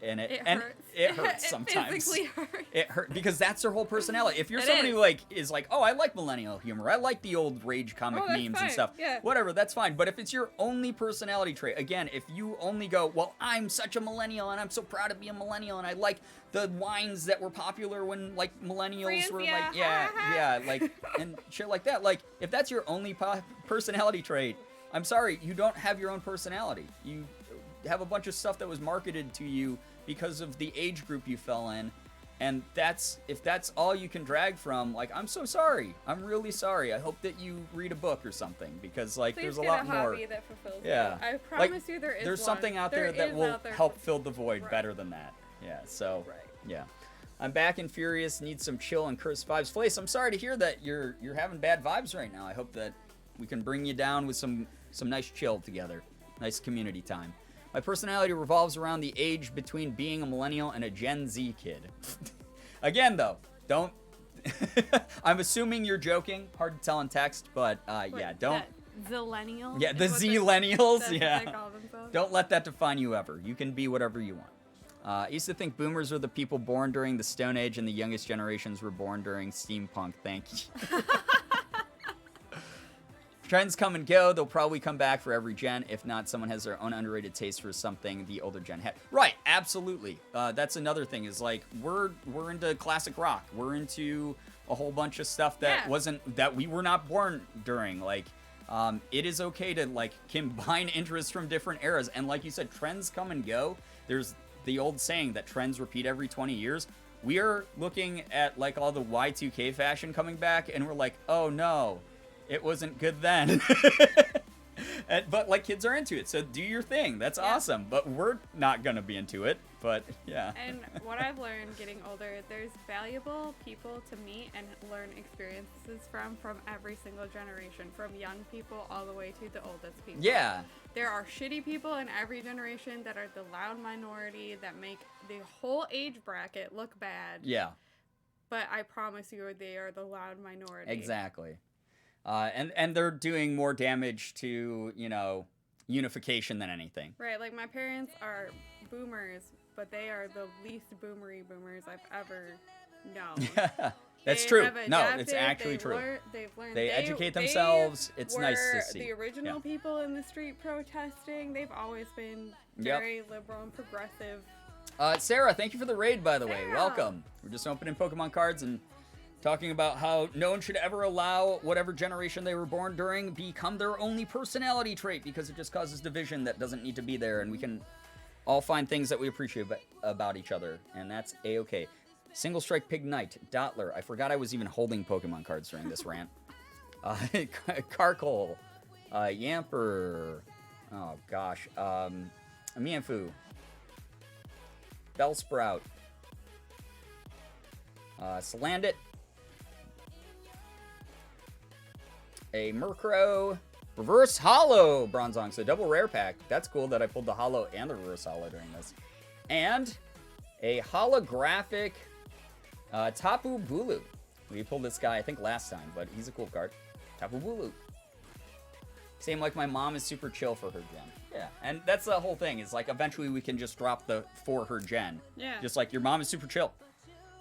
Speaker 2: And it
Speaker 3: hurts.
Speaker 2: it hurts
Speaker 3: It
Speaker 2: sometimes.
Speaker 3: physically hurts.
Speaker 2: It hurt because that's their whole personality. If you're
Speaker 3: It
Speaker 2: somebody
Speaker 3: is.
Speaker 2: who is like, oh, I like millennial humor, I like the old rage comic
Speaker 3: Oh, that's
Speaker 2: memes
Speaker 3: fine.
Speaker 2: and stuff.
Speaker 3: Yeah.
Speaker 2: Whatever, that's fine. But if it's your only personality trait, again, if you only go, well, I'm such a millennial and I'm so proud to be a millennial and I like the wines that were popular when like millennials were
Speaker 3: Francia.
Speaker 2: like, yeah, like and shit like that. Like if that's your only personality trait, I'm sorry, you don't have your own personality. You have a bunch of stuff that was marketed to you because of the age group you fell in, and if that's all you can drag from, like, I'm so sorry. I'm really sorry. I hope that you read a book or something, because like
Speaker 3: Please
Speaker 2: there's a
Speaker 3: get
Speaker 2: lot
Speaker 3: a
Speaker 2: more.
Speaker 3: hobby that fulfills
Speaker 2: Yeah.
Speaker 3: you. I
Speaker 2: Like,
Speaker 3: promise you there's
Speaker 2: There's
Speaker 3: one.
Speaker 2: something out there that
Speaker 3: is
Speaker 2: will
Speaker 3: out there
Speaker 2: help
Speaker 3: for-
Speaker 2: fill the void
Speaker 3: Right.
Speaker 2: better than that. Yeah, so
Speaker 3: Right.
Speaker 2: yeah. I'm back and furious, need some chill and curse vibes. Flace, I'm sorry to hear that you're having bad vibes right now. I hope that we can bring you down with some nice chill together. Nice community time. My personality revolves around the age between being a millennial and a Gen Z kid. Again, though, don't... I'm assuming you're joking. Hard to tell in text, but yeah, don't...
Speaker 3: Zillennial?
Speaker 2: Yeah, the
Speaker 3: is what they-
Speaker 2: Z-lennials,
Speaker 3: that's what
Speaker 2: yeah.
Speaker 3: they call themselves?
Speaker 2: Don't let that define you ever. You can be whatever you want. I used to think boomers were the people born during the Stone Age and the youngest generations were born during steampunk. Thank you. Trends come and go. They'll probably come back for every gen. If not, someone has their own underrated taste for something the older gen had. Right, absolutely. That's another thing is like we're into classic rock. We're into a whole bunch of stuff that that we were not born during. Like it is okay to like combine interests from different eras. And like you said, trends come and go. There's the old saying that trends repeat every 20 years. We are looking at like all the Y2K fashion coming back and we're like, oh no. It wasn't good then. But like kids are into it, so do your thing. That's awesome. But we're not gonna be into it. But yeah.
Speaker 3: And what I've learned getting older, there's valuable people to meet and learn experiences from every single generation, from young people all the way to the oldest people.
Speaker 2: Yeah.
Speaker 3: There are shitty people in every generation that are the loud minority that make the whole age bracket look bad.
Speaker 2: Yeah.
Speaker 3: But I promise you, they are the loud minority.
Speaker 2: Exactly. And they're doing more damage to, unification than anything.
Speaker 3: Right, like my parents are boomers, but they are the least boomery boomers I've ever known.
Speaker 2: That's
Speaker 3: They
Speaker 2: true.
Speaker 3: have
Speaker 2: No,
Speaker 3: adapted,
Speaker 2: it's actually true.
Speaker 3: They've learned.
Speaker 2: They educate themselves. It's nice to
Speaker 3: were
Speaker 2: see.
Speaker 3: The original
Speaker 2: Yeah.
Speaker 3: people in the street protesting. They've always been very liberal and progressive.
Speaker 2: Sarah, thank you for the raid, by the way.
Speaker 3: Sarah.
Speaker 2: Welcome. We're just opening Pokemon cards and talking about how no one should ever allow whatever generation they were born during become their only personality trait because it just causes division that doesn't need to be there, and we can all find things that we appreciate about each other, and that's A-okay. Single Strike Pig Knight, Dotler. I forgot I was even holding Pokemon cards during this rant. Carkol, Yamper, oh gosh, Mianfu, Bellsprout, Salandit, a Murkrow, Reverse Hollow Bronzong, so double rare pack. That's cool that I pulled the Hollow and the Reverse Hollow during this. And a holographic Tapu Bulu. We pulled this guy, I think, last time, but he's a cool card. Tapu Bulu. Same like my mom is super chill for her gen. Yeah, and that's the whole thing, is like eventually we can just drop the for her gen.
Speaker 3: Yeah.
Speaker 2: Just like your mom is super chill.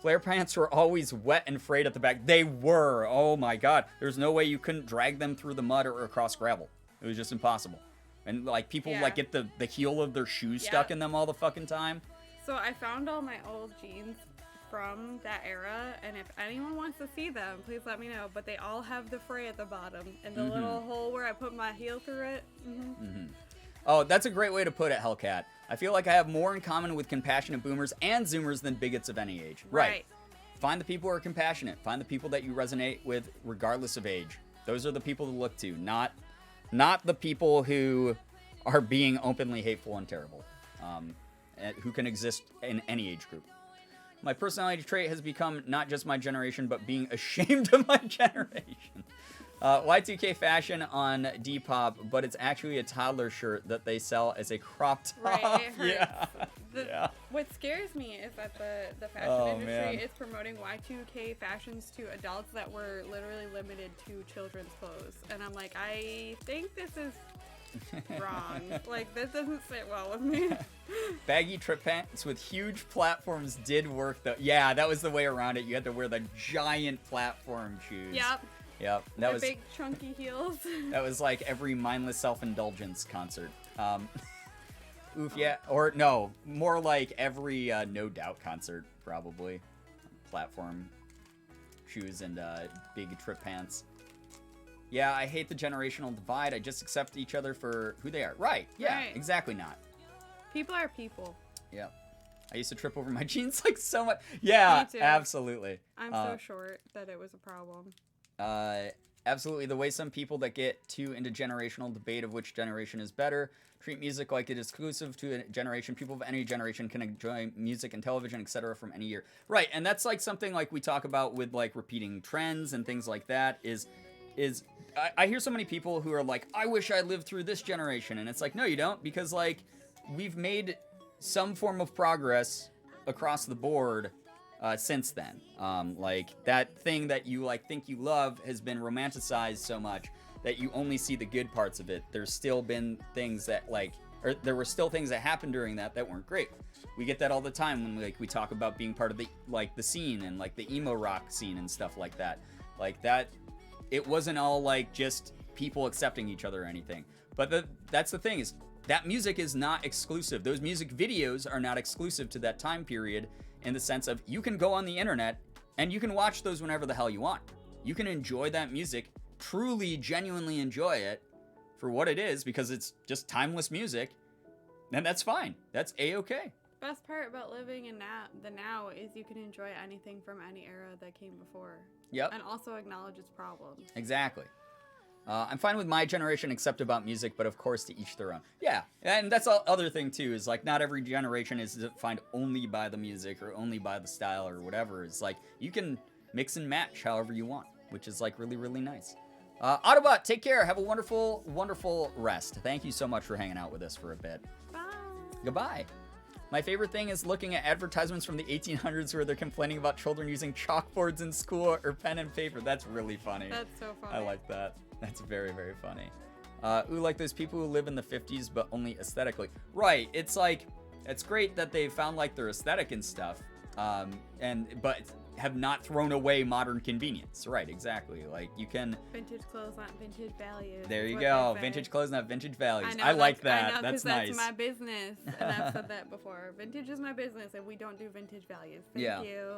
Speaker 2: Flare pants were always wet and frayed at the back. They were. Oh my god. There's no way you couldn't drag them through the mud or across gravel. It was just impossible. And like people like get the heel of their shoes stuck in them all the fucking time.
Speaker 3: So I found all my old jeans from that era, and if anyone wants to see them, please let me know. But they all have the fray at the bottom and the little hole where I put my heel through it.
Speaker 2: Oh, that's a great way to put it, Hellcat. I feel like I have more in common with compassionate boomers and zoomers than bigots of any age. Right. Find the people who are compassionate. Find the people that you resonate with regardless of age. Those are the people to look to, not the people who are being openly hateful and terrible, who can exist in any age group. My personality trait has become not just my generation, but being ashamed of my generation. Y2K fashion on Depop, but it's actually a toddler shirt that they sell as a crop top.
Speaker 3: Right, it hurts.
Speaker 2: Yeah.
Speaker 3: What scares me is that the fashion industry
Speaker 2: man.
Speaker 3: is promoting Y2K fashions to adults that were literally limited to children's clothes. And I'm like, I think this is wrong. Like, this doesn't sit well with me.
Speaker 2: Baggy trip pants with huge platforms did work, though. Yeah, that was the way around it. You had to wear the giant platform shoes.
Speaker 3: Yep.
Speaker 2: That
Speaker 3: the
Speaker 2: was
Speaker 3: big chunky heels.
Speaker 2: That was like every mindless self-indulgence concert. Oof, yeah. Or no, more like every No Doubt concert, probably. Platform shoes and big trip pants. Yeah, I hate the generational divide. I just accept each other for who they are. Right. Yeah,
Speaker 3: Right.
Speaker 2: exactly not.
Speaker 3: People are people.
Speaker 2: Yeah. I used to trip over my jeans like so much. Yeah,
Speaker 3: Me too.
Speaker 2: absolutely.
Speaker 3: I'm so short that it was a problem.
Speaker 2: Absolutely. The way some people that get too into generational debate of which generation is better treat music like it is exclusive to a generation. People of any generation can enjoy music and television, etc. from any year. Right, and that's like something like we talk about with like repeating trends and things like that is I hear so many people who are like, I wish I lived through this generation. And it's like, no, you don't, because like we've made some form of progress across the board since then. Like that thing that you like think you love has been romanticized so much that you only see the good parts of it. There's still been things that there were still things that happened during that weren't great. We get that all the time when we talk about being part of the scene and like the emo rock scene and stuff like that. Like that, it wasn't all like just people accepting each other or anything. But that's the thing, is that music is not exclusive. Those music videos are not exclusive to that time period, in the sense of you can go on the internet and you can watch those whenever the hell you want. You can enjoy that music, truly, genuinely enjoy it for what it is, because it's just timeless music, and that's fine. That's A-okay.
Speaker 3: Best part about living in the now is you can enjoy anything from any era that came before.
Speaker 2: Yep.
Speaker 3: And also acknowledge its problems.
Speaker 2: Exactly. I'm fine with my generation except about music, but of course to each their own. Yeah, and that's the other thing too, is like not every generation is defined only by the music or only by the style or whatever. It's like you can mix and match however you want, which is like really, really nice. Autobot, take care. Have a wonderful, wonderful rest. Thank you so much for hanging out with us for a bit.
Speaker 3: Bye.
Speaker 2: Goodbye. My favorite thing is looking at advertisements from the 1800s where they're complaining about children using chalkboards in school or pen and paper. That's really funny.
Speaker 3: That's so funny.
Speaker 2: I like that. That's very, very funny. Ooh, like those people who live in the 50s, but only aesthetically. Right. It's like, it's great that they found like their aesthetic and stuff, but have not thrown away modern convenience. Right, exactly. Like you can...
Speaker 3: Vintage clothes, not vintage values.
Speaker 2: There you go. Vintage clothes, not vintage values.
Speaker 3: I know,
Speaker 2: I like that.
Speaker 3: I know,
Speaker 2: that's nice.
Speaker 3: That's my business. And I've said that before. Vintage is my business, and we don't do vintage values. Thank you.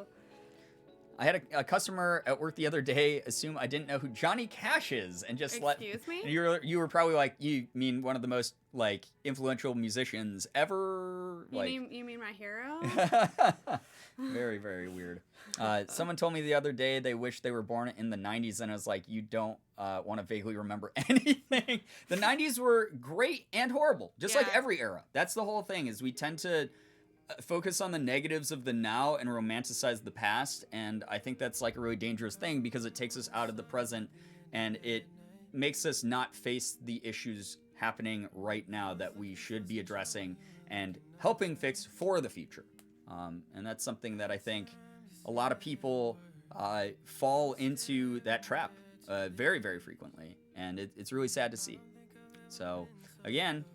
Speaker 2: I had a customer at work the other day assume I didn't know who Johnny Cash is, and just
Speaker 3: Excuse me?
Speaker 2: You were probably like, you mean one of the most like influential musicians ever?
Speaker 3: You mean my hero?
Speaker 2: Very, very weird. Someone told me the other day they wish they were born in the 90s, and I was like, you don't want to vaguely remember anything. The 90s were great and horrible, just like every era. That's the whole thing, is we tend to focus on the negatives of the now and romanticize the past, and I think that's like a really dangerous thing, because it takes us out of the present and it makes us not face the issues happening right now that we should be addressing and helping fix for the future. And that's something that I think a lot of people fall into that trap very, very frequently, and it's really sad to see. So again,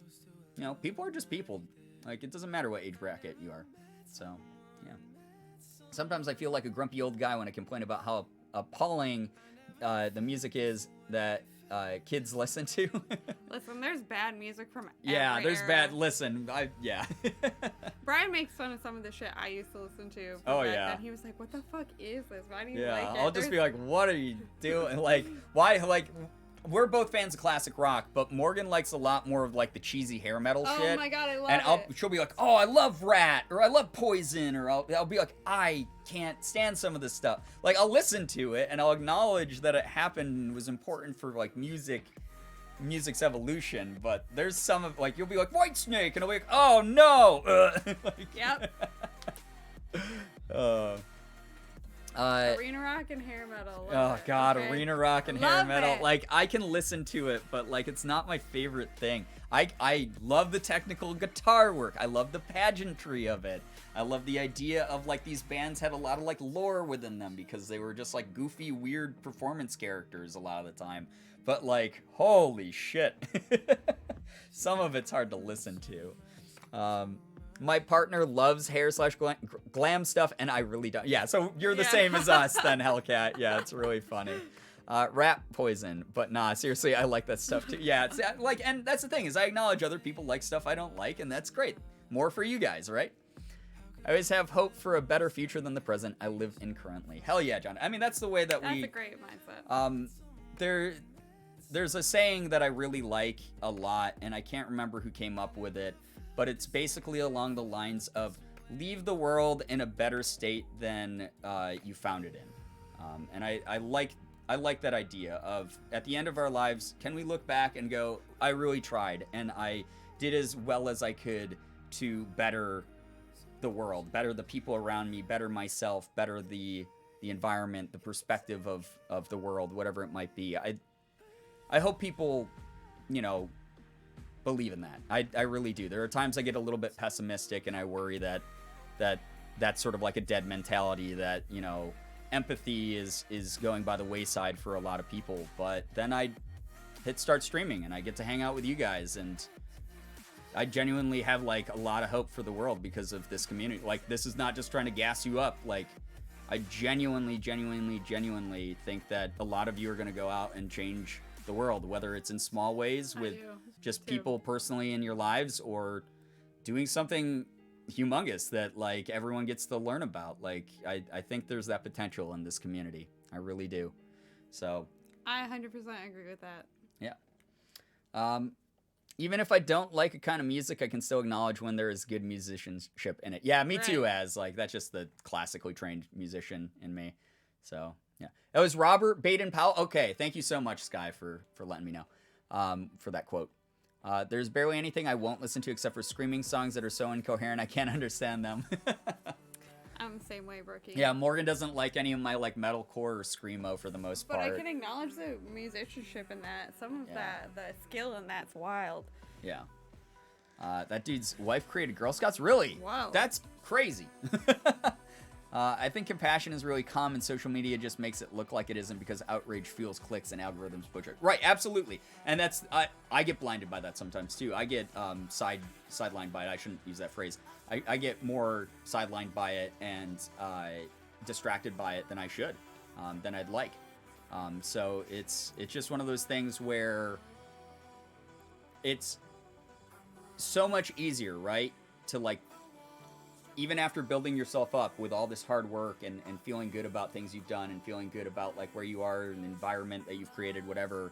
Speaker 2: people are just people. Like, it doesn't matter what age bracket you are. So, yeah. Sometimes I feel like a grumpy old guy when I complain about how appalling the music is that kids listen to.
Speaker 3: Listen, there's bad music from
Speaker 2: Yeah,
Speaker 3: every
Speaker 2: there's
Speaker 3: era.
Speaker 2: bad. Listen, yeah.
Speaker 3: Brian makes fun of some of the shit I used to listen to.
Speaker 2: Oh,
Speaker 3: back
Speaker 2: yeah.
Speaker 3: then. He was like, "What the fuck is this? Why do you
Speaker 2: Yeah,
Speaker 3: like it?"
Speaker 2: I'll just be like, what are you doing? Like, why? Like, we're both fans of classic rock, but Morgan likes a lot more of like the cheesy hair metal shit.
Speaker 3: Oh my god, I love
Speaker 2: And
Speaker 3: it.
Speaker 2: she'll be like, oh, I love Rat, or I love Poison, or I'll be like, I can't stand some of this stuff. Like, I'll listen to it, and I'll acknowledge that it happened and was important for, like, music's evolution, but there's some of, like, you'll be like, Whitesnake, and I'll be like, oh, no! Like,
Speaker 3: Yep. Arena rock and hair metal.
Speaker 2: Oh
Speaker 3: Love it.
Speaker 2: god,
Speaker 3: Okay.
Speaker 2: arena rock and hair
Speaker 3: Love
Speaker 2: metal.
Speaker 3: it.
Speaker 2: Like, I can listen to it, but like it's not my favorite thing. I love the technical guitar work. I love the pageantry of it. I love the idea of like these bands had a lot of like lore within them because they were just like goofy, weird performance characters a lot of the time. But like, holy shit. Some of it's hard to listen to. My partner loves hair/glam stuff, and I really don't. Yeah, so you're the
Speaker 3: Yeah.
Speaker 2: same as us then, Hellcat. Yeah, it's really funny. Rap Poison, but nah, seriously, I like that stuff too. Yeah, it's like, and that's the thing is I acknowledge other people like stuff I don't like, and that's great. More for you guys, right? I always have hope for a better future than the present I live in currently. Hell yeah, John. I mean, that's the way that
Speaker 3: That's
Speaker 2: we...
Speaker 3: a great mindset.
Speaker 2: There's a saying that I really like a lot, and I can't remember who came up with it, but it's basically along the lines of leave the world in a better state than you found it in. And I like that idea of at the end of our lives, can we look back and go, I really tried, and I did as well as I could to better the world, better the people around me, better myself, better the environment, the perspective of the world, whatever it might be. I hope people, believe in that. I really do. There are times I get a little bit pessimistic and I worry that that's sort of like a dead mentality, that, empathy is going by the wayside for a lot of people. But then I hit start streaming and I get to hang out with you guys, and I genuinely have like a lot of hope for the world because of this community. Like, this is not just trying to gas you up. Like, I genuinely think that a lot of you are going to go out and change the world, whether it's in small ways with just people personally in your lives, or doing something humongous that like everyone gets to learn about. Like, I think there's that potential in this community. I really do. So
Speaker 3: I 100% agree with that.
Speaker 2: yeah. Even if I don't like a kind of music, I can still acknowledge when there is good musicianship in it. Yeah, me too, as like that's just the classically trained musician in me. So yeah, that was Robert Baden-Powell. Okay, thank you so much, Sky, for letting me know for that quote. There's barely anything I won't listen to except for screaming songs that are so incoherent I can't understand them.
Speaker 3: I'm the same way, Brookie.
Speaker 2: Yeah, Morgan doesn't like any of my like metalcore or screamo for the most
Speaker 3: But
Speaker 2: part.
Speaker 3: I can acknowledge the musicianship in that. Some of the skill in that's wild.
Speaker 2: Yeah. That dude's wife created Girl Scouts? Really?
Speaker 3: Wow.
Speaker 2: That's crazy. I think compassion is really common. Social media just makes it look like it isn't because outrage fuels clicks and algorithms push it. Right, absolutely. And that's I get blinded by that sometimes too. I get sidelined by it. I shouldn't use that phrase. I get more sidelined by it and distracted by it than I should, than I'd like. So it's just one of those things where it's so much easier, right, to like, even after building yourself up with all this hard work and feeling good about things you've done and feeling good about like where you are and the environment that you've created, whatever,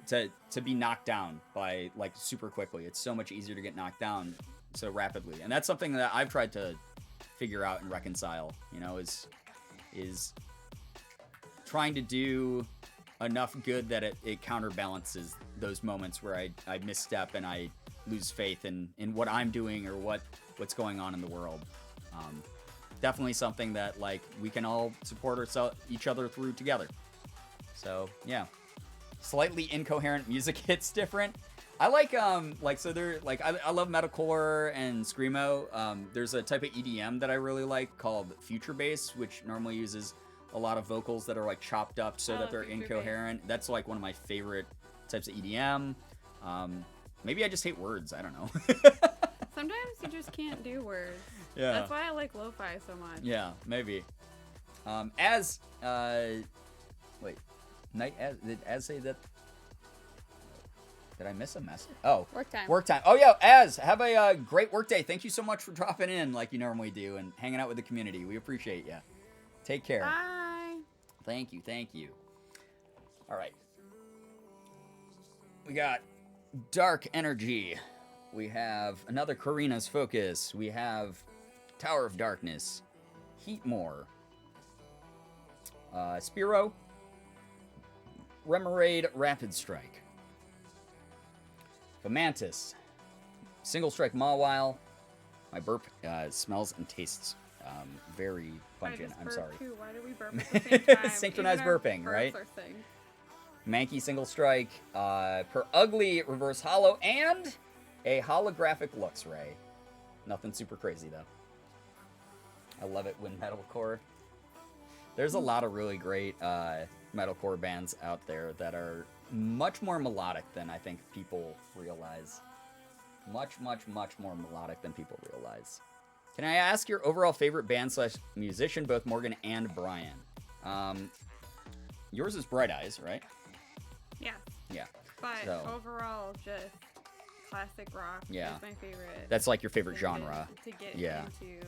Speaker 2: to be knocked down by like super quickly. It's so much easier to get knocked down so rapidly. And that's something that I've tried to figure out and reconcile, is trying to do enough good that it counterbalances those moments where I misstep and I lose faith in what I'm doing or what's going on in the world. Definitely something that like we can all support each other through together. So yeah, slightly incoherent music hits different. I like so they're like I love metalcore and screamo. There's a type of EDM that I really like called future bass, which normally uses a lot of vocals that are like chopped up so that they're incoherent. That's like one of my favorite types of EDM. Maybe I just hate words. I don't know.
Speaker 3: Sometimes you just can't do words.
Speaker 2: Yeah.
Speaker 3: That's why I like lo-fi so much.
Speaker 2: Yeah, maybe. Did Az say that? Did I miss a message? Oh,
Speaker 3: Work time.
Speaker 2: Work time. Oh yeah, Az, have a great work day. Thank you so much for dropping in like you normally do and hanging out with the community. We appreciate you. Take care.
Speaker 3: Bye.
Speaker 2: Thank you. Thank you. All right. We got Dark Energy. We have another Karina's Focus. We have Tower of Darkness. Heatmore. Spiro. Remoraid Rapid Strike. Fomantis. Single Strike Mawile. My burp smells and tastes very pungent. I'm sorry.
Speaker 3: Too. Why do we burp at the same time?
Speaker 2: Synchronized burping, right? Mankey Single Strike. Per Ugly Reverse Hollow. And a holographic Luxray. Nothing super crazy, though. I love it when metalcore. There's a lot of really great metalcore bands out there that are much more melodic than I think people realize. Much, much, much more melodic than people realize. Can I ask your overall favorite band / musician, both Morgan and Brian? Yours is Bright Eyes, right?
Speaker 3: Yeah.
Speaker 2: Yeah.
Speaker 3: But overall, just classic rock is my favorite.
Speaker 2: That's like your favorite genre.
Speaker 3: To get into.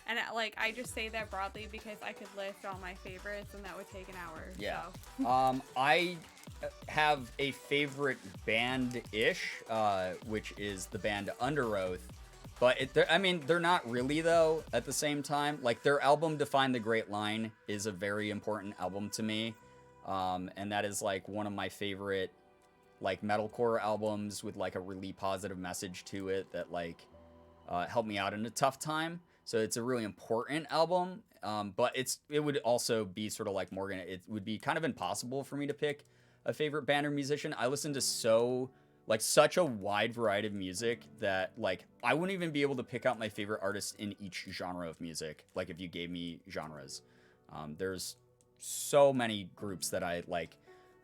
Speaker 3: And I just say that broadly because I could list all my favorites and that would take an hour.
Speaker 2: Yeah.
Speaker 3: So.
Speaker 2: I have a favorite band-ish, which is the band Under Oath. But they're not really though. At the same time, like their album "Define the Great Line" is a very important album to me, and that is like one of my favorite, like metalcore albums with like a really positive message to it that like helped me out in a tough time. So it's a really important album, but it would also be sort of like Morgan. It would be kind of impossible for me to pick a favorite band or musician. I listen to such a wide variety of music that like I wouldn't even be able to pick out my favorite artist in each genre of music. Like if you gave me genres, there's so many groups that I like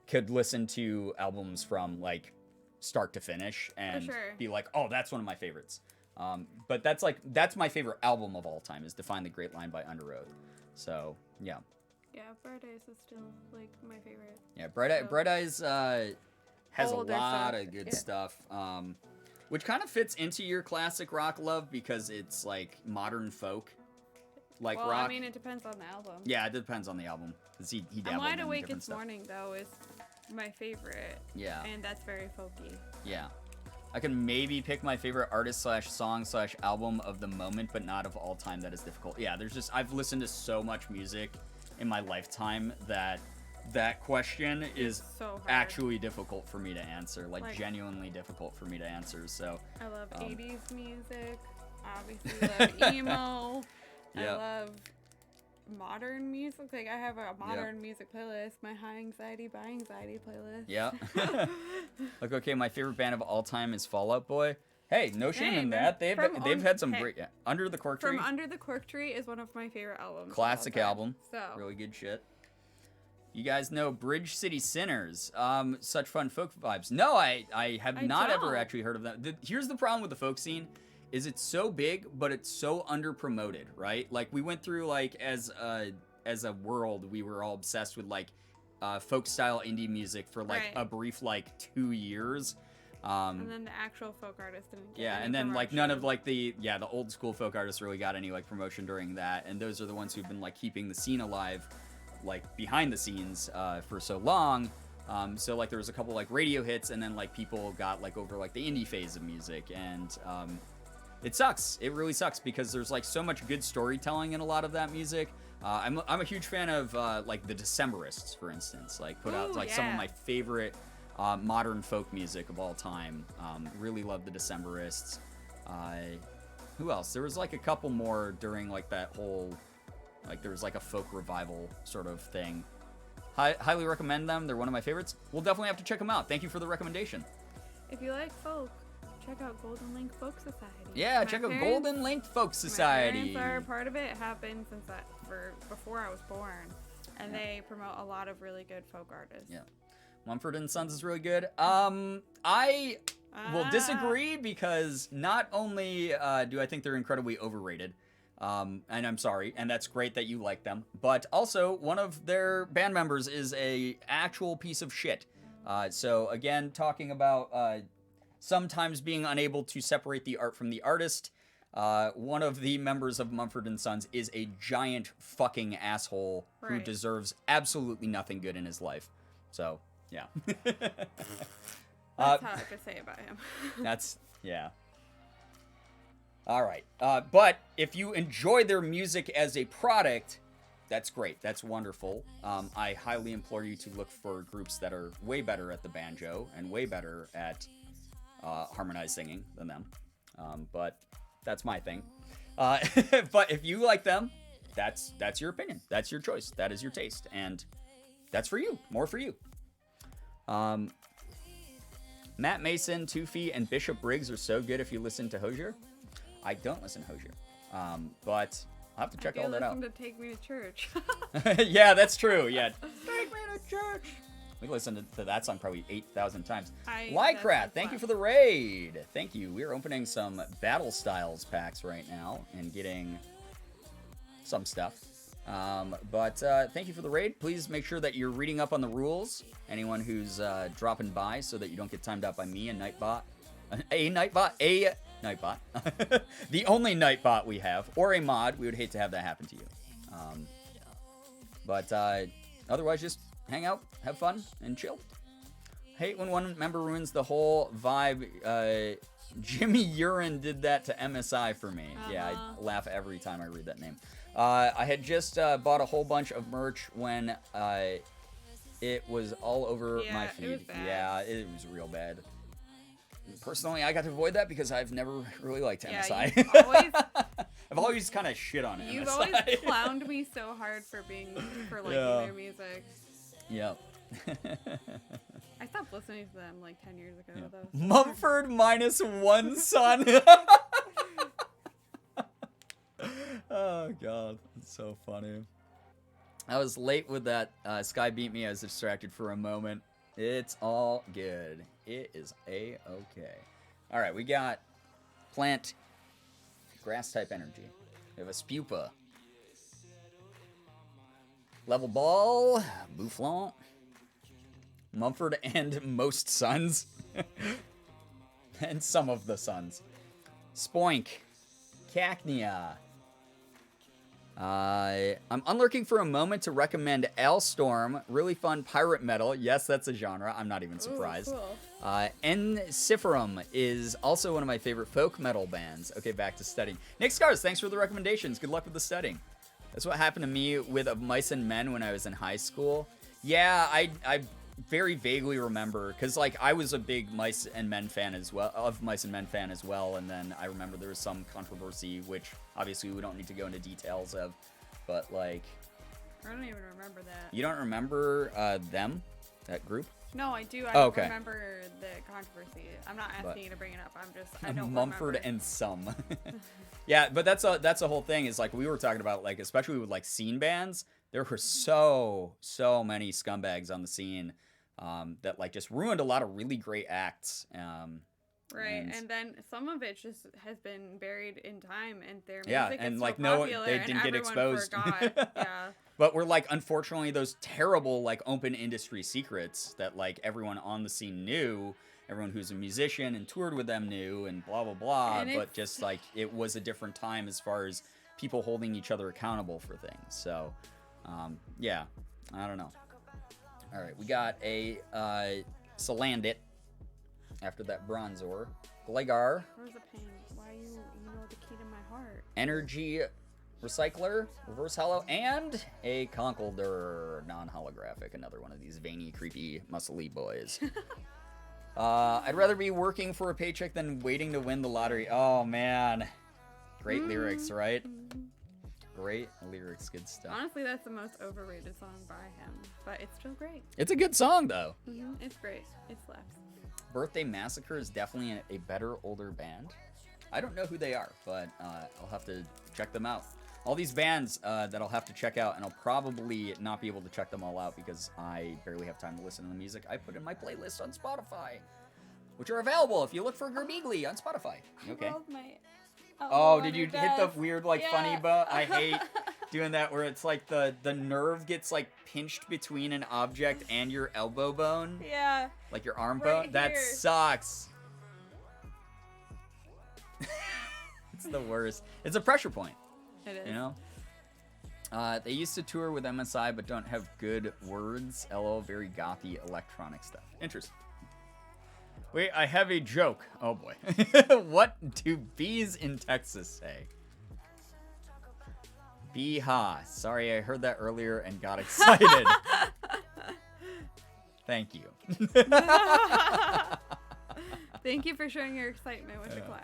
Speaker 2: could listen to albums from like start to finish and be like, oh, that's one of my favorites. But that's my favorite album of all time is Define the Great Line by Under Oath. So yeah.
Speaker 3: Yeah, Bright Eyes is still like my favorite.
Speaker 2: Yeah, Bright Eyes has older a lot of good stuff, which kind of fits into your classic rock love because it's like modern folk, like rock.
Speaker 3: I mean, it depends on the album.
Speaker 2: Yeah, it depends on the album. He dabbled
Speaker 3: I'm Wide
Speaker 2: in
Speaker 3: Awake
Speaker 2: different
Speaker 3: This
Speaker 2: stuff.
Speaker 3: Morning though is my favorite.
Speaker 2: Yeah,
Speaker 3: and that's very folky.
Speaker 2: Yeah. I can maybe pick my favorite artist / song / album of the moment, but not of all time. That is difficult. Yeah, I've listened to so much music in my lifetime that question is
Speaker 3: so
Speaker 2: actually difficult for me to answer. Like genuinely difficult for me to answer. So
Speaker 3: I love 80s music. Obviously, love emo. I love modern music. Like I have a modern music playlist, my high anxiety by anxiety playlist.
Speaker 2: Yeah. Like okay, my favorite band of all time is Fall Out Boy. Hey, no shame in that. They've had some great Under the Cork Tree.
Speaker 3: From Under the Cork Tree is one of my favorite albums.
Speaker 2: Classic album.
Speaker 3: So
Speaker 2: really good shit. You guys know Bridge City Sinners. Such fun folk vibes. No, I have not ever actually heard of them. Here's the problem with the folk scene. Is it's so big, but it's so under-promoted, right? Like, we went through, like, as a world, we were all obsessed with, like, folk-style indie music for, like, a brief, like, 2 years.
Speaker 3: And then the actual folk artists didn't get any
Speaker 2: and then,
Speaker 3: promotion.
Speaker 2: like, none of, like, the old-school folk artists really got any, like, promotion during that. And those are the ones who've been, like, keeping the scene alive, like, behind the scenes for so long. So, like, there was a couple, like, radio hits, and then, like, people got, like, over, like, the indie phase of music. And, it sucks. It really sucks because there's like so much good storytelling in a lot of that music. I'm a huge fan of like the Decemberists, for instance. Like put out like some of my favorite modern folk music of all time. Really love the Decemberists. Who else? There was like a couple more during like that whole like there was like a folk revival sort of thing. Highly recommend them. They're one of my favorites. We'll definitely have to check them out. Thank you for the recommendation.
Speaker 3: If you like folk, check out Golden Link Folk Society.
Speaker 2: Yeah, check out Golden Link Folk Society.
Speaker 3: My parents are part of it. It happened since before I was born, and they promote a lot of really good folk artists.
Speaker 2: Yeah, Mumford and Sons is really good. I will disagree because not only do I think they're incredibly overrated, and I'm sorry, and that's great that you like them, but also one of their band members is a actual piece of shit. So again, talking about sometimes being unable to separate the art from the artist. One of the members of Mumford & Sons is a giant fucking asshole who
Speaker 3: Right.
Speaker 2: deserves absolutely nothing good in his life. So, yeah.
Speaker 3: That's how I could say about him.
Speaker 2: Yeah. All right. But if you enjoy their music as a product, that's great. That's wonderful. I highly implore you to look for groups that are way better at the banjo and way better at harmonized singing than them. But that's my thing. But if you like them, that's your opinion. That's your choice. That is your taste. And that's for you. More for you. Matt Mason, Toofy, and Bishop Briggs are so good if you listen to Hozier. I don't listen to Hozier. But I'll have to check all that out.
Speaker 3: To Take Me to Church.
Speaker 2: Yeah, that's true. Yeah. Take me to church. We listened to that song probably 8,000 times. Lycrat, thank you for the raid. Thank you. We're opening some Battle Styles packs right now and getting some stuff. But thank you for the raid. Please make sure that you're reading up on the rules. Anyone who's dropping by so that you don't get timed out by me and Nightbot. A Nightbot. The only Nightbot we have. Or a mod. We would hate to have that happen to you. But otherwise, just hang out, have fun, and chill. Hate when one member ruins the whole vibe. Jimmy Urine did that to MSI for me. Yeah, I laugh every time I read that name. I had just bought a whole bunch of merch when it was all over my feed.
Speaker 3: It was bad.
Speaker 2: Yeah, it was real bad. Personally, I got to avoid that because I've never really liked MSI. I've always kind of shit on it.
Speaker 3: You've
Speaker 2: MSI.
Speaker 3: always clowned me so hard for liking their music.
Speaker 2: Yep.
Speaker 3: I stopped listening to them like 10 years ago, though.
Speaker 2: Mumford minus one son. Oh, God. That's so funny. I was late with that. Sky beat me. I was distracted for a moment. It's all good. It is A-okay. All right, we got plant, grass-type energy. We have a Spupa. Level Ball, Boufflant, Mumford and most sons. And some of the sons. Spoink, Cacnea. I'm unlurking for a moment to recommend Alstorm, really fun pirate metal. Yes, that's a genre. I'm not even surprised.
Speaker 3: Ooh, cool.
Speaker 2: Enciferum is also one of my favorite folk metal bands. Okay, back to studying. Nick Scars, thanks for the recommendations. Good luck with the studying. That's what happened to me with Of Mice and Men when I was in high school. Yeah, I very vaguely remember, because like I was a big Mice and Men fan as well, and then I remember there was some controversy, which obviously we don't need to go into details of, but like,
Speaker 3: I don't even remember that.
Speaker 2: you don't remember them, that group?
Speaker 3: No, I do. I
Speaker 2: Oh,
Speaker 3: don't
Speaker 2: okay.
Speaker 3: remember the controversy. I'm not asking you to bring it up. I don't
Speaker 2: Mumford
Speaker 3: remember.
Speaker 2: and some. Yeah, but that's a whole thing. Is like we were talking about, like especially with like scene bands, there were so many scumbags on the scene that like just ruined a lot of really great acts.
Speaker 3: Right, and then some of it just has been buried in time, and their music
Speaker 2: Yeah,
Speaker 3: is
Speaker 2: and
Speaker 3: so
Speaker 2: like
Speaker 3: popular,
Speaker 2: they didn't get
Speaker 3: everyone
Speaker 2: exposed.
Speaker 3: Forgot. Yeah.
Speaker 2: But we're like, unfortunately, those terrible like open industry secrets that like everyone on the scene knew, everyone who's a musician and toured with them knew, and blah blah blah.
Speaker 3: And
Speaker 2: but just like it was a different time as far as people holding each other accountable for things. So, yeah, I don't know. All right, we got a Salandit after that Bronzor, Glegar,
Speaker 3: Where's the pain? Why you know the key to my heart?
Speaker 2: Energy Recycler, Reverse Hollow, and a Conkeldurr, non-holographic. Another one of these veiny, creepy, muscly boys. I'd rather be working for a paycheck than waiting to win the lottery. Oh, man. Great lyrics, right? Great lyrics, good stuff.
Speaker 3: Honestly, that's the most overrated song by him, but it's still great.
Speaker 2: It's a good song, though.
Speaker 3: It's great. It slaps.
Speaker 2: Birthday Massacre is definitely a better, older band. I don't know who they are, but I'll have to check them out. All these bands that I'll have to check out, and I'll probably not be able to check them all out because I barely have time to listen to the music I put in my playlist on Spotify, which are available if you look for Girbeagly on Spotify. Okay.
Speaker 3: Oh,
Speaker 2: Did you hit the weird, like, funny button? Doing that where it's like the nerve gets like pinched between an object and your elbow bone.
Speaker 3: Yeah.
Speaker 2: Like your arm
Speaker 3: Right
Speaker 2: bone. That
Speaker 3: here.
Speaker 2: sucks. It's the worst. It's a pressure point.
Speaker 3: It is.
Speaker 2: You know? They used to tour with MSI but don't have good words. LOL, very gothy electronic stuff. Interesting. Wait, I have a joke. Oh boy. What do bees in Texas say? Bee-ha. Sorry, I heard that earlier and got excited. Thank you.
Speaker 3: Thank you for sharing your excitement with the class.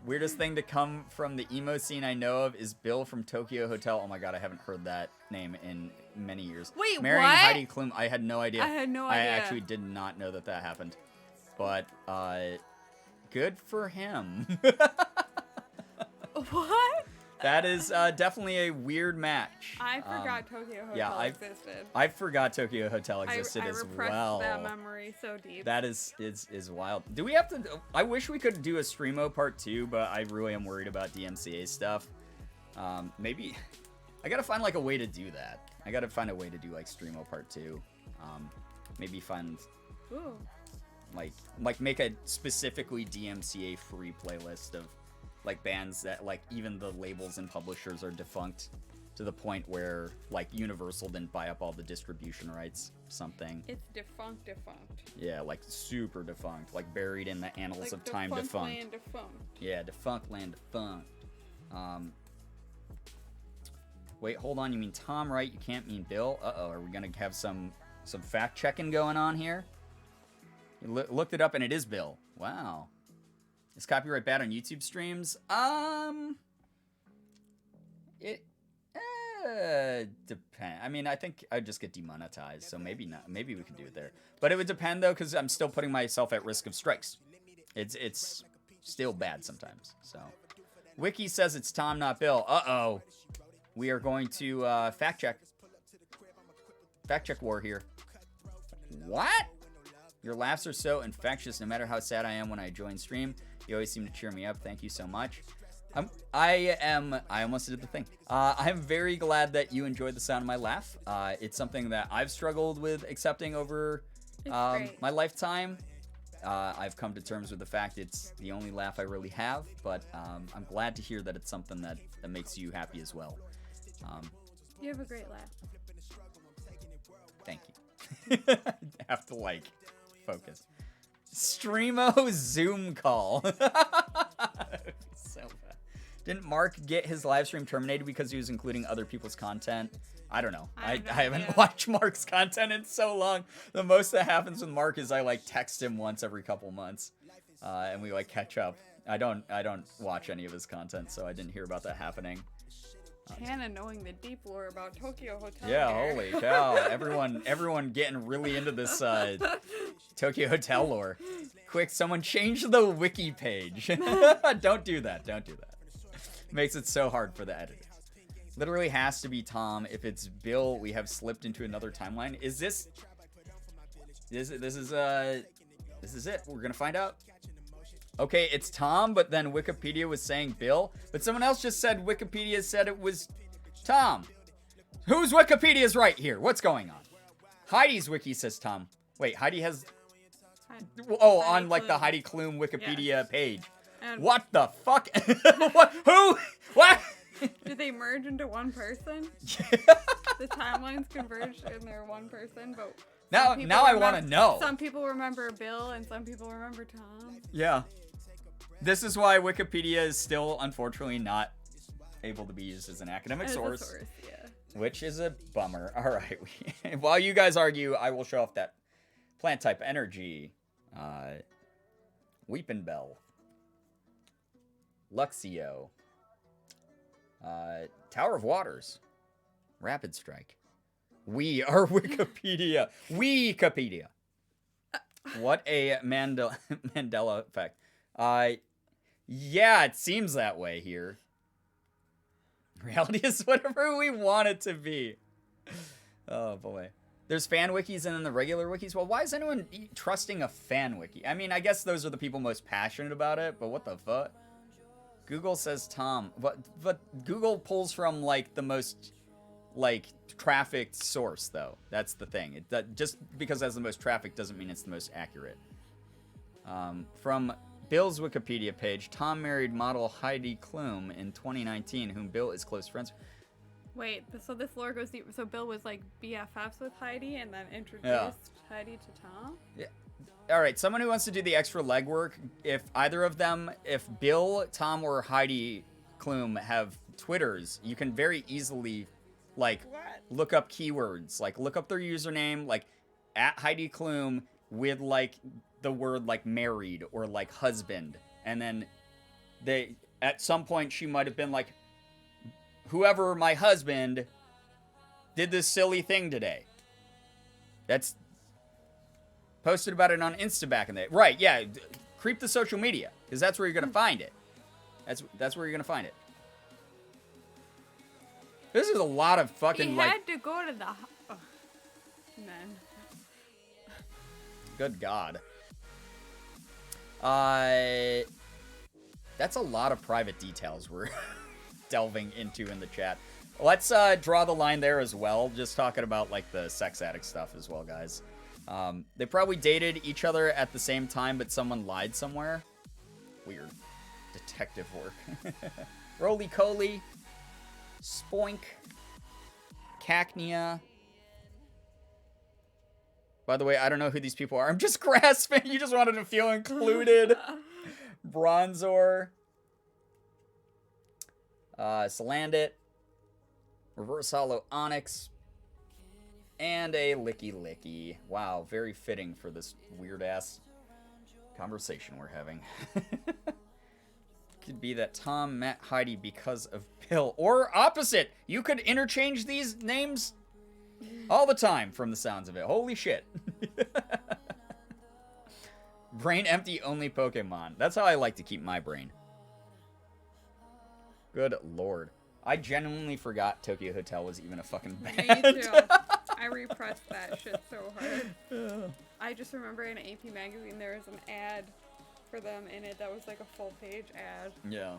Speaker 2: Weirdest thing to come from the emo scene I know of is Bill from Tokyo Hotel. Oh my god, I haven't heard that name in many years.
Speaker 3: Wait,
Speaker 2: Marrying
Speaker 3: what?
Speaker 2: Heidi Klum. I had no idea.
Speaker 3: I had no idea.
Speaker 2: I actually did not know that happened. But, good for him.
Speaker 3: What?
Speaker 2: That is definitely a weird match.
Speaker 3: I forgot Tokyo Hotel existed.
Speaker 2: I forgot Tokyo Hotel existed
Speaker 3: I
Speaker 2: as
Speaker 3: repressed
Speaker 2: well.
Speaker 3: that memory so deep.
Speaker 2: That is wild. Do we have to? I wish we could do a Streamo part 2, but I really am worried about DMCA stuff. Maybe I gotta find like a way to do that. I gotta find a way to do like Streamo part 2. Maybe find like make a specifically DMCA free playlist of like bands that like even the labels and publishers are defunct to the point where like Universal didn't buy up all the distribution rights or something.
Speaker 3: It's defunct.
Speaker 2: Yeah, like super defunct, like buried in the annals
Speaker 3: Like
Speaker 2: of time defunct.
Speaker 3: Land defunct.
Speaker 2: Yeah, defunct land defunct. Wait, hold on, you mean Tom, right? You can't mean Bill? Uh-oh, are we gonna have some fact checking going on here? You looked it up and it is Bill. Wow. Is copyright bad on YouTube streams? It depends. I mean, I think I'd just get demonetized, so maybe not. Maybe we could do it there. But it would depend though, because I'm still putting myself at risk of strikes. It's still bad sometimes. So, Wiki says it's Tom, not Bill. Uh-oh. We are going to fact check. Fact check war here. What? Your laughs are so infectious. No matter how sad I am when I join stream, you always seem to cheer me up. Thank you so much. I almost did the thing. I'm very glad that you enjoyed the sound of my laugh. It's something that I've struggled with accepting over my lifetime. I've come to terms with the fact it's the only laugh I really have, but I'm glad to hear that it's something that makes you happy as well.
Speaker 3: You have a great laugh.
Speaker 2: Thank you. I have to like focus. Streamo Zoom call. So bad. Didn't Mark get his live stream terminated because he was including other people's content? I don't know. I haven't watched Mark's content in so long. The most that happens with Mark is I like text him once every couple months, and we like catch up. I don't watch any of his content, so I didn't hear about that happening.
Speaker 3: Hannah knowing the deep lore about Tokyo Hotel.
Speaker 2: Yeah,
Speaker 3: here.
Speaker 2: holy cow. Everyone getting really into this Tokyo Hotel lore. Quick, someone change the wiki page. Don't do that. Don't do that. Makes it so hard for the editors. Literally has to be Tom. If it's Bill, we have slipped into another timeline. Is this is it. We're going to find out. Okay, it's Tom, but then Wikipedia was saying Bill. But someone else just said Wikipedia said it was Tom. Whose Wikipedia's right here? What's going on? Heidi's wiki says Tom. Wait, Heidi has... Oh, on like the Heidi Klum Wikipedia page.
Speaker 3: And
Speaker 2: what the fuck? What? Who? What?
Speaker 3: did they merge into one person? The timelines converged and they're one person, but...
Speaker 2: Now I want to know.
Speaker 3: Some people remember Bill and some people remember Tom.
Speaker 2: Yeah. This is why Wikipedia is still, unfortunately, not able to be used as an academic source.
Speaker 3: Yeah.
Speaker 2: Which is a bummer. All right. While you guys argue, I will show off that plant type energy. Weepin' Bell. Luxio. Tower of Waters. Rapid Strike. We are Wikipedia. Wikipedia. What a Mandela effect. Yeah, it seems that way here. Reality is whatever we want it to be. Oh, boy. There's fan wikis and then the regular wikis. Well, why is anyone trusting a fan wiki? I mean, I guess those are the people most passionate about it, but what the fuck? Google says Tom. But Google pulls from, like, the most, like, trafficked source, though. That's the thing. Just because it has the most traffic doesn't mean it's the most accurate. From Bill's Wikipedia page, Tom married model Heidi Klum in 2019, whom Bill is close friends with.
Speaker 3: Wait, so this lore goes deep. So Bill was like BFFs with Heidi and then introduced Heidi to Tom?
Speaker 2: Yeah. All right, someone who wants to do the extra legwork, if either of them, if Bill, Tom, or Heidi Klum have Twitters, you can very easily, like, look up keywords. Like, look up their username, like, at Heidi Klum with, like, the word, like, married or, like, husband. And then they, at some point, she might have been like, whoever my husband did this silly thing today. That's posted about it on Insta back in the day. Right, yeah. Creep the social media, because that's where you're going to find it. That's where you're going to find it. This is a lot of fucking,
Speaker 3: he had to go to the... Oh, man.
Speaker 2: Good God. That's a lot of private details we're delving into in the chat. Let's draw the line there as well. Just talking about, like, the sex addict stuff as well, guys. They probably dated each other at the same time, but someone lied somewhere. Weird. Detective work. Roly-Coly. Spoink. Cacnea. By the way, I don't know who these people are. I'm just grasping. You just wanted to feel included. Bronzor. Salandit. Reverse Hollow Onyx. And a Licky Licky. Wow, very fitting for this weird-ass conversation we're having. Could be that Tom met Heidi because of Bill. Or opposite! You could interchange these names all the time from the sounds of it. Holy shit. Brain empty only Pokemon. That's how I like to keep my brain. Good lord. I genuinely forgot Tokyo Hotel was even a fucking band.
Speaker 3: Me too. I repressed that shit so hard. I just remember in AP Magazine there was an ad for them in it that was like a full page ad.
Speaker 2: Yeah.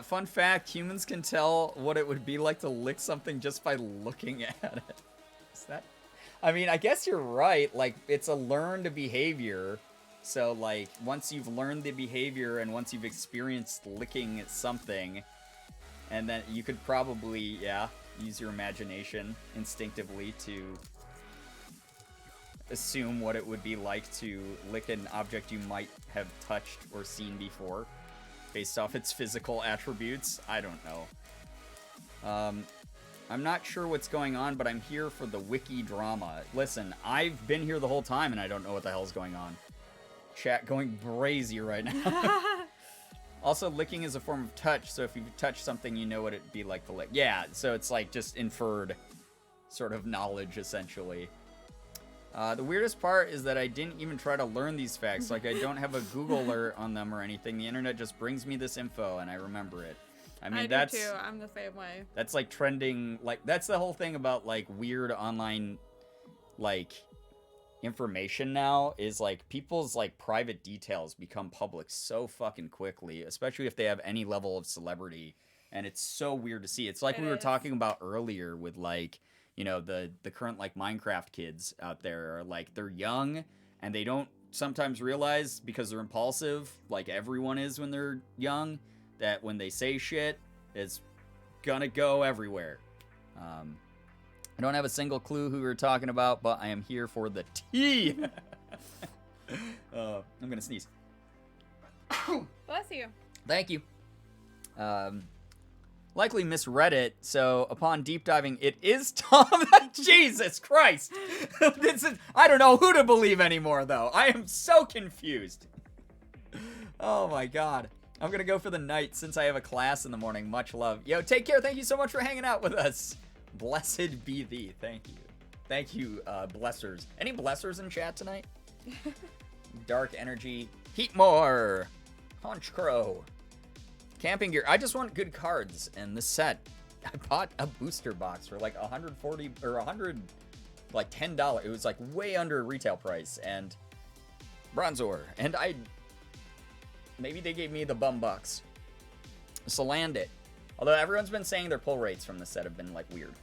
Speaker 2: Fun fact, humans can tell what it would be like to lick something just by looking at it. Is that... I mean, I guess you're right. Like, it's a learned behavior. So, like, once you've learned the behavior and once you've experienced licking something, and then you could probably, yeah, use your imagination instinctively to assume what it would be like to lick an object you might have touched or seen before based off its physical attributes. I don't know. I'm not sure what's going on, but I'm here for the wiki drama. Listen, I've been here the whole time and I don't know what the hell's going on. Chat going crazy right now. Also, licking is a form of touch, so if you touch something, you know what it'd be like to lick. Yeah, so it's like just inferred sort of knowledge, essentially. The weirdest part is that I didn't even try to learn these facts. Like, I don't have a Google alert on them or anything. The internet just brings me this info, and I remember it. I mean, that's...
Speaker 3: do too. I'm the same way.
Speaker 2: That's, like, trending... Like, that's the whole thing about, like, weird online, like... information now is like people's like private details become public so fucking quickly, especially if they have any level of celebrity, and it's so weird to see. It's like we were talking about earlier with like, you know, the current like Minecraft kids out there are like, they're young and they don't sometimes realize because they're impulsive, like everyone is when they're young, that when they say shit, it's gonna go everywhere. I don't have a single clue who we're talking about, but I am here for the tea. I'm gonna sneeze.
Speaker 3: Bless you.
Speaker 2: Thank you. Likely misread it, so upon deep diving, it is Tom. Jesus Christ. I don't know who to believe anymore, though. I am so confused. Oh my god. I'm gonna go for the night since I have a class in the morning. Much love. Yo, take care. Thank you so much for hanging out with us. Blessed be thee. Thank you. Thank you, blessers. Any blessers in chat tonight? Dark energy. Heatmore. Hunch Crow. Camping gear. I just want good cards. And this set, I bought a booster box for like $140 or $100, like $10. It was like way under retail price. And Bronzor. And maybe they gave me the bum bucks. So land it. Although everyone's been saying their pull rates from this set have been, like, weird.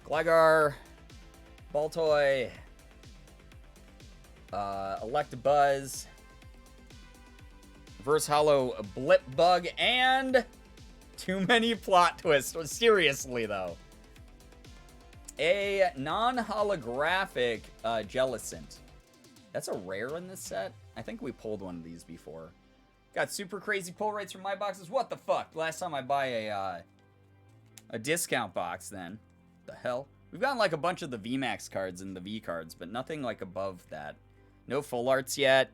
Speaker 2: Gligar, Baltoy, Electabuzz, Reverse Hollow Blip Bug, and too many plot twists. Seriously, though. A non-holographic Jellicent. That's a rare in this set? I think we pulled one of these before. Got super crazy pull rates from my boxes. What the fuck? Last time I buy a discount box, then. The hell? We've gotten like a bunch of the VMAX cards and the V cards, but nothing like above that. No full arts yet.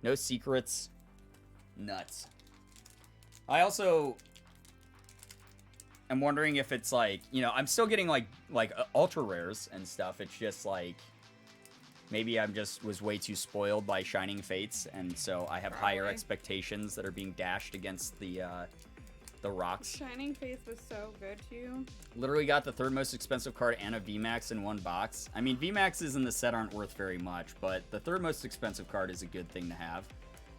Speaker 2: No secrets. Nuts. I also am wondering if it's like, you know, I'm still getting like ultra rares and stuff. It's just like maybe I'm just was way too spoiled by Shining Fates, and so I have higher expectations that are being dashed against the rocks.
Speaker 3: Shining Face was so good to you.
Speaker 2: Literally got the third most expensive card and a VMAX in one box. I mean, VMAXs in the set aren't worth very much, but the third most expensive card is a good thing to have.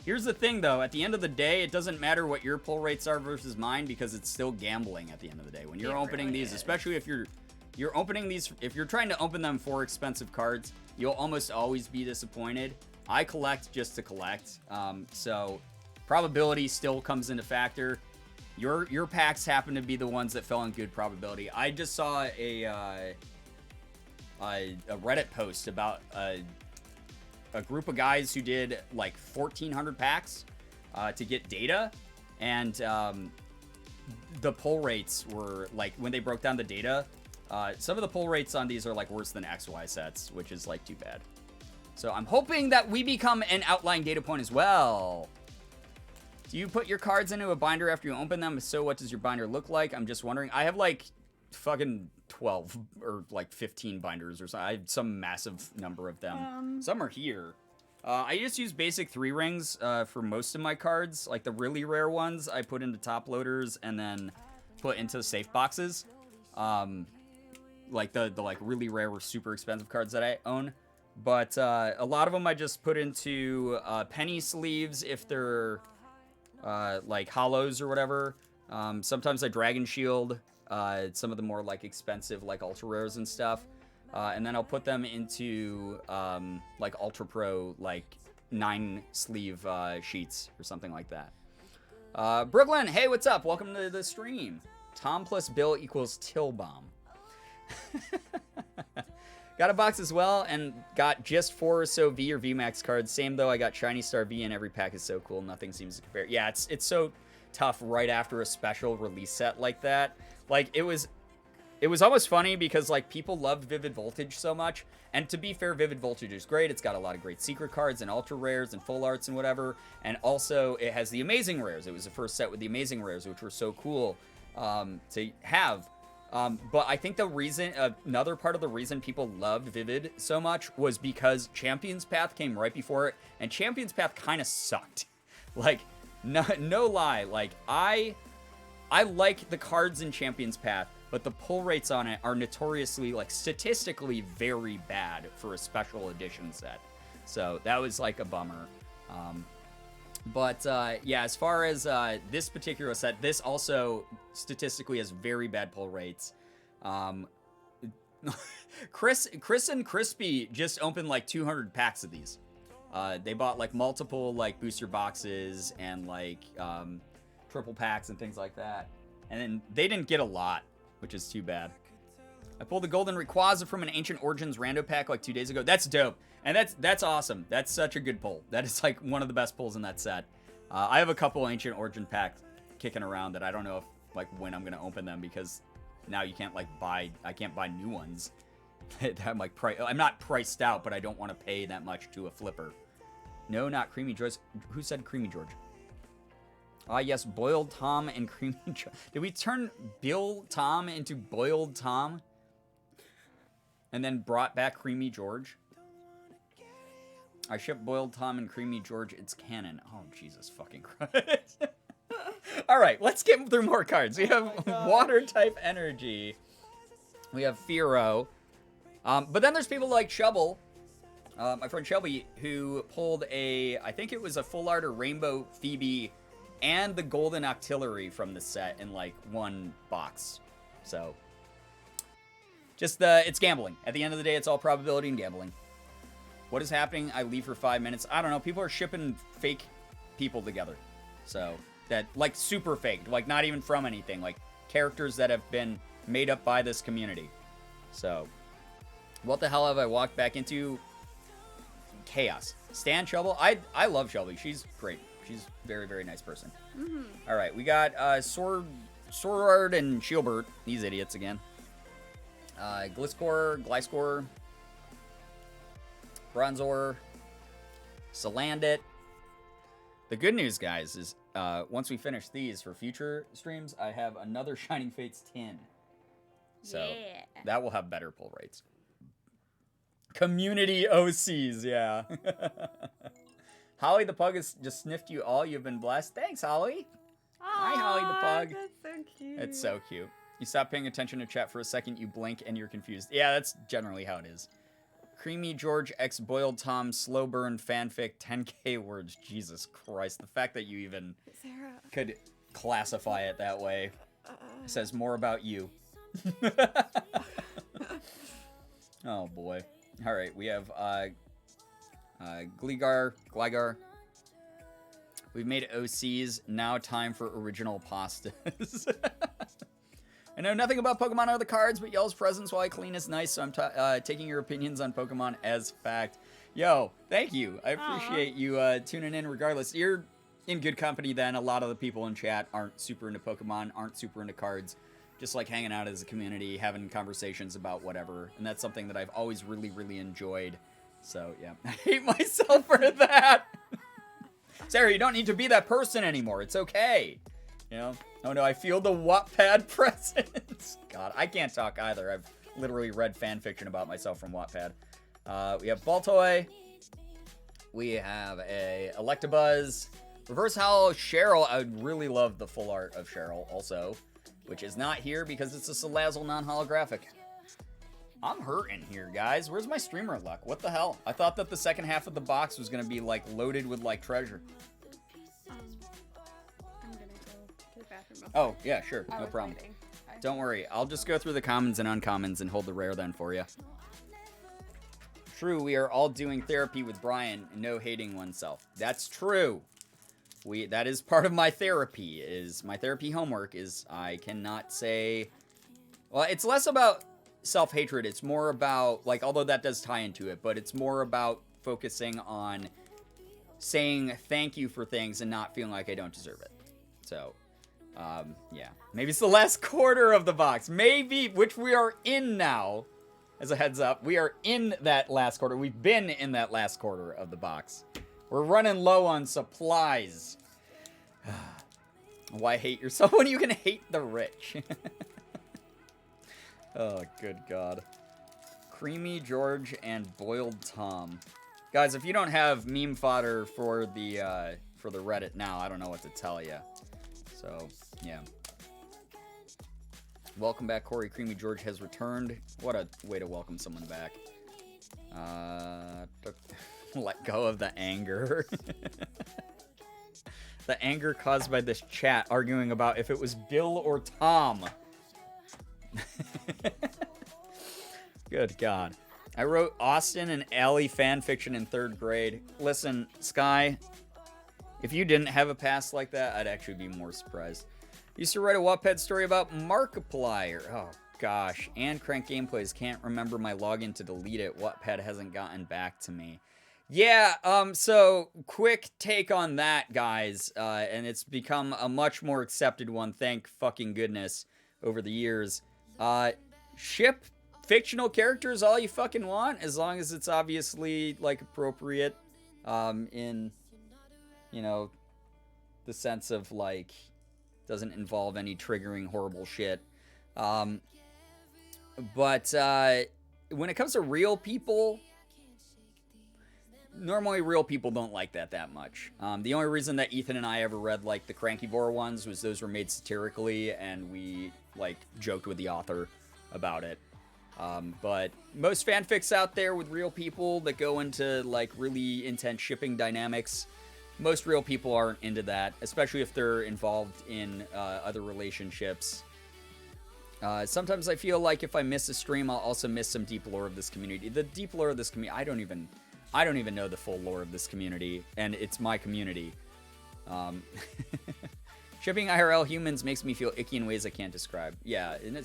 Speaker 2: Here's the thing, though. At the end of the day, it doesn't matter what your pull rates are versus mine, because it's still gambling at the end of the day. When you're opening these, especially if you're opening these, if you're trying to open them for expensive cards, you'll almost always be disappointed. I collect just to collect, so probability still comes into factor. Your packs happen to be the ones that fell on good probability. I just saw a Reddit post about a group of guys who did like 1,400 packs to get data, and the pull rates were like, when they broke down the data, some of the pull rates on these are like worse than XY sets, which is like too bad. So I'm hoping that we become an outlying data point as well. Do you put your cards into a binder after you open them? If so, what does your binder look like? I'm just wondering. I have like fucking 12 or like 15 binders or something. I have some massive number of them. Some are here. I just use basic 3 rings for most of my cards. Like the really rare ones, I put into top loaders and then put into safe boxes. Like the like really rare or super expensive cards that I own. But a lot of them I just put into penny sleeves if they're like hollows or whatever. Sometimes I Dragon Shield some of the more like expensive like ultra rares and stuff, and then I'll put them into like Ultra Pro like 9 sleeve sheets or something like that. Brooklyn, hey, what's up? Welcome to the stream. Tom plus Bill equals Tillbomb. Got a box as well, and got just 4 or so V or VMAX cards. Same though, I got Shiny Star V, and every pack is so cool. Nothing seems to compare. Yeah, it's so tough right after a special release set like that. Like, it was almost funny because like people loved Vivid Voltage so much, and to be fair, Vivid Voltage is great. It's got a lot of great secret cards and ultra rares and full arts and whatever, and also it has the amazing rares. It was the first set with the amazing rares, which were so cool to have. But I think the reason, another part of the reason people loved Vivid so much was because Champion's Path came right before it, and Champion's Path kind of sucked. Like, no lie, like, I like the cards in Champion's Path, but the pull rates on it are notoriously, like, statistically very bad for a special edition set. So that was, like, a bummer. But yeah, as far as this particular set, this also statistically has very bad pull rates. Chris and Crispy just opened like 200 packs of these. They bought like multiple like booster boxes and like triple packs and things like that. And then they didn't get a lot, which is too bad. I pulled the Golden Rayquaza from an Ancient Origins rando pack like 2 days ago. That's dope. And that's awesome. That's such a good pull. That is like one of the best pulls in that set. I have a couple Ancient Origin packs kicking around that I don't know if like when I'm gonna open them, because now you can't like buy. I can't buy new ones. I'm like I'm not priced out, but I don't want to pay that much to a flipper. No, not Creamy George. Who said Creamy George? Ah, yes, Boiled Tom and Creamy George. Did we turn Bill Tom into Boiled Tom? And then brought back Creamy George? I ship Boiled Tom and Creamy George. It's canon. Oh, Jesus fucking Christ. All right, let's get through more cards. We have Water-type Energy. We have Fearow. But then there's people like Shovel, my friend Shelby, who pulled I think it was a full art or Rainbow Phoebe and the golden octillery from the set in like one box. So just it's gambling. At the end of the day, it's all probability and gambling. What is happening? I leave for 5 minutes. I don't know. People are shipping fake people together. So that like super faked, like not even from anything, like characters that have been made up by this community. So what the hell have I walked back into? Chaos. Stan Shovel. I love Shelby. She's great. She's a very, very nice person.
Speaker 3: Mm-hmm.
Speaker 2: All right, we got Sword and Shieldbert. These idiots again. Gliscor, Bronzor, Salandit. The good news, guys, is once we finish these for future streams, I have another Shining Fates tin. So that will have better pull rates. Community OCs, yeah. Holly the Pug has just sniffed you all. You've been blessed. Thanks, Holly. Hi, Holly the Pug.
Speaker 3: That's so cute.
Speaker 2: It's so cute. You stop paying attention to chat for a second, you blink, and you're confused. Yeah, that's generally how it is. Creamy George X Boiled Tom Slow Burn Fanfic 10k words. Jesus Christ. The fact that you even
Speaker 3: Sarah.
Speaker 2: could classify it that way says more about you. Oh, boy. All right, we have Gligar. We've made OCs. Now time for original pastas. I know nothing about Pokemon or the cards, but y'all's presence while I clean is nice, so I'm taking your opinions on Pokemon as fact. Yo, thank you. I appreciate you tuning in regardless. You're in good company then. A lot of the people in chat aren't super into Pokemon, aren't super into cards. Just like hanging out as a community, having conversations about whatever. And that's something that I've always really, really enjoyed. So, yeah. I hate myself for that. Sarah, you don't need to be that person anymore. It's okay. You know? Oh, no, I feel the Wattpad presence. God, I can't talk either. I've literally read fan fiction about myself from Wattpad. We have Baltoy. We have a Electabuzz. Reverse Howl Cheryl. I would really love the full art of Cheryl also, which is not here because it's a Salazzle non-holographic. I'm hurting here, guys. Where's my streamer luck? What the hell? I thought that the second half of the box was going to be, like, loaded with, like, treasure.
Speaker 3: I'm gonna go to the bathroom.
Speaker 2: Oh, yeah, sure. No problem. Don't worry. I'll just go through the commons and uncommons and hold the rare then for you. True, we are all doing therapy with Brian and no hating oneself. That's true. That is part of my therapy, my therapy homework is I cannot say... Well, it's less about self-hatred. It's more about, like, although that does tie into it, but it's more about focusing on saying thank you for things and not feeling like I don't deserve it. So, yeah. Maybe it's the last quarter of the box. Maybe, which we are in now. As a heads up, we are in that last quarter. We've been in that last quarter of the box. We're running low on supplies. Why hate yourself when you can hate the rich? Oh, good God. Creamy George and Boiled Tom. Guys, if you don't have meme fodder for the Reddit now, I don't know what to tell you. So, yeah. Welcome back, Corey. Creamy George has returned. What a way to welcome someone back. Let go of the anger. The anger caused by this chat arguing about if it was Bill or Tom. Good God. I wrote Austin and Allie fan fiction in 3rd grade. Listen, Sky, if you didn't have a past like that, I'd actually be more surprised. Used to write a Wattpad story about Markiplier. Oh, gosh. And Crank Gameplays. Can't remember my login to delete it. Wattpad hasn't gotten back to me. Yeah, so quick take on that, guys. And it's become a much more accepted one, thank fucking goodness, over the years. Ship fictional characters all you fucking want, as long as it's obviously, like, appropriate, in, you know, the sense of, like, doesn't involve any triggering horrible shit. But when it comes to real people, normally real people don't like that much. The only reason that Ethan and I ever read, like, the Crankivore ones was those were made satirically, and we, like, joked with the author about it. But most fanfics out there with real people that go into, like, really intense shipping dynamics, most real people aren't into that, especially if they're involved in other relationships. Sometimes I feel like if I miss a stream, I'll also miss some deep lore of this community. The deep lore of this community, I don't even know the full lore of this community, and it's my community. Shipping IRL humans makes me feel icky in ways I can't describe. Yeah, and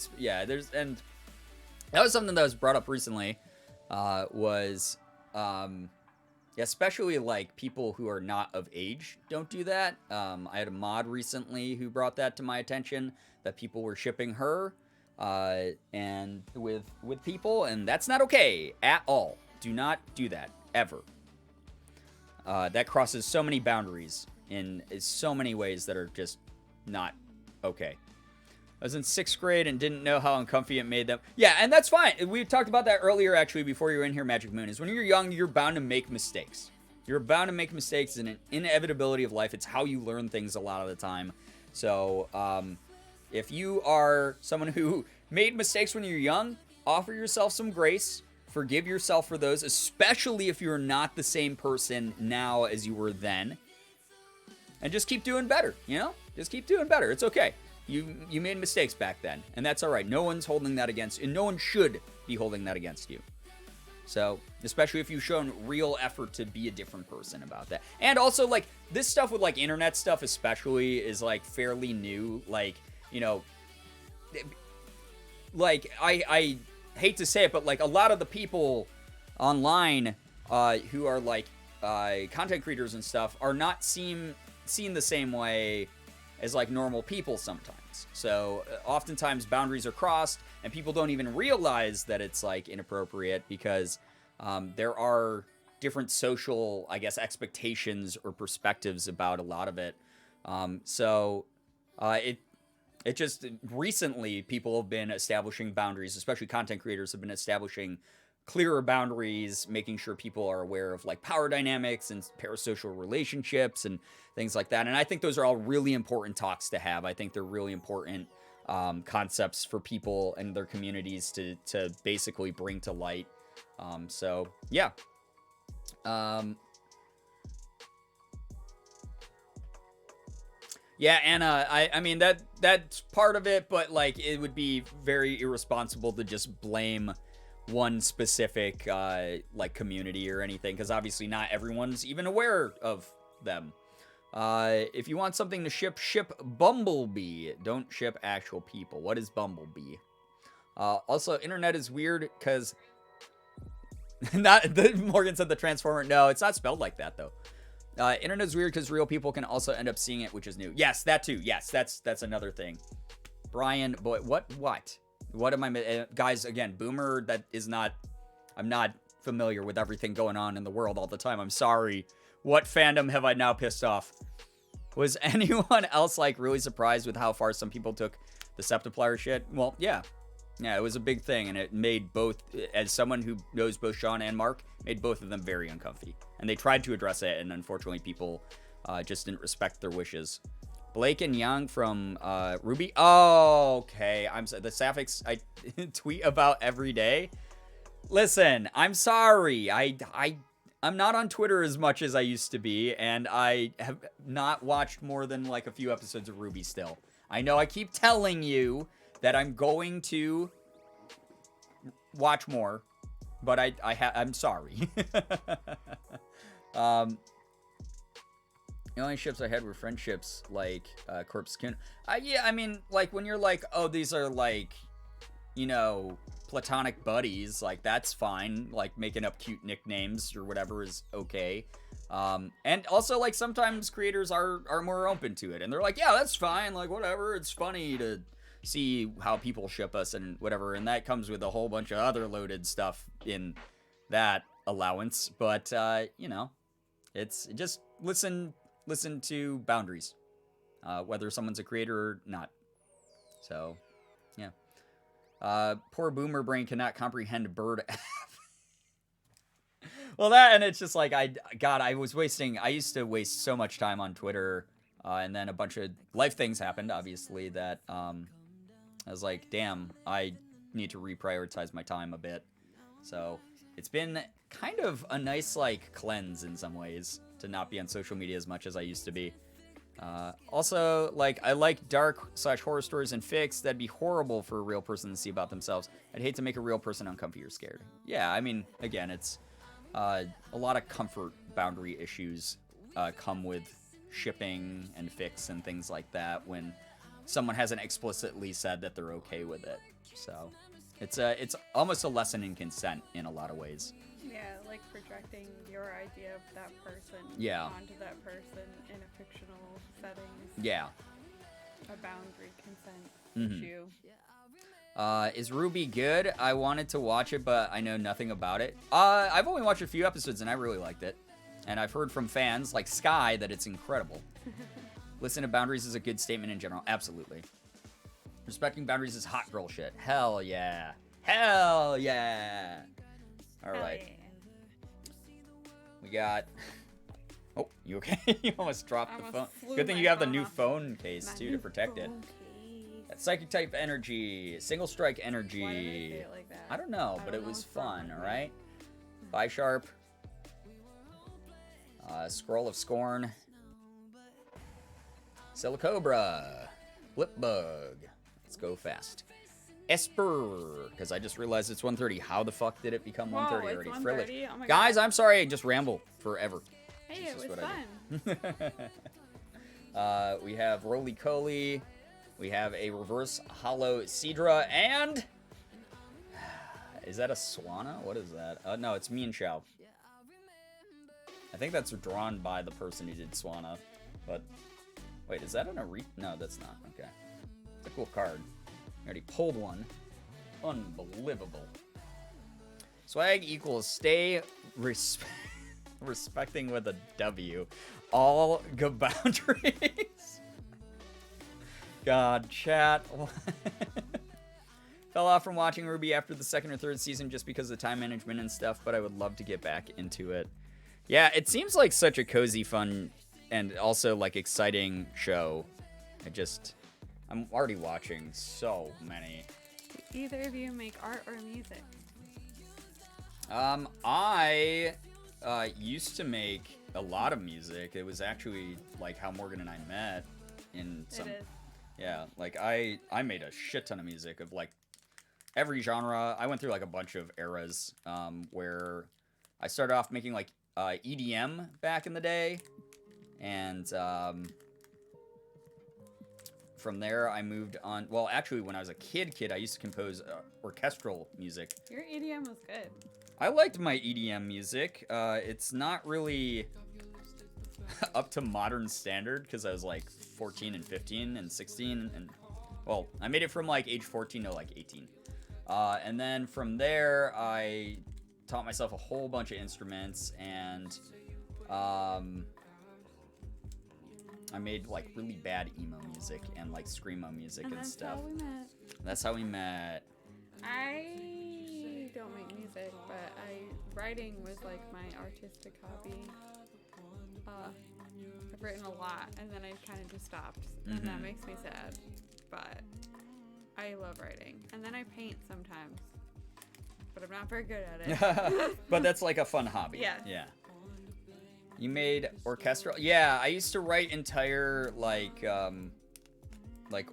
Speaker 2: that was something that was brought up recently. Especially like people who are not of age don't do that. I had a mod recently who brought that to my attention, that people were shipping her and with people, and that's not okay at all. Do not do that ever. That crosses so many boundaries in so many ways that are just not okay. I was in 6th grade and didn't know how uncomfy it made them. Yeah, and that's fine. We talked about that earlier, actually, before you were in here, Magic Moon, is when you're young, you're bound to make mistakes. You're bound to make mistakes. It's an inevitability of life. It's how you learn things a lot of the time. So, if you are someone who made mistakes when you're young, offer yourself some grace. Forgive yourself for those, especially if you're not the same person now as you were then. And just keep doing better, you know? Just keep doing better. It's okay. You made mistakes back then, and that's all right. No one's holding that against you, and no one should be holding that against you. So, especially if you've shown real effort to be a different person about that. And also, like, this stuff with, like, internet stuff especially is, like, fairly new. Like, you know, like, I hate to say it, but, like, a lot of the people online who are, like, content creators and stuff are not seen the same way as, like, normal people sometimes. So oftentimes boundaries are crossed and people don't even realize that it's, like, inappropriate because there are different social, I guess, expectations or perspectives about a lot of it. It just recently people have been establishing boundaries, especially content creators have been establishing clearer boundaries, making sure people are aware of, like, power dynamics and parasocial relationships and things like that. And I think those are all really important talks to have. I think they're really important concepts for people and their communities to basically bring to light. So, yeah. Yeah, Anna, I mean, that's part of it, but, like, it would be very irresponsible to just blame one specific, like, community or anything, because obviously not everyone's even aware of them. If you want something to ship Bumblebee. Don't ship actual people. What is Bumblebee? Also, internet is weird, because... Morgan said the Transformer. No, it's not spelled like that, though. Internet is weird because real people can also end up seeing it, which is new. Yes, that too. Yes, that's another thing. Brian, boy, what am I... guys, again, Boomer, that is not... I'm not familiar with everything going on in the world all the time. I'm sorry. What fandom have I now pissed off? Was anyone else, like, really surprised with how far some people took the Septiplier shit? Well, yeah. Yeah, it was a big thing, and it made both... As someone who knows both Sean and Mark, made both of them very uncomfy. And they tried to address it, and unfortunately people just didn't respect their wishes. Blake and Young from Ruby. Oh, okay. I'm sorry. The Sapphics I tweet about every day. Listen, I'm sorry. I'm not on Twitter as much as I used to be, and I have not watched more than, like, a few episodes of Ruby still. I know I keep telling you that I'm going to watch more, but I'm sorry. The only ships I had were friendships, like, Corpse Kun. Yeah, I mean, like, when you're like, oh, these are, like, you know, platonic buddies, like, that's fine. Like, making up cute nicknames or whatever is okay. And also, like, sometimes creators are more open to it. And they're like, yeah, that's fine. Like, whatever. It's funny to see how people ship us and whatever. And that comes with a whole bunch of other loaded stuff in that allowance. But, you know, it's just listen to boundaries, whether someone's a creator or not. So, yeah. Poor Boomer brain cannot comprehend bird. Well, that, and it's just like, I used to waste so much time on Twitter, and then a bunch of life things happened, obviously, that, I was like, damn, I need to reprioritize my time a bit. So, it's been kind of a nice, like, cleanse in some ways to not be on social media as much as I used to be. Also, like, I like dark/horror stories and fics. That'd be horrible for a real person to see about themselves. I'd hate to make a real person uncomfy or scared. Yeah, I mean, again, it's a lot of comfort boundary issues come with shipping and fics and things like that when someone hasn't explicitly said that they're okay with it. So it's almost a lesson in consent in a lot of ways.
Speaker 3: Yeah, like projecting your idea of that person onto that person in a fictional setting.
Speaker 2: Yeah.
Speaker 3: A boundary consent issue.
Speaker 2: Is Ruby good? I wanted to watch it, but I know nothing about it. I've only watched a few episodes, and I really liked it. And I've heard from fans like Sky that it's incredible. Listen to boundaries is a good statement in general. Absolutely. Respecting boundaries is hot girl shit. Hell yeah. Hell yeah. All right.
Speaker 3: Yeah.
Speaker 2: We got... Oh, you okay? You almost dropped the phone.
Speaker 3: flew
Speaker 2: Good thing
Speaker 3: my
Speaker 2: you have the
Speaker 3: phone
Speaker 2: new
Speaker 3: off.
Speaker 2: phone case, too, to protect it. Got Psychic type energy. Single strike energy.
Speaker 3: Why did I say it like that?
Speaker 2: I don't know,
Speaker 3: I
Speaker 2: but
Speaker 3: don't
Speaker 2: it
Speaker 3: know
Speaker 2: was
Speaker 3: what's wrong
Speaker 2: fun,
Speaker 3: with
Speaker 2: all
Speaker 3: me.
Speaker 2: right? Bye, Sharp. Scroll of Scorn. Silicobra. Blipbug. Let's go fast. Esper, because I just realized it's 1:30. How the fuck did it become
Speaker 3: Whoa,
Speaker 2: 1:30
Speaker 3: it's
Speaker 2: already?
Speaker 3: 1:30?
Speaker 2: Frillish.
Speaker 3: Oh my
Speaker 2: Guys,
Speaker 3: God.
Speaker 2: I'm sorry. I just ramble forever.
Speaker 3: Hey,
Speaker 2: This
Speaker 3: it
Speaker 2: is
Speaker 3: was
Speaker 2: what I
Speaker 3: fun.
Speaker 2: do. We have Roly Coly. We have a reverse hollow Cedra, and is that a Swanna? What is that? No, it's Mean Xiao. I think that's drawn by the person who did Swanna, but wait, is that an Arita? No, that's not. Okay, it's a cool card. I already pulled one. Unbelievable. Swag equals stay respecting with a W. All good boundaries. God, chat. Fell off from watching Ruby after the second or third season just because of time management and stuff, but I would love to get back into it. Yeah, it seems like such a cozy, fun, and also like exciting show. I'm already watching so many.
Speaker 3: Do either of you make art or music?
Speaker 2: I used to make a lot of music. It was actually like how Morgan and I met in some.
Speaker 3: It is.
Speaker 2: Yeah, like I made a shit ton of music of like every genre. I went through like a bunch of eras where I started off making like EDM back in the day, and from there I moved on. Well, actually, when I was a kid, I used to compose orchestral music.
Speaker 3: Your EDM was good.
Speaker 2: I liked my EDM music. It's not really up to modern standard because I was like 14 and 15 and 16 and well, I made it from like age 14 to like 18. And then from there, I taught myself a whole bunch of instruments and I made like really bad emo music and like screamo music and
Speaker 3: that's
Speaker 2: stuff.
Speaker 3: how we met.
Speaker 2: That's how we met.
Speaker 3: I don't make music, but writing was like my artistic hobby. I've written a lot, and then I kind of just stopped, and that makes me sad. But I love writing, and then I paint sometimes, but I'm not very good at it.
Speaker 2: But that's like a fun hobby.
Speaker 3: Yeah.
Speaker 2: Yeah. You made orchestral? Yeah, I used to write entire like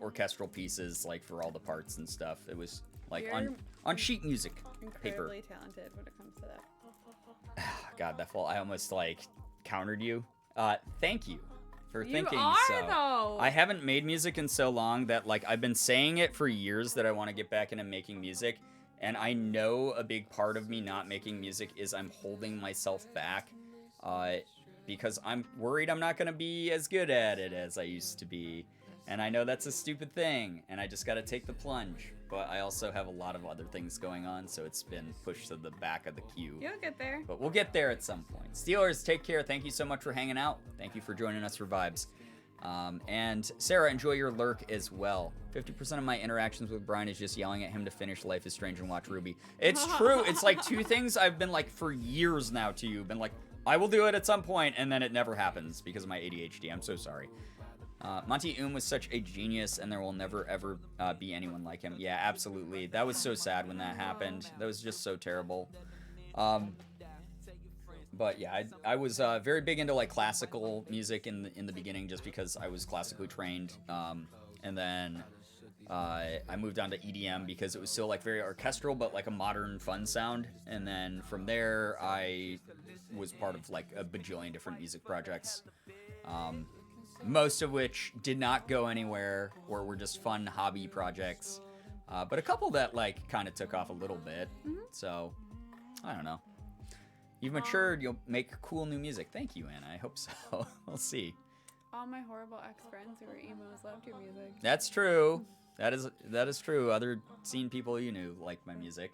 Speaker 2: orchestral pieces like for all the parts and stuff. It was like
Speaker 3: You're
Speaker 2: on sheet music paper.
Speaker 3: Incredibly talented when it comes to that.
Speaker 2: God, that fall. I almost like countered you. Thank you for
Speaker 3: You
Speaker 2: thinking
Speaker 3: are,
Speaker 2: so.
Speaker 3: though.
Speaker 2: I haven't made music in so long that like I've been saying it for years that I want to get back into making music, and I know a big part of me not making music is I'm holding myself back because I'm worried I'm not going to be as good at it as I used to be. And I know that's a stupid thing, and I just got to take the plunge. But I also have a lot of other things going on, so it's been pushed to the back of the queue.
Speaker 3: You'll get there.
Speaker 2: But we'll get there at some point. Steelers, take care. Thank you so much for hanging out. Thank you for joining us for Vibes. And Sarah, enjoy your lurk as well. 50% of my interactions with Brian is just yelling at him to finish Life is Strange and watch Ruby. It's true. It's like two things I've been like for years now to you. Been like, I will do it at some point, and then it never happens because of my ADHD. I'm so sorry. Monty was such a genius, and there will never, ever be anyone like him. Yeah, absolutely. That was so sad when that happened. That was just so terrible. But yeah, I was very big into like classical music in the beginning, just because I was classically trained. And then I moved on to EDM because it was still like very orchestral, but like a modern, fun sound. And then from there, I was part of like a bajillion different music projects, most of which did not go anywhere or were just fun hobby projects. But a couple that like kind of took off a little bit. So I don't know. You've matured. You'll make cool new music. Thank you, Anna. I hope so. We'll see.
Speaker 3: All my horrible ex-friends who were emos loved your music.
Speaker 2: That's true. That is true. Other scene people you knew liked my music.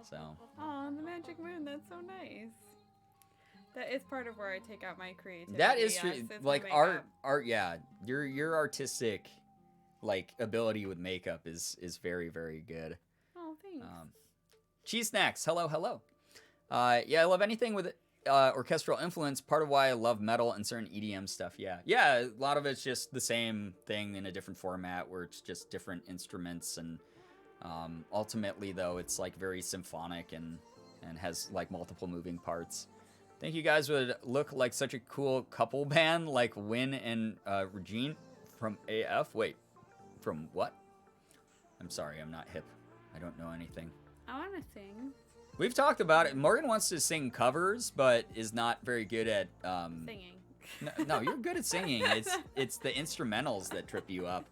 Speaker 2: So.
Speaker 3: Oh, the Magic Moon. That's so nice. That is part of where I take out my creativity.
Speaker 2: That is true.
Speaker 3: Yes, it's
Speaker 2: Like
Speaker 3: my makeup.
Speaker 2: art. Yeah. Your artistic, like ability with makeup is very, very good.
Speaker 3: Oh, thanks.
Speaker 2: Cheese snacks. Hello. Yeah, I love anything with orchestral influence. Part of why I love metal and certain EDM stuff. Yeah, a lot of it's just the same thing in a different format, where it's just different instruments, and ultimately though it's like very symphonic and has like multiple moving parts. Think you guys would look like such a cool couple band like Win and Regine from AF. Wait, from what? I'm sorry, I'm not hip. I don't know anything.
Speaker 3: I want to sing.
Speaker 2: We've talked about it. Morgan wants to sing covers, but is not very good at
Speaker 3: Singing.
Speaker 2: No, you're good at singing. It's the instrumentals that trip you up.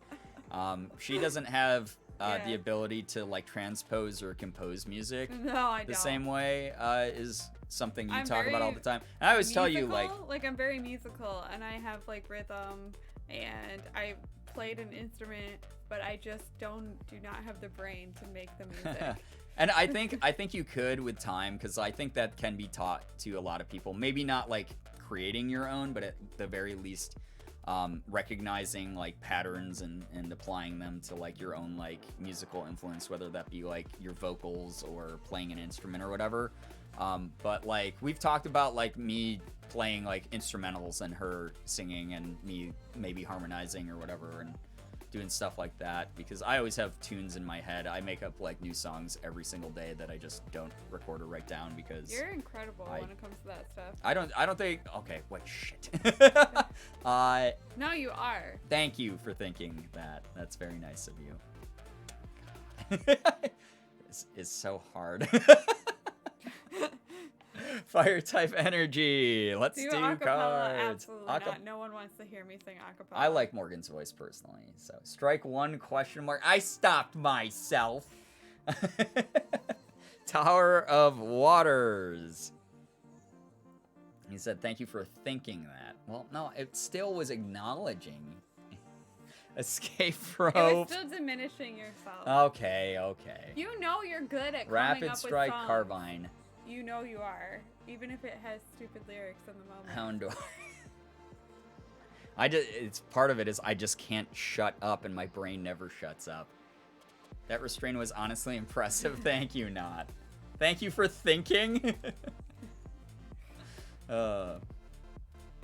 Speaker 2: She doesn't have the ability to like transpose or compose music.
Speaker 3: No, I don't.
Speaker 2: The same way is something you
Speaker 3: I'm
Speaker 2: talk about all
Speaker 3: very
Speaker 2: the time. And I always tell you
Speaker 3: musical, I'm very musical, and I have like rhythm, and I played an instrument, but I just do not have the brain to make the music.
Speaker 2: And I think you could with time, because I think that can be taught to a lot of people. Maybe not like creating your own, but at the very least recognizing like patterns and applying them to like your own like musical influence, whether that be like your vocals or playing an instrument or whatever. But like we've talked about like me playing like instrumentals and her singing and me maybe harmonizing or whatever and doing stuff like that, because I always have tunes in my head. I make up like new songs every single day that I just don't record or write down because
Speaker 3: You're incredible when it comes to that stuff.
Speaker 2: I don't think. Okay, what shit?
Speaker 3: No, you are.
Speaker 2: Thank you for thinking that. That's very nice of you. It's so hard. Fire type energy. Let's do
Speaker 3: acapella,
Speaker 2: cards.
Speaker 3: absolutely not. No one wants to hear me sing acapella.
Speaker 2: I like Morgan's voice personally. So strike one question mark. I stopped myself. Tower of Waters. He said, thank you for thinking that. Well, no, it still was acknowledging. Escape rope.
Speaker 3: It was still diminishing yourself.
Speaker 2: Okay.
Speaker 3: You know you're good at coming
Speaker 2: Rapid
Speaker 3: up
Speaker 2: strike
Speaker 3: with songs.
Speaker 2: carbine.
Speaker 3: You know you are, even if it has stupid lyrics in the moment.
Speaker 2: Houndor. It's part of it is I just can't shut up, and my brain never shuts up. That restraint was honestly impressive. Thank you, not. Thank you for thinking.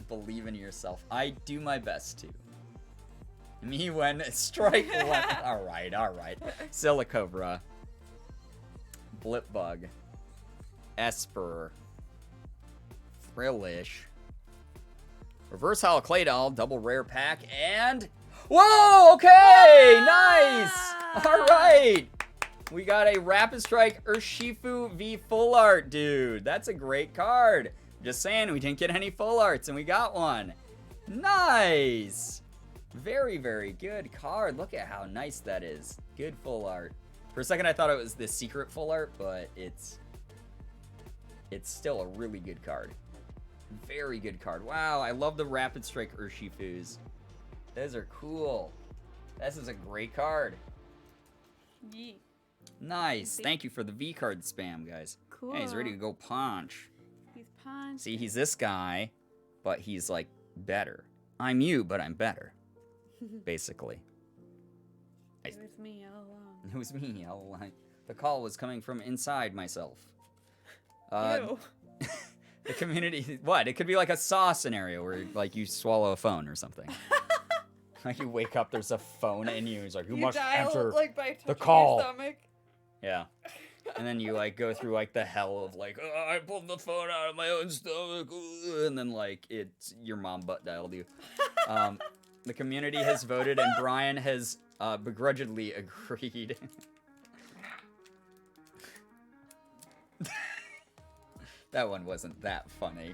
Speaker 2: Believe in yourself. I do my best to. Me when strike one. All right. Silicobra. Blipbug. Esper. Thrillish. Reverse Hollow Claydol, double rare pack, and... Whoa, okay, nice! All right. We got a Rapid Strike Urshifu V Full Art, dude. That's a great card. Just saying, we didn't get any full arts, and we got one. Nice. Very, very good card. Look at how nice that is. Good full art. For a second, I thought it was the secret full art, but it's still a really good card. Very good card. Wow, I love the Rapid Strike Urshifus. Those are cool. This is a great card.
Speaker 3: Yeah.
Speaker 2: Nice. Thank you for the V card spam, guys.
Speaker 3: Cool.
Speaker 2: Yeah, he's ready to go punch.
Speaker 3: He's punched.
Speaker 2: See, he's this guy, but he's like better. I'm you, but I'm better. Basically.
Speaker 3: It was me all along.
Speaker 2: It was me all along. The call was coming from inside myself.
Speaker 3: Ew.
Speaker 2: The community, what? It could be like a Saw scenario where like you swallow a phone or something. Like you wake up, there's a phone in you. It's like, you must
Speaker 3: dial,
Speaker 2: answer
Speaker 3: like, by
Speaker 2: the
Speaker 3: touching
Speaker 2: call.
Speaker 3: your stomach.
Speaker 2: Yeah. And then you, like, go through, like, the hell of, like, oh, I pulled the phone out of my own stomach. And then, like, it's your mom butt dialed you. The community has voted, and Brian has begrudgingly agreed. That one wasn't that funny.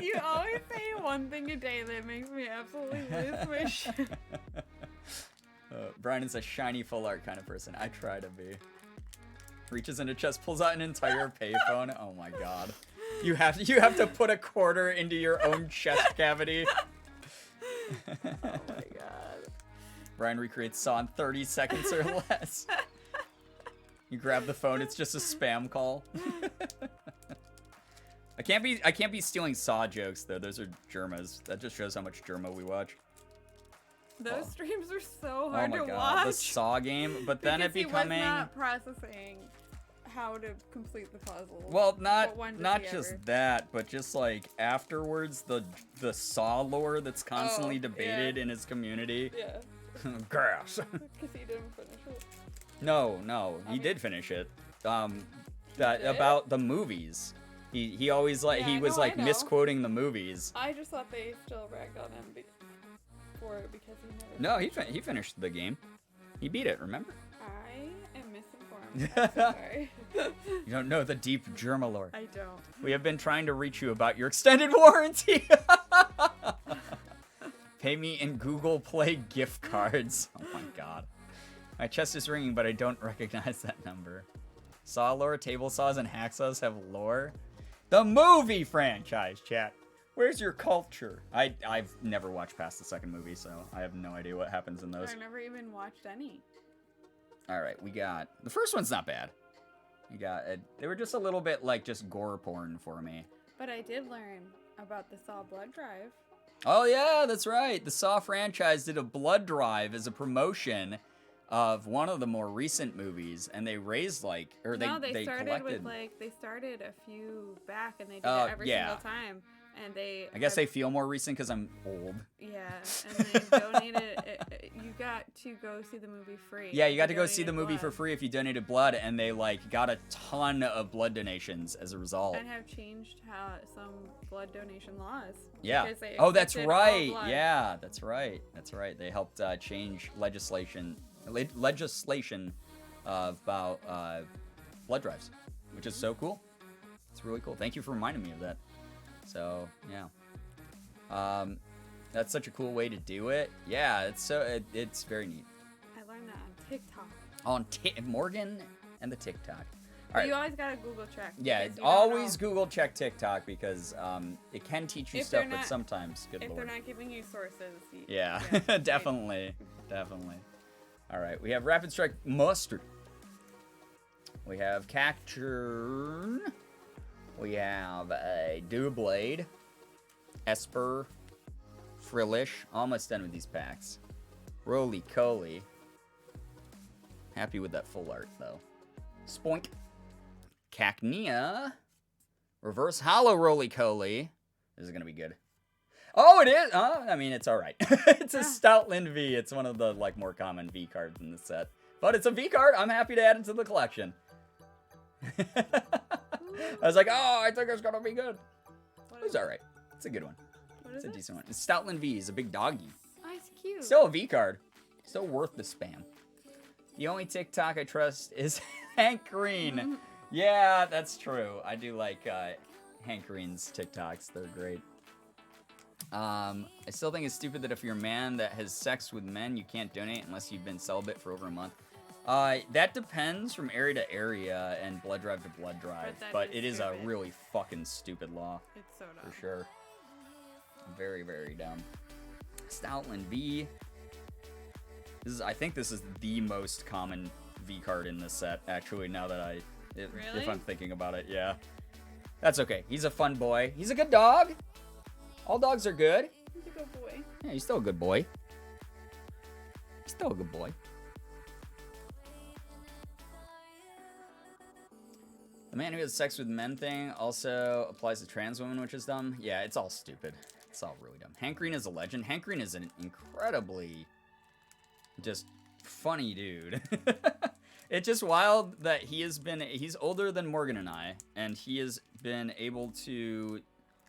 Speaker 3: You always say one thing a day that makes me absolutely lose my shit.
Speaker 2: Brian is a shiny full art kind of person. I try to be. Reaches into chest, pulls out an entire payphone. Oh my god. You have to put a quarter into your own chest cavity.
Speaker 3: Oh my god.
Speaker 2: Brian recreates Saw in 30 seconds or less. You grab the phone, it's just a spam call. I can't be stealing Saw jokes though. Those are Germas. That just shows how much Germa we watch.
Speaker 3: Those streams are so hard to
Speaker 2: Oh my god,
Speaker 3: watch.
Speaker 2: the Saw game, but then it becoming
Speaker 3: He was not processing how to complete the puzzle.
Speaker 2: well,
Speaker 3: But when does
Speaker 2: not
Speaker 3: he
Speaker 2: just
Speaker 3: ever?
Speaker 2: that, but just like afterwards, the Saw lore that's constantly debated in his community.
Speaker 3: Yeah,
Speaker 2: Grass.
Speaker 3: because he didn't finish it.
Speaker 2: No, he did finish it. That
Speaker 3: did?
Speaker 2: about the movies. He always like
Speaker 3: Yeah,
Speaker 2: he was
Speaker 3: I
Speaker 2: like
Speaker 3: know.
Speaker 2: misquoting the movies.
Speaker 3: I just thought they still ragged on him for it because he never.
Speaker 2: No, he finished the game. He beat it. Remember?
Speaker 3: I am misinformed. I'm so sorry.
Speaker 2: You don't know the deep Germa lore.
Speaker 3: I don't.
Speaker 2: We have been trying to reach you about your extended warranty. Pay me in Google Play gift cards. Oh my god. My chest is ringing, but I don't recognize that number. Saw lore, table saws, and hacksaws have lore. The movie franchise, chat. Where's your culture? I've never watched past the second movie, so I have no idea what happens in those.
Speaker 3: I never even watched any.
Speaker 2: All right, we got the first one's not bad. We got they were just a little bit like just gore porn for me.
Speaker 3: But I did learn about the Saw blood drive.
Speaker 2: Oh yeah, that's right. The Saw franchise did a blood drive as a promotion of one of the more recent movies, and they raised like, or they
Speaker 3: started
Speaker 2: collected.
Speaker 3: with like they started a few back, and they did
Speaker 2: Oh,
Speaker 3: it every
Speaker 2: yeah.
Speaker 3: single time. And they,
Speaker 2: I guess they feel more recent because I'm old.
Speaker 3: yeah, and they donated. You got to go see the movie free.
Speaker 2: Yeah, you got
Speaker 3: They
Speaker 2: to go see the
Speaker 3: donated
Speaker 2: movie for
Speaker 3: blood.
Speaker 2: free if you donated blood, and they like got a ton of blood donations as a result.
Speaker 3: And have changed how some blood donation laws.
Speaker 2: Yeah.
Speaker 3: because they
Speaker 2: Oh, that's
Speaker 3: accepted all
Speaker 2: right.
Speaker 3: blood.
Speaker 2: Yeah, that's right. That's right. They helped change legislation about blood drives, which is so cool. It's really cool. Thank you for reminding me of that. So yeah, that's such a cool way to do it. Yeah, it's very neat.
Speaker 3: I learned that on TikTok.
Speaker 2: On Morgan and the TikTok. All
Speaker 3: But
Speaker 2: right.
Speaker 3: you always gotta Google check.
Speaker 2: Yeah,
Speaker 3: because you don't
Speaker 2: always
Speaker 3: know
Speaker 2: Google check TikTok because it can teach you
Speaker 3: If
Speaker 2: stuff,
Speaker 3: they're
Speaker 2: but
Speaker 3: not-
Speaker 2: sometimes, good
Speaker 3: if
Speaker 2: lord.
Speaker 3: they're not giving you sources.
Speaker 2: Yeah,
Speaker 3: right.
Speaker 2: definitely. All right, we have Rapid Strike Mustard. We have Cacturn. We have a Doublade. Esper. Frillish. Almost done with these packs. Roly Coly. Happy with that full art, though. Spoink. Cacnea. Reverse Hollow Roly Coly. This is going to be good. Oh, it is? I mean, it's all right. It's a Stoutland V. It's one of the like more common V cards in the set. But it's a V card. I'm happy to add it to the collection. I was like, oh, I think it's going to be good.
Speaker 3: What
Speaker 2: It's
Speaker 3: is
Speaker 2: all right. It's a good one.
Speaker 3: What
Speaker 2: It's
Speaker 3: is
Speaker 2: a
Speaker 3: it?
Speaker 2: decent one. It's Stoutland V. It's a big doggy.
Speaker 3: Oh, it's cute.
Speaker 2: Still a V card. Still worth the spam. The only TikTok I trust is Hank Green. Yeah, that's true. I do like Hank Green's TikToks. They're great. I still think it's stupid that if you're a man that has sex with men, you can't donate unless you've been celibate for over a month. That depends from area to area and blood drive to blood drive,
Speaker 3: that
Speaker 2: but
Speaker 3: is
Speaker 2: it is a
Speaker 3: stupid.
Speaker 2: really fucking stupid law.
Speaker 3: It's so dumb.
Speaker 2: For sure. Very, very dumb. Stoutland V. I think this is the most common V card in this set, actually, now that if
Speaker 3: Really?
Speaker 2: I'm thinking about it, yeah. That's okay. He's a fun boy. He's a good dog. All dogs are good.
Speaker 3: He's a good boy.
Speaker 2: Yeah, he's still a good boy. He's still a good boy. The man who has sex with men thing also applies to trans women, which is dumb. Yeah, it's all stupid. It's all really dumb. Hank Green is a legend. Hank Green is an incredibly just funny dude. It's just wild that he's older than Morgan and I, and he has been able to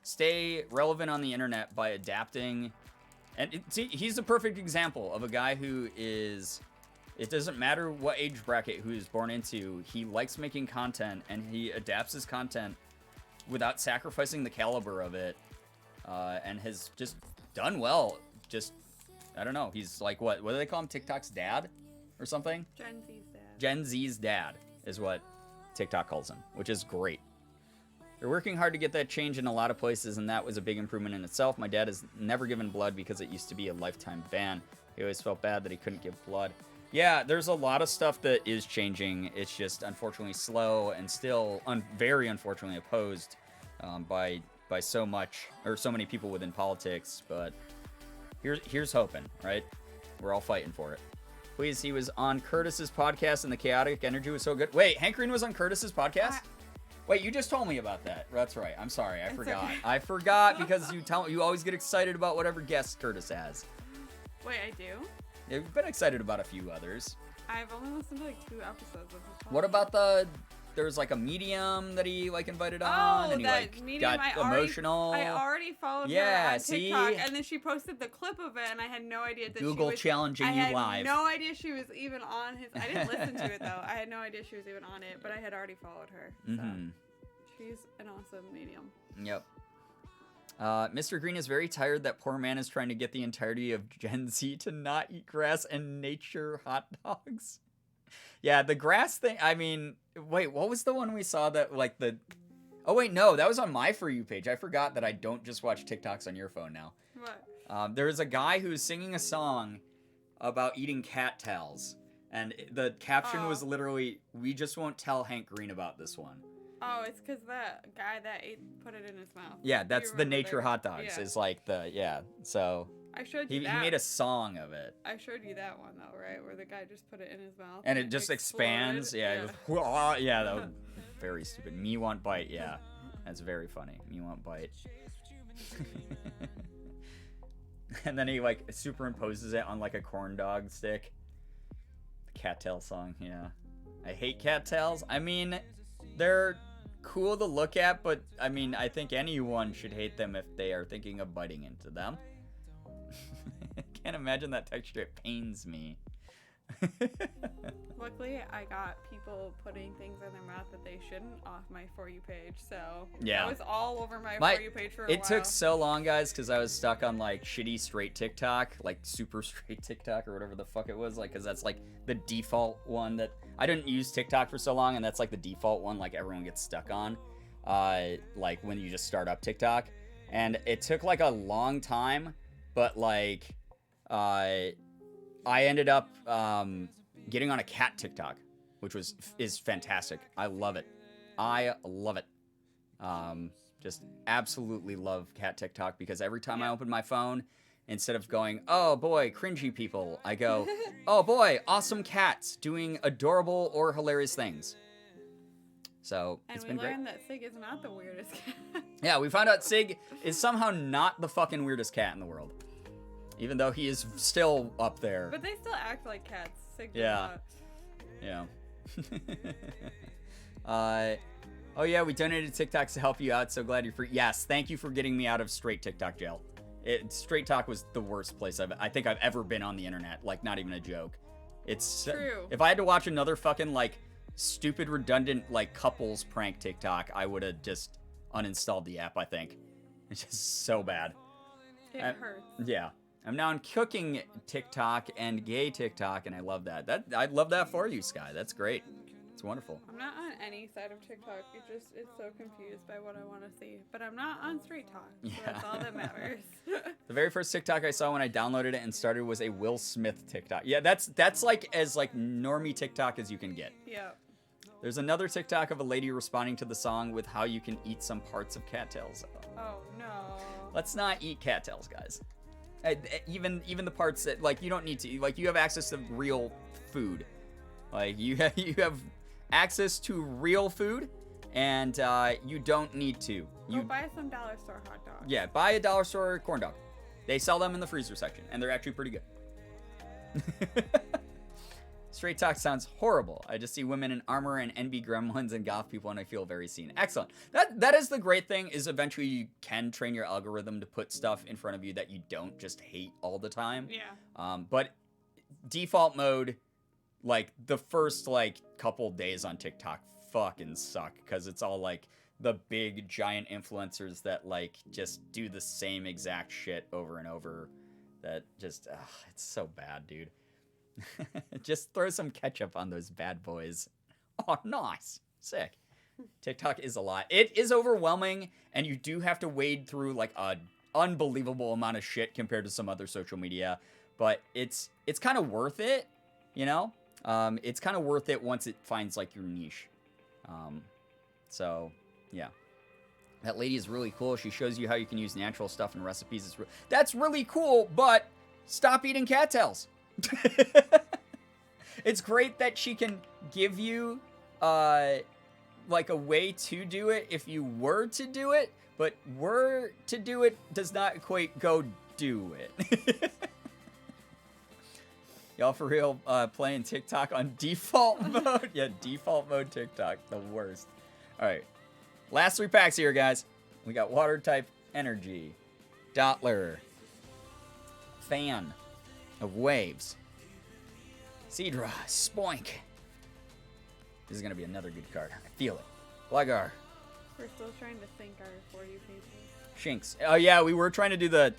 Speaker 2: stay relevant on the internet by adapting. And see, he's a perfect example of a guy who is, it doesn't matter what age bracket who he's born into, he likes making content, and he adapts his content without sacrificing the caliber of it, and has just done well. Just, I don't know, he's like, what do they call him, TikTok's dad or something?
Speaker 3: Gen Z's dad.
Speaker 2: Gen Z's dad is what TikTok calls him, which is great. They're working hard to get that change in a lot of places, and that was a big improvement in itself. My dad has never given blood because it used to be a lifetime ban. He always felt bad that he couldn't give blood. Yeah, there's a lot of stuff that is changing. It's just unfortunately slow and still very unfortunately opposed by so many people within politics. But here's hoping, right? We're all fighting for it. Please, he was on Curtis's podcast and the chaotic energy was so good. Wait, Hank Green was on Curtis's podcast? Wait, you just told me about that. That's right. I'm sorry. I forgot.
Speaker 3: Okay.
Speaker 2: I forgot because you always get excited about whatever guest Curtis has.
Speaker 3: Wait, I do?
Speaker 2: You've been excited about a few others.
Speaker 3: I've only listened to like 2 episodes of his podcast.
Speaker 2: What about there was like a medium that he like invited on, and he
Speaker 3: that
Speaker 2: like
Speaker 3: medium,
Speaker 2: got emotional.
Speaker 3: I already followed
Speaker 2: Yeah,
Speaker 3: her on
Speaker 2: see?
Speaker 3: TikTok, and then she posted the clip of it, and I had no idea that
Speaker 2: Google
Speaker 3: she was
Speaker 2: challenging
Speaker 3: I
Speaker 2: you
Speaker 3: had
Speaker 2: live.
Speaker 3: no idea she was even on his. I didn't listen to it though. I had no idea she was even on it, but I had already followed her. So she's an awesome medium.
Speaker 2: Yep. Mr. Green is very tired that poor man is trying to get the entirety of Gen Z to not eat grass and nature hot dogs. Yeah, the grass thing, I mean, wait, what was the one we saw that, like, oh, wait, no, that was on my For You page. I forgot that I don't just watch TikToks on your phone now.
Speaker 3: What?
Speaker 2: There was a guy who was singing a song about eating cattails, and the caption was literally, "We just won't tell Hank Green about this one."
Speaker 3: Oh, it's because that guy that put it in his mouth.
Speaker 2: Yeah, that's the nature
Speaker 3: that?
Speaker 2: hot dogs,
Speaker 3: Yeah.
Speaker 2: is like so...
Speaker 3: I showed you
Speaker 2: He
Speaker 3: that.
Speaker 2: made a song of it.
Speaker 3: I showed you that one though, right? Where the guy just put it in his mouth.
Speaker 2: And it just expands.
Speaker 3: exploded.
Speaker 2: Yeah. It goes, yeah, that was very stupid. Me want bite. Yeah. That's very funny. Me want bite. And then he like superimposes it on like a corn dog stick. The cattail song. Yeah. I hate cattails. I mean, they're cool to look at, but I mean, I think anyone should hate them if they are thinking of biting into them. I can't imagine that texture. It pains me.
Speaker 3: Luckily, I got people putting things in their mouth that they shouldn't off my For You page, so
Speaker 2: yeah,
Speaker 3: that was all over my For You page for a while.
Speaker 2: It took so long, guys, because I was stuck on like shitty straight TikTok, like super straight TikTok or whatever the fuck it was, like, because that's like the default one that I didn't use TikTok for so long, and that's like the default one like everyone gets stuck on, like when you just start up TikTok, and it took like a long time, but like I ended up getting on a cat TikTok, which is fantastic. I love it. Just absolutely love cat TikTok, because every time I open my phone, instead of going, "Oh boy, cringy people," I go, "Oh boy, awesome cats doing adorable or hilarious things." So it's been great.
Speaker 3: And we learned that Sig is not the weirdest cat.
Speaker 2: Yeah, we found out Sig is somehow not the fucking weirdest cat in the world. Even though he is still up there.
Speaker 3: But they still act like cats. Sig does
Speaker 2: Yeah.
Speaker 3: not.
Speaker 2: Yeah. Oh yeah, we donated TikToks to help you out. So glad you're free. Yes, thank you for getting me out of straight TikTok jail. Straight Talk was the worst place I think I've ever been on the internet. Like, not even a joke. It's
Speaker 3: true.
Speaker 2: If I had to watch another fucking like stupid, redundant like couples prank TikTok, I would have just uninstalled the app. I think it's just so bad.
Speaker 3: It hurts.
Speaker 2: Yeah. I'm now on cooking TikTok and gay TikTok, and I love that. I'd love that for you, Sky. That's great. It's wonderful.
Speaker 3: I'm not on any side of TikTok. It's so confused by what I want to see. But I'm not on Straight Talk. So that's all that matters.
Speaker 2: The very first TikTok I saw when I downloaded it and started was a Will Smith TikTok. Yeah, that's like as like normie TikTok as you can get.
Speaker 3: Yeah.
Speaker 2: There's another TikTok of a lady responding to the song with how you can eat some parts of cattails.
Speaker 3: Oh no.
Speaker 2: Let's not eat cattails, guys. Even the parts that like you don't need to, like, you have access to real food. Like you have access to real food, and you don't need to.
Speaker 3: Go buy some dollar store hot dogs.
Speaker 2: Yeah, buy a dollar store corn dog. They sell them in the freezer section, and they're actually pretty good. Straight talk sounds horrible. I just see women in armor and NB gremlins and goth people, and I feel very seen. Excellent. That is the great thing, is eventually you can train your algorithm to put stuff in front of you that you don't just hate all the time.
Speaker 3: Yeah.
Speaker 2: But default mode, like, the first, like, couple days on TikTok fucking suck, because it's all, like, the big, giant influencers that, like, just do the same exact shit over and over. That just, it's so bad, dude. Just throw some ketchup on those bad boys. Oh, nice. Sick. TikTok is a lot. It is overwhelming, and you do have to wade through, like, an unbelievable amount of shit compared to some other social media. But it's kind of worth it, you know? It's kind of worth it once it finds, like, your niche. So, yeah. That lady is really cool. She shows you how you can use natural stuff in recipes. That's really cool, but stop eating cattails. It's great that she can give you, like, a way to do it if you were to do it, but were to do it does not equate go do it. Y'all for real playing TikTok on default mode? Yeah, default mode TikTok, the worst. All right, last 3 packs here, guys. We got water type energy, Dottler, fan of waves, Cedra, Spoink. This is gonna be another good card. I feel it. Blagar.
Speaker 3: We're still trying to sync our For You pages.
Speaker 2: Shinx. Oh yeah, we were trying to do the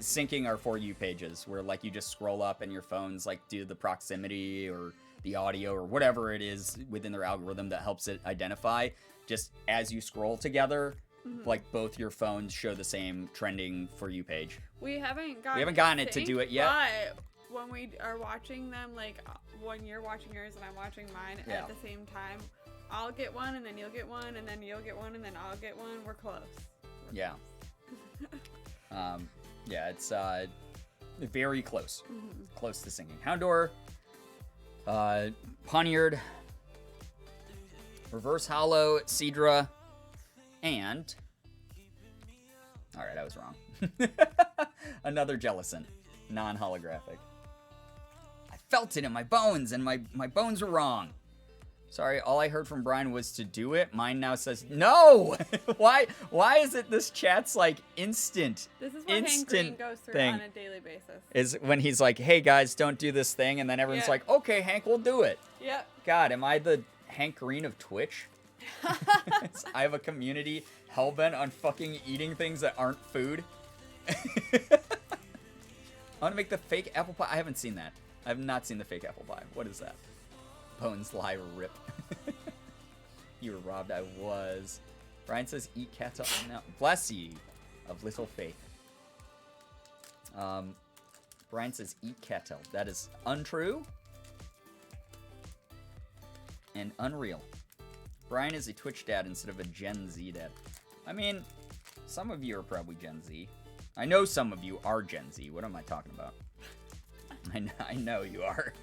Speaker 2: syncing our For You pages, where like you just scroll up and your phones like do the proximity or the audio or whatever it is within their algorithm that helps it identify. Just as you scroll together, like both your phones show the same trending For You page.
Speaker 3: We haven't gotten
Speaker 2: it to do it yet.
Speaker 3: But when we are watching them, like when you're watching yours and I'm watching mine at the same time, I'll get one and then you'll get one and then you'll get one and then I'll get one. We're close.
Speaker 2: Yeah. Yeah, it's very close. Close to singing. Houndour, Poniard, Reverse Hollow, Cedra, and... Alright, I was wrong. Another Jellicent. Non-holographic. I felt it in my bones, and my bones were wrong. Sorry, all I heard from Brian was to do it. Mine now says, no! Why is it this chat's, like, instant?
Speaker 3: This is what Hank Green goes through on a daily basis.
Speaker 2: Is when he's like, hey, guys, don't do this thing, and then everyone's like, okay, Hank, we'll do it.
Speaker 3: Yep.
Speaker 2: God, am I the Hank Green of Twitch? I have a community hellbent on fucking eating things that aren't food. I want to make the fake apple pie. I haven't seen that. I have not seen the fake apple pie. What is that? Bones lie rip. You were robbed. I was. Brian says, eat cats up now. Bless ye of little faith. Brian says, eat cattail. That is untrue and unreal. Brian is a Twitch dad instead of a Gen Z dad. I mean, some of you are probably Gen Z. I know some of you are Gen Z. What am I talking about? I know you are.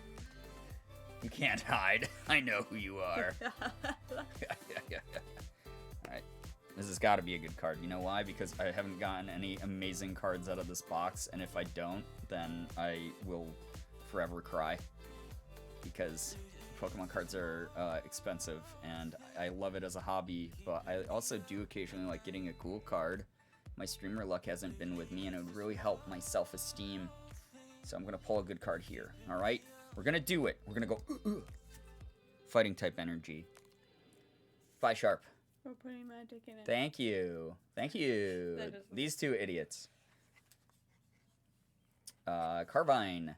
Speaker 2: You can't hide. I know who you are. Alright. This has got to be a good card. You know why? Because I haven't gotten any amazing cards out of this box, and if I don't, then I will forever cry. Because Pokemon cards are expensive, and I love it as a hobby, but I also do occasionally like getting a cool card. My streamer luck hasn't been with me, and it would really help my self-esteem. So I'm going to pull a good card here. Alright? We're going to do it. We're going to go... Fighting type energy. Sharp.
Speaker 3: We're putting magic in it.
Speaker 2: Thank you. Thank you. These two idiots. Carvine.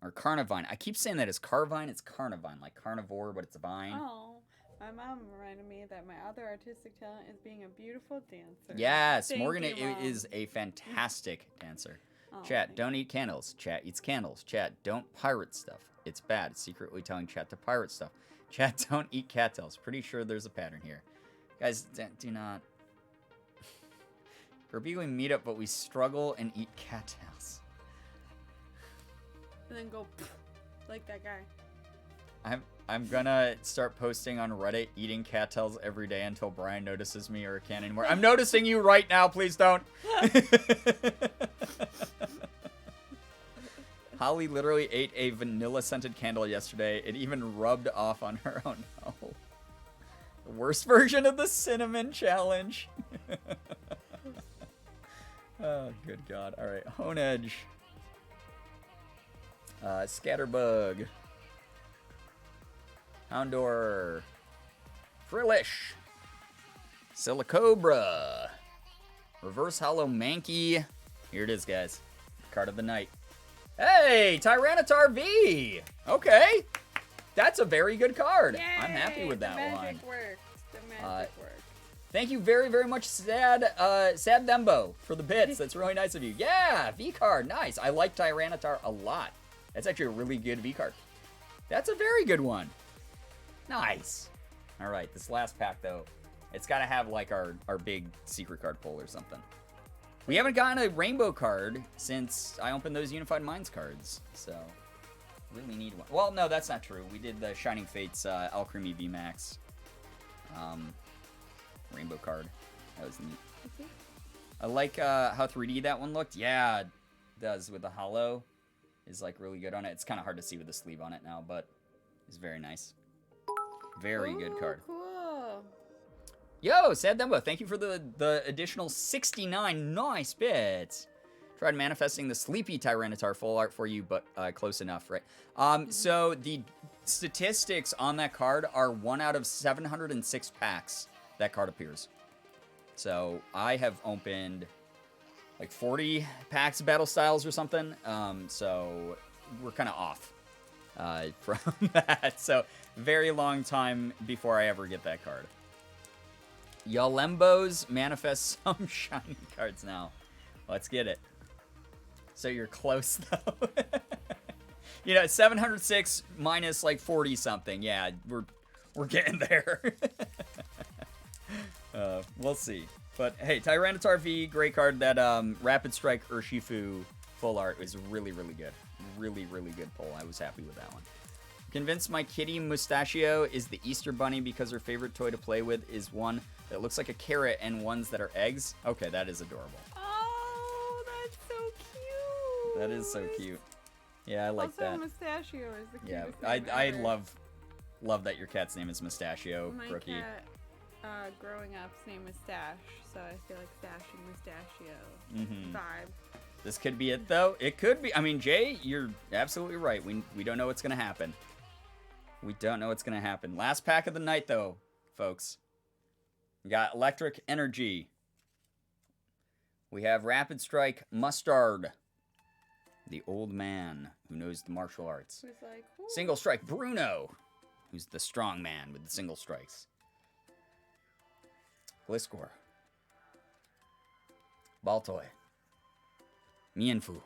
Speaker 2: Or Carnivine. I keep saying that as Carvine. It's Carnivine. Like carnivore, but it's a vine.
Speaker 3: Oh. My mom reminded me that my other artistic talent is being a beautiful dancer.
Speaker 2: Yes.
Speaker 3: Thank
Speaker 2: Morgan
Speaker 3: you, Mom.
Speaker 2: is a fantastic dancer.
Speaker 3: Oh,
Speaker 2: Chat, don't eat candles. Chat eats candles. Chat, don't pirate stuff. It's bad. It's secretly telling chat to pirate stuff. Chat, don't eat cattails. Pretty sure there's a pattern here. Guys, do not. Girbeagly meet up, but we struggle and eat cattails.
Speaker 3: And then go like that guy.
Speaker 2: I'm gonna start posting on Reddit eating cattails every day until Brian notices me or can't anymore. I'm noticing you right now. Please don't. Holly literally ate a vanilla-scented candle yesterday. It even rubbed off on her. Oh, no. The worst version of the cinnamon challenge. Oh, good God. All right, Hone Edge. Scatterbug. Houndor. Frillish. Silicobra. Reverse Hollow Mankey. Here it is, guys. Card of the night. Hey, Tyranitar V. Okay. That's a very good card.
Speaker 3: Yay,
Speaker 2: I'm happy with that
Speaker 3: the
Speaker 2: one.
Speaker 3: magic worked. The magic worked.
Speaker 2: Thank you very, very much, Sad Dembo, for the bits. That's really nice of you. Yeah, V card. Nice. I like Tyranitar a lot. That's actually a really good V card. That's a very good one. Nice. All right, this last pack, though, it's got to have, like, our big secret card pull or something. We haven't gotten a rainbow card since I opened those Unified Minds cards, so really need one. Well, no, that's not true. We did the Shining Fates Alchemy VMAX rainbow card. That was neat. I like how 3D that one looked. Yeah, it does with the hollow. Is like really good on it. It's kind of hard to see with the sleeve on it now, but it's very nice. Very good card.
Speaker 3: Cool.
Speaker 2: Yo, Sad Dumbo, thank you for the additional 69 nice bits. Tried manifesting the Sleepy Tyranitar full art for you, but close enough, right? So the statistics on that card are 1 out of 706 packs that card appears. So I have opened like 40 packs of Battle Styles or something. So we're kind of off from that. So very long time before I ever get that card. Yalembos manifest some shiny cards now. Let's get it. So you're close though. You know, 706 minus like 40 something. Yeah, we're getting there. We'll see. But hey, Tyranitar V, great card. That Rapid Strike Urshifu full art is really, really good. Really, really good pull. I was happy with that one. Convinced my kitty Mustachio is the Easter Bunny because her favorite toy to play with is one that looks like a carrot and ones that are eggs. Okay, that is adorable.
Speaker 3: Oh, that's so cute.
Speaker 2: That is so cute. Yeah, I like
Speaker 3: also,
Speaker 2: that.
Speaker 3: Mustachio is the
Speaker 2: Yeah,
Speaker 3: cutest
Speaker 2: I
Speaker 3: name ever.
Speaker 2: love that your cat's name is Mustachio,
Speaker 3: My
Speaker 2: Brookie.
Speaker 3: cat, growing up's name is Stash, so I feel like Stash and Mustachio vibe.
Speaker 2: This could be it, though. It could be. I mean, Jay, you're absolutely right. We don't know what's going to happen. We don't know what's going to happen. Last pack of the night, though, folks. We got Electric Energy. We have Rapid Strike Mustard. The old man who knows the martial arts.
Speaker 3: Who's like, "Ooh."
Speaker 2: Single Strike Bruno, who's the strong man with the single strikes. Gliscor. Baltoy. Mienfu.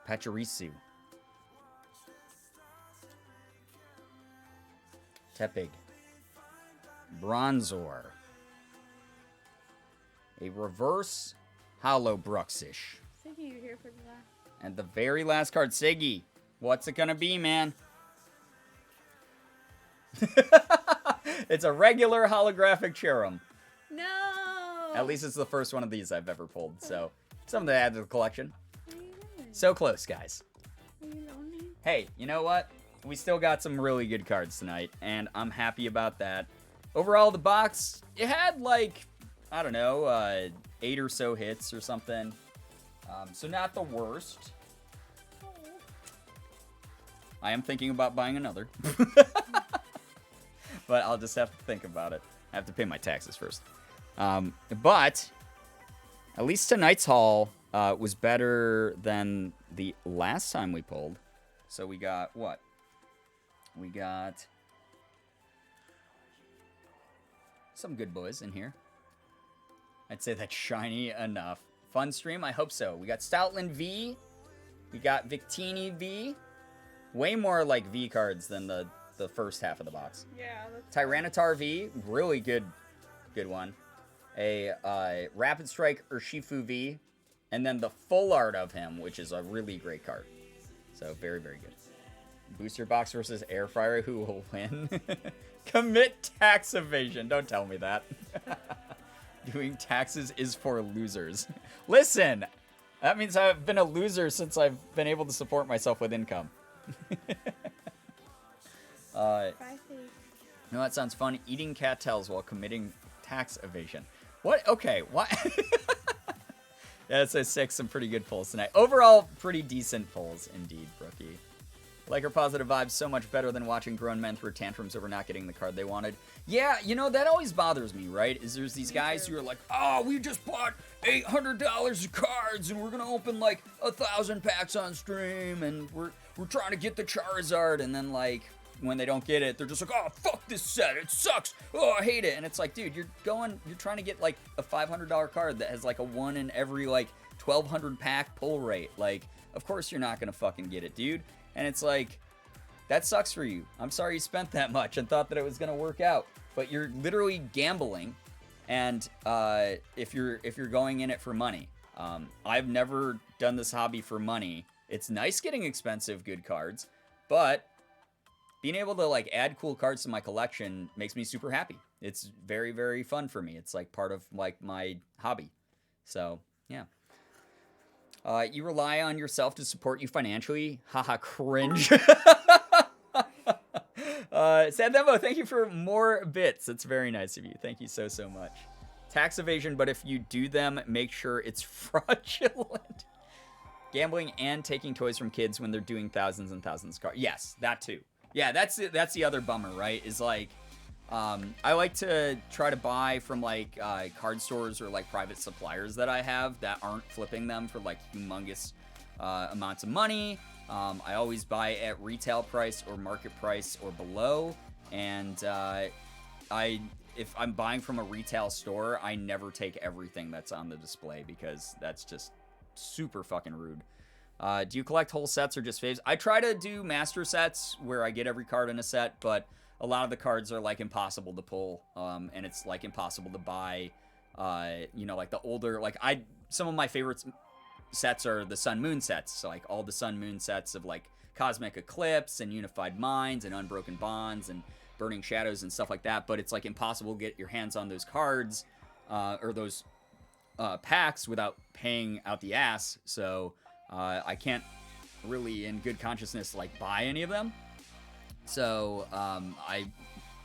Speaker 2: Pachirisu. Tepig. Bronzor. A reverse hollow Bruxish.
Speaker 3: Siggy, you here for that?
Speaker 2: And the very last card, Siggy. What's it gonna be, man? It's a regular holographic Cherum.
Speaker 3: No!
Speaker 2: At least it's the first one of these I've ever pulled, so something to add to the collection.
Speaker 3: What are you doing?
Speaker 2: So close, guys.
Speaker 3: Are you lonely?
Speaker 2: Hey, you know what? We still got some really good cards tonight, and I'm happy about that. Overall, the box, it had like, I don't know, 8 or so hits or something. So not the worst. I am thinking about buying another. But I'll just have to think about it. I have to pay my taxes first. But at least tonight's haul was better than the last time we pulled. So we got what? We got some good boys in here. I'd say that's shiny enough. Fun stream? I hope so. We got Stoutland V. We got Victini V. Way more like V cards than the first half of the box.
Speaker 3: Yeah, that's
Speaker 2: Tyranitar V, really good one. A Rapid Strike Urshifu V, and then the full art of him, which is a really great card. So very, very good. Booster box versus air fryer, who will win? Commit tax evasion. Don't tell me that. Doing taxes is for losers. Listen, That means I've been a loser since I've been able to support myself with income.
Speaker 3: Bye, Faith.
Speaker 2: No, that sounds fun. Eating cattails while committing tax evasion. What? Okay, what? Yeah, it says 6. Some pretty good polls tonight. Overall, pretty decent polls indeed, Brookie. Like her positive vibes so much better than watching grown men throw tantrums over not getting the card they wanted. Yeah, you know, that always bothers me, right? Is there's these guys who are like, oh, we just bought $800 of cards and we're gonna open like 1,000 packs on stream and we're trying to get the Charizard, and then like when they don't get it, they're just like, oh, fuck this set, it sucks, oh, I hate it. And it's like, dude, you're trying to get like a $500 card that has like a 1 in every like 1,200 pack pull rate. Like, of course you're not gonna fucking get it, dude. And it's like, that sucks for you. I'm sorry you spent that much and thought that it was gonna work out, but you're literally gambling. And if you're going in it for money, I've never done this hobby for money. It's nice getting expensive good cards, but being able to like add cool cards to my collection makes me super happy. It's very, very fun for me. It's like part of like my hobby. So yeah. You rely on yourself to support you financially. Haha, cringe. Sad Demo, thank you for more bits. It's very nice of you. Thank you so, so much. Tax evasion, but if you do them, make sure it's fraudulent. Gambling and taking toys from kids when they're doing thousands and thousands of cards. Yes, that too. Yeah, that's the other bummer, right? Is like, I like to try to buy from like card stores or like private suppliers that I have that aren't flipping them for like humongous amounts of money. I always buy at retail price or market price or below. And if I'm buying from a retail store, I never take everything that's on the display because that's just super fucking rude. Do you collect whole sets or just faves? I try to do master sets where I get every card in a set, but a lot of the cards are like impossible to pull, and it's like impossible to buy. You know, like the older, like some of my favorite sets are the Sun Moon sets. So like all the Sun Moon sets of like Cosmic Eclipse and Unified Minds and Unbroken Bonds and Burning Shadows and stuff like that. But it's like impossible to get your hands on those cards or those packs without paying out the ass. So I can't really, in good consciousness, like buy any of them. So,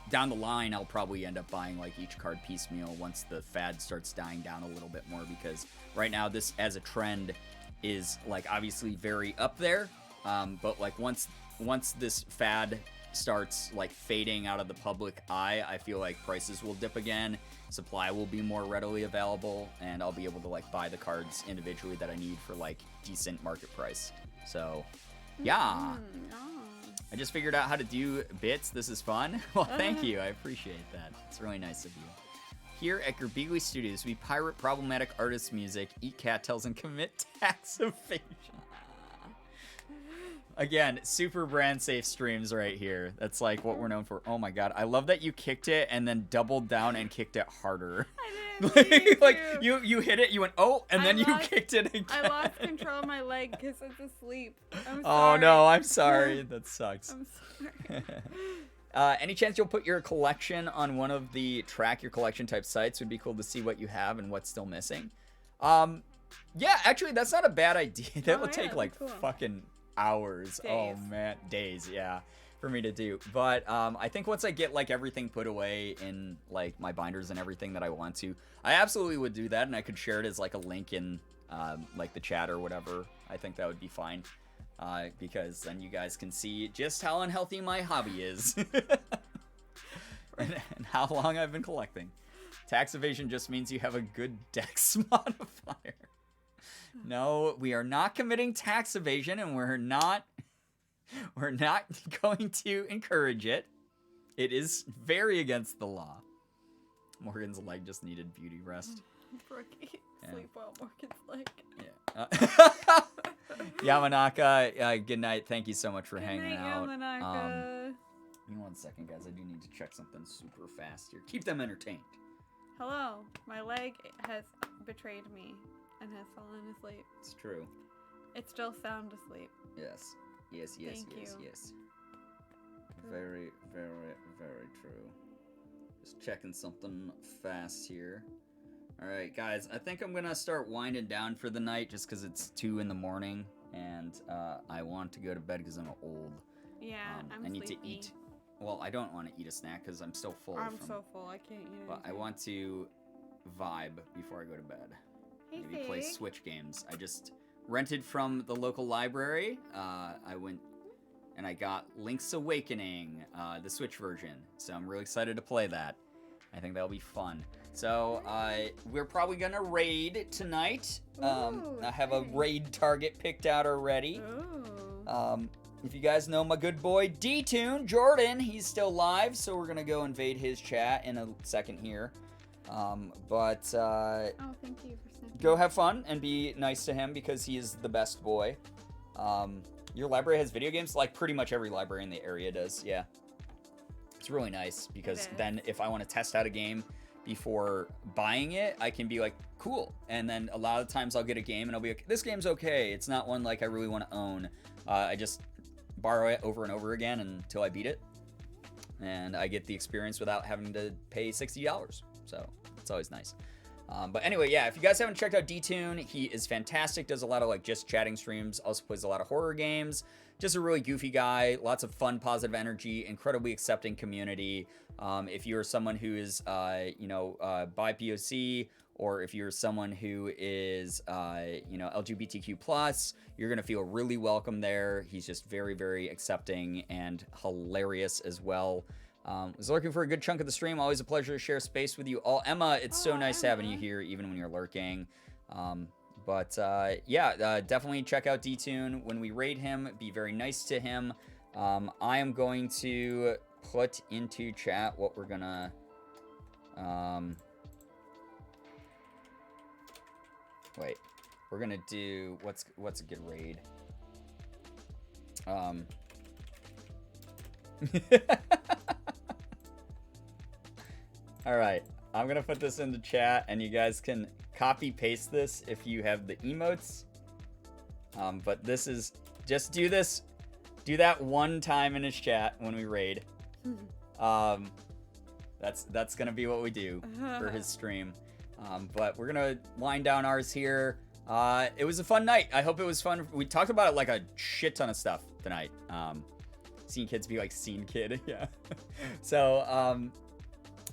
Speaker 2: down the line, I'll probably end up buying, like, each card piecemeal once the fad starts dying down a little bit more, because right now, this, as a trend, is, like, obviously very up there, but, like, once this fad starts, like, fading out of the public eye, I feel like prices will dip again, supply will be more readily available, and I'll be able to, like, buy the cards individually that I need for, like, decent market price. So, yeah. I just figured out how to do bits. This is fun. Well, thank you. I appreciate that. It's really nice of you. Here at Girbeagly Studios, we pirate problematic artist music, eat cattails, and commit tax evasion. Again, super brand safe streams right here. That's like what we're known for. Oh my god, I love that you kicked it and then doubled down and kicked it harder.
Speaker 3: I didn't
Speaker 2: like you hit it, you went oh, and then you kicked it again.
Speaker 3: I lost control of my leg because it's asleep. I'm sorry.
Speaker 2: Oh no, I'm sorry. That sucks.
Speaker 3: I'm sorry.
Speaker 2: Any chance you'll put your collection on one of the track your collection type sites? Would be cool to see what you have and what's still missing. Yeah, actually, that's not a bad idea. That will take like cool. Fucking hours.
Speaker 3: Days.
Speaker 2: Oh man, days. Yeah, for me to do. But I think once I get like everything put away in like my binders and everything that I want to, I absolutely would do that, and I could share it as like a link in like the chat or whatever. I think that would be fine. Because then you guys can see just how unhealthy my hobby is and how long I've been collecting. Tax evasion just means you have a good dex modifier. No, we are not committing tax evasion, and we're not going to encourage it. It is very against the law. Morgan's leg just needed beauty rest.
Speaker 3: Brookie, sleep well, Morgan's leg.
Speaker 2: Yeah. Yamanaka, good night. Thank you so much for hanging out.
Speaker 3: Yamanaka.
Speaker 2: Give me 1 second, guys. I do need to check something super fast here. Keep them entertained.
Speaker 3: Hello. My leg has betrayed me and has fallen asleep.
Speaker 2: It's true.
Speaker 3: It's still sound asleep.
Speaker 2: Yes. Yes, yes,
Speaker 3: Thank
Speaker 2: yes,
Speaker 3: you.
Speaker 2: yes. Very, very, very true. Just checking something fast here. All right, guys, I think I'm going to start winding down for the night just because it's 2 in the morning, and I want to go to bed because I'm old.
Speaker 3: Yeah, I'm
Speaker 2: I need
Speaker 3: sleepy.
Speaker 2: to eat. Well, I don't want to eat a snack because I'm still full.
Speaker 3: I'm so full. I can't eat
Speaker 2: But I
Speaker 3: anything.
Speaker 2: want to vibe before I go to bed.
Speaker 3: Hey,
Speaker 2: Maybe play
Speaker 3: Fig.
Speaker 2: Switch games. I just rented from the local library. I went and I got Link's Awakening, the Switch version. So I'm really excited to play that. I think that'll be fun. So we're probably gonna raid tonight.
Speaker 3: Ooh,
Speaker 2: I have a
Speaker 3: okay.
Speaker 2: raid target picked out already.
Speaker 3: Ooh.
Speaker 2: If you guys know my good boy D-Tune, Jordan, he's still live, so we're gonna go invade his chat in a second here.
Speaker 3: Oh, thank you for snipping.
Speaker 2: Go have fun and be nice to him because he is the best boy. Your library has video games? Like pretty much every library in the area does, yeah. It's really nice because then if I want to test out a game before buying it, I can be like, cool. And then a lot of times I'll get a game and I'll be like, this game's okay. It's not one like I really want to own. I just borrow it over and over again until I beat it. And I get the experience without having to pay $60. So it's always nice. But anyway, yeah, if you guys haven't checked out D-Tune, he is fantastic. Does a lot of like just chatting streams. Also plays a lot of horror games. Just a really goofy guy. Lots of fun, positive energy. Incredibly accepting community. If you're someone who is, BIPOC, or if you're someone who is, LGBTQ+, you're going to feel really welcome there. He's just very, very accepting and hilarious as well. Was lurking for a good chunk of the stream. Always a pleasure to share space with you all. Emma, it's so nice having you here, even when you're lurking. Definitely check out D-Tune. When we raid him, be very nice to him. I am going to put into chat what we're gonna... wait. We're gonna do... What's a good raid? All right, I'm gonna put this into chat, and you guys can copy paste this if you have the emotes. But this is just do that one time in his chat when we raid. That's gonna be what we do for his stream. But we're gonna wind down ours here. It was a fun night. I hope it was fun. We talked about it like a shit ton of stuff tonight. Seeing kids be like scene kid, yeah. So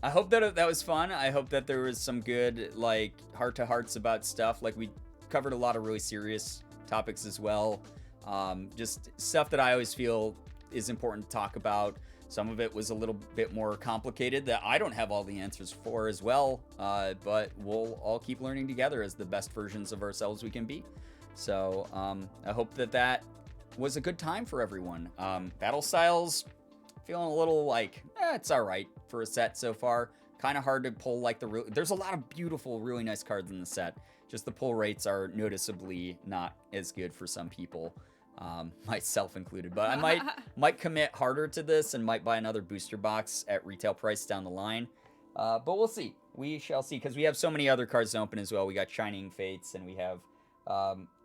Speaker 2: I hope that was fun. I hope that there was some good like heart-to-hearts about stuff. Like we covered a lot of really serious topics as well. Just stuff that I always feel is important to talk about. Some of it was a little bit more complicated that I don't have all the answers for as well. But we'll all keep learning together as the best versions of ourselves we can be. So I hope that was a good time for everyone. Battle styles, feeling a little like, it's all right for a set so far. Kind of hard to pull like there's a lot of beautiful, really nice cards in the set. Just the pull rates are noticeably not as good for some people, myself included. But I might commit harder to this and might buy another booster box at retail price down the line. But we'll see. We shall see, because we have so many other cards to open as well. We got Shining Fates, and we have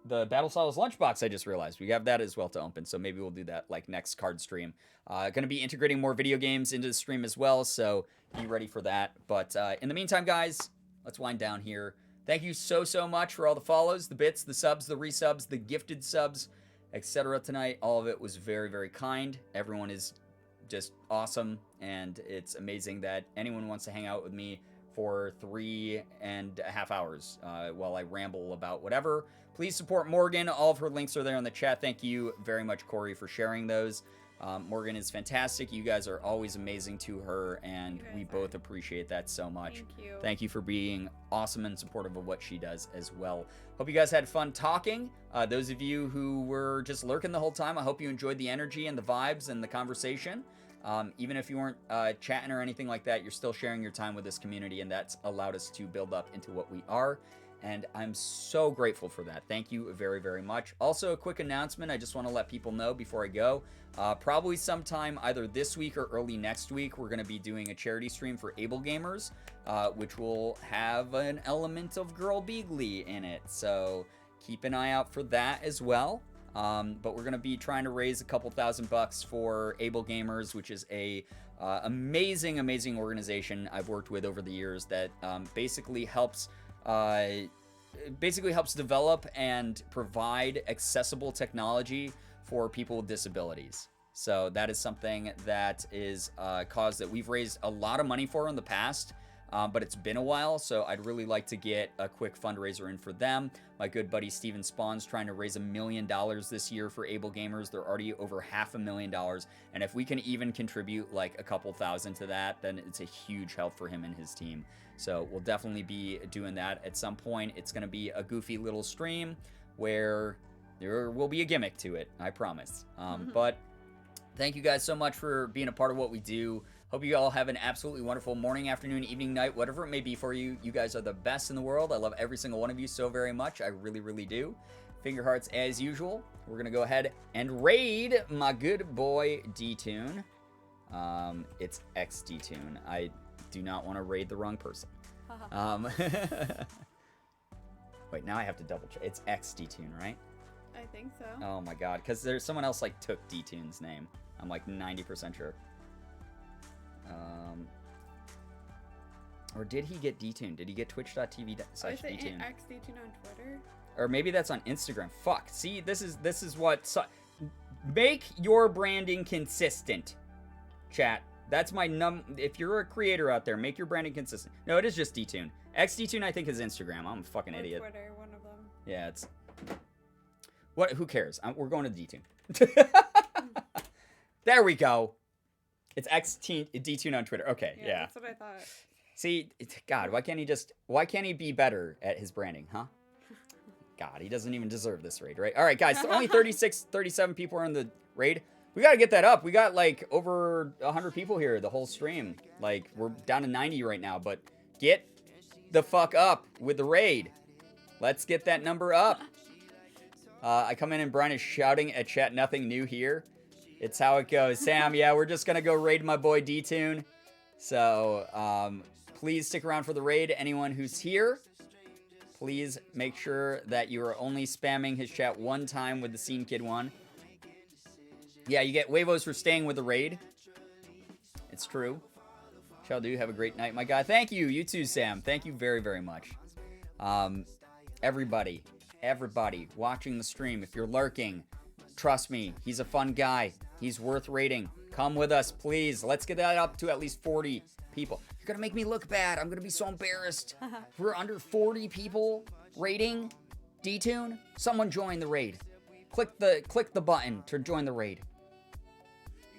Speaker 2: the Battle Styles Lunchbox, I just realized. We have that as well to open, so maybe we'll do that like next card stream. Going to be integrating more video games into the stream as well, so be ready for that. But in the meantime, guys, let's wind down here. Thank you so much for all the follows, the bits, the subs, the resubs, the gifted subs, etc. tonight. All of it was very, very kind. Everyone is just awesome, and it's amazing that anyone wants to hang out with me for 3.5 hours while I ramble about whatever. Please support Morgan. All of her links are there in the chat. Thank you very much, Corey, for sharing those. Morgan is fantastic. You guys are always amazing to her, and we both appreciate that so much.
Speaker 3: Thank you.
Speaker 2: Thank you for being awesome and supportive of what she does as well. Hope you guys had fun talking. Those of you who were just lurking the whole time, I hope you enjoyed the energy and the vibes and the conversation. Even if you weren't chatting or anything like that, you're still sharing your time with this community, and that's allowed us to build up into what we are. And I'm so grateful for that. Thank you very, very much. Also, a quick announcement. I just want to let people know before I go. Probably sometime either this week or early next week, we're going to be doing a charity stream for Able Gamers, which will have an element of Girbeagly in it. So keep an eye out for that as well. But we're going to be trying to raise a couple $1,000 for Able Gamers, which is a amazing organization I've worked with over the years that basically helps basically helps develop and provide accessible technology for people with disabilities. So that is something that is a cause that we've raised a lot of money for in the past, but it's been a while, so I'd really like to get a quick fundraiser in for them. My good buddy Steven Spawn's trying to raise $1 million this year for able gamers. They're already over $500,000, and if we can even contribute like a couple thousand to that, then it's a huge help for him and his team. So we'll definitely be doing that at some point. It's going to be a goofy little stream where there will be a gimmick to it, I promise. But thank you guys so much for being a part of what we do. Hope you all have an absolutely wonderful morning, afternoon, evening, night, whatever it may be for you. You guys are the best in the world. I love every single one of you so very much. I really, really do. Finger hearts as usual. We're going to go ahead and raid my good boy D-Tune. It's X D-Tune. I do not want to raid the wrong person. Wait, now I have to double check. It's X D-Tune, right?
Speaker 3: I think so.
Speaker 2: Oh my god, because there's someone else like took D-Tune's name. I'm like 90% sure. Or did he get D-Tune? Did he get twitch.tv/D-Tune?
Speaker 3: X D-Tune on Twitter?
Speaker 2: Or maybe that's on Instagram. Fuck. See, this is what... make your branding consistent, chat. That's my if you're a creator out there, make your branding consistent. No, it is just D-Tune. X D-Tune, I think, is Instagram. I'm a fucking idiot.
Speaker 3: Twitter, one of them.
Speaker 2: Yeah, it's... What? Who cares? We're going to D-Tune. There we go. It's X D-Tune on Twitter. Okay, yeah.
Speaker 3: That's what I thought.
Speaker 2: See, God, why can't he be better at his branding, huh? God, he doesn't even deserve this raid, right? All right, guys, so only 36, 37 people are in the raid. We got to get that up. We got, like, over 100 people here the whole stream. Like, we're down to 90 right now, but get the fuck up with the raid. Let's get that number up. I come in and Brian is shouting at chat, nothing new here. It's how it goes. Sam, yeah, we're just going to go raid my boy D-Tune. So, please stick around for the raid. Anyone who's here, please make sure that you are only spamming his chat one time with the Scene Kid one. Yeah, you get Wavos for staying with the raid. It's true. Shall do. Have a great night, my guy. Thank you. You too, Sam. Thank you very, very much. Everybody watching the stream, if you're lurking, trust me, he's a fun guy. He's worth rating. Come with us, please. Let's get that up to at least 40 people. You're going to make me look bad. I'm going to be so embarrassed. If we're under 40 people rating D-Tune, someone join the raid. Click the button to join the raid.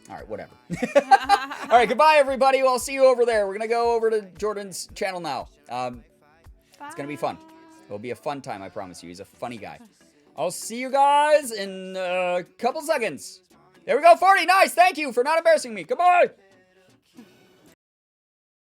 Speaker 2: All right, whatever. All right, goodbye, everybody. I'll see you over there. We're going to go over to Jordan's channel now. It's going to be fun. It'll be a fun time, I promise you. He's a funny guy. I'll see you guys in a couple seconds. There we go, 40. Nice. Thank you for not embarrassing me. Goodbye.